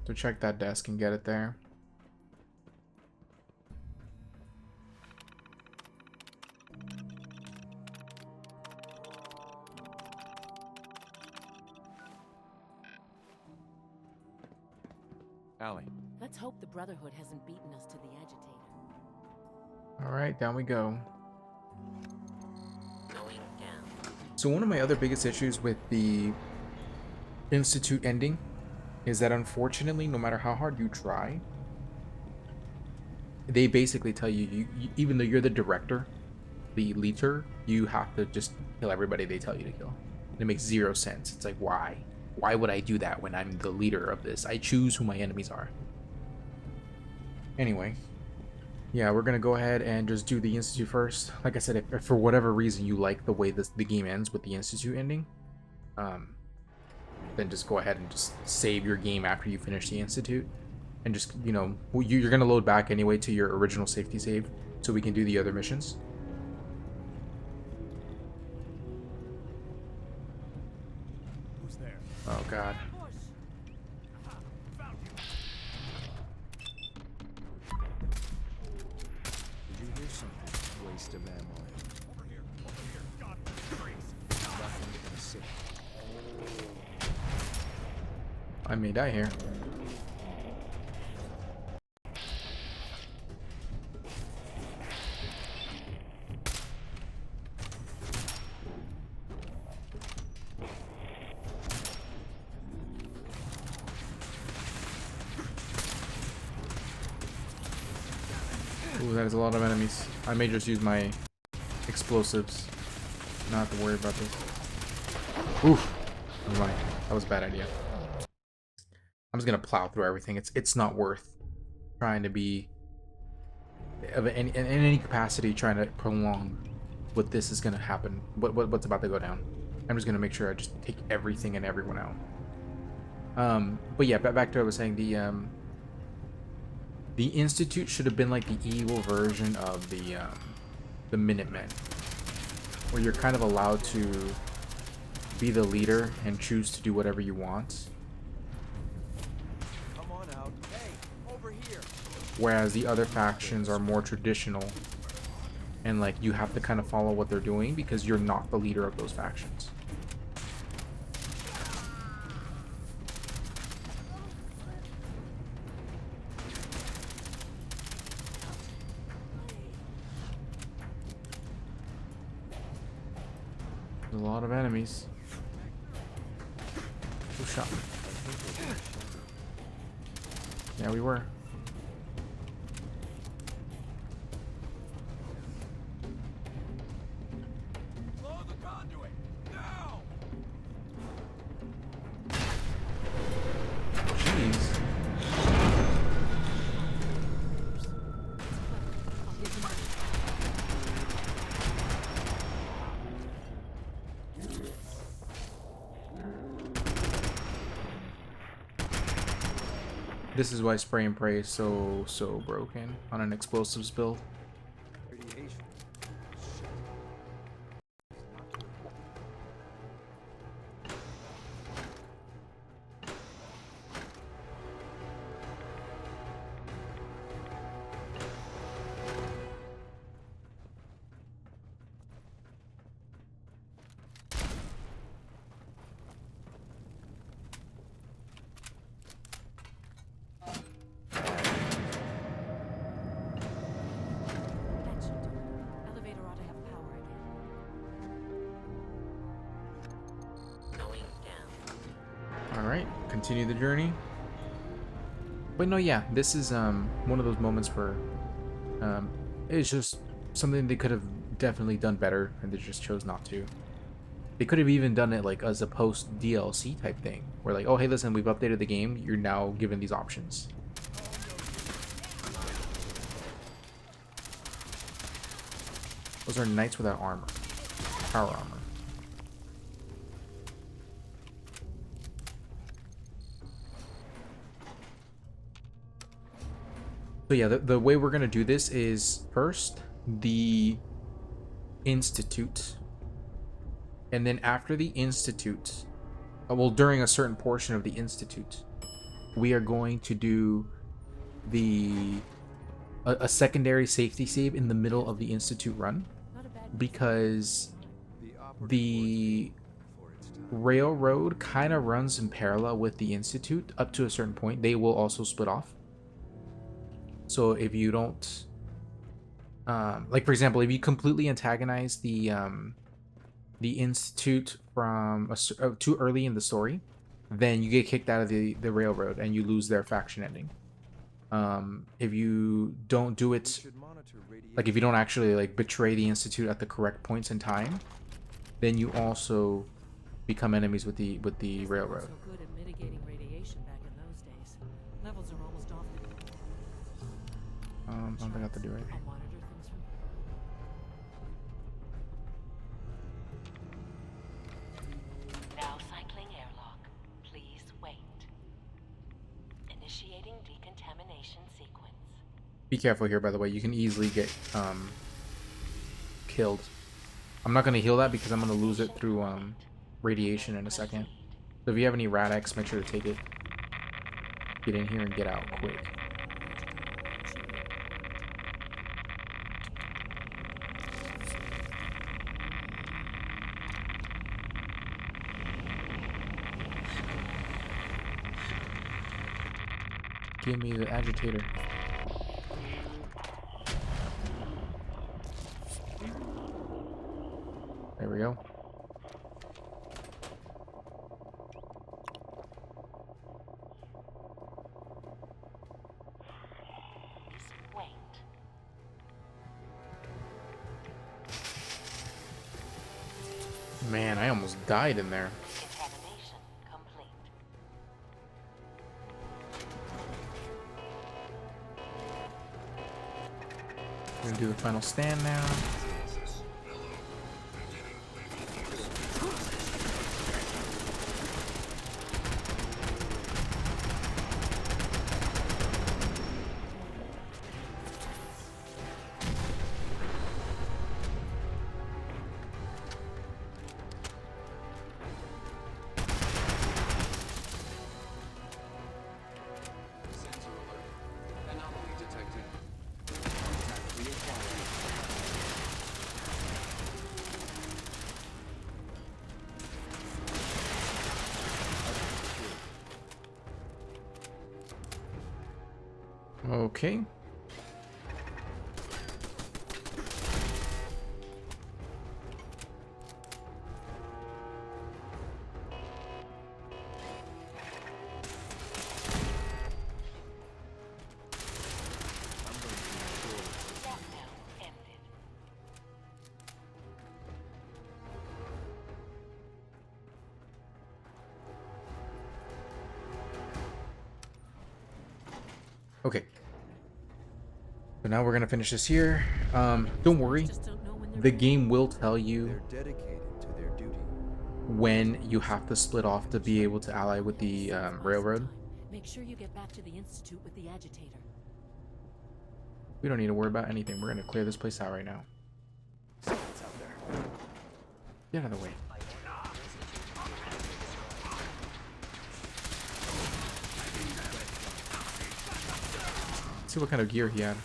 So check that desk and get it there. Allie. Let's hope the Brotherhood hasn't beaten us to the agitator. Alright, down we go. Going down. So one of my other biggest issues with the Institute ending is that unfortunately, no matter how hard you try, they basically tell you, even though you're the director, the leader, you have to just kill everybody they tell you to kill. And it makes zero sense. It's like, why? Why would I do that when I'm the leader of this? I choose who my enemies are. Anyway, yeah, we're gonna go ahead and just do the Institute first. Like I said, if for whatever reason you like the way the game ends with the Institute ending, then just go ahead and just save your game after you finish the Institute. And just, you know, you're gonna load back anyway to your original safety save so we can do the other missions. Who's there? Oh god. Did you hear something? Waste of ammo. Over here, God, nothing gonna sit. I may die here. Ooh, that is a lot of enemies. I may just use my explosives. Not have to worry about this. Oof. Never mind. That was a bad idea. I'm just gonna plow through everything. It's not worth trying to be in any capacity trying to prolong what this is gonna happen. What's about to go down. I'm just gonna make sure I just take everything and everyone out. But yeah, back to what I was saying. The Institute should have been like the evil version of the Minutemen, where you're kind of allowed to be the leader and choose to do whatever you want. Come on out. Hey, over here. Whereas the other factions are more traditional, and like you have to kind of follow what they're doing because you're not the leader of those factions. There's a lot of enemies. Who shot me? Yeah, we were. Blow the conduit now. Jeez. This is why spray and pray is so broken on an explosives build. Radiation. Alright, continue the journey. But no, yeah, this is one of those moments where it's just something they could have definitely done better, and they just chose not to. They could have even done it like as a post DLC type thing, where like, oh hey, listen, we've updated the game, you're now given these options. Those are knights without armor. Power armor. So yeah, the way we're gonna do this is first the Institute, and then after the Institute, well, during a certain portion of the Institute, we are going to do a secondary safety save in the middle of the Institute run, because the railroad kind of runs in parallel with the Institute up to a certain point. They will also split off. So if you don't, like for example, if you completely antagonize the Institute from too early in the story, then you get kicked out of the railroad and you lose their faction ending. If you don't do it, like if you don't actually like betray the Institute at the correct points in time, then you also become enemies with the railroad. So good at mitigating radiation back in those days. Levels are almost off. I don't think I have to do it. I'll monitor things from... Now cycling airlock. Please wait. Initiating decontamination sequence. Be careful here, by the way. You can easily get killed. I'm not going to heal that because I'm going to lose it through radiation in a second. So if you have any Rad-X, make sure to take it. Get in here and get out quick. Give me the agitator. There we go. Wait. Man, I almost died in there. Decontamination complete. We're gonna do the final stand now. Okay. Okay. So now we're gonna finish this here. Don't worry, the game will tell you when you have to split off to be able to ally with the railroad. Make sure you get back to the Institute with the agitator. We don't need to worry about anything. We're gonna clear this place out right now. Get out of the way. Let's see what kind of gear he had.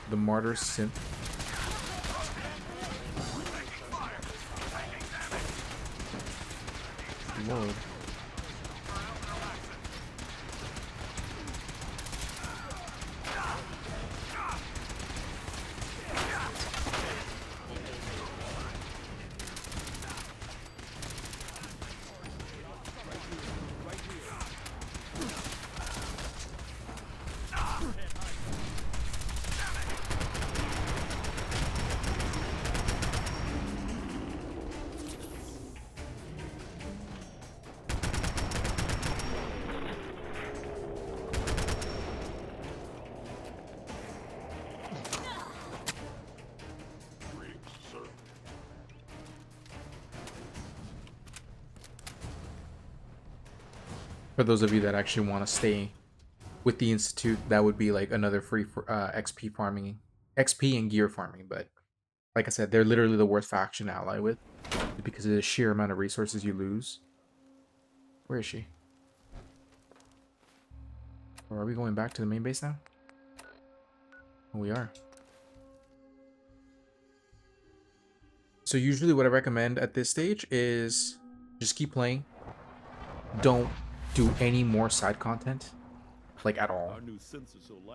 The Martyr Synth. Lord. For those of you that actually want to stay with the Institute, that would be like another free for, XP farming, XP and gear farming. But like I said, they're literally the worst faction to ally with because of the sheer amount of resources you lose. Where is she? Or are we going back to the main base now? Oh, we are. So usually what I recommend at this stage is just keep playing. Don't do any more side content, like at all.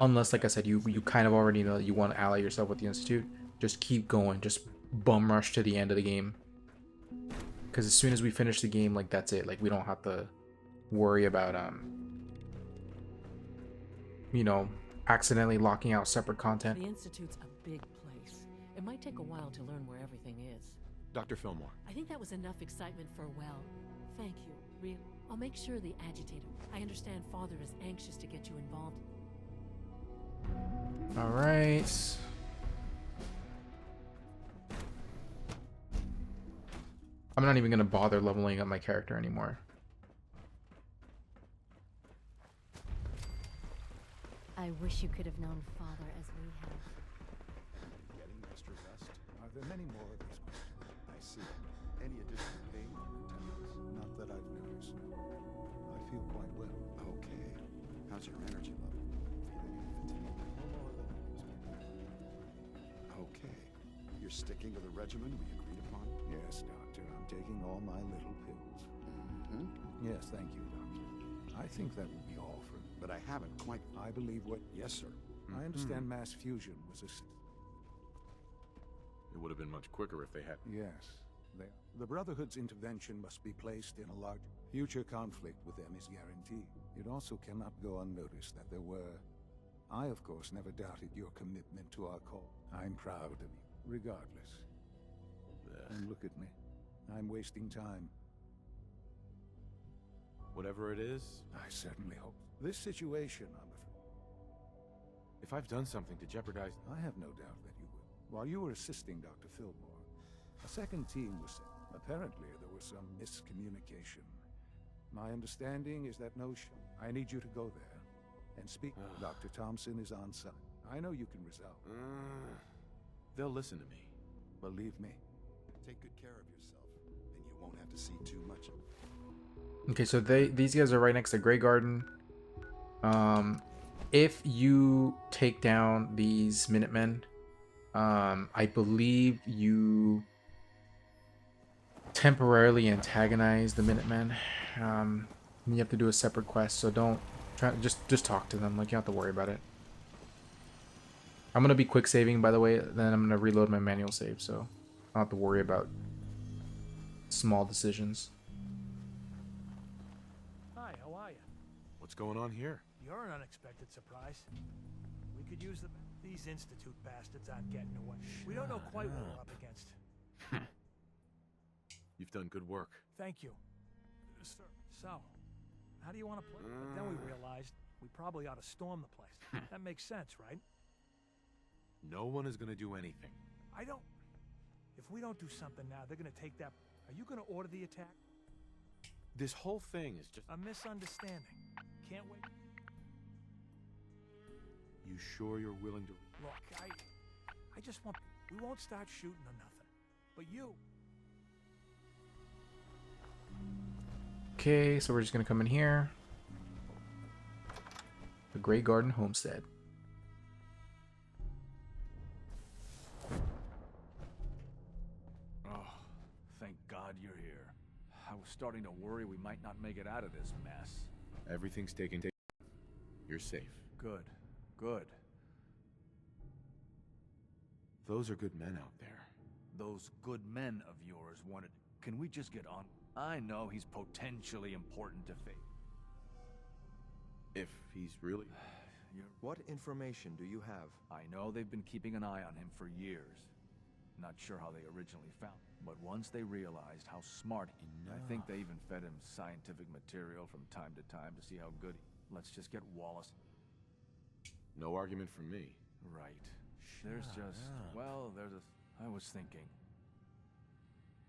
Unless, like I said, you kind of already know that you want to ally yourself with the Institute. Just keep going. Just bum rush to the end of the game. Because as soon as we finish the game, like that's it. Like we don't have to worry about you know, accidentally locking out separate content. The Institute's a big place. It might take a while to learn where everything is. Dr. Fillmore. I think that was enough excitement for a while. Thank you. Real. I'll make sure the agitator. I understand Father is anxious to get you involved. All right. I'm not even gonna bother leveling up my character anymore. I wish you could have known Father as we have. Getting extra rest? Are there many more of these questions? I see. Any additional pain or tenderness? Not that I've noticed. I feel quite well. Okay. How's your energy level? Feeling any fatigue? No more than okay. You're sticking to the regimen we agreed upon? Yes, Doctor. I'm taking all my little pills. Mm-hmm. Yes, thank you, Doctor. I think that will be all for... But I haven't quite... I believe what... Yes, sir. I understand mass fusion was a... It would have been much quicker if they had... Yes. The Brotherhood's intervention must be placed in a large... Future conflict with them is guaranteed. It also cannot go unnoticed that there were... I, of course, never doubted your commitment to our cause. I'm proud of you, regardless. And look at me. I'm wasting time. Whatever it is... I certainly hope. This situation, I'm afraid... If I've done something to jeopardize... I have no doubt that you will. While you were assisting Dr. Fillmore, a second team was sent. Apparently, there was some miscommunication. My understanding is that I need you to go there and speak. Dr. Thompson is on site. I know you can resolve. They'll listen to me. Believe me. Take good care of yourself, and you won't have to see too much of it. Okay, so these guys are right next to Grey Garden. If you take down these Minutemen, I believe you temporarily antagonize the Minutemen. You have to do a separate quest, so don't try. Just talk to them. Like, you don't have to worry about it. I'm gonna be quick saving, by the way. Then I'm gonna reload my manual save, so I don't have to worry about small decisions. Hi, how are you? What's going on here? You're an unexpected surprise. We could use them. These Institute bastards aren't getting away. We don't know quite what we're up against. You've done good work. Thank you. Sir, so, how do you want to play? But then we realized we probably ought to storm the place. That makes sense, right? No one is going to do anything. If we don't do something now, they're going to take that... Are you going to order the attack? This whole thing is just... A misunderstanding. Can't wait. You sure you're willing to... Look, I just want... We won't start shooting or nothing. But you... Okay, so we're just gonna come in here. The Grey Garden Homestead. Oh, thank God you're here. I was starting to worry we might not make it out of this mess. Everything's taken. You're safe. Good. Good. Those are good men out there. Those good men of yours wanted... Can we just get on? I know he's potentially important to fate. If he's really... What information do you have? I know they've been keeping an eye on him for years. Not sure how they originally found him, but once they realized how smart he... I think they even fed him scientific material from time to time to see how good he... Let's just get Wallace... No argument from me. Right. There's just... Well, there's a... I was thinking.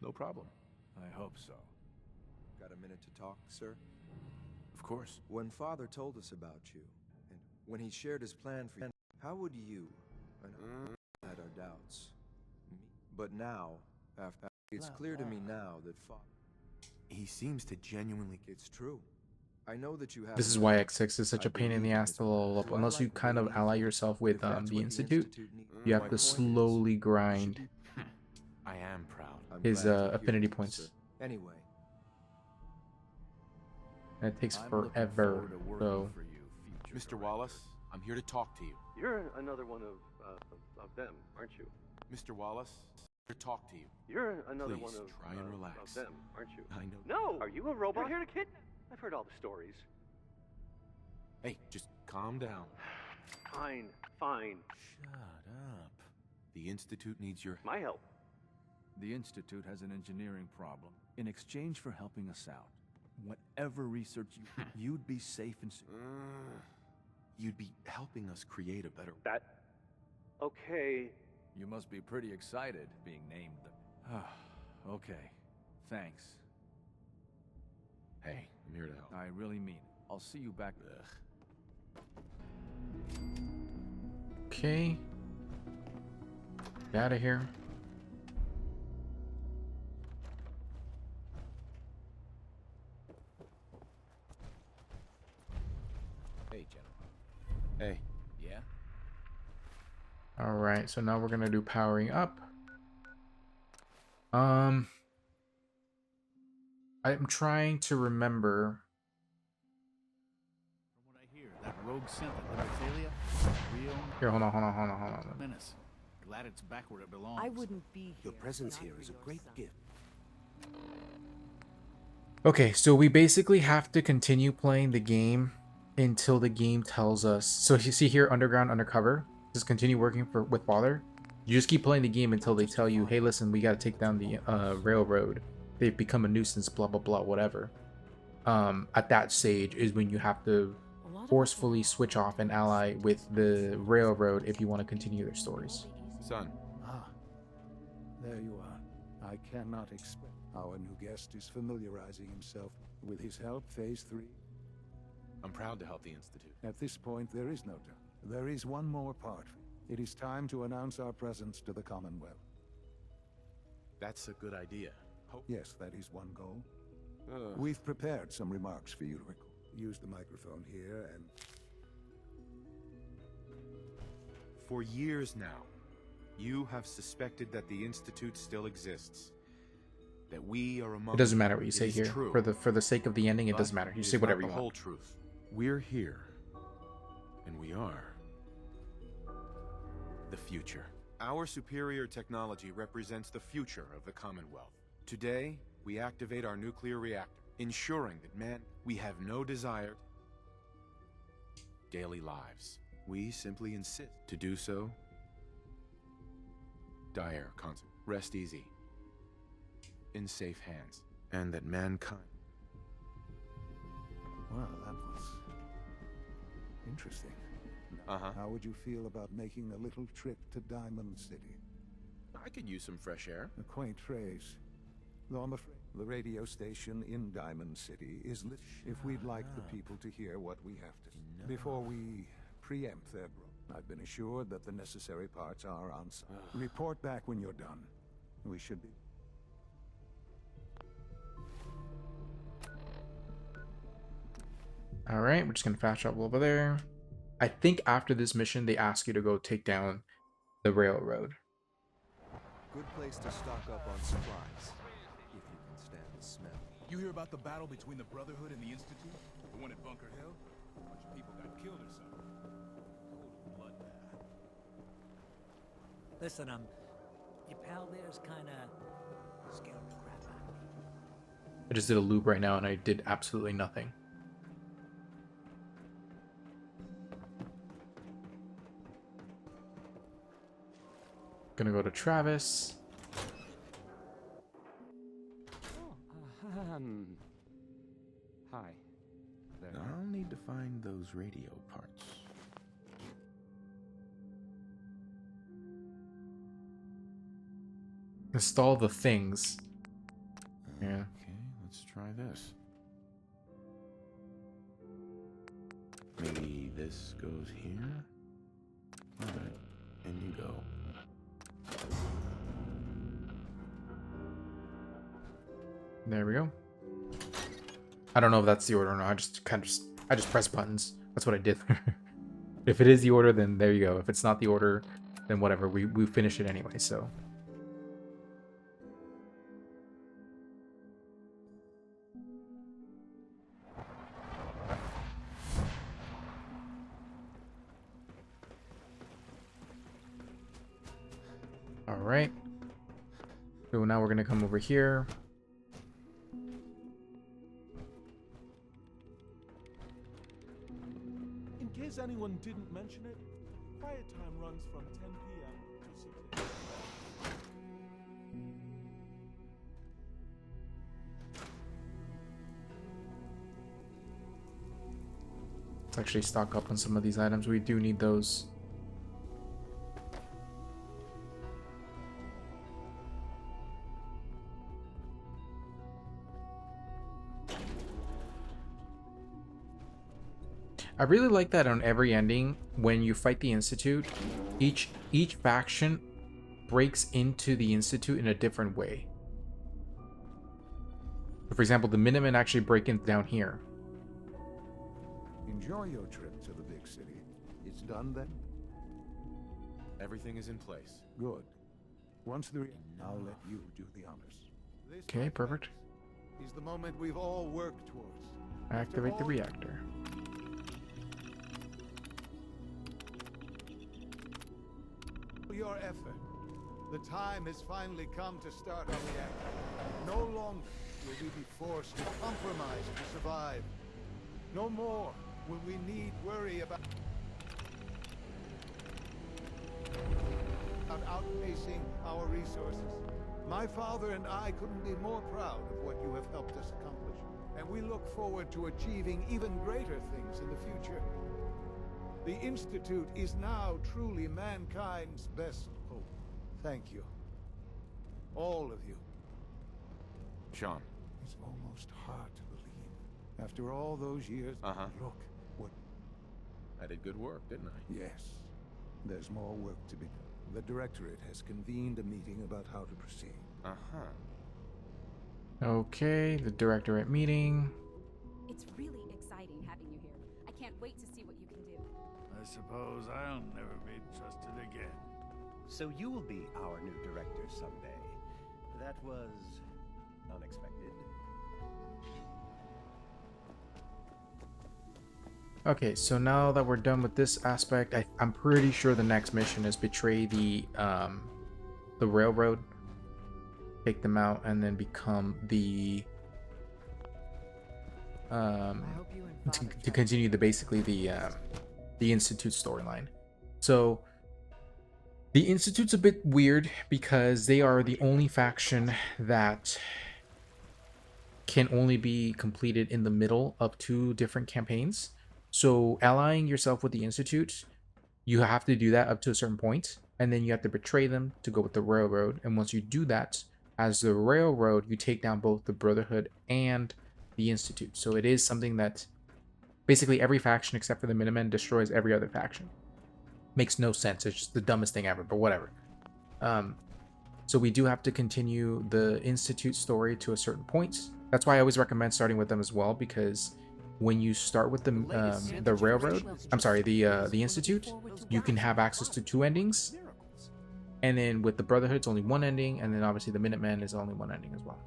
No problem. I hope so. Got a minute to talk, sir? Of course. When Father told us about you, and when he shared his plan for you, how would you, and I had our doubts. But now, after it's clear to me now that Father... He seems to genuinely... It's true. I know that you have... This is why X6 is such a pain in the ass to level up. Unless you kind of ally yourself with the Institute, you have to slowly grind I am proud. his affinity points. Anyway. And it takes forever, so... Mr. Wallace, I'm here to talk to you. You're another one of them, aren't you? Mr. Wallace, here to talk to you. You're another Please, one of try and relax. of them, aren't you? I know. No! Are you a robot? You're here to kidnap. I've heard all the stories. Hey, just calm down. Fine, fine. Shut up. The Institute needs your... My help. The Institute has an engineering problem. In exchange for helping us out, whatever research you'd be safe and secure. You'd be helping us create a better... That... Okay. You must be pretty excited being named the... Okay. Thanks. Hey, I'm here to help. I really mean it. I'll see you back. Okay. Get out of here. Hey, General. Hey. Yeah? Alright, so now we're gonna do powering up. I'm trying to remember. From what I hear, that rogue scent at Libertalia, real. Here, hold on. Menace. Glad it's back where it belongs. I wouldn't be here. Your presence here is a great gift. Okay, so we basically have to continue playing the game until the game tells us. So you see here, underground, undercover. Just continue working with Father. You just keep playing the game until they tell you, hey, listen, we got to take down the railroad. They've become a nuisance, blah, blah, blah, whatever. At that stage is when you have to forcefully switch off and ally with the railroad if you want to continue their stories. Son. Ah, there you are. I cannot expect. Our new guest is familiarizing himself with his help. Phase 3. I'm proud to help the Institute. At this point, there is no doubt. There is one more part. It is time to announce our presence to the Commonwealth. That's a good idea. Yes, that is one goal. We've prepared some remarks for you to record. Use the microphone here and... For years now, you have suspected that the Institute still exists. That we are among... It doesn't matter what you say is here. True. For the sake of the ending, it doesn't matter. You say whatever you the want. whole truth. We're here. And we are the future. Our superior technology represents the future of the Commonwealth. Today, we activate our nuclear reactor, ensuring that we have no desire daily lives. We simply insist to do so. Dire consequences. Rest easy. In safe hands. And that mankind... Well, that was... interesting. How would you feel about making a little trip to Diamond City? I could use some fresh air. A quaint phrase. Though I'm afraid the radio station in Diamond City is lit. If we'd like the people to hear what we have to say. Before we preempt their growth, I've been assured that the necessary parts are on site. Report back when you're done. We should be... Alright, we're just going to fast travel over there. I think after this mission, they ask you to go take down the railroad. Good place to stock up on supplies, if you can stand the smell. You hear about the battle between the Brotherhood and the Institute? The one at Bunker Hill? A bunch of people got killed or something. Total bloodbath. Listen, your pal there's kinda scared the crap out of me. I just did a loop right now and I did absolutely nothing. Gonna go to Travis. Hi. There. I'll need to find those radio parts. Install the things. Yeah. Okay, let's try this. Maybe this goes here? Alright, in you go. There we go. I don't know if that's the order or not. I just press buttons. That's what I did. If it is the order, then there you go. If it's not the order, then whatever. We finish it anyway, so. All right. So now we're gonna come over here. In case anyone didn't mention it, quiet time runs from 10 p.m. to 6 a.m. Let's actually stock up on some of these items. We do need those. I really like that on every ending, when you fight the Institute, each faction breaks into the Institute in a different way. For example, the Minutemen actually break in down here. Enjoy your trip to the big city. It's done then? Everything is in place. Good. Once I'll let you do the honors. Okay, perfect. Is the moment we've all worked towards. Activate the reactor. Your effort. The time has finally come to start our reactor. No longer will we be forced to compromise to survive. No more will we need worry about outpacing our resources. My father and I couldn't be more proud of what you have helped us accomplish, and we look forward to achieving even greater things in the future. The Institute is now truly mankind's best hope. Thank you. All of you. Sean. It's almost hard to believe. After all those years, look what... I did good work, didn't I? Yes. There's more work to be done. The Directorate has convened a meeting about how to proceed. Okay, the Directorate meeting. It's really exciting having you here. I can't wait to see what you can do. I suppose I'll never be trusted again. So you will be our new director someday. That was unexpected. Okay, so now that we're done with this aspect, I'm pretty sure the next mission is betray the railroad, take them out, and then become the to continue basically the Institute storyline. So the Institute's a bit weird because they are the only faction that can only be completed in the middle of 2 different campaigns. So allying yourself with the Institute, you have to do that up to a certain point, and then you have to betray them to go with the Railroad. And once you do that, as the Railroad, you take down both the Brotherhood and the Institute. So it is something that basically every faction except for the Minutemen destroys every other faction. Makes no sense. It's just the dumbest thing ever, but whatever. So we do have to continue the Institute story to a certain point. That's why I always recommend starting with them as well, because when you start with the Railroad, the Institute, you can have access to 2 endings. And then with the Brotherhood, it's only 1 ending, and then obviously the Minutemen is only 1 ending as well.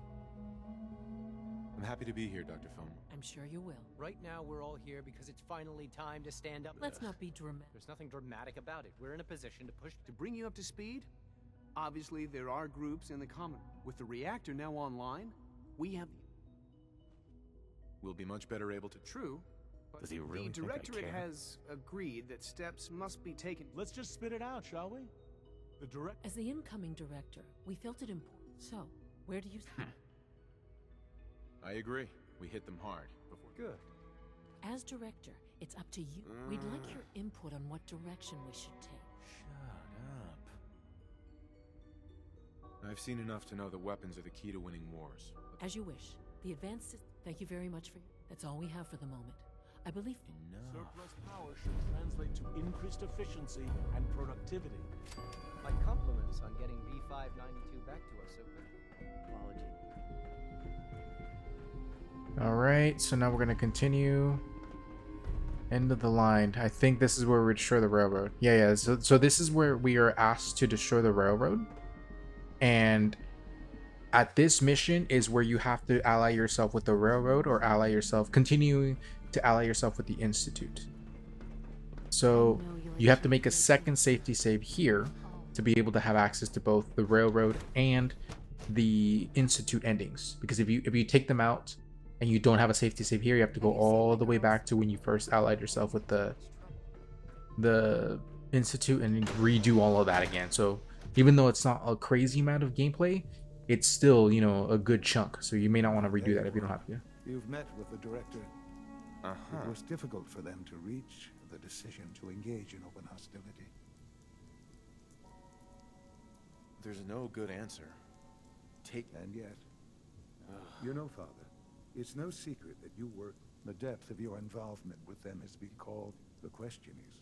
I'm happy to be here, Dr. Film. I'm sure you will. Right now, we're all here because it's finally time to stand up. Let's not be dramatic. There's nothing dramatic about it. We're in a position to push... To bring you up to speed, obviously there are groups in the common. With the reactor now online, we have... We'll be much better able to... True. Does he really The Directorate has agreed that steps must be taken. Let's just spit it out, shall we? As the incoming director, we felt it important. So, where do you stand? I agree. We hit them hard before. Good. As director, it's up to you. We'd like your input on what direction we should take. Shut up. I've seen enough to know that weapons are the key to winning wars. As you wish. The advanced... Thank you very much for... That's all we have for the moment. I believe. Surplus power should translate to increased efficiency and productivity. My compliments on getting B592 back to us so quickly. Apology. All right, so now we're gonna continue. End of the line. I think this is where we destroy the railroad. Yeah. So this is where we are asked to destroy the railroad, and at this mission is where you have to ally yourself with the railroad or continuing to ally yourself with the Institute. So you have to make a second safety save here to be able to have access to both the railroad and the Institute endings. Because if you take them out and you don't have a safety save here, you have to go all the way back to when you first allied yourself with the Institute and redo all of that again. So even though it's not a crazy amount of gameplay, it's still, you know, a good chunk. So you may not want to redo that if you don't have to. You've met with the director. It was difficult for them to reach the decision to engage in open hostility. There's no good answer. And yet, you know, Father, it's no secret that you work. The depth of your involvement with them has been called. The question is,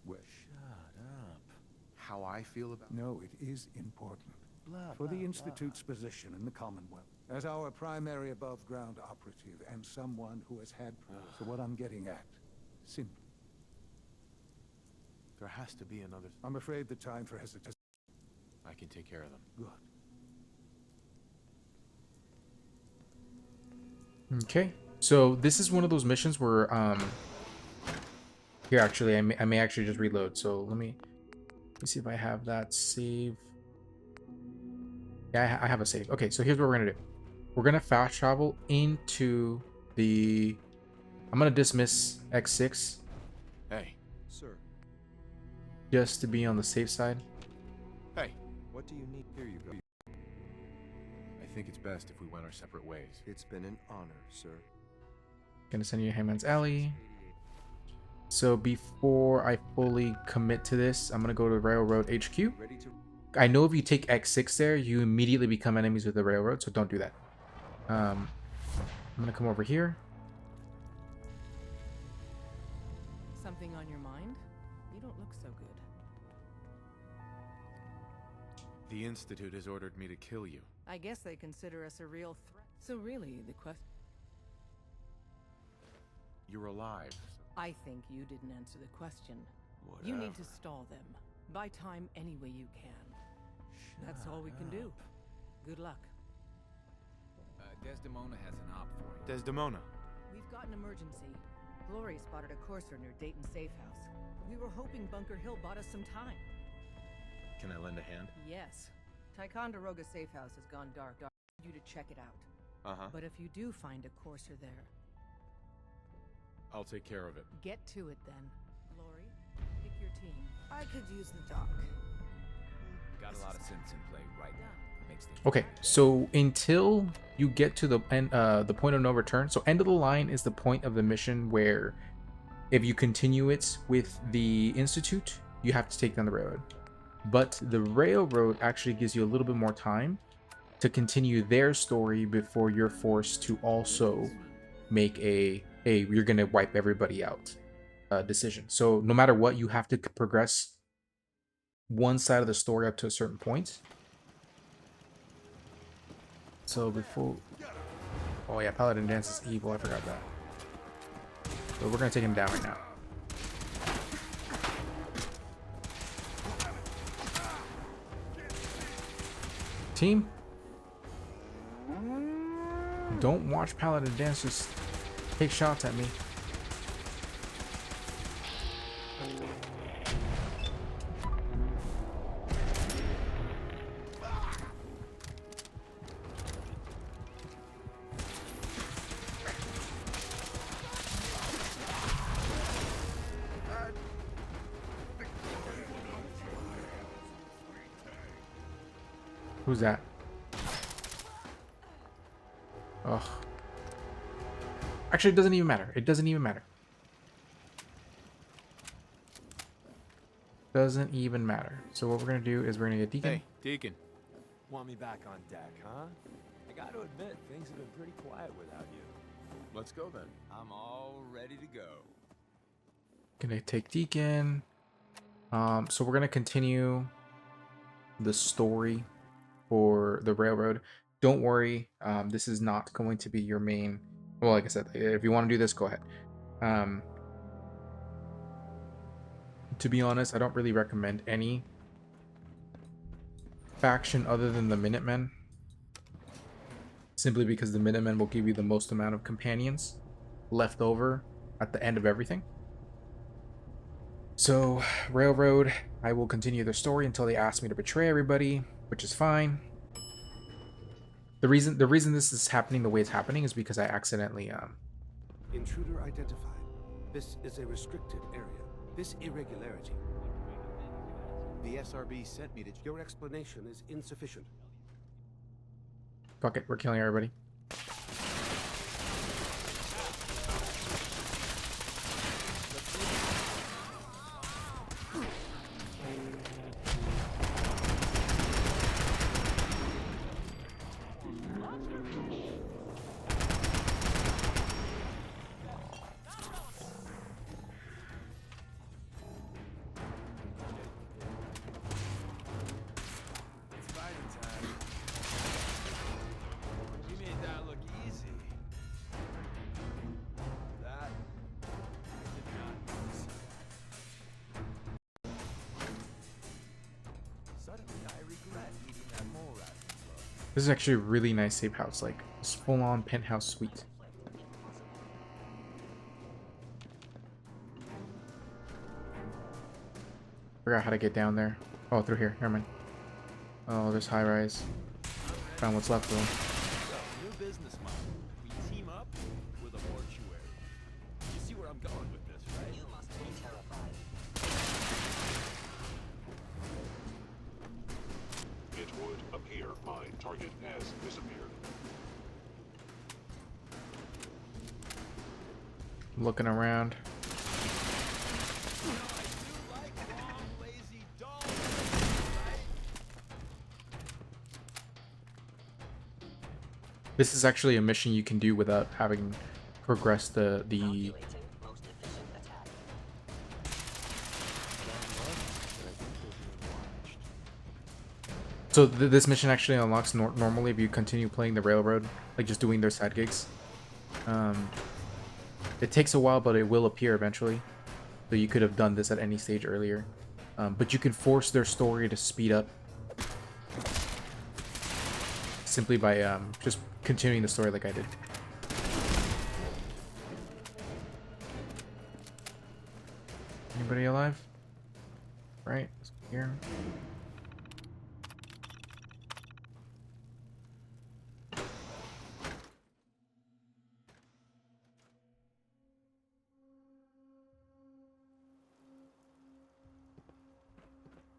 where? Shut up. How I feel about... No, it is important. For the Institute's position in the Commonwealth, as our primary above-ground operative and someone who has had... So what I'm getting at, simply... There has to be another... I'm afraid the time for hesitation... I can take care of them. Good. Okay, so this is one of those missions where here actually I may actually just reload. So let me see if I have that save. Yeah, I have a save. Okay, so here's what we're gonna do. We're gonna fast travel into the... I'm gonna dismiss X6. Hey, sir. Just to be on the safe side. Hey. What do you need? Here you go. I think it's best if we went our separate ways. It's been an honor, sir. Gonna send you Hangman's Alley. So before I fully commit to this, I'm gonna go to Railroad HQ. I know if you take X6 there, you immediately become enemies with the railroad, so don't do that. I'm gonna come over here. Something on your mind? You don't look so good. The Institute has ordered me to kill you. I guess they consider us a real threat. So really, the question... You're alive. I think you didn't answer the question. You need to stall them. Buy time any way you can. That's all we can do. Good luck. Desdemona has an op for you. Desdemona. We've got an emergency. Glory spotted a courser near Dayton Safe House. We were hoping Bunker Hill bought us some time. Can I lend a hand? Yes. Ticonderoga Safe House has gone dark. I need you to check it out. But if you do find a courser there... I'll take care of it. Get to it then. Glory, pick your team. I could use the dock. Got a lot of sense in play right now. Makes things Okay, so until you get to the end, the point of no return. So end of the line is the point of the mission where, if you continue it with the Institute, you have to take down the railroad. But the railroad actually gives you a little bit more time to continue their story before you're forced to also make a you're gonna wipe everybody out decision. So no matter what, you have to progress one side of the story up to a certain point. So before... Oh yeah, Paladin Dance is evil, I forgot that. So we're gonna take him down right now. Team, don't watch Paladin Dance just take shots at me. Who's that? Ugh. Actually, it doesn't even matter. It doesn't even matter. Doesn't even matter. So what we're gonna do is we're gonna get Deacon. Hey, Deacon. Want me back on deck, huh? I gotta admit, things have been pretty quiet without you. Let's go then. I'm all ready to go. Gonna take Deacon. So we're gonna continue the story for the railroad. Don't worry, this is not going to be your main. Well, like I said, if you want to do this, go ahead. To be honest, I don't really recommend any faction other than the Minutemen, simply because the Minutemen will give you the most amount of companions left over at the end of everything. So, Railroad, I will continue their story until they ask me to betray everybody, which is fine. The reason this is happening the way it's happening is because I accidentally Intruder identified. This is a restricted area. This irregularity. The SRB sent me to... Your explanation is insufficient. Fuck it, we're killing everybody. This is actually a really nice safe house, like it's full-on penthouse suite. Forgot how to get down there. Oh, through here. Never mind. Oh, there's high rise. Found what's left of them. New business model. We team up with a mortuary. You see where I'm going with this, right? You must be terrified. It would appear my target has disappeared. Looking around. This is actually a mission you can do without having progressed the So this mission actually unlocks normally if you continue playing the Railroad, like just doing their side gigs. It takes a while, but it will appear eventually. So you could have done this at any stage earlier. But you can force their story to speed up simply by just continuing the story like I did. Anybody alive? Right, here.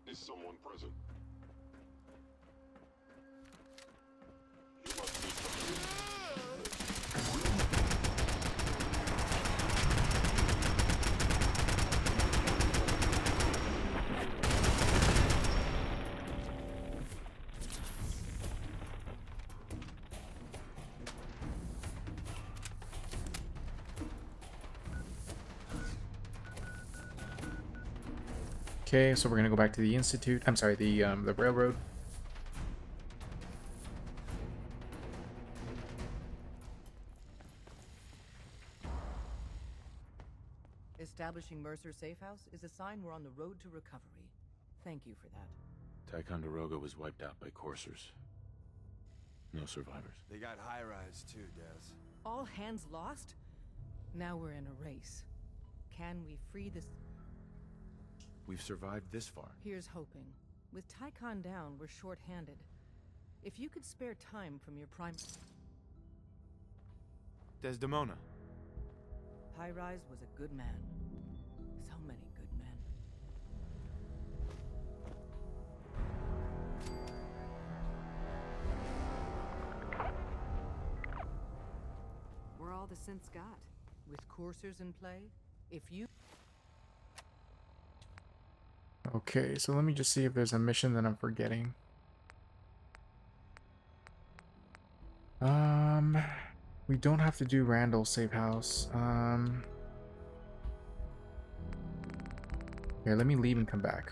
Is someone present? Okay, so we're gonna go back to the Institute. I'm sorry, the Railroad. Establishing Mercer Safe House is a sign we're on the road to recovery. Thank you for that. Ticonderoga was wiped out by coursers. No survivors. They got high rise too, Des. All hands lost? Now we're in a race. Can we free this? We've survived this far. Here's hoping. With Tycon down, we're short-handed. If you could spare time from your prime... Desdemona. High-Rise was a good man. So many good men. We're all the sense got. With coursers in play, if you... Okay, so let me just see if there's a mission that I'm forgetting. We don't have to do Randall's safe house. Here, let me leave and come back.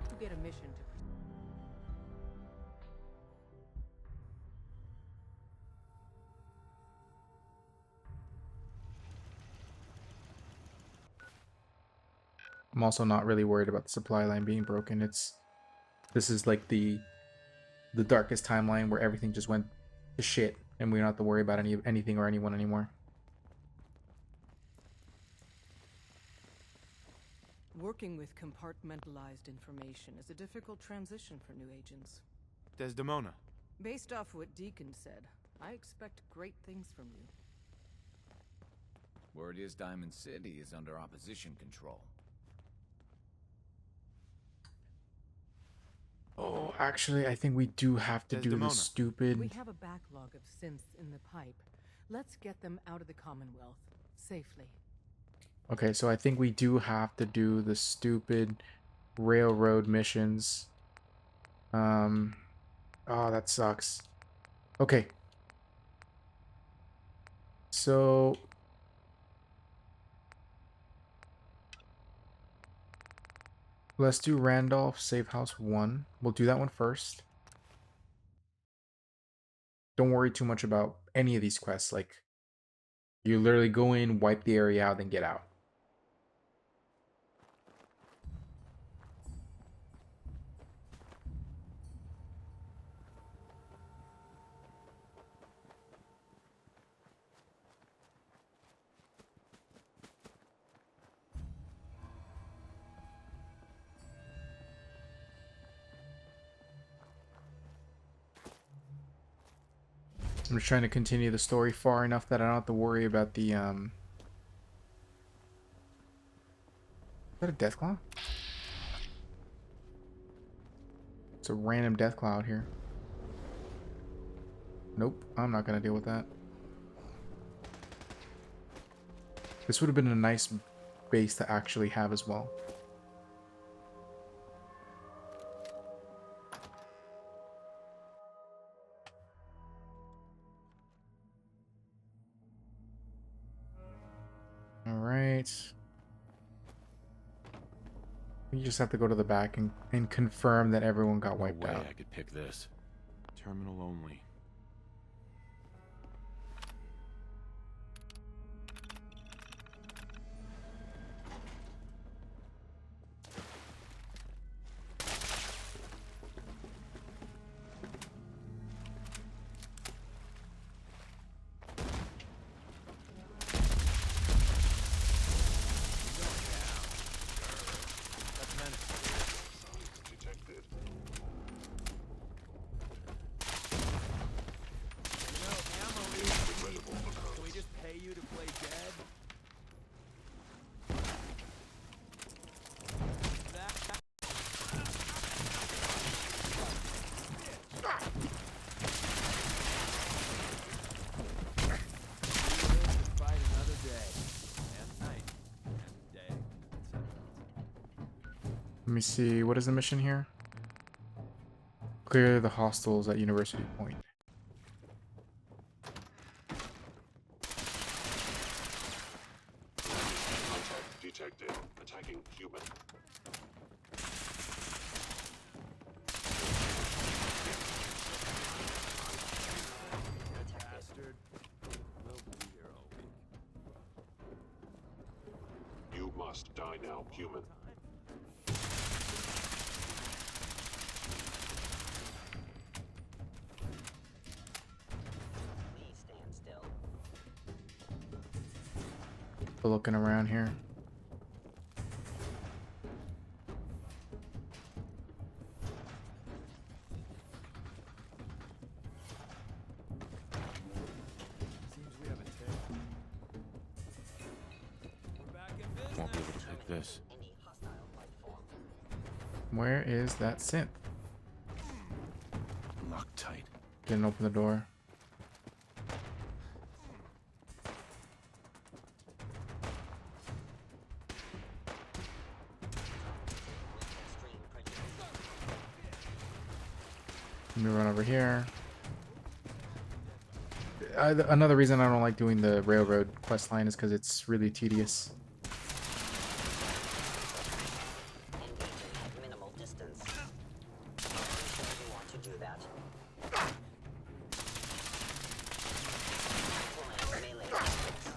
To get a mission to I'm also not really worried about the supply line being broken. This is like the darkest timeline where everything just went to shit and we don't have to worry about anything or anyone anymore. Working with compartmentalized information is a difficult transition for new agents. Desdemona. Based off what Deacon said, I expect great things from you. Word is Diamond City is under opposition control. Oh, actually, I think we do have to do the stupid... We have a backlog of synths in the pipe. Let's get them out of the Commonwealth safely. Okay, so I think we do have to do the stupid railroad missions. Oh, that sucks. Okay. So... let's do Randolph Safe House 1. We'll do that one first. Don't worry too much about any of these quests. Like, you literally go in, wipe the area out, then get out. I'm just trying to continue the story far enough that I don't have to worry about the, Is that a Deathclaw? It's a random Deathclaw out here. Nope, I'm not gonna deal with that. This would have been a nice base to actually have as well. You just have to go to the back and confirm that everyone got wiped out. I could pick this. Terminal only. Let me see, what is the mission here? Clear the hostiles at University Point. Contact detected. Attacking human. Bastard. We'll be here all week. You must die now, human. Looking around here. Seems we have a tail. We're back in business. Won't be able to pick this. Where is that synth? Locked tight. Didn't open the door. Let me run over here. Another reason I don't like doing the railroad quest line is because it's really tedious. Minimal distance. You want to do that. Melee tactics.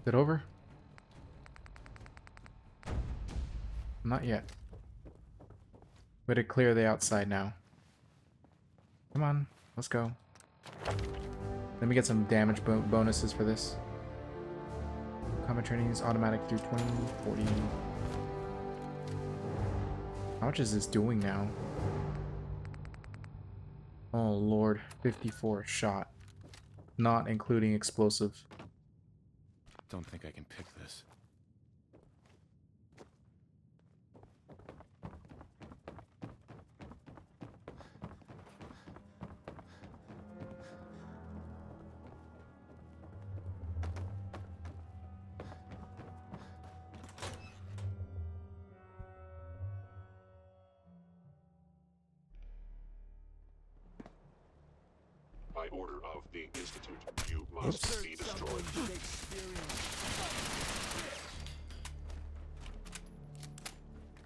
Is it over? Not yet. Better clear the outside now. Come on, let's go. Let me get some damage bonuses for this. Combat training is automatic through 2040. How much is this doing now? Oh lord, 54 a shot. Not including explosive. Don't think I can pick this. By order of the Institute, you must be destroyed.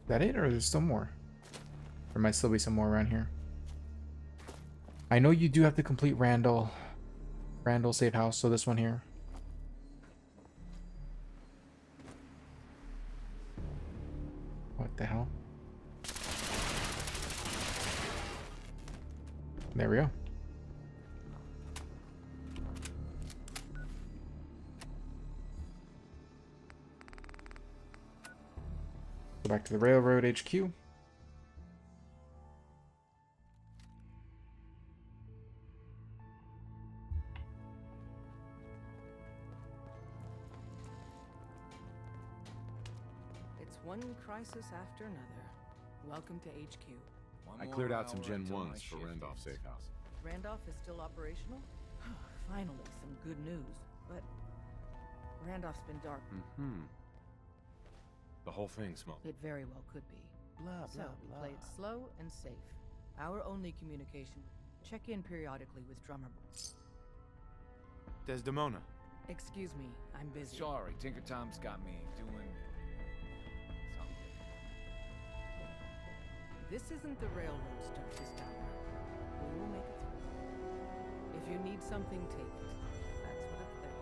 That it, or is there still more? There might still be some more around here. I know you do have to complete Randall safe house, so this one here. What the hell? There we go. Go back to the railroad HQ. It's one crisis after another. Welcome to HQ. I cleared out some Gen 1s for Randolph Safe House. Randolph is still operational? Finally, some good news. But Randolph's been dark. The whole thing smoked. It very well could be. So, play it slow and safe. Our only communication. Check in periodically with Drummer. Desdemona. Excuse me, I'm busy. Sorry, Tinker Tom's got me doing something. This isn't the railroad Sturgis Tower. We will make it through. If you need something, take it. That's what it's there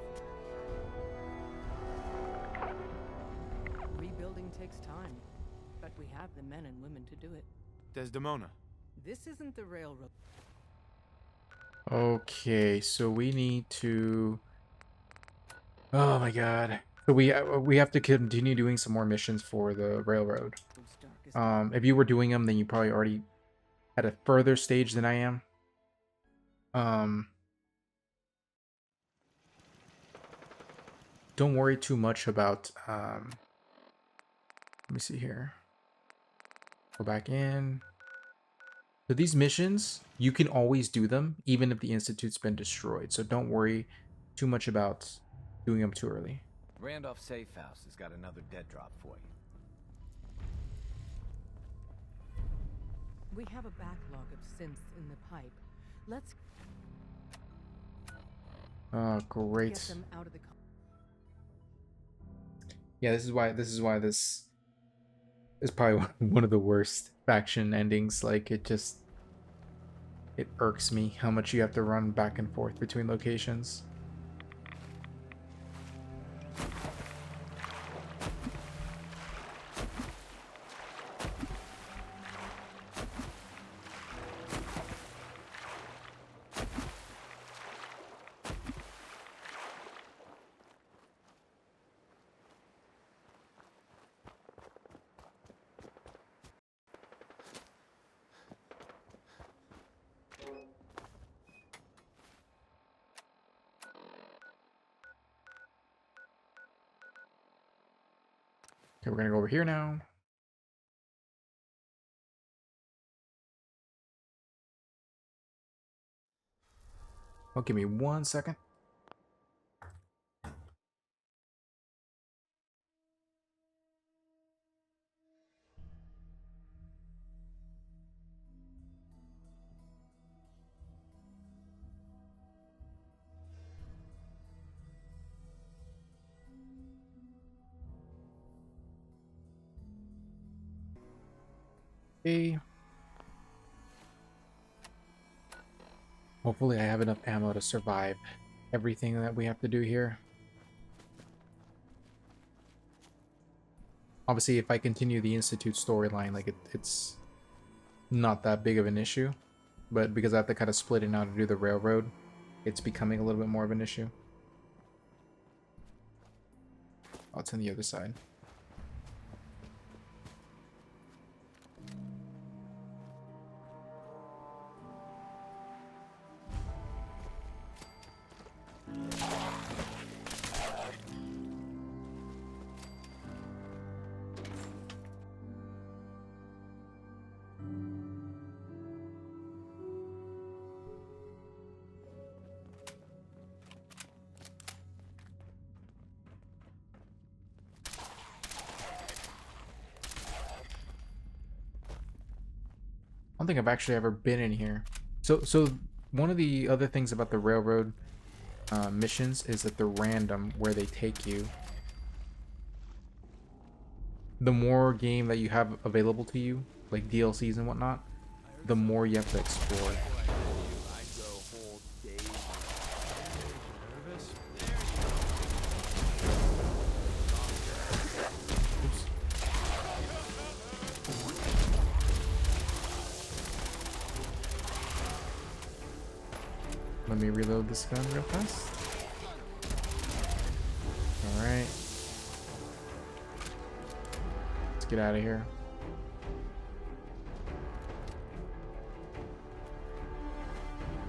for. Rebuilding takes time, but we have the men and women to do it. Desdemona. This isn't the railroad. Okay, so we need to... Oh my god. So we have to continue doing some more missions for the railroad. If you were doing them, then you probably already at a further stage than I am. Don't worry too much about... let me see here. Go back in. So these missions, you can always do them, even if the Institute's been destroyed. So don't worry too much about doing them too early. Randolph Safe House has got another dead drop for you. We have a backlog of synths in the pipe. Let's Oh, great. get them out of the... Yeah, this is why this is probably one of the worst faction endings. Like, it irks me how much you have to run back and forth between locations. Okay, we're gonna go over here now. Oh, give me 1 second. Okay. Hopefully I have enough ammo to survive everything that we have to do here. Obviously, if I continue the Institute storyline, like it's not that big of an issue. But because I have to kind of split it now to do the railroad, it's becoming a little bit more of an issue. Oh, it's on the other side. I don't think I've actually ever been in here. So one of the other things about the railroad missions is that they're random where they take you. The more game that you have available to you, like DLCs and whatnot, the more you have to explore. Let me reload this gun real fast. Alright. Let's get out of here.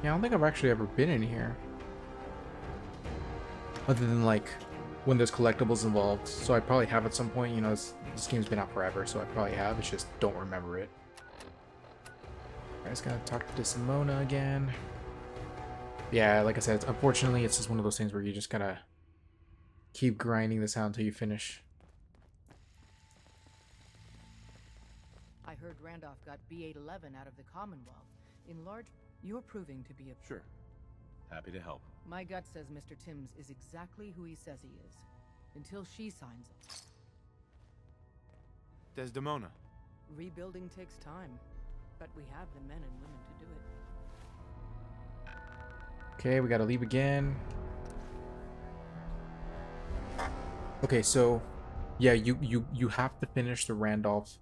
Yeah, I don't think I've actually ever been in here. Other than like when there's collectibles involved. So I probably have at some point, you know, this game's been out forever, so I probably have. It's just don't remember it. Alright, just gotta talk to Simona again. Yeah, like I said, unfortunately, it's just one of those things where you just gotta keep grinding this out until you finish. I heard Randolph got B-811 out of the Commonwealth. In large, you're proving to be a... Sure. Happy to help. My gut says Mr. Timms is exactly who he says he is. Until she signs up. Desdemona. Rebuilding takes time, but we have the men and women to do it. Okay, we gotta leave again. Okay, so yeah, you have to finish the Randolph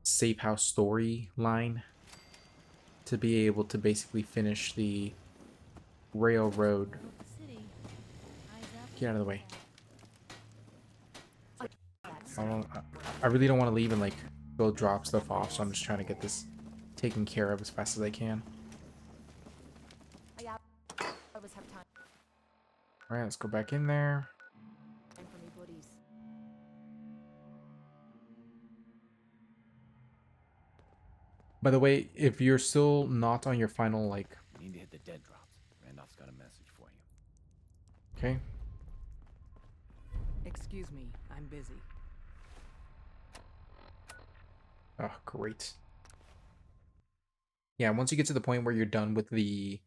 safe house storyline to be able to basically finish the railroad. Get out of the way. I really don't want to leave and like go drop stuff off, so I'm just trying to get this taken care of as fast as I can. Alright, let's go back in there. By the way, if you're still not on your final, like... You need to hit the dead drops. Randolph's got a message for you. Okay. Excuse me, I'm busy. Oh, great. Yeah, once you get to the point where you're done with the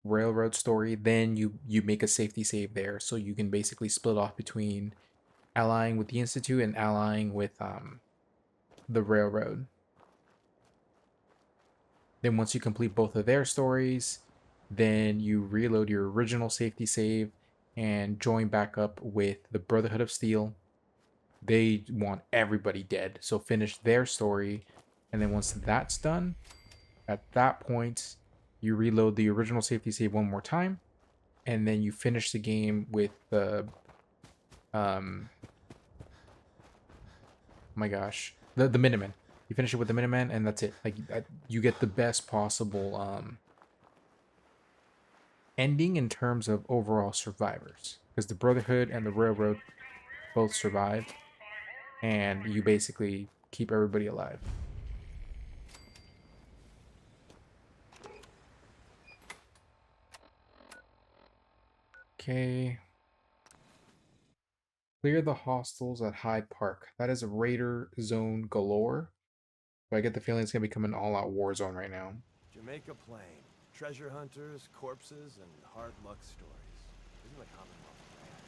railroad story, then you make a safety save there, so you can basically split off between allying with the Institute and allying with the railroad. Then once you complete both of their stories, then you reload your original safety save and join back up with the Brotherhood of Steel. They want everybody dead, so finish their story, and then once that's done, at that point you reload the original safety save one more time, and then you finish the game with the my gosh, the Minutemen. You finish it with the Minutemen, and that's it. Like you get the best possible ending in terms of overall survivors, because the Brotherhood and the Railroad both survived, and you basically keep everybody alive. Okay. Clear the hostiles at Hyde Park. That is a raider zone galore. But I get the feeling it's going to become an all-out war zone right now. Jamaica Plain. Treasure hunters, corpses, and hard luck stories. Isn't the Commonwealth rad?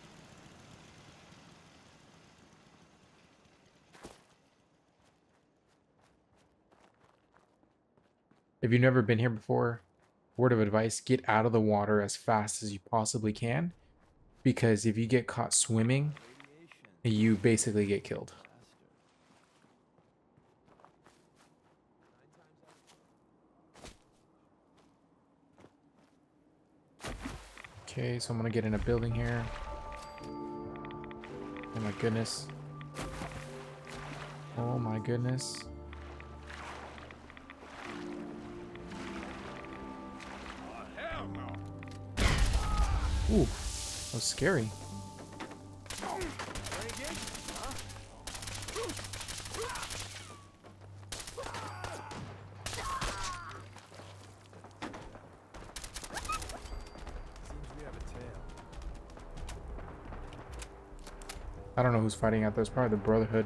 If you've never been here before, word of advice, get out of the water as fast as you possibly can. Because if you get caught swimming, you basically get killed. Okay, so I'm gonna get in a building here. Oh my goodness. Oh my goodness. Ooh, that was scary. I don't know who's fighting out there. It's probably the Brotherhood.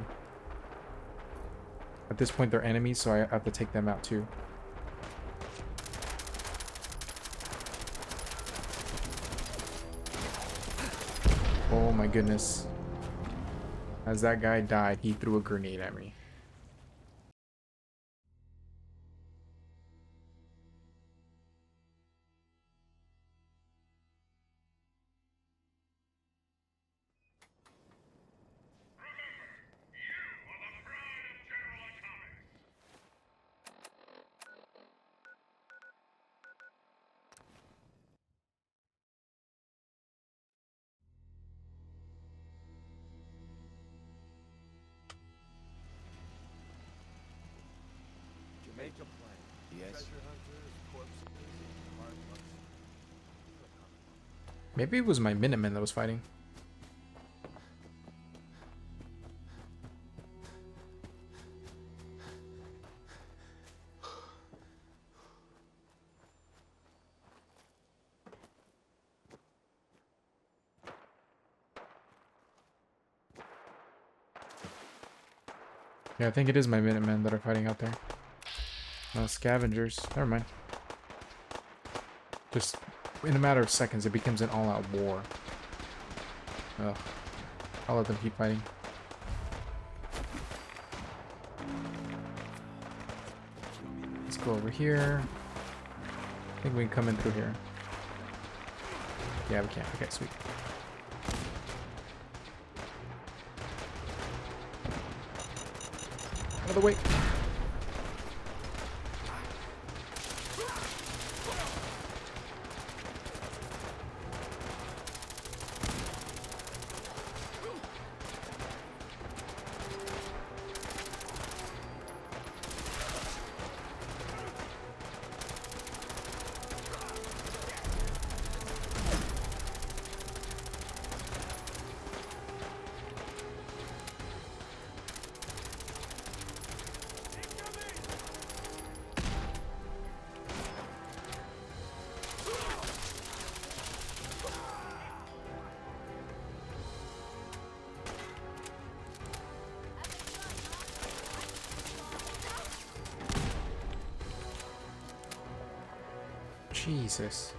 At this point, they're enemies, so I have to take them out too. Oh my goodness. As that guy died, he threw a grenade at me. Yes. Maybe it was my Minutemen that was fighting. Yeah, I think it is my Minutemen that are fighting out there. No, scavengers. Never mind. Just in a matter of seconds, it becomes an all-out war. Ugh. I'll let them keep fighting. Let's go over here. I think we can come in through here. Yeah, we can. Okay, sweet. Out of the way. Jesus.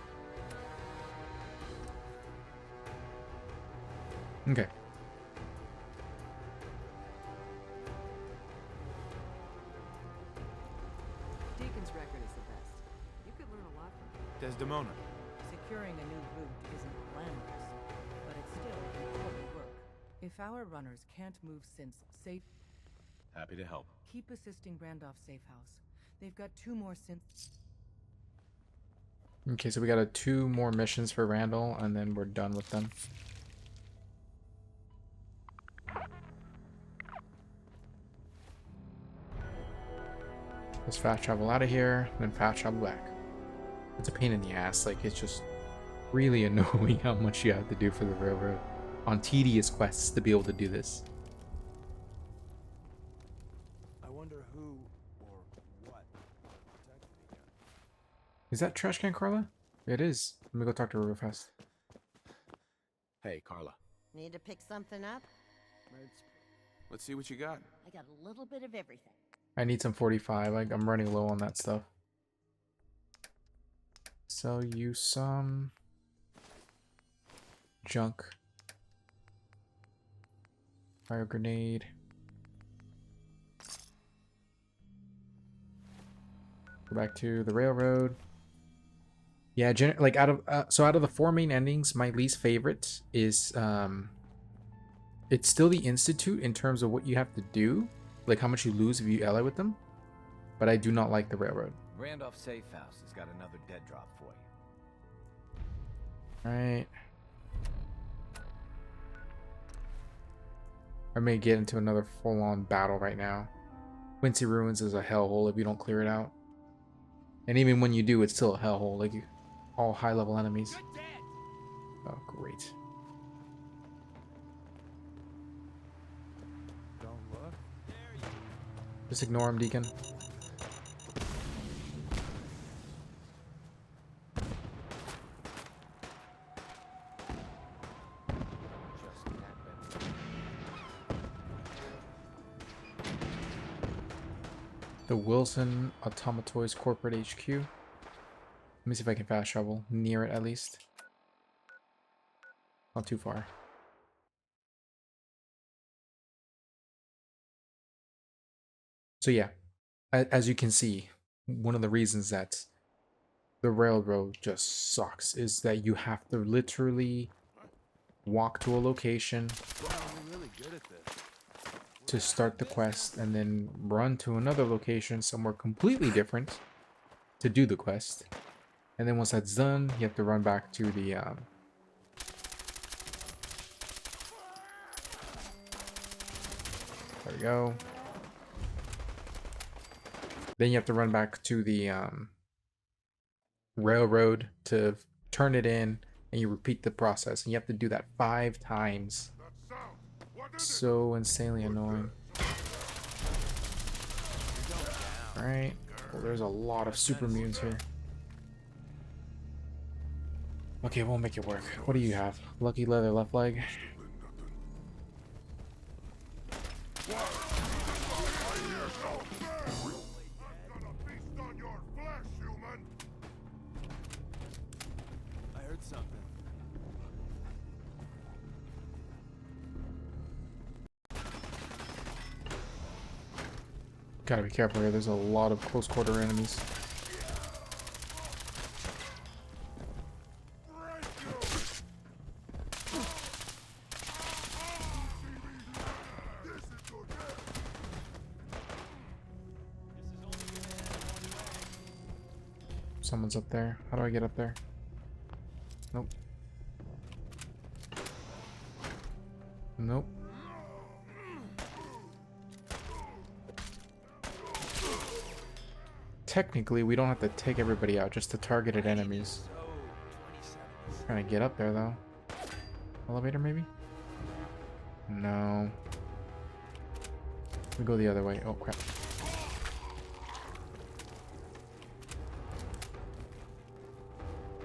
Okay. Deacon's record is the best. You could learn a lot from him. Desdemona. Securing a new route isn't glamorous, but it's still important work. If our runners can't move since safe... Happy to help. Keep assisting Randolph Safe House. They've got 2 more synths. Okay, so we got 2 more missions for Randall, and then we're done with them. Let's fast travel out of here, and then fast travel back. It's a pain in the ass. Like, it's just really annoying how much you have to do for the railroad on tedious quests to be able to do this. I wonder who or what protected me again. Is that trash can Carla? It is. Let me go talk to her real fast. Hey, Carla. Need to pick something up? Let's see what you got. I got a little bit of everything. I need some 45. I'm running low on that stuff. Sell you some junk. Fire grenade. back to the railroad. Yeah, like out of the 4 main endings, my least favorite is it's still the Institute in terms of what you have to do, like how much you lose if you ally with them. But I do not like the railroad. Randolph Safe House has got another dead drop for you. Right. I may get into another full-on battle right now. Quincy Ruins is a hellhole if you don't clear it out. And even when you do, it's still a hellhole. Like, all high-level enemies. Oh, great. Don't look. Just ignore him, Deacon. The Wilson Automatoys Corporate HQ. Let me see if I can fast travel near it at least. Not too far. So yeah, as you can see, one of the reasons that the railroad just sucks is that you have to literally walk to a location to start the quest and then run to another location somewhere completely different to do the quest. And then once that's done, you have to run back to the there we go. Then you have to run back to the railroad to turn it in, and you repeat the process, and you have to do that 5 times. So insanely annoying. Alright. Well, there's a lot of super mutants here. Okay, we'll make it work. What do you have? Lucky leather left leg. I heard something. Gotta be careful here, there's a lot of close quarter enemies. Someone's up there. How do I get up there? Nope. Nope. Technically, we don't have to take everybody out, just the targeted enemies. Trying to get up there, though. Elevator, maybe? No. We go the other way. Oh, crap.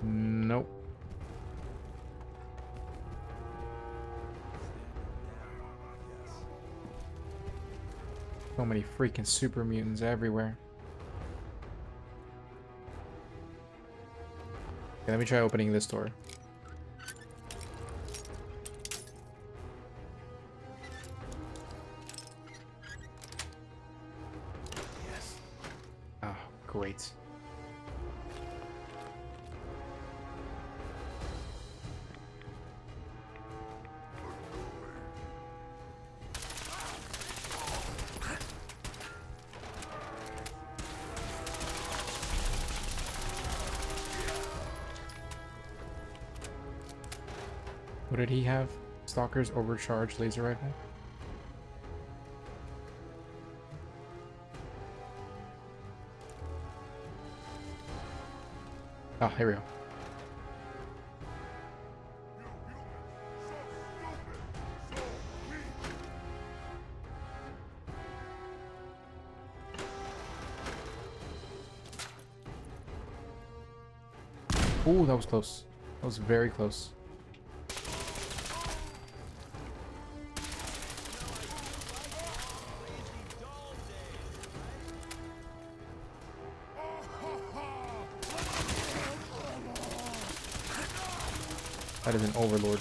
Nope. So many freaking super mutants everywhere. Okay, let me try opening this door. Yes. Oh, great. What did he have? Stalker's overcharged laser rifle? Oh, here we go. Ooh, that was close. That was very close. That is an overlord.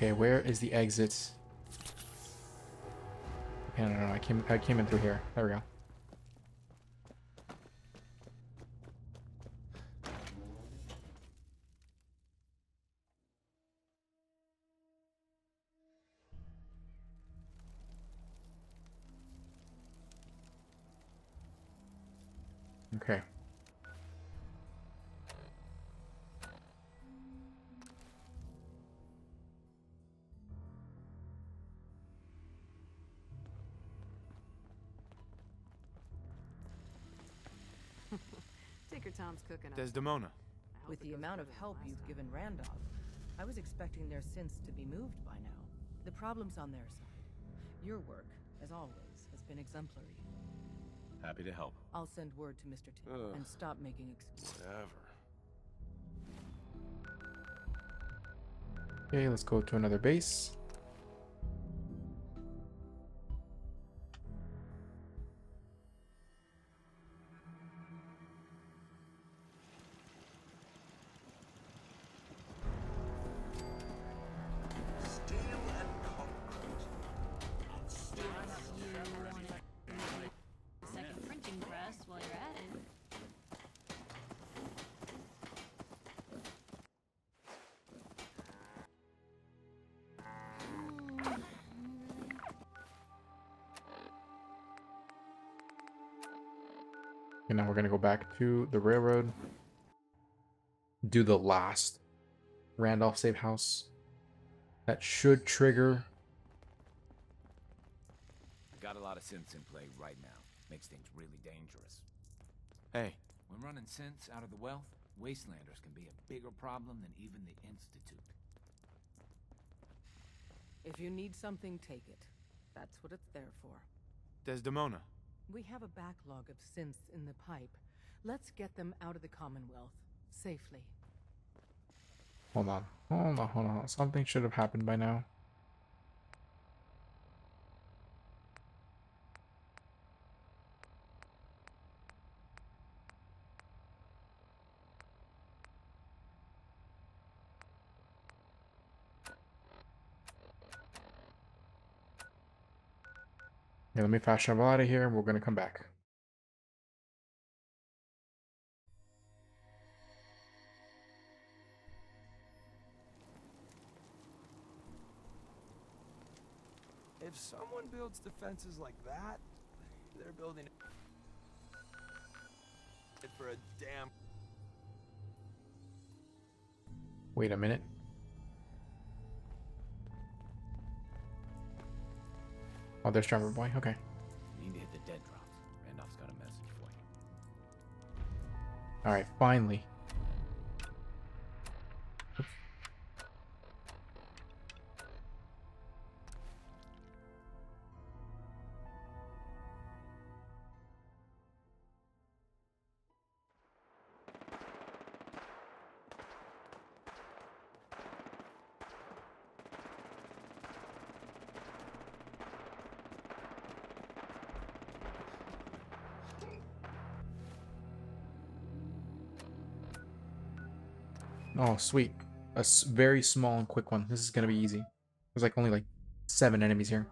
Okay, where is the exit? Okay, no, I came in through here. There we go. Okay. Tinker Tom's cooking up. Desdemona. With the amount of help you've given Randolph, I was expecting their synths to be moved by now. The problem's on their side. Your work, as always, has been exemplary. Happy to help. I'll send word to Mr. Tim and stop making excuses. Whatever. Okay, let's go to another base. Second printing press while you're at it. Okay, now we're gonna go back to the railroad. Do the last Randolph safe house. That should trigger. Got a lot of synths in play right now. Makes things really dangerous. Hey. When running synths out of the wealth, wastelanders can be a bigger problem than even the Institute. If you need something, take it. That's what it's there for. Desdemona. We have a backlog of synths in the pipe. Let's get them out of the Commonwealth safely. Hold on. Hold on. Something should have happened by now. Yeah, let me fast travel out of here and we're gonna come back. If someone builds defenses like that, they're building it for a damn... Wait a minute. Oh, there's Drummer Boy. Okay. You need to hit the dead drops. Randolph's got a message for you. Alright, finally. Oh, sweet. A very small and quick one. This is gonna be easy. There's like only like 7 enemies here.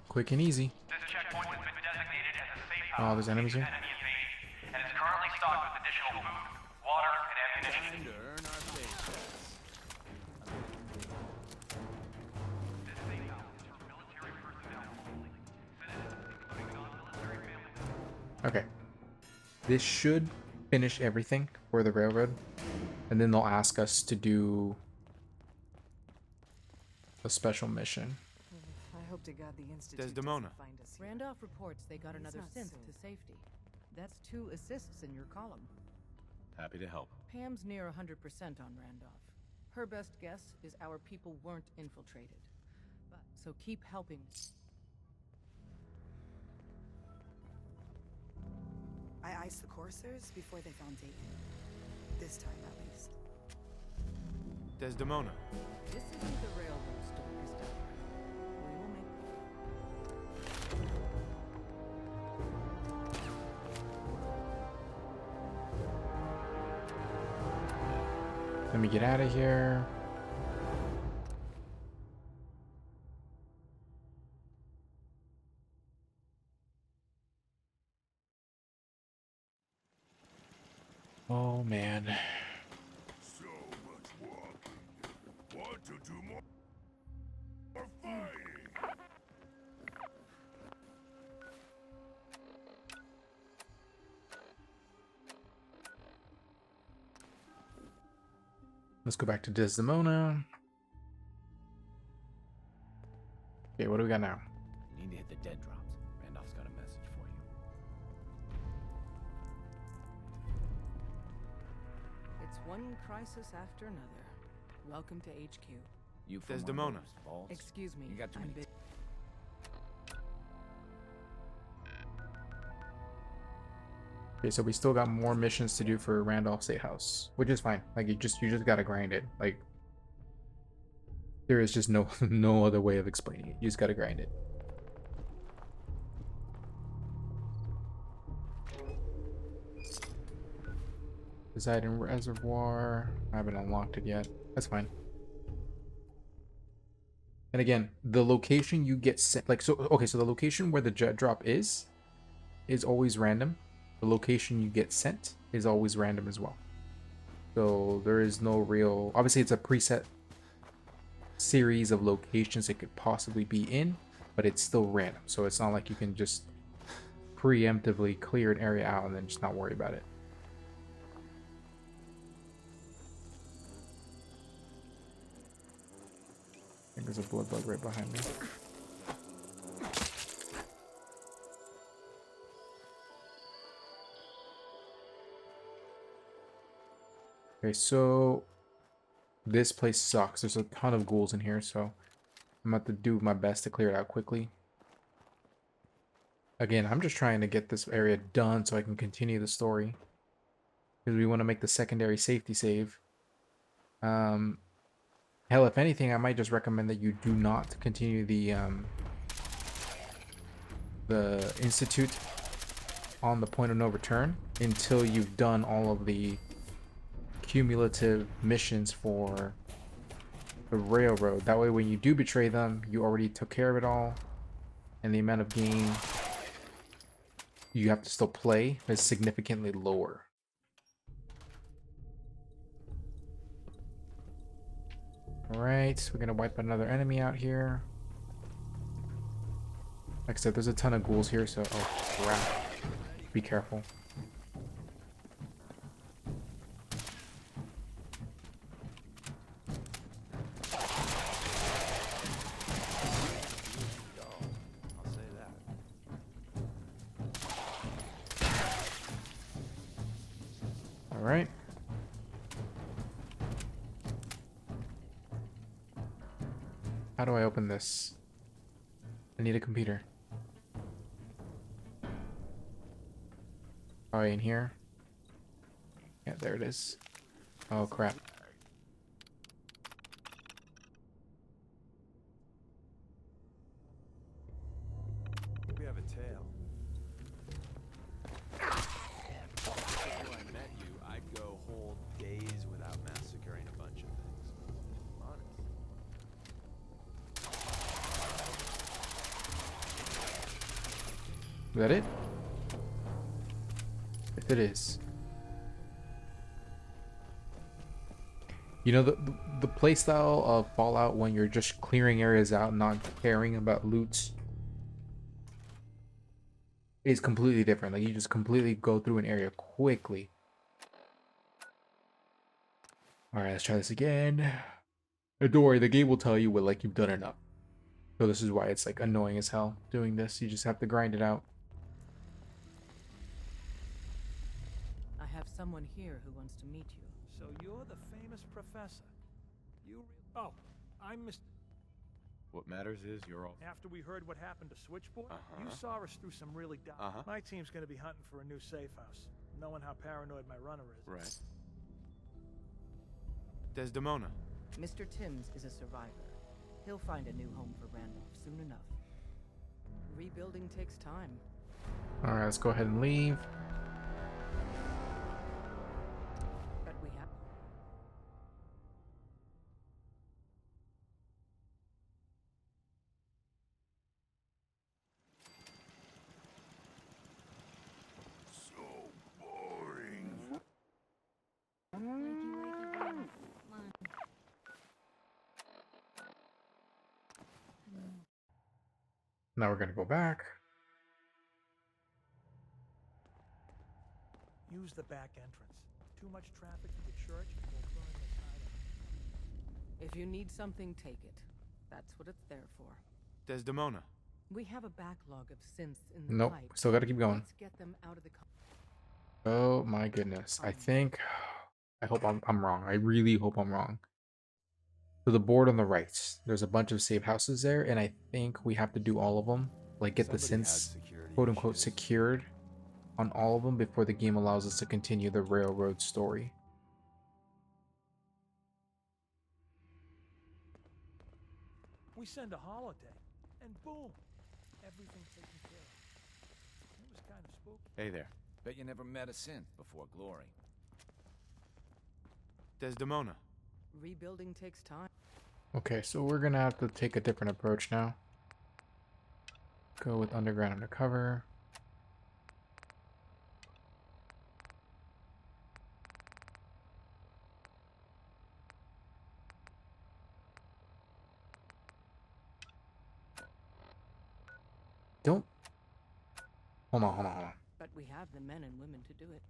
Quick and easy. This checkpoint has been designated as a safe Oh, house there's enemies here. enemy invade, and is currently stocked with additional food, water, and ammunition. Okay. This should finish everything for the railroad. And then they'll ask us to do a special mission. I hope to God the Institute Desdemona. doesn't find us here. Randolph reports they got another synth to safety. That's 2 assists in your column. Happy to help. Pam's near 100% on Randolph. Her best guess is our people weren't infiltrated. So keep helping. ice the coursers before they found Dayton. This time, at least. Desdemona. This isn't the railroad store, Christopher. We will make... Let me get out of here. Oh man. So much walking. Want to do more fighting? Let's go back to Desdemona. Okay, what do we got now? You need to hit the dead drops. Randolph's got a message for you. It's one crisis after another. Welcome to HQ. You from Desdemona. Vaults? Excuse me. You got too I'm many. busy. Okay, so we still got more missions to do for Randolph State House, which is fine. Like you just gotta grind it. Like there is just no no other way of explaining it. You just gotta grind it. Poseidon Reservoir. I haven't unlocked it yet. That's fine. And again, the location you get sent, like, so okay, so the location where the jet drop is always random. The location you get sent is always random as well. So there is no real, obviously it's a preset series of locations it could possibly be in, but it's still random. So it's not like you can just preemptively clear an area out and then just not worry about it. I think there's a blood bug right behind me. Okay, so this place sucks. There's a ton of ghouls in here, so I'm about to do my best to clear it out quickly. Again, I'm just trying to get this area done so I can continue the story, because we want to make the secondary safety save. Hell, if anything, I might just recommend that you do not continue the Institute on the point of no return until you've done all of the cumulative missions for the railroad. That way when you do betray them, you already took care of it all, and the amount of game you have to still play is significantly lower. Alright, we're gonna wipe another enemy out here. Like I said, there's a ton of ghouls here, so oh crap. Be careful. Alright. How do I open this? I need a computer. Oh, in here? Yeah, there it is. Oh, crap. We have a tail. Before I met you, I'd go whole days without massacring a bunch of things. Honest. Is that it? If it is. You know, the playstyle of Fallout when you're just clearing areas out, not caring about loot, is completely different. Like, you just completely go through an area quickly. Alright, let's try this again. Don't worry, the game will tell you when, like, you've done enough. So this is why it's, like, annoying as hell doing this. You just have to grind it out. I have someone here who wants to meet you. So you're the famous professor. Oh, I'm Mr. What matters is you're all... After we heard what happened to Switchboard, you Uh-huh. saw us through some really dark... Uh-huh. My team's gonna be hunting for a new safe house, knowing how paranoid my runner is. Right. Desdemona. Mr. Timms is a survivor. He'll find a new home for Randolph soon enough. Rebuilding takes time. Alright, let's go ahead and leave. But we have... So boring. Now we're gonna go back. Use the back entrance. Too much traffic to the church and we'll burn the tide. If you need something, take it. That's what it's there for. Desdemona. We have a backlog of synths in the Nope, pipe. still gotta keep going. Let's get them out of the... Oh my goodness. I think... I hope I'm wrong. I really hope I'm wrong. So the board on the right, there's a bunch of safe houses there, and I think we have to do all of them. Like get the synths, quote unquote, secured on all of them before the game allows us to continue the railroad story. We send a holoday, and boom, everything's taken care of. It was kind of spooky. Hey there. Bet you never met a synth before Glory. Desdemona. Rebuilding takes time. Okay, so we're gonna have to take a different approach now. Go with underground undercover. Don't. Hold on. But we have the men and women to do it.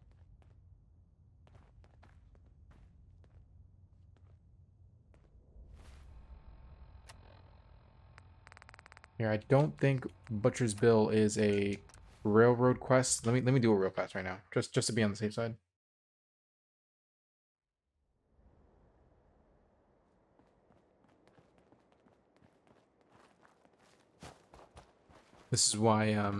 Here, I don't think Butcher's Bill is a railroad quest. Let me do it real fast right now, just to be on the safe side. This is why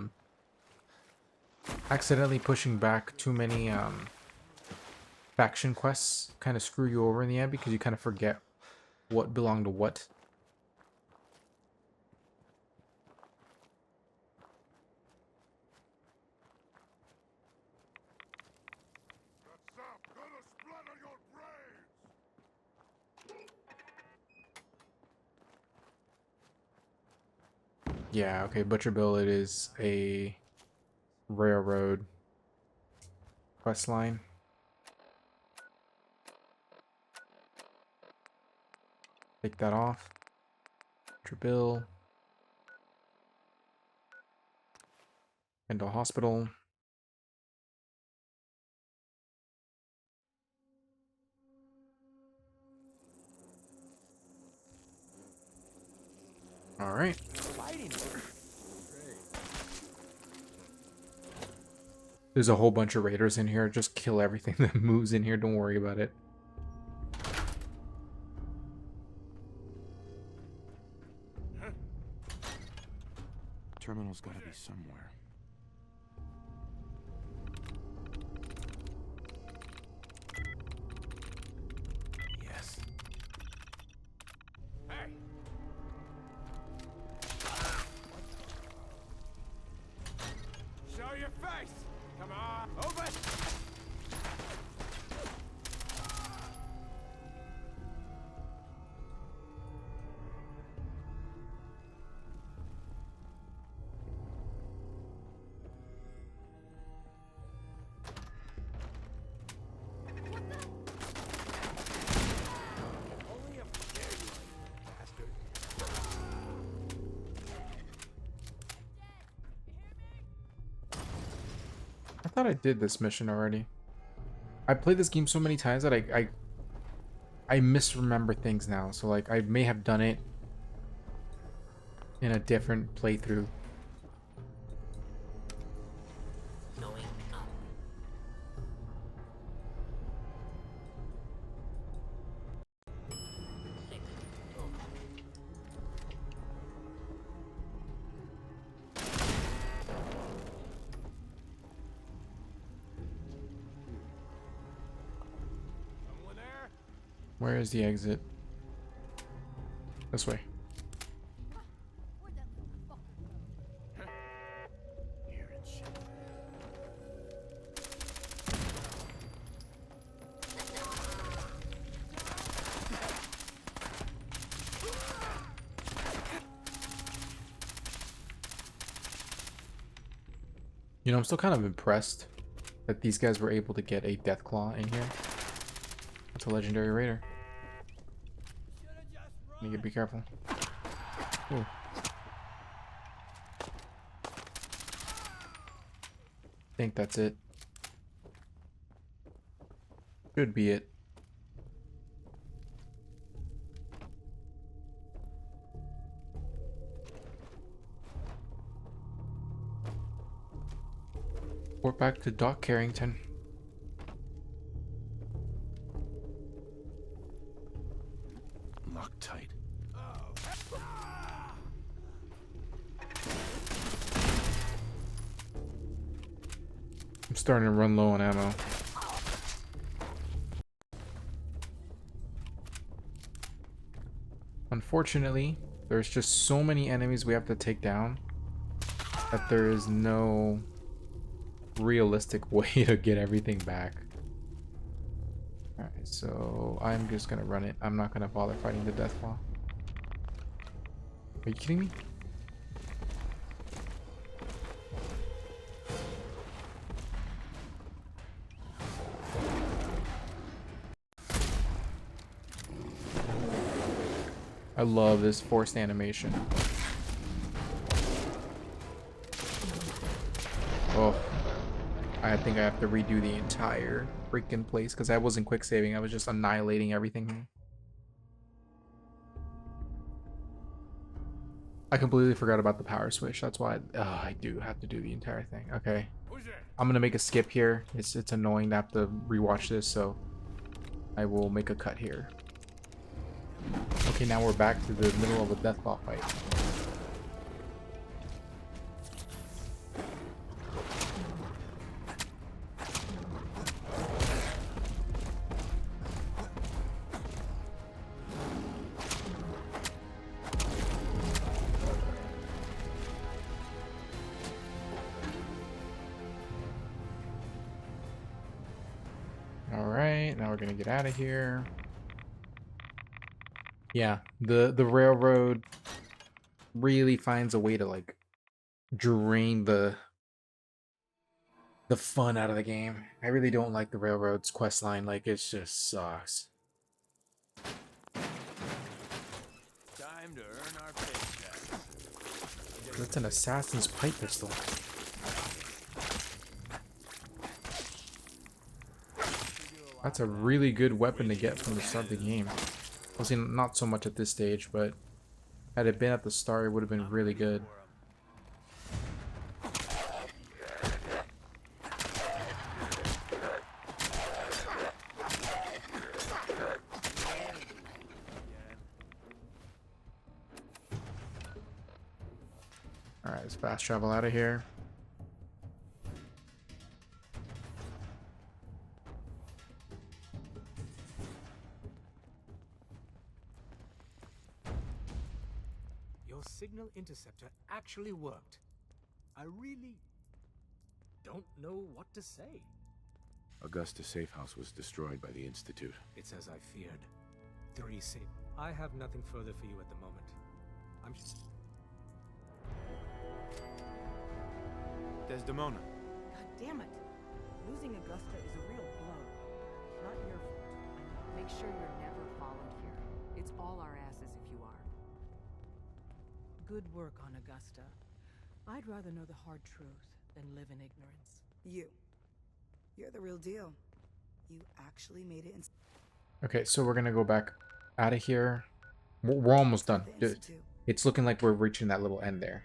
accidentally pushing back too many faction quests kind of screw you over in the end because you kind of forget what belonged to what. Yeah, okay, Butcher Bill, it is a railroad quest line. Take that off. Butcher Bill. Kendall Hospital. All right. There's a whole bunch of raiders in here. Just kill everything that moves in here. Don't worry about it. Terminal's gotta be somewhere. Yes. Hey! Show your face! Come on, move it! I thought I did this mission already. I played this game so many times that I misremember things now. So like I may have done it in a different playthrough. Where is the exit? This way. You know, I'm still kind of impressed that these guys were able to get a Deathclaw in here. That's a legendary raider. You need to be careful. Ooh. I think that's it. Should be it. We're back to Doc Carrington. Locked tight. I'm starting to run low on ammo. Unfortunately, there's just so many enemies we have to take down that there is no realistic way to get everything back. Alright, so I'm just gonna run it. I'm not gonna bother fighting the Deathclaw. Are you kidding me? I love this forced animation. Oh. I think I have to redo the entire freaking place because I wasn't quick saving. I was just annihilating everything. I completely forgot about the power switch. That's why I do have to do the entire thing. Okay. I'm gonna make a skip here. It's annoying to have to rewatch this, so I will make a cut here. Okay, now we're back to the middle of a Deathclaw fight. Alright, now we're gonna get out of here. Yeah, the railroad really finds a way to like drain the fun out of the game. I really don't like the railroad's quest line. Like, it just sucks. Time to earn our paychecks. That's an assassin's pipe pistol. That's a really good weapon to get from the start of the game. Obviously, not so much at this stage, but had it been at the start, it would have been really good. Alright, let's fast travel out of here. Your signal interceptor actually worked. I really don't know what to say. Augusta safe house was destroyed by the Institute. It's as I feared. 3 safe. I have nothing further for you at the moment. I'm just... Desdemona. God damn it. Losing Augusta is a real blow. Not your fault. Make sure you're never followed here. It's all our asses if you are. Good work on Augusta. I'd rather know the hard truth than live in ignorance. You're the real deal. You actually made it in... Okay, so we're gonna go back out of here. We're almost done. It's looking like we're reaching that little end there.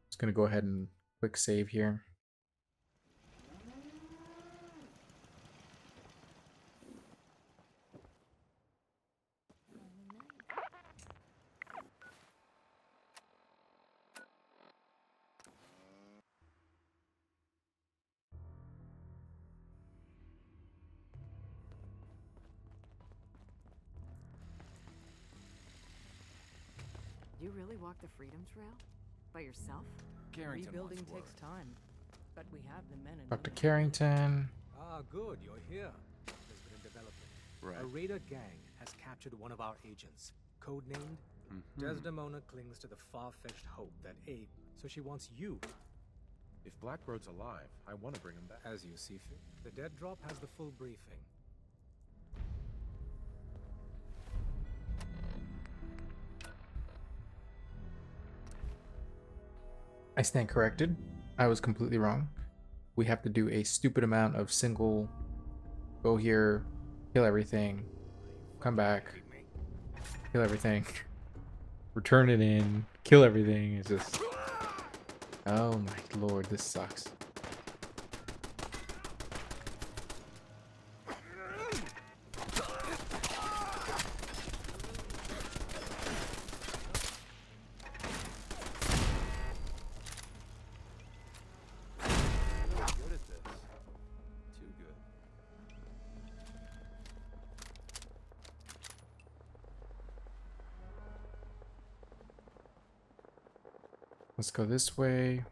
Just gonna go ahead and quick save here. You really walk the Freedom Trail? By yourself? Carrington Rebuilding once takes worked. time, but we have the men and Dr. women. Carrington. Ah, good, you're here. There's been a development. Right. A raider gang has captured one of our agents, codenamed Desdemona clings to the far-fetched hope that Abe, so she wants you. If Blackbird's alive, I want to bring him back. As you see fit. The Dead Drop has the full briefing. I stand corrected. I was completely wrong. We have to do a stupid amount of single, go here, kill everything, come back, kill everything, return it in, kill everything. It's just, oh my lord, this sucks. Good at this. Too good. Let's go this way.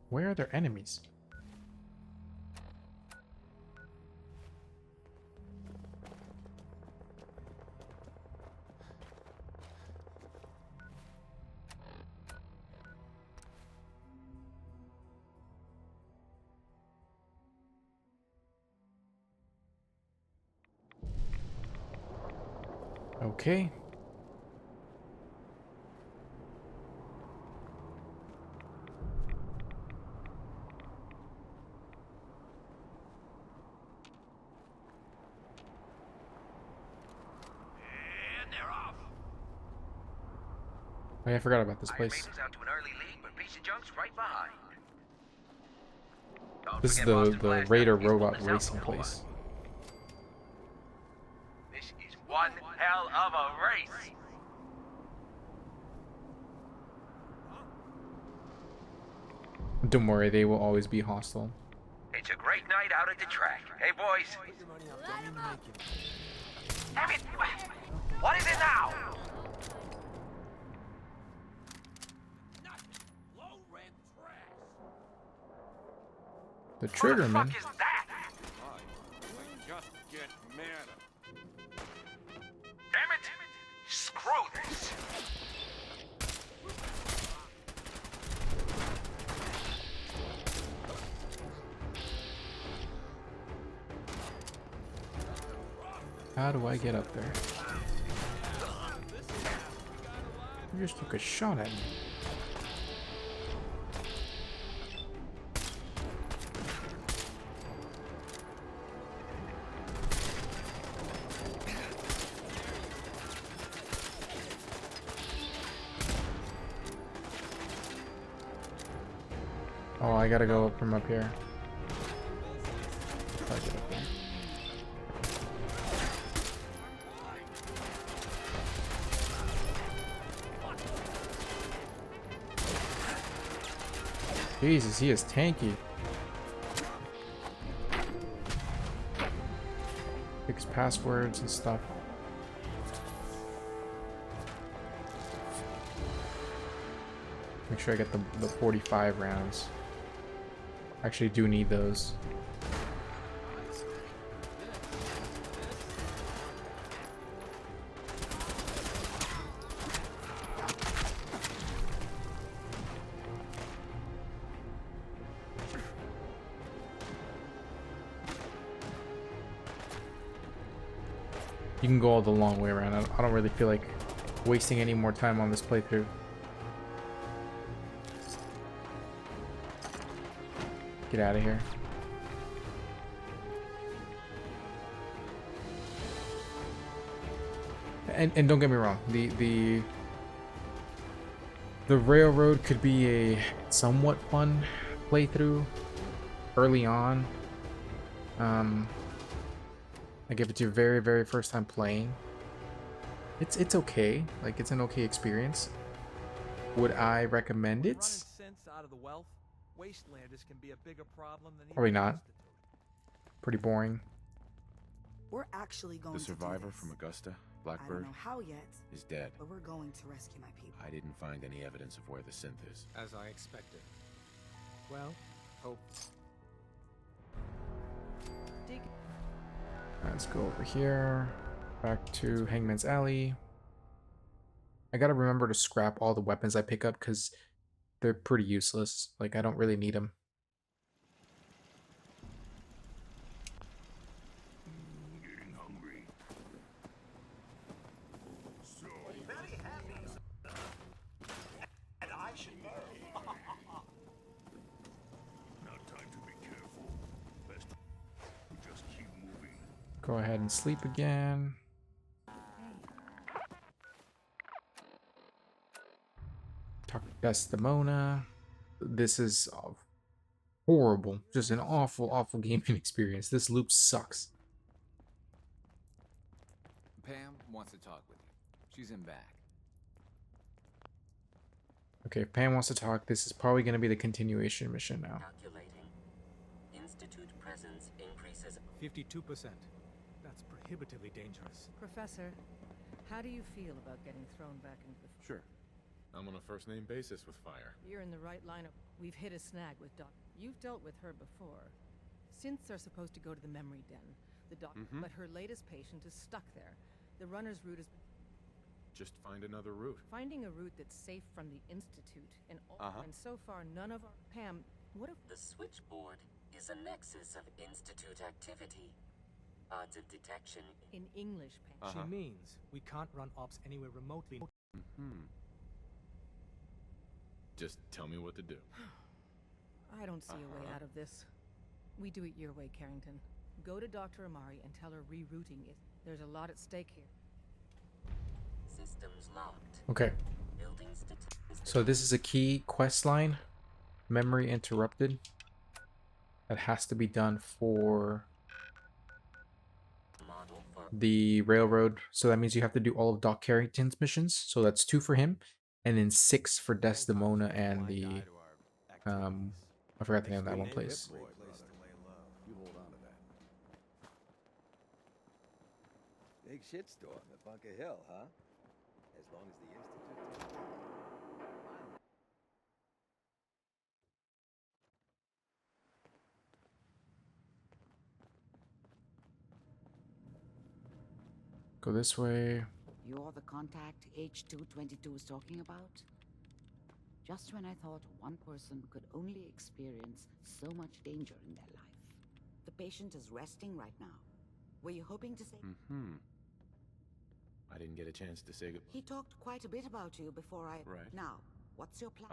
Where are their enemies? Okay. And they're off. Oh, yeah, I forgot about this Iron place. Maiden's out to an early lead, but Piece of Junk's right behind. Don't This is forget Boston the Blast Raider Out. He's pulling robot us out racing the door. place. This is one hell of a race. Don't worry, they will always be hostile. It's a great night out at the track. Hey, boys. Damn it! What is it now? The Triggerman. What the fuck is that? Just get madder. Damn it! Screw this. How do I get up there? You just took a shot at me. Oh, I gotta go up from up here. How do I get up there? Jesus, he is tanky. Fix passwords and stuff. Make sure I get the 45 rounds. Actually do need those. You can go all the long way around. I don't really feel like wasting any more time on this playthrough. Get out of here. And don't get me wrong, the railroad could be a somewhat fun playthrough early on. Like if it's your very first time playing, it's okay. Like it's an okay experience. Would I recommend it? Running cents out of the wealth, Wastelanders can be a bigger problem than Probably even not. Institute. Pretty boring. We're actually going The to do survivor this. from Augusta, I Blackbird, don't know how yet, is dead. but we're going to rescue my people. I didn't find any evidence of where the synth is. As I expected. Well, hope. Let's go over here. Back to Hangman's Alley. I gotta remember to scrap all the weapons I pick up because they're pretty useless. Like, I don't really need them. Getting hungry. So, Very happy. And I should know. now time to be careful. Best we just keep moving. Go ahead and sleep again. Talk to Desdemona. This is horrible. Just an awful, awful gaming experience. This loop sucks. Pam wants to talk with you. She's in back. Okay, if Pam wants to talk, this is probably going to be the continuation mission now. Calculating. Institute presence increases 52%. That's prohibitively dangerous. Professor, how do you feel about getting thrown back into the... Sure. I'm on a first-name basis with Fire. You're in the right lineup. We've hit a snag with Doc. You've dealt with her before. Synths are supposed to go to the memory den. The doc, but her latest patient is stuck there. The runner's route is Just find another route. finding a route that's safe from the Institute, and and so far none of our... Pam, what if... The switchboard is a nexus of Institute activity. Odds of detection In English, Pam. She means we can't run ops anywhere remotely. Just tell me what to do. I don't see a way out of this. We do it your way, Carrington. Go to Dr. Amari and tell her rerouting is... There's a lot at stake here. systems locked. Okay. Building statistics. So this is a key quest line. Memory interrupted. That has to be done for the railroad. So that means you have to do all of Doc Carrington's missions. So that's 2 for him. And then 6 for Desdemona and the... I forgot the name of that one place. You hold on to that. Big shitstorm at Bunker Hill, huh? As long as the Institute... Go this way. You're the contact H222 is talking about? Just when I thought one person could only experience so much danger in their life. The patient is resting right now. Were you hoping to say... I didn't get a chance to say goodbye. He talked quite a bit about you before I... Right. Now, what's your plan?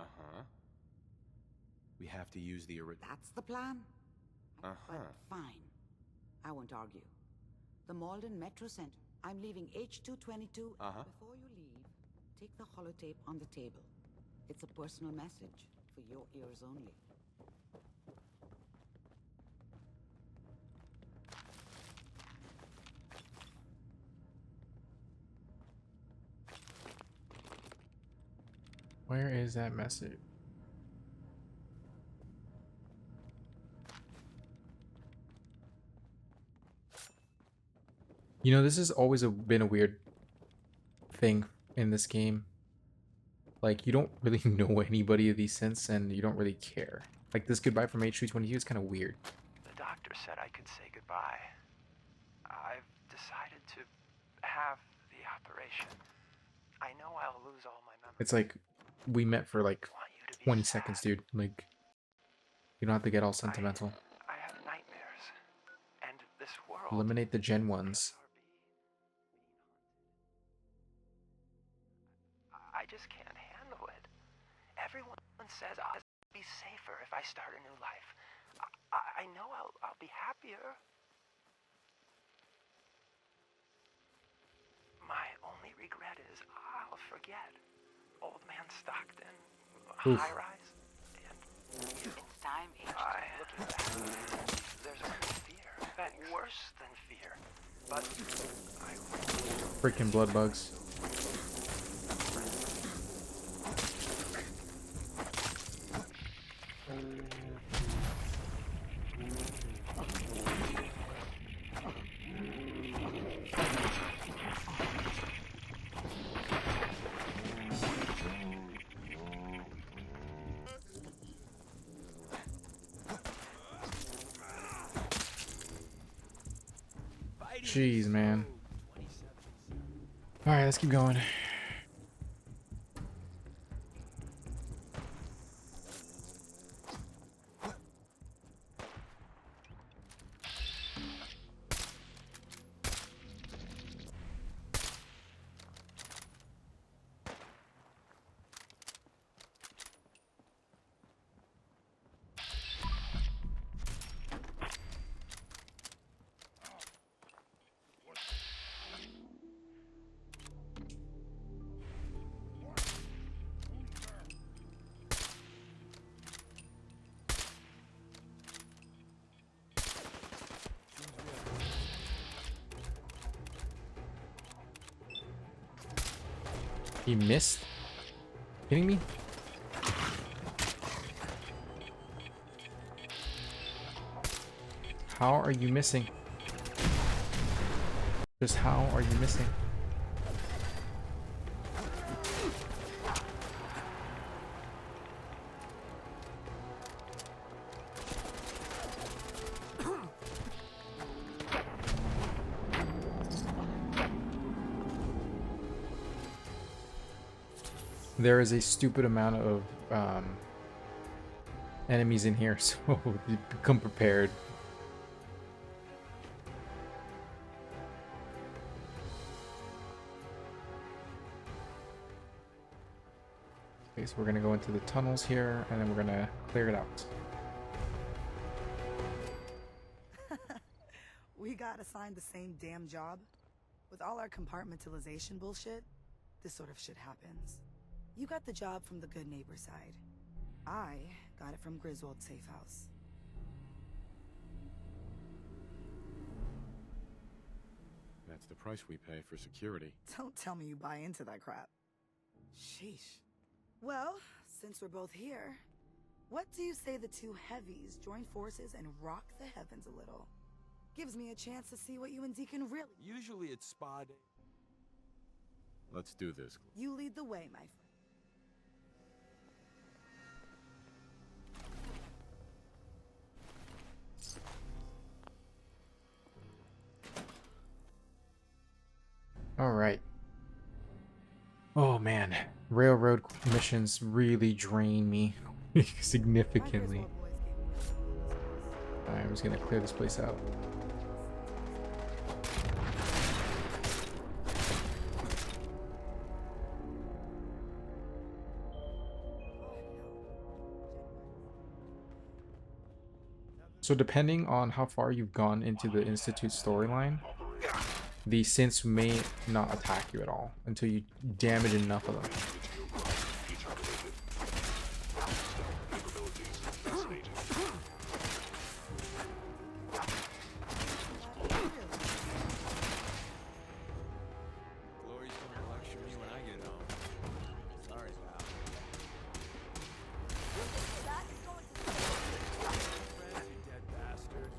We have to use the original... That's the plan? But fine. I won't argue. The Malden Metro Center. I'm leaving H222. Before you leave, take the holotape on the table. It's a personal message for your ears only. Where is that message? You know, this has always been a weird thing in this game. Like, you don't really know anybody of these synths, and you don't really care. Like, this goodbye from H322 is kind of weird. The doctor said I could say goodbye. I've decided to have the operation. I know I'll lose all my memories. It's like, we met for like 20 seconds, dude. Like, you don't have to get all sentimental. I have nightmares. And this world... Eliminate the Gen 1s. I just can't handle it. Everyone says I'll be safer if I start a new life. I know I'll be happier. My only regret is I'll forget. Old Man Stockton, high rise, and It's time, looking back, there's only fear. Worse than fear. But Freaking blood bugs. Jeez, man. All right, let's keep going. He missed? Kidding me? How are you missing? Just how are you missing? There is a stupid amount of enemies in here, so become prepared. Okay, so we're gonna go into the tunnels here, and then we're gonna clear it out. We got assigned the same damn job. With all our compartmentalization bullshit, this sort of shit happens. You got the job from the good neighbor side. I got it from Griswold's safe house. That's the price we pay for security. Don't tell me you buy into that crap. Sheesh. Well, since we're both here, what do you say the two heavies join forces and rock the heavens a little? Gives me a chance to see what you and Deacon really... Usually it's spa day. Let's do this. You lead the way, my friend. All right. Oh man, railroad missions really drain me significantly. I'm just gonna clear this place out. So depending on how far you've gone into the Institute storyline, the synths may not attack you at all until you damage enough of them. Glory's gonna lecture me when I get home. Sorry, pal. Friends, you dead bastard.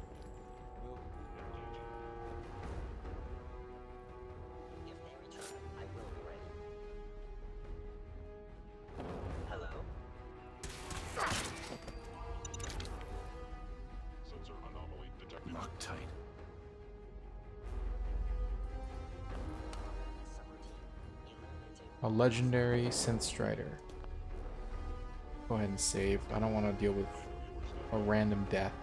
Hello? Sensor anomaly detected. Loctite. A legendary synth strider. Go ahead and save. I don't want to deal with a random death.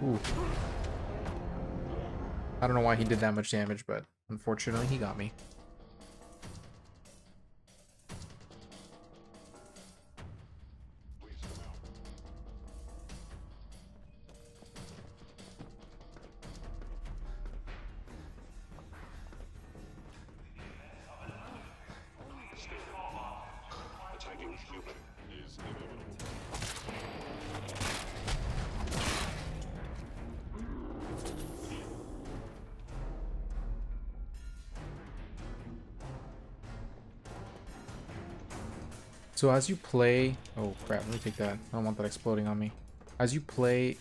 Ooh. I don't know why he did that much damage, but unfortunately he got me. Attacking human is inevitable. So as you play, oh crap, let me take that. I don't want that exploding on me. As you play,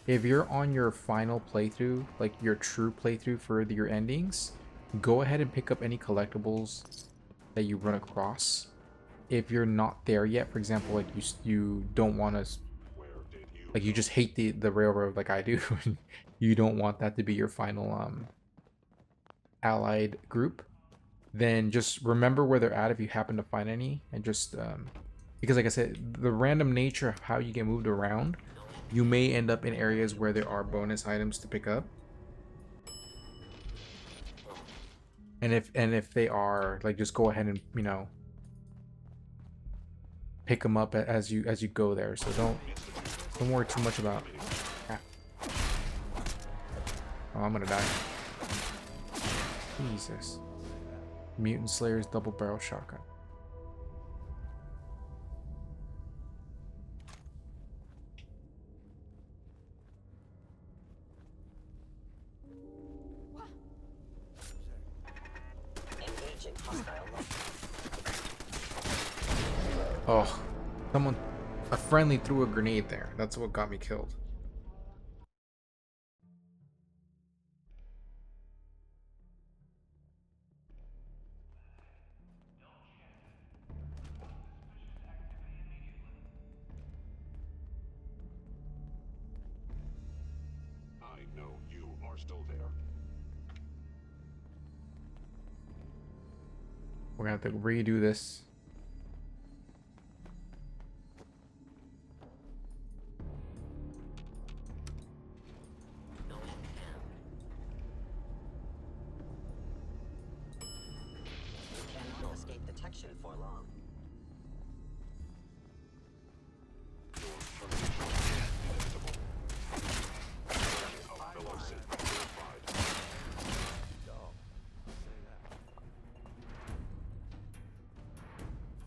if you're on your final playthrough, like your true playthrough for your endings, go ahead and pick up any collectibles that you run across. If you're not there yet, for example, like you don't want to, like you just hate the railroad like I do, you don't want that to be your final allied group, then just remember where they're at if you happen to find any, and just because like I said, the random nature of how you get moved around, you may end up in areas where there are bonus items to pick up. And if they are, like, just go ahead and, you know, pick them up as you go there. So don't worry too much about. Oh, I'm gonna die. Jesus. Mutant Slayer's double barrel shotgun. Oh, a friendly threw a grenade there. That's what got me killed. I know you are still there. We're gonna have to redo this. For long.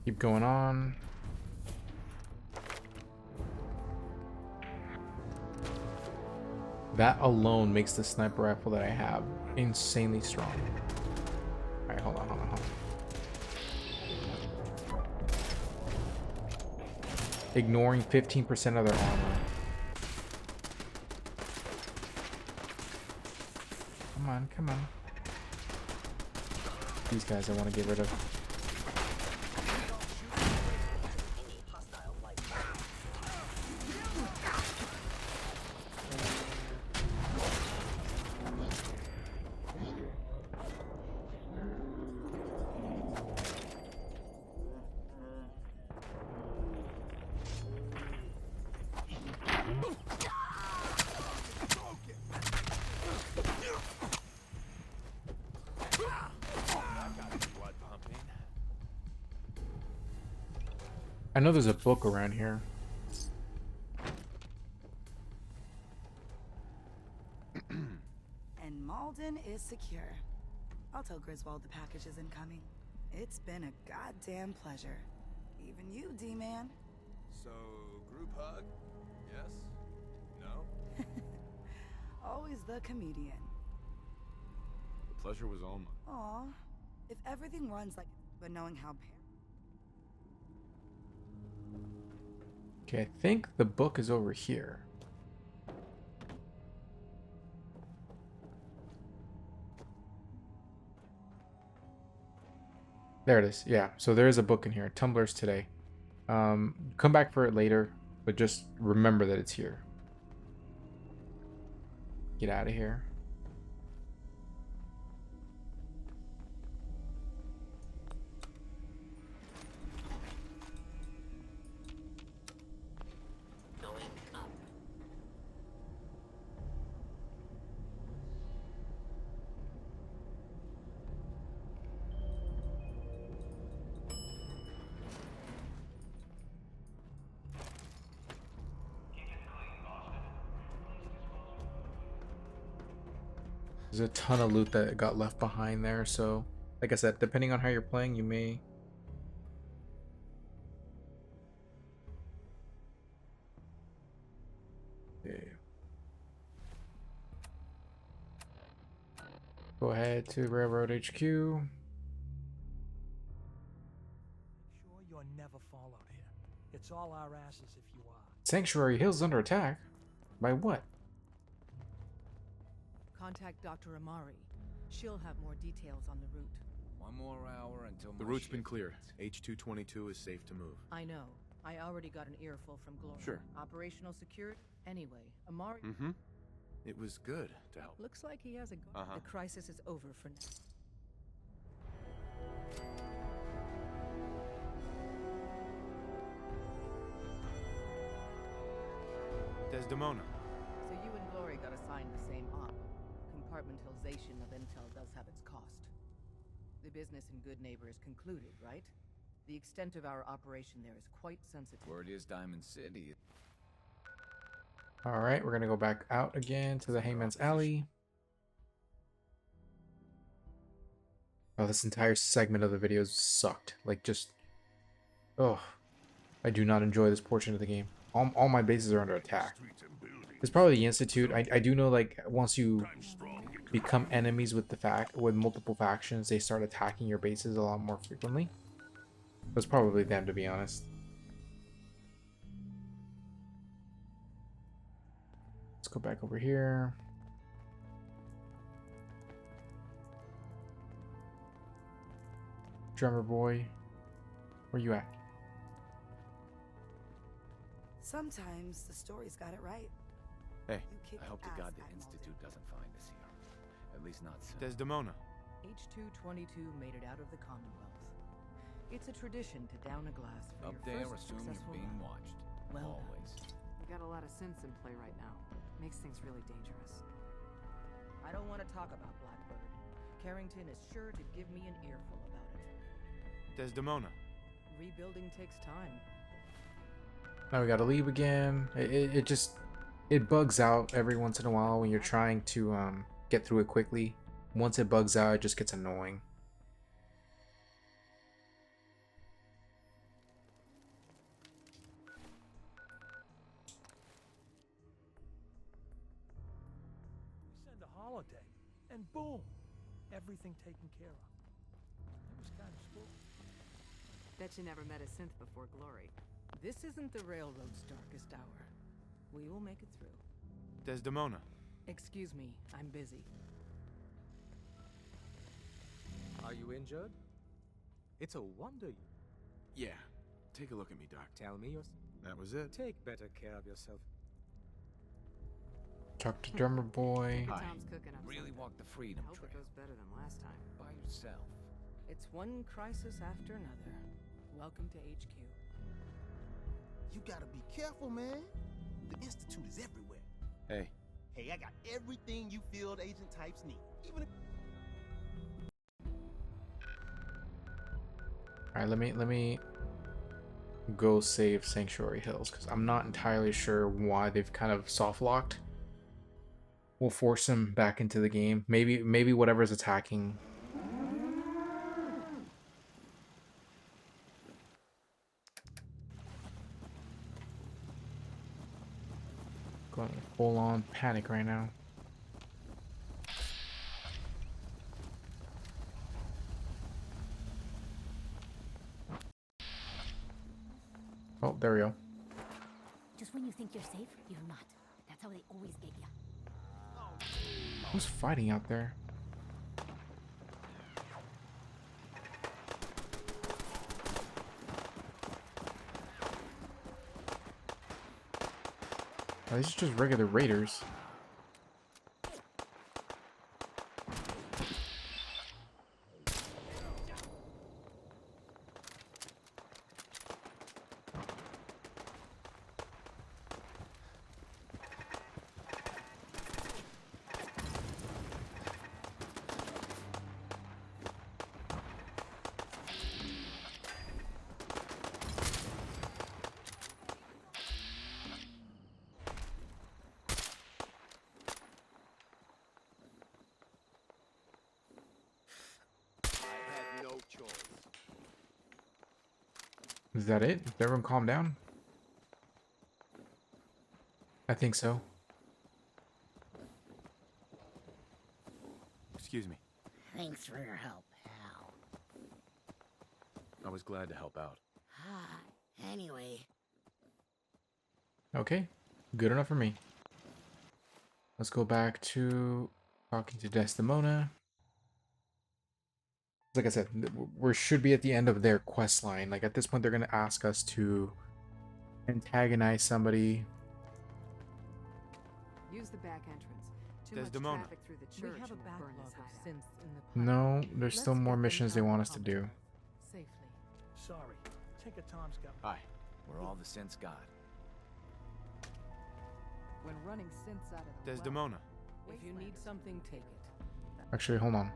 Keep going on. That alone makes the sniper rifle that I have insanely strong. Alright, hold on. Ignoring 15% of their armor. Come on. These guys I want to get rid of. I know there's a book around here. And Malden is secure. I'll tell Griswold the package is incoming. It's been a goddamn pleasure. Even you, D-Man. So, group hug? Yes? No? Always the comedian. The pleasure was all mine. Aw, if everything runs like, but knowing how. Okay, I think the book is over here. There it is. Yeah, so there is a book in here. Tumblers Today. Come back for it later, but just remember that it's here. Get out of here. There's a ton of loot that got left behind there, so like I said, depending on how you're playing, you may go ahead to Railroad HQ. Sure you're never followed here. It's all our asses if you are. Sanctuary Hill's under attack. By what? Contact Dr. Amari. She'll have more details on the route. One more hour until The route's been cleared. H-222 is safe to move. I know. I already got an earful from Glory. Sure. Operational security? Anyway, Amari... Mm-hmm. It was good to help. Looks like he has a... The crisis is over for now. Desdemona. So you and Glory got assigned the same op. Compartmentalization of intel does have its cost. The business in Good Neighbor is concluded, right? The extent of our operation there is quite sensitive. Word is Diamond City. Alright, we're gonna go back out again to the Hangman's Alley. Oh, this entire segment of the video sucked. Like, just... Oh, I do not enjoy this portion of the game. All my bases are under attack. It's probably the Institute. I do know, like, once you become enemies with with multiple factions, they start attacking your bases a lot more frequently. It's probably them, to be honest. Let's go back over here. Drummer boy, where you at? Sometimes the story's got it right. Hey, I hope to God the Institute doesn't find us here. At least not soon. Desdemona. H-222 made it out of the Commonwealth. It's a tradition to down a glass for Up your there, first assume you're successful being run. watched. Well Always. We got a lot of synths in play right now. Makes things really dangerous. I don't want to talk about Blackbird. Carrington is sure to give me an earful about it. Desdemona. Rebuilding takes time. Now we gotta leave again. It just bugs out every once in a while when you're trying to get through it quickly. Once it bugs out, it just gets annoying. We send a holoday, and boom, everything taken care of. It was kind of spooky. Bet you never met a synth before Glory. This isn't the Railroad's darkest hour. We will make it through. Desdemona. Excuse me, I'm busy. Are you injured? It's a wonder you... Yeah. Take a look at me, Doc. Tell me your... That was it. Take better care of yourself. Talk to Drummer Boy. Tom's cooking up Really something. walk the freedom Hope trail. it goes better than last time. By yourself. It's one crisis after another. Welcome to HQ. You gotta be careful, man. The Institute is everywhere. Hey. Hey, I got everything you field agent types need. Even if... Alright, let me go save Sanctuary Hills, because I'm not entirely sure why they've kind of soft locked. We'll force him back into the game. Maybe whatever's attacking. Going full on panic right now. Oh, there we go. Just when you think you're safe, you're not. That's how they always get you. Who's fighting out there? Oh, these are just regular raiders. Is that it? Did everyone calm down? I think so. Excuse me. Thanks for your help, pal. I was glad to help out. Anyway. Okay, good enough for me. Let's go back to talking to Desdemona. Like I said, we should be at the end of their quest line. Like at this point, they're gonna ask us to antagonize somebody. Use the back entrance. Too Desdemona. much traffic through the church. We have a backlog of synths in the No, there's still more missions they want us to do. safely. Sorry. Take a Tom's got. Hi. We're all the sense God. When running synths out of the Desdemona. well, if you need something, take it. Actually, hold on.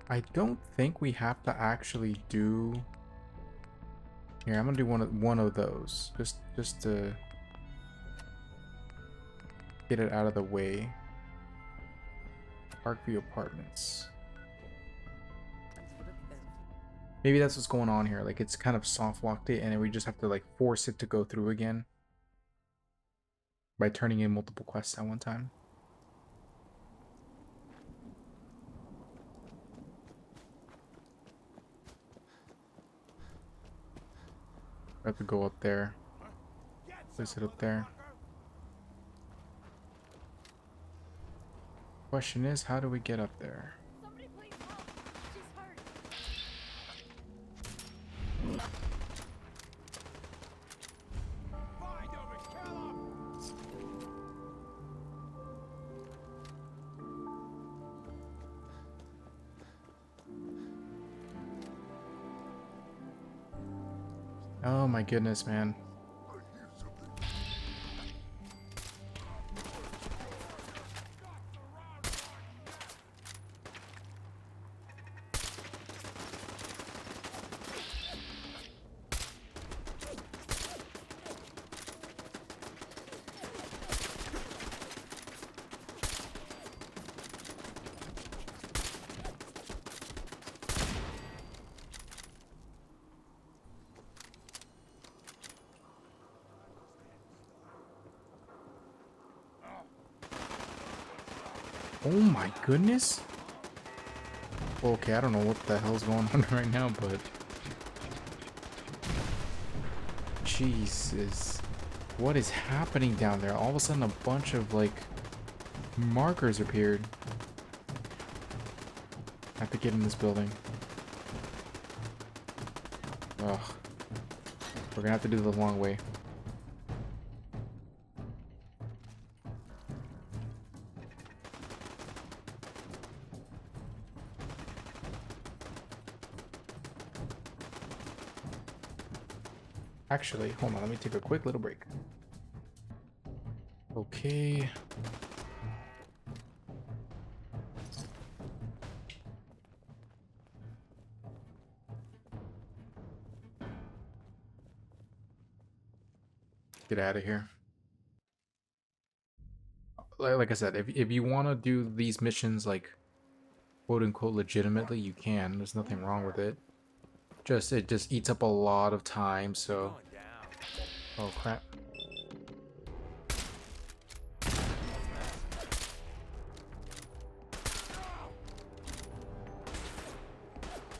I don't think we have to actually do. Here, I'm gonna do one of those, just to get it out of the way. Parkview Apartments. Maybe that's what's going on here. Like it's kind of soft locked it, and then we just have to like force it to go through again by turning in multiple quests at one time. I have to go up there. Place it up there. Question is, how do we get up there? Somebody please help. She's hurt. Oh my goodness, man. Oh my goodness. Okay, I don't know what the hell's going on right now, but Jesus, what is happening down there? All of a sudden a bunch of like markers appeared. I have to get in this building. Ugh. We're gonna have to do the long way. Actually, hold on, let me take a quick little break. Okay. Get out of here. Like I said, if you want to do these missions like quote unquote legitimately, you can. There's nothing wrong with it. It just eats up a lot of time, so. Oh crap.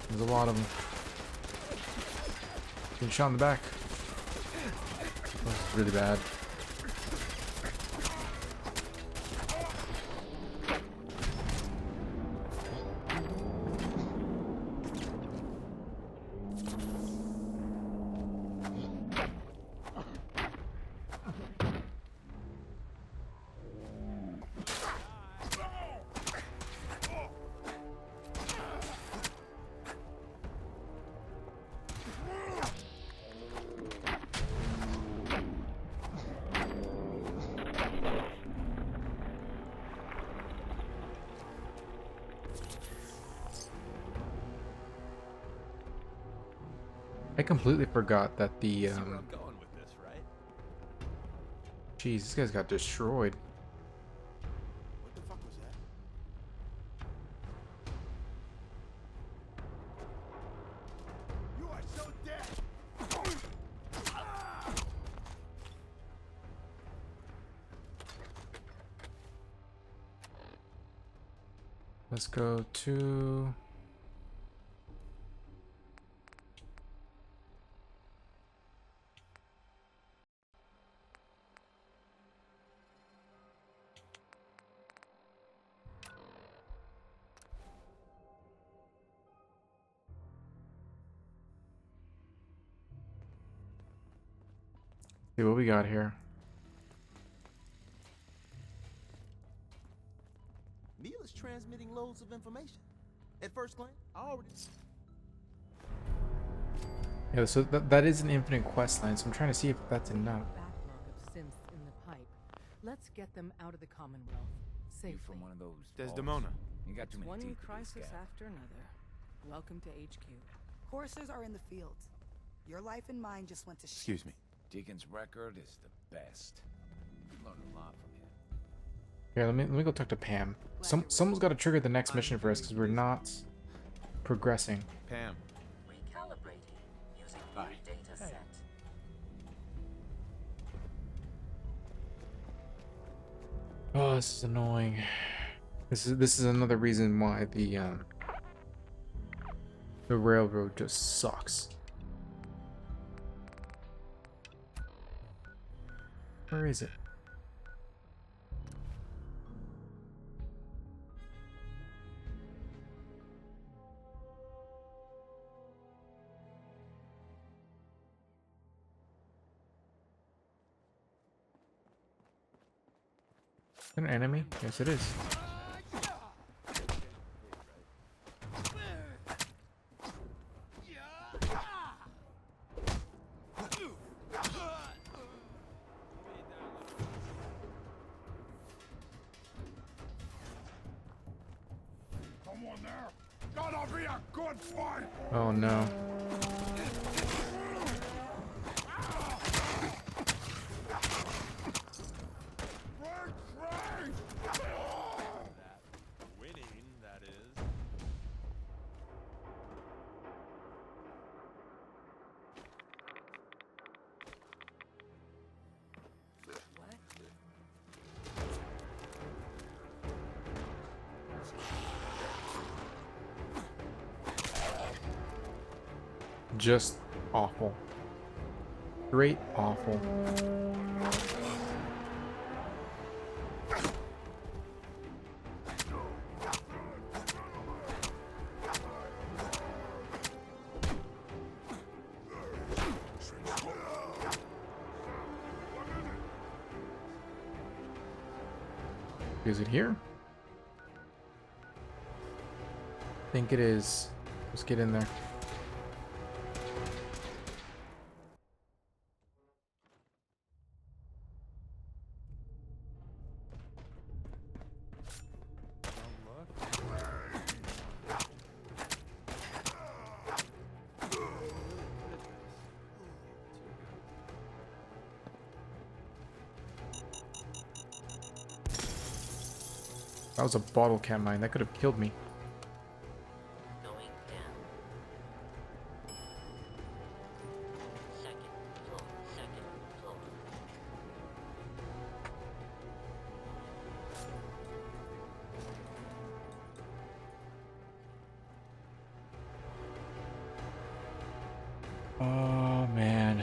There's a lot of them. Getting shot in the back. That's really bad. I completely forgot that the Jeez, this guy's got destroyed. What the fuck was that? You are so dead. Let's go to... see what we got here. Neil is transmitting loads of information. At first glance, I already... Yeah, so that is an infinite quest line, so I'm trying to see if that's enough. Backlog of synths in the pipe. Let's get them out of the Commonwealth safely. You from one of those Desdemona. You got too many One teeth to be crisis scared. after another. Welcome to HQ. Horses are in the field. Your life and mine just went to shit. Excuse me. Deacon's record is the best. Learned a lot from him. Here, let me go talk to Pam. Someone's got to trigger the next mission for us because we're not progressing. Pam. Recalibrating using new data set. Oh, this is annoying. This is another reason why the railroad just sucks. Where is it? Is it an enemy? Yes, it is. Someone there! Gonna be a good fight! Oh no. Winning, that is. Just awful. Straight awful. Is it here? I think it is. Let's get in there. That was a bottle cap mine. That could have killed me. Going down. Second floor. Oh man.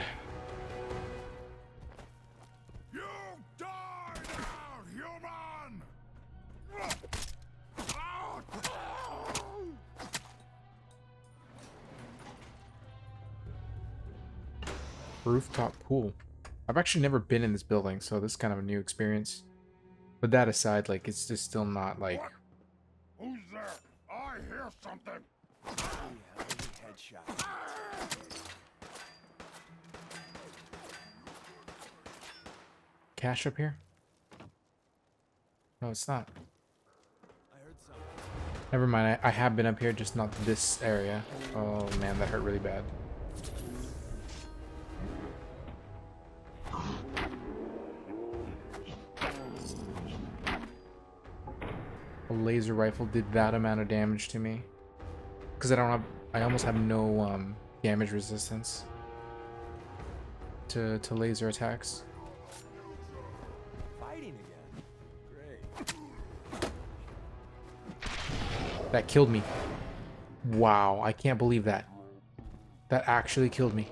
You die now, human! Rooftop pool. I've actually never been in this building, so this is kind of a new experience. But that aside, like, it's just still not like... Who's there? I hear something! Headshot. Cash up here? No, it's not. I heard something. Never mind, I have been up here, just not this area. Oh man, that hurt really bad. A laser rifle did that amount of damage to me. Because I almost have no damage resistance to laser attacks. Fighting again. Great. That killed me. Wow, I can't believe that. That actually killed me.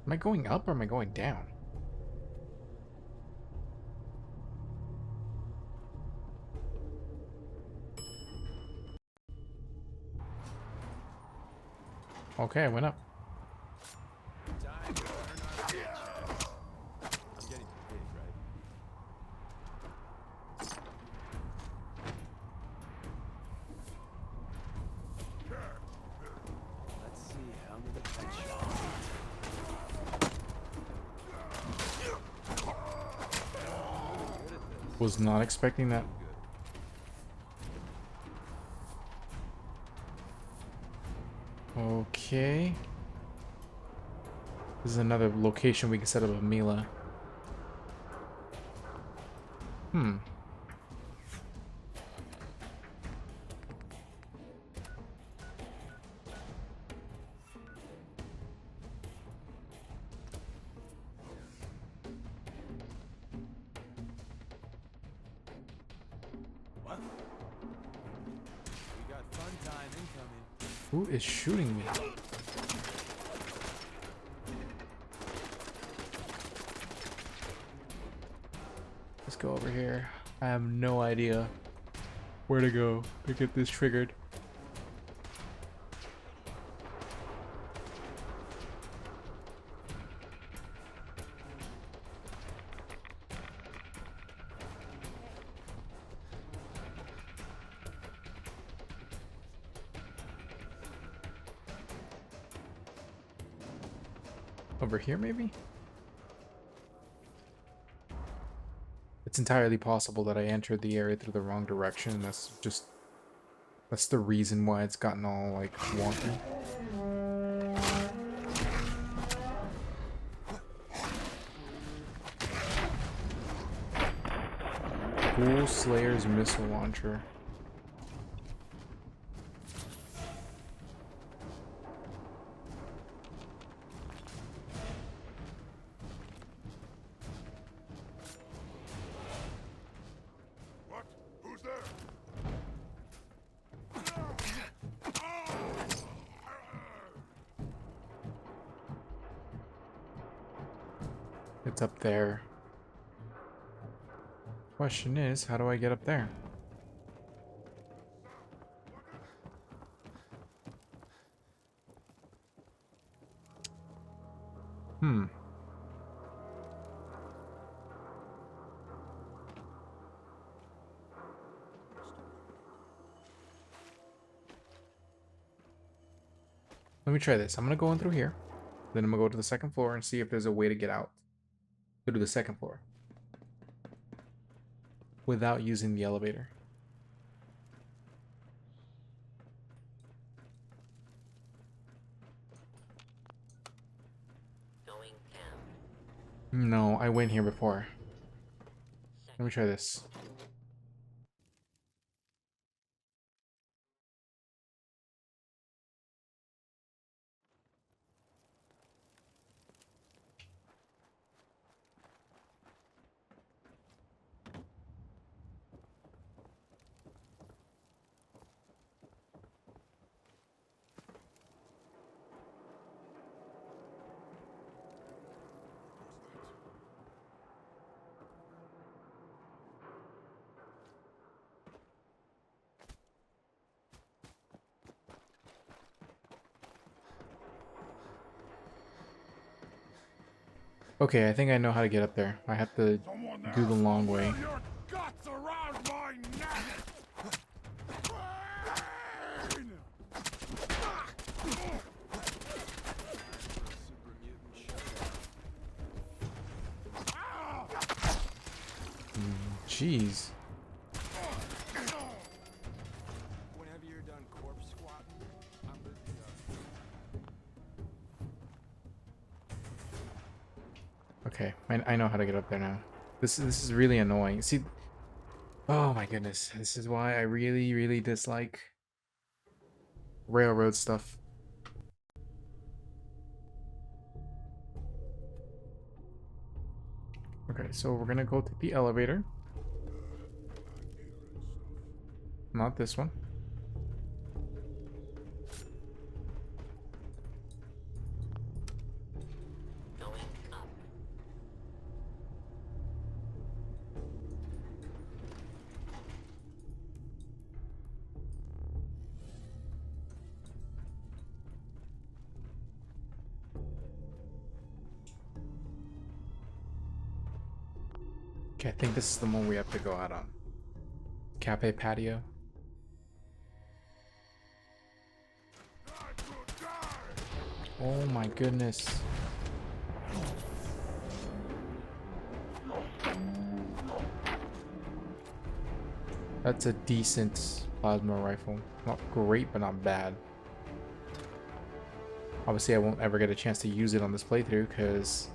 Am I going up or am I going down? Okay, I went up. Time to earn our paychecks. I'm getting paid, right? Let's see how many pet shops. Was not expecting that. Okay. This is another location we can set up a Mila. What? We got fun time incoming. Who is shooting me? Let's go over here. I have no idea where to go to get this triggered. Over here, maybe? It's entirely possible that I entered the area through the wrong direction. That's the reason why it's gotten all, like, wonky. Ghoul Slayer's missile launcher. It's up there. Question is, how do I get up there? Let me try this. I'm gonna go in through here. Then I'm gonna go to the second floor and see if there's a way to get out. Go to the second floor. Without using the elevator. No, I went here before. Let me try this. Okay, I think I know how to get up there. I have to do the long way. jeez. Whenever you're done corpse squatting, I'm good to go. Okay, I know how to get up there now. This is really annoying. See, oh my goodness, this is why I really dislike railroad stuff. Okay, so we're gonna go to the elevator. Not this one. Okay, I think this is the one we have to go out on. Cafe patio. Oh my goodness. That's a decent plasma rifle. Not great, but not bad. Obviously, I won't ever get a chance to use it on this playthrough because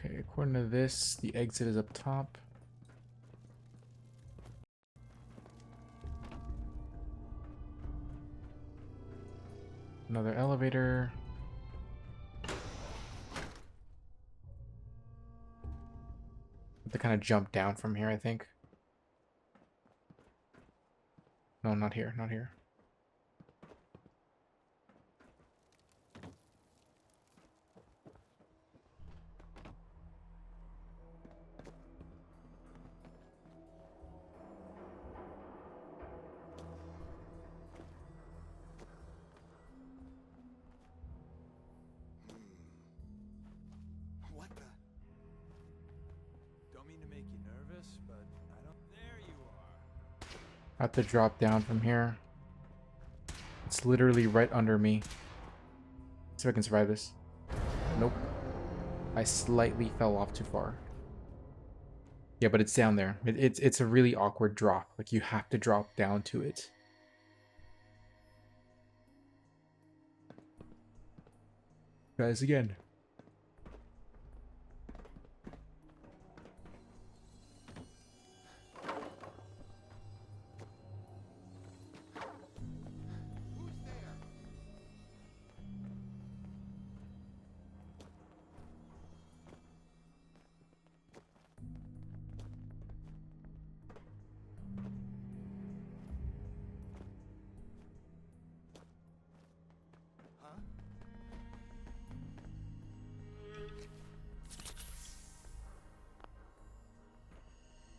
okay, according to this, the exit is up top. Another elevator. To kind of jump down from here, I think. No, not here, not here. What the? Don't mean to make you nervous, but I don't. There you are. I have to drop down from here. It's literally right under me. See if I can survive this. Nope. I slightly fell off too far. Yeah, but it's down there. It's a really awkward drop. Like, you have to drop down to it. Guys, again.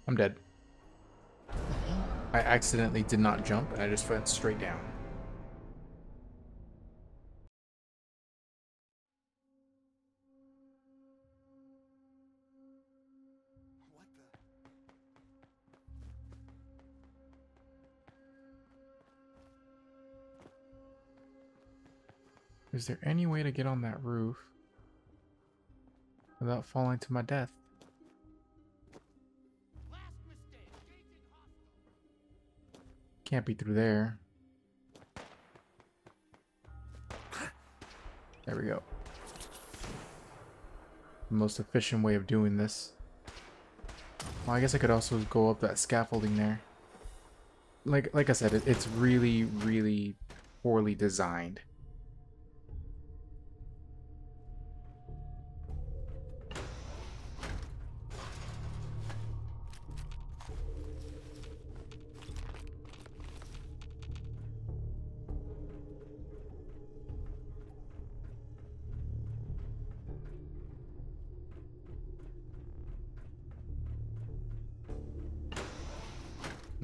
I'm dead. I accidentally did not jump, and I just went straight down. What the? Is there any way to get on that roof without falling to my death? Can't be through there. There we go. The most efficient way of doing this. Well, I guess I could also go up that scaffolding there. Like I said, it's really poorly designed.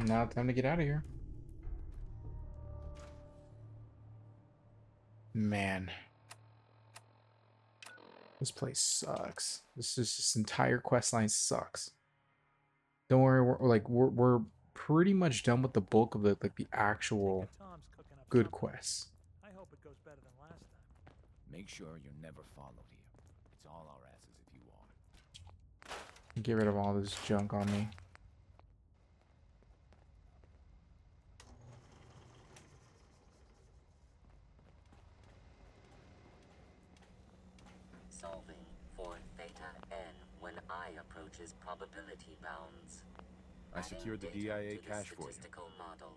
Now time to get out of here. Man. This place sucks. This entire quest line sucks. Don't worry, we're pretty much done with the bulk of the actual good quests. I hope it goes better than last time. Make sure you're never followed here. It's all our asses if you are. Get rid of all this junk on me. Solving for theta n when I approaches probability bounds. I secured the Adding DIA data to the cache for you. statistical model.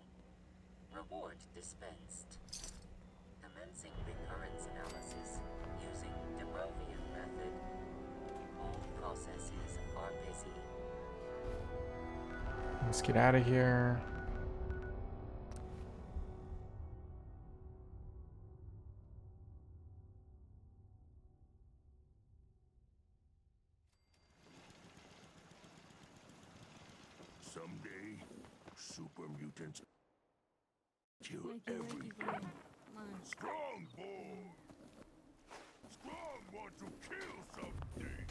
Reward dispensed. Commencing recurrence analysis using de Brovian method. All processes are busy. Let's get out of here. Someday, super mutants kill everything. Strong boy! Strong want to kill someday!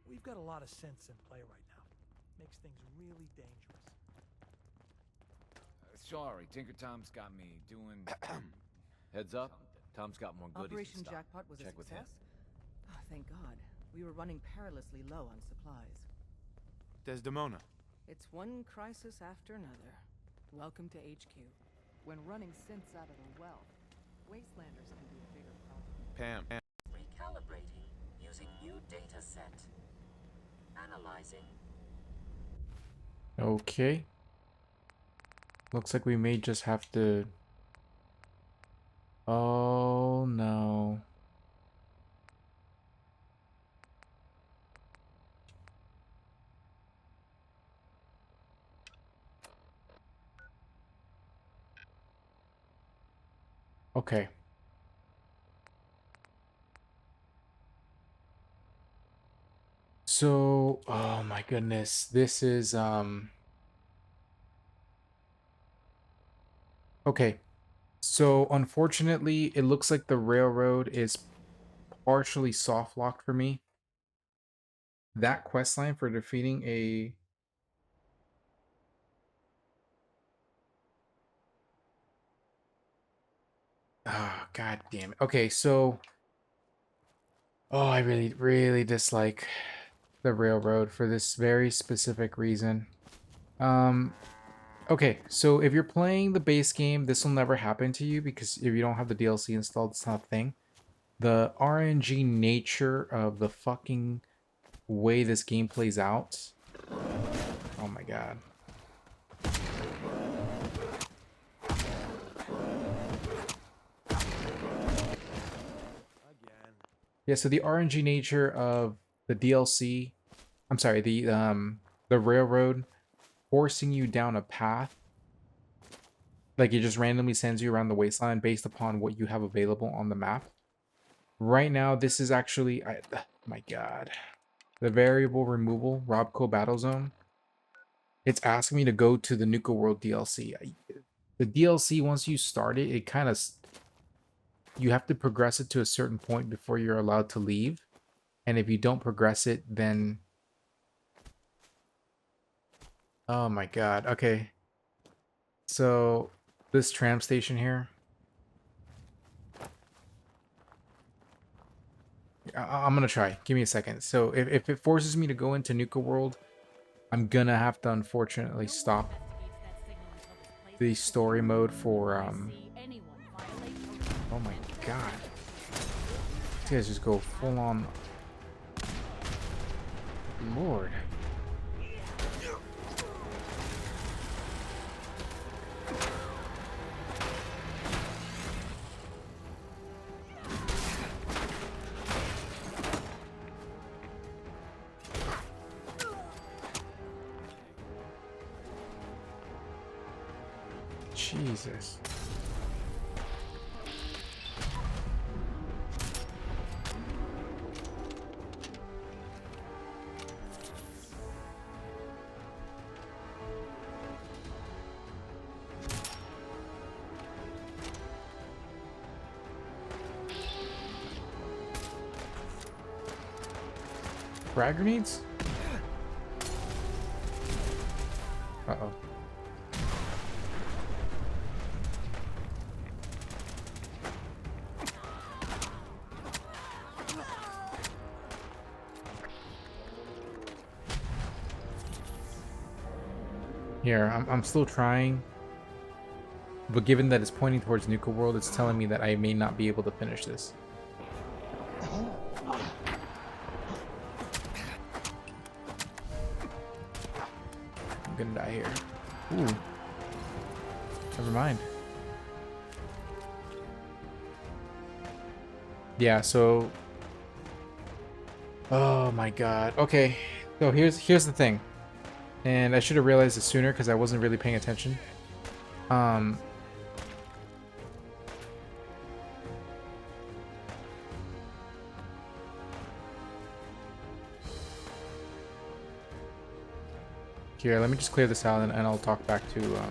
We've got a lot of synths in play right now. Makes things really dangerous. Sorry, Tinker Tom's got me doing... Heads up, Tom's got more goodies Operation in stock. Jackpot was Check a with success? him. Oh, thank God. We were running perilously low on supplies. Desdemona. It's one crisis after another. Welcome to HQ. When running synths out of the well, wastelanders can be a bigger problem. Pam. Recalibrating using new data set. Analyzing. Okay. Looks like we may just have to... Oh no. Okay. So, oh my goodness, this is okay. So unfortunately, it looks like the railroad is partially soft locked for me. That quest line for defeating a God damn it. Okay, so I really dislike the railroad for this very specific reason. Okay, so if you're playing the base game, this will never happen to you because if you don't have the DLC installed, it's not a thing. The RNG nature of the fucking way this game plays out. Oh my god. Yeah, so the RNG nature of the DLC, I'm sorry, the railroad forcing you down a path, like it just randomly sends you around the wasteland based upon what you have available on the map. Right now, this is actually, my god, the variable removal, Robco Battle Zone. It's asking me to go to the Nuka World DLC. The DLC, once you start it, it kind of, you have to progress it to a certain point before you're allowed to leave. And if you don't progress it, then... Oh my god, okay. So, this tram station here. I'm gonna try. Give me a second. So, if it forces me to go into Nuka World, I'm gonna have to unfortunately stop the story mode for, Oh my god. These guys just go full on... Lord. Jesus. frag grenades? Uh-oh. Here, I'm still trying. But given that it's pointing towards Nuka World, it's telling me that I may not be able to finish this. I'm gonna die here. Ooh. Never mind. Yeah, so... Oh my god. Okay, so here's the thing. And I should have realized it sooner because I wasn't really paying attention. Here, let me just clear this out and I'll talk back to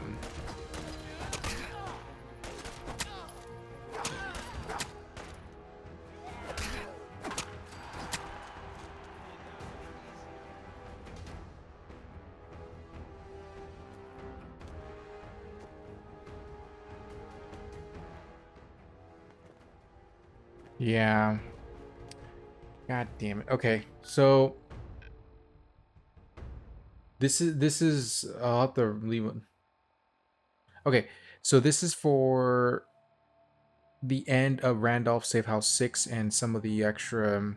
yeah. God damn it. Okay, so this is I'll have to leave it. Okay, so this is for the end of Randolph Safe House 6 and some of the extra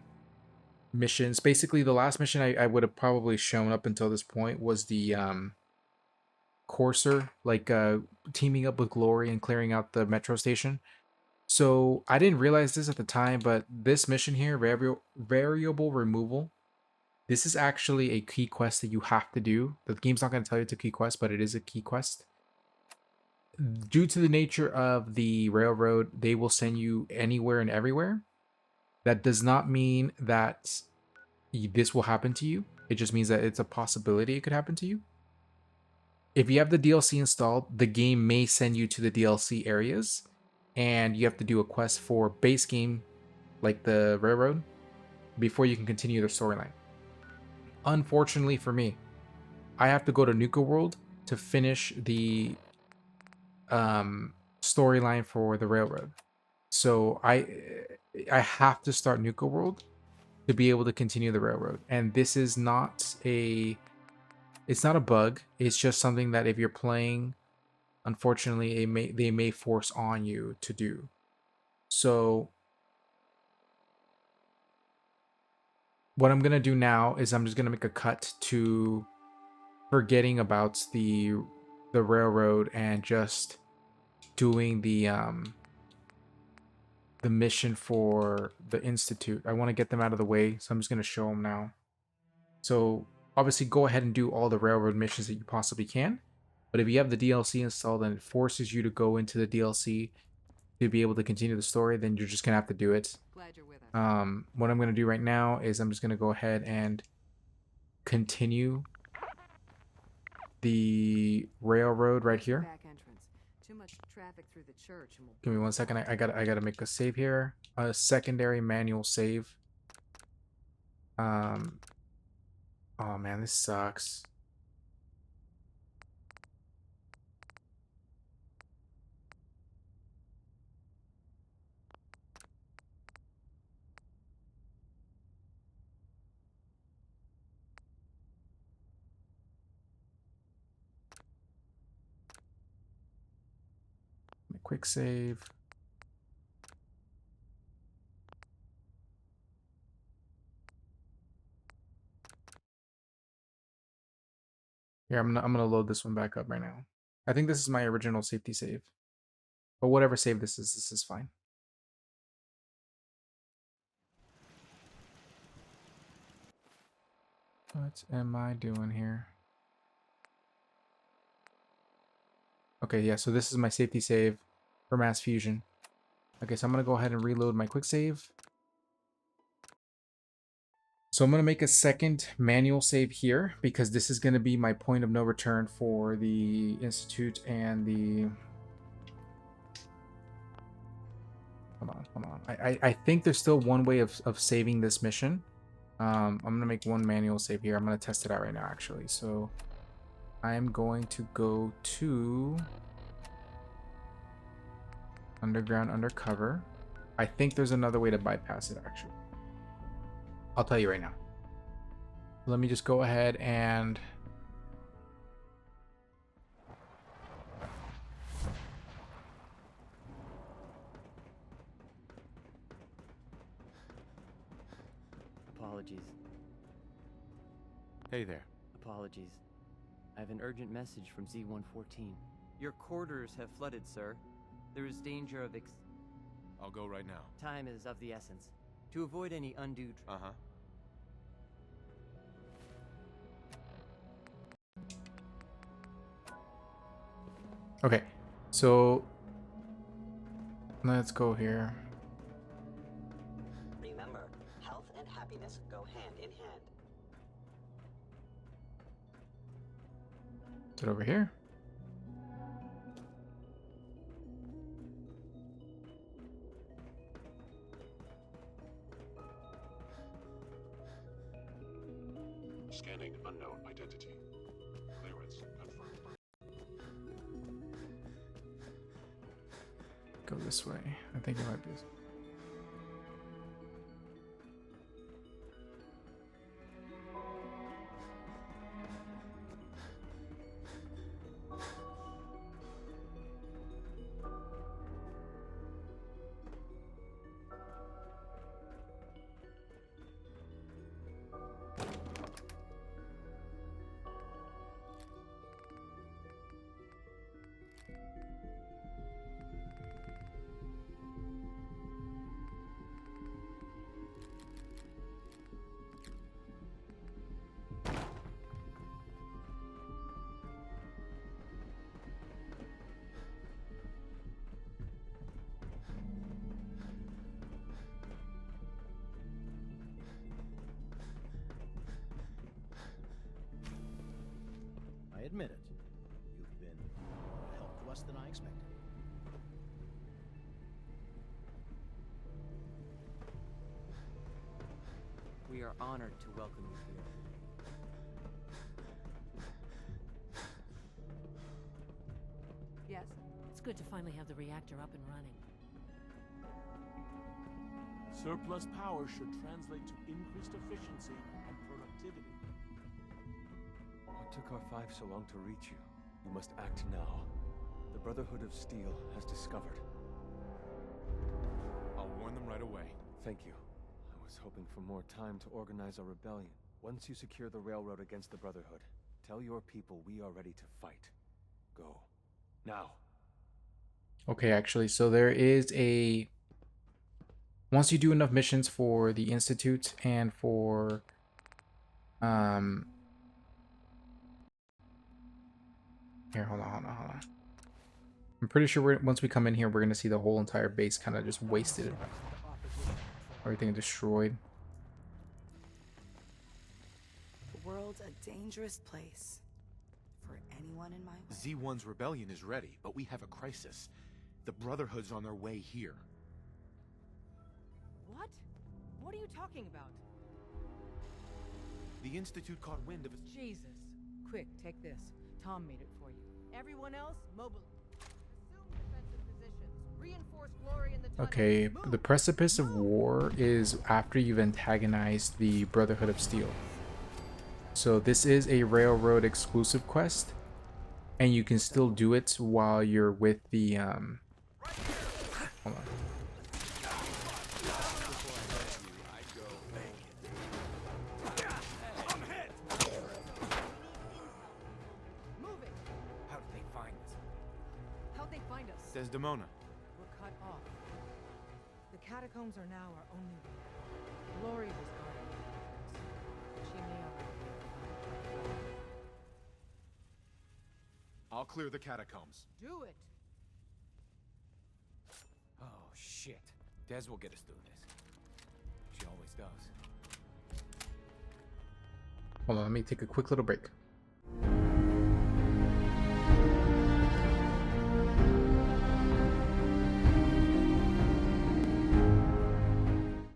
missions. Basically, the last mission I would have probably shown up until this point was the Courser, like teaming up with Glory and clearing out the metro station. So I didn't realize this at the time, but this mission here, variable removal, this is actually a key quest that you have to do. The game's not going to tell you it's a key quest, but it is a key quest. Due to the nature of the railroad, they will send you anywhere and everywhere. That does not mean that this will happen to you. It just means that it's a possibility it could happen to you. If you have the DLC installed, the game may send you to the DLC areas, and you have to do a quest for base game, like the railroad, before you can continue the storyline. Unfortunately for me, I have to go to Nuka World to finish the storyline for the railroad. So I have to start Nuka World to be able to continue the railroad. And this is not it's not a bug. It's just something that if you're playing, unfortunately, they may force on you to do. So what I'm gonna do now is I'm just gonna make a cut to forgetting about the railroad and just doing the mission for the Institute. I want to get them out of the way, so I'm just gonna show them now. So obviously, go ahead and do all the railroad missions that you possibly can. But if you have the DLC installed and it forces you to go into the DLC to be able to continue the story, then you're just gonna have to do it. Glad you're with us. What I'm gonna do right now is I'm just gonna go ahead and continue the railroad right here. Back entrance. Too much traffic through the church and we'll... Give me 1 second. I gotta make a save here. A secondary manual save. Oh man, this sucks. Quick save. Here, I'm gonna load this one back up right now. I think this is my original safety save. But whatever save this is fine. What am I doing here? Okay, yeah, so this is my safety save for Mass Fusion. Okay, so I'm gonna go ahead and reload my quick save. So I'm gonna make a second manual save here because this is gonna be my point of no return for the Institute and the... Hold on. I think there's still one way of saving this mission. I'm gonna make one manual save here. I'm gonna test it out right now, actually. So I am going to go to underground undercover. I think there's another way to bypass it, actually. I'll tell you right now. Let me just go ahead and Apologies. Hey there. Apologies. I have an urgent message from Z-114. Your quarters have flooded, sir. There is danger of I'll go right now. Time is of the essence. To avoid any undue... Okay, so let's go here. Remember, health and happiness go hand in hand. Is it over here? Scanning unknown identity. Clearance confirmed. Go this way. I think it might be. I admit it. You've been more help to us than I expected. We are honored to welcome you here. Yes? It's good to finally have the reactor up and running. Surplus power should translate to increased efficiency and productivity. What took R5 so long to reach you? You must act now. The Brotherhood of Steel has discovered. I'll warn them right away. Thank you. I was hoping for more time to organize a rebellion. Once you secure the railroad against the Brotherhood, tell your people we are ready to fight. Go. Now. Okay, actually, so there is a... Once you do enough missions for the Institute and for... Here, hold on. I'm pretty sure once we come in here, we're going to see the whole entire base kind of just wasted. Everything destroyed. The world's a dangerous place for anyone in my way. Z1's rebellion is ready, but we have a crisis. The Brotherhood's on their way here. What? What are you talking about? The Institute caught wind of it. Jesus. Quick, take this. Tom made it for you. Everyone else, mobile. Assume defensive positions. Reinforce glory in the tunnel. Okay, the Precipice of War is after you've antagonized the Brotherhood of Steel. So this is a railroad exclusive quest, and you can still do it while you're with the hold on. Desdemona. We're cut off. The catacombs are now our only way. Glory was guarding us. She may already be. I'll clear the catacombs. Do it. Oh, shit. Des will get us through this. She always does. Hold on, let me take a quick little break.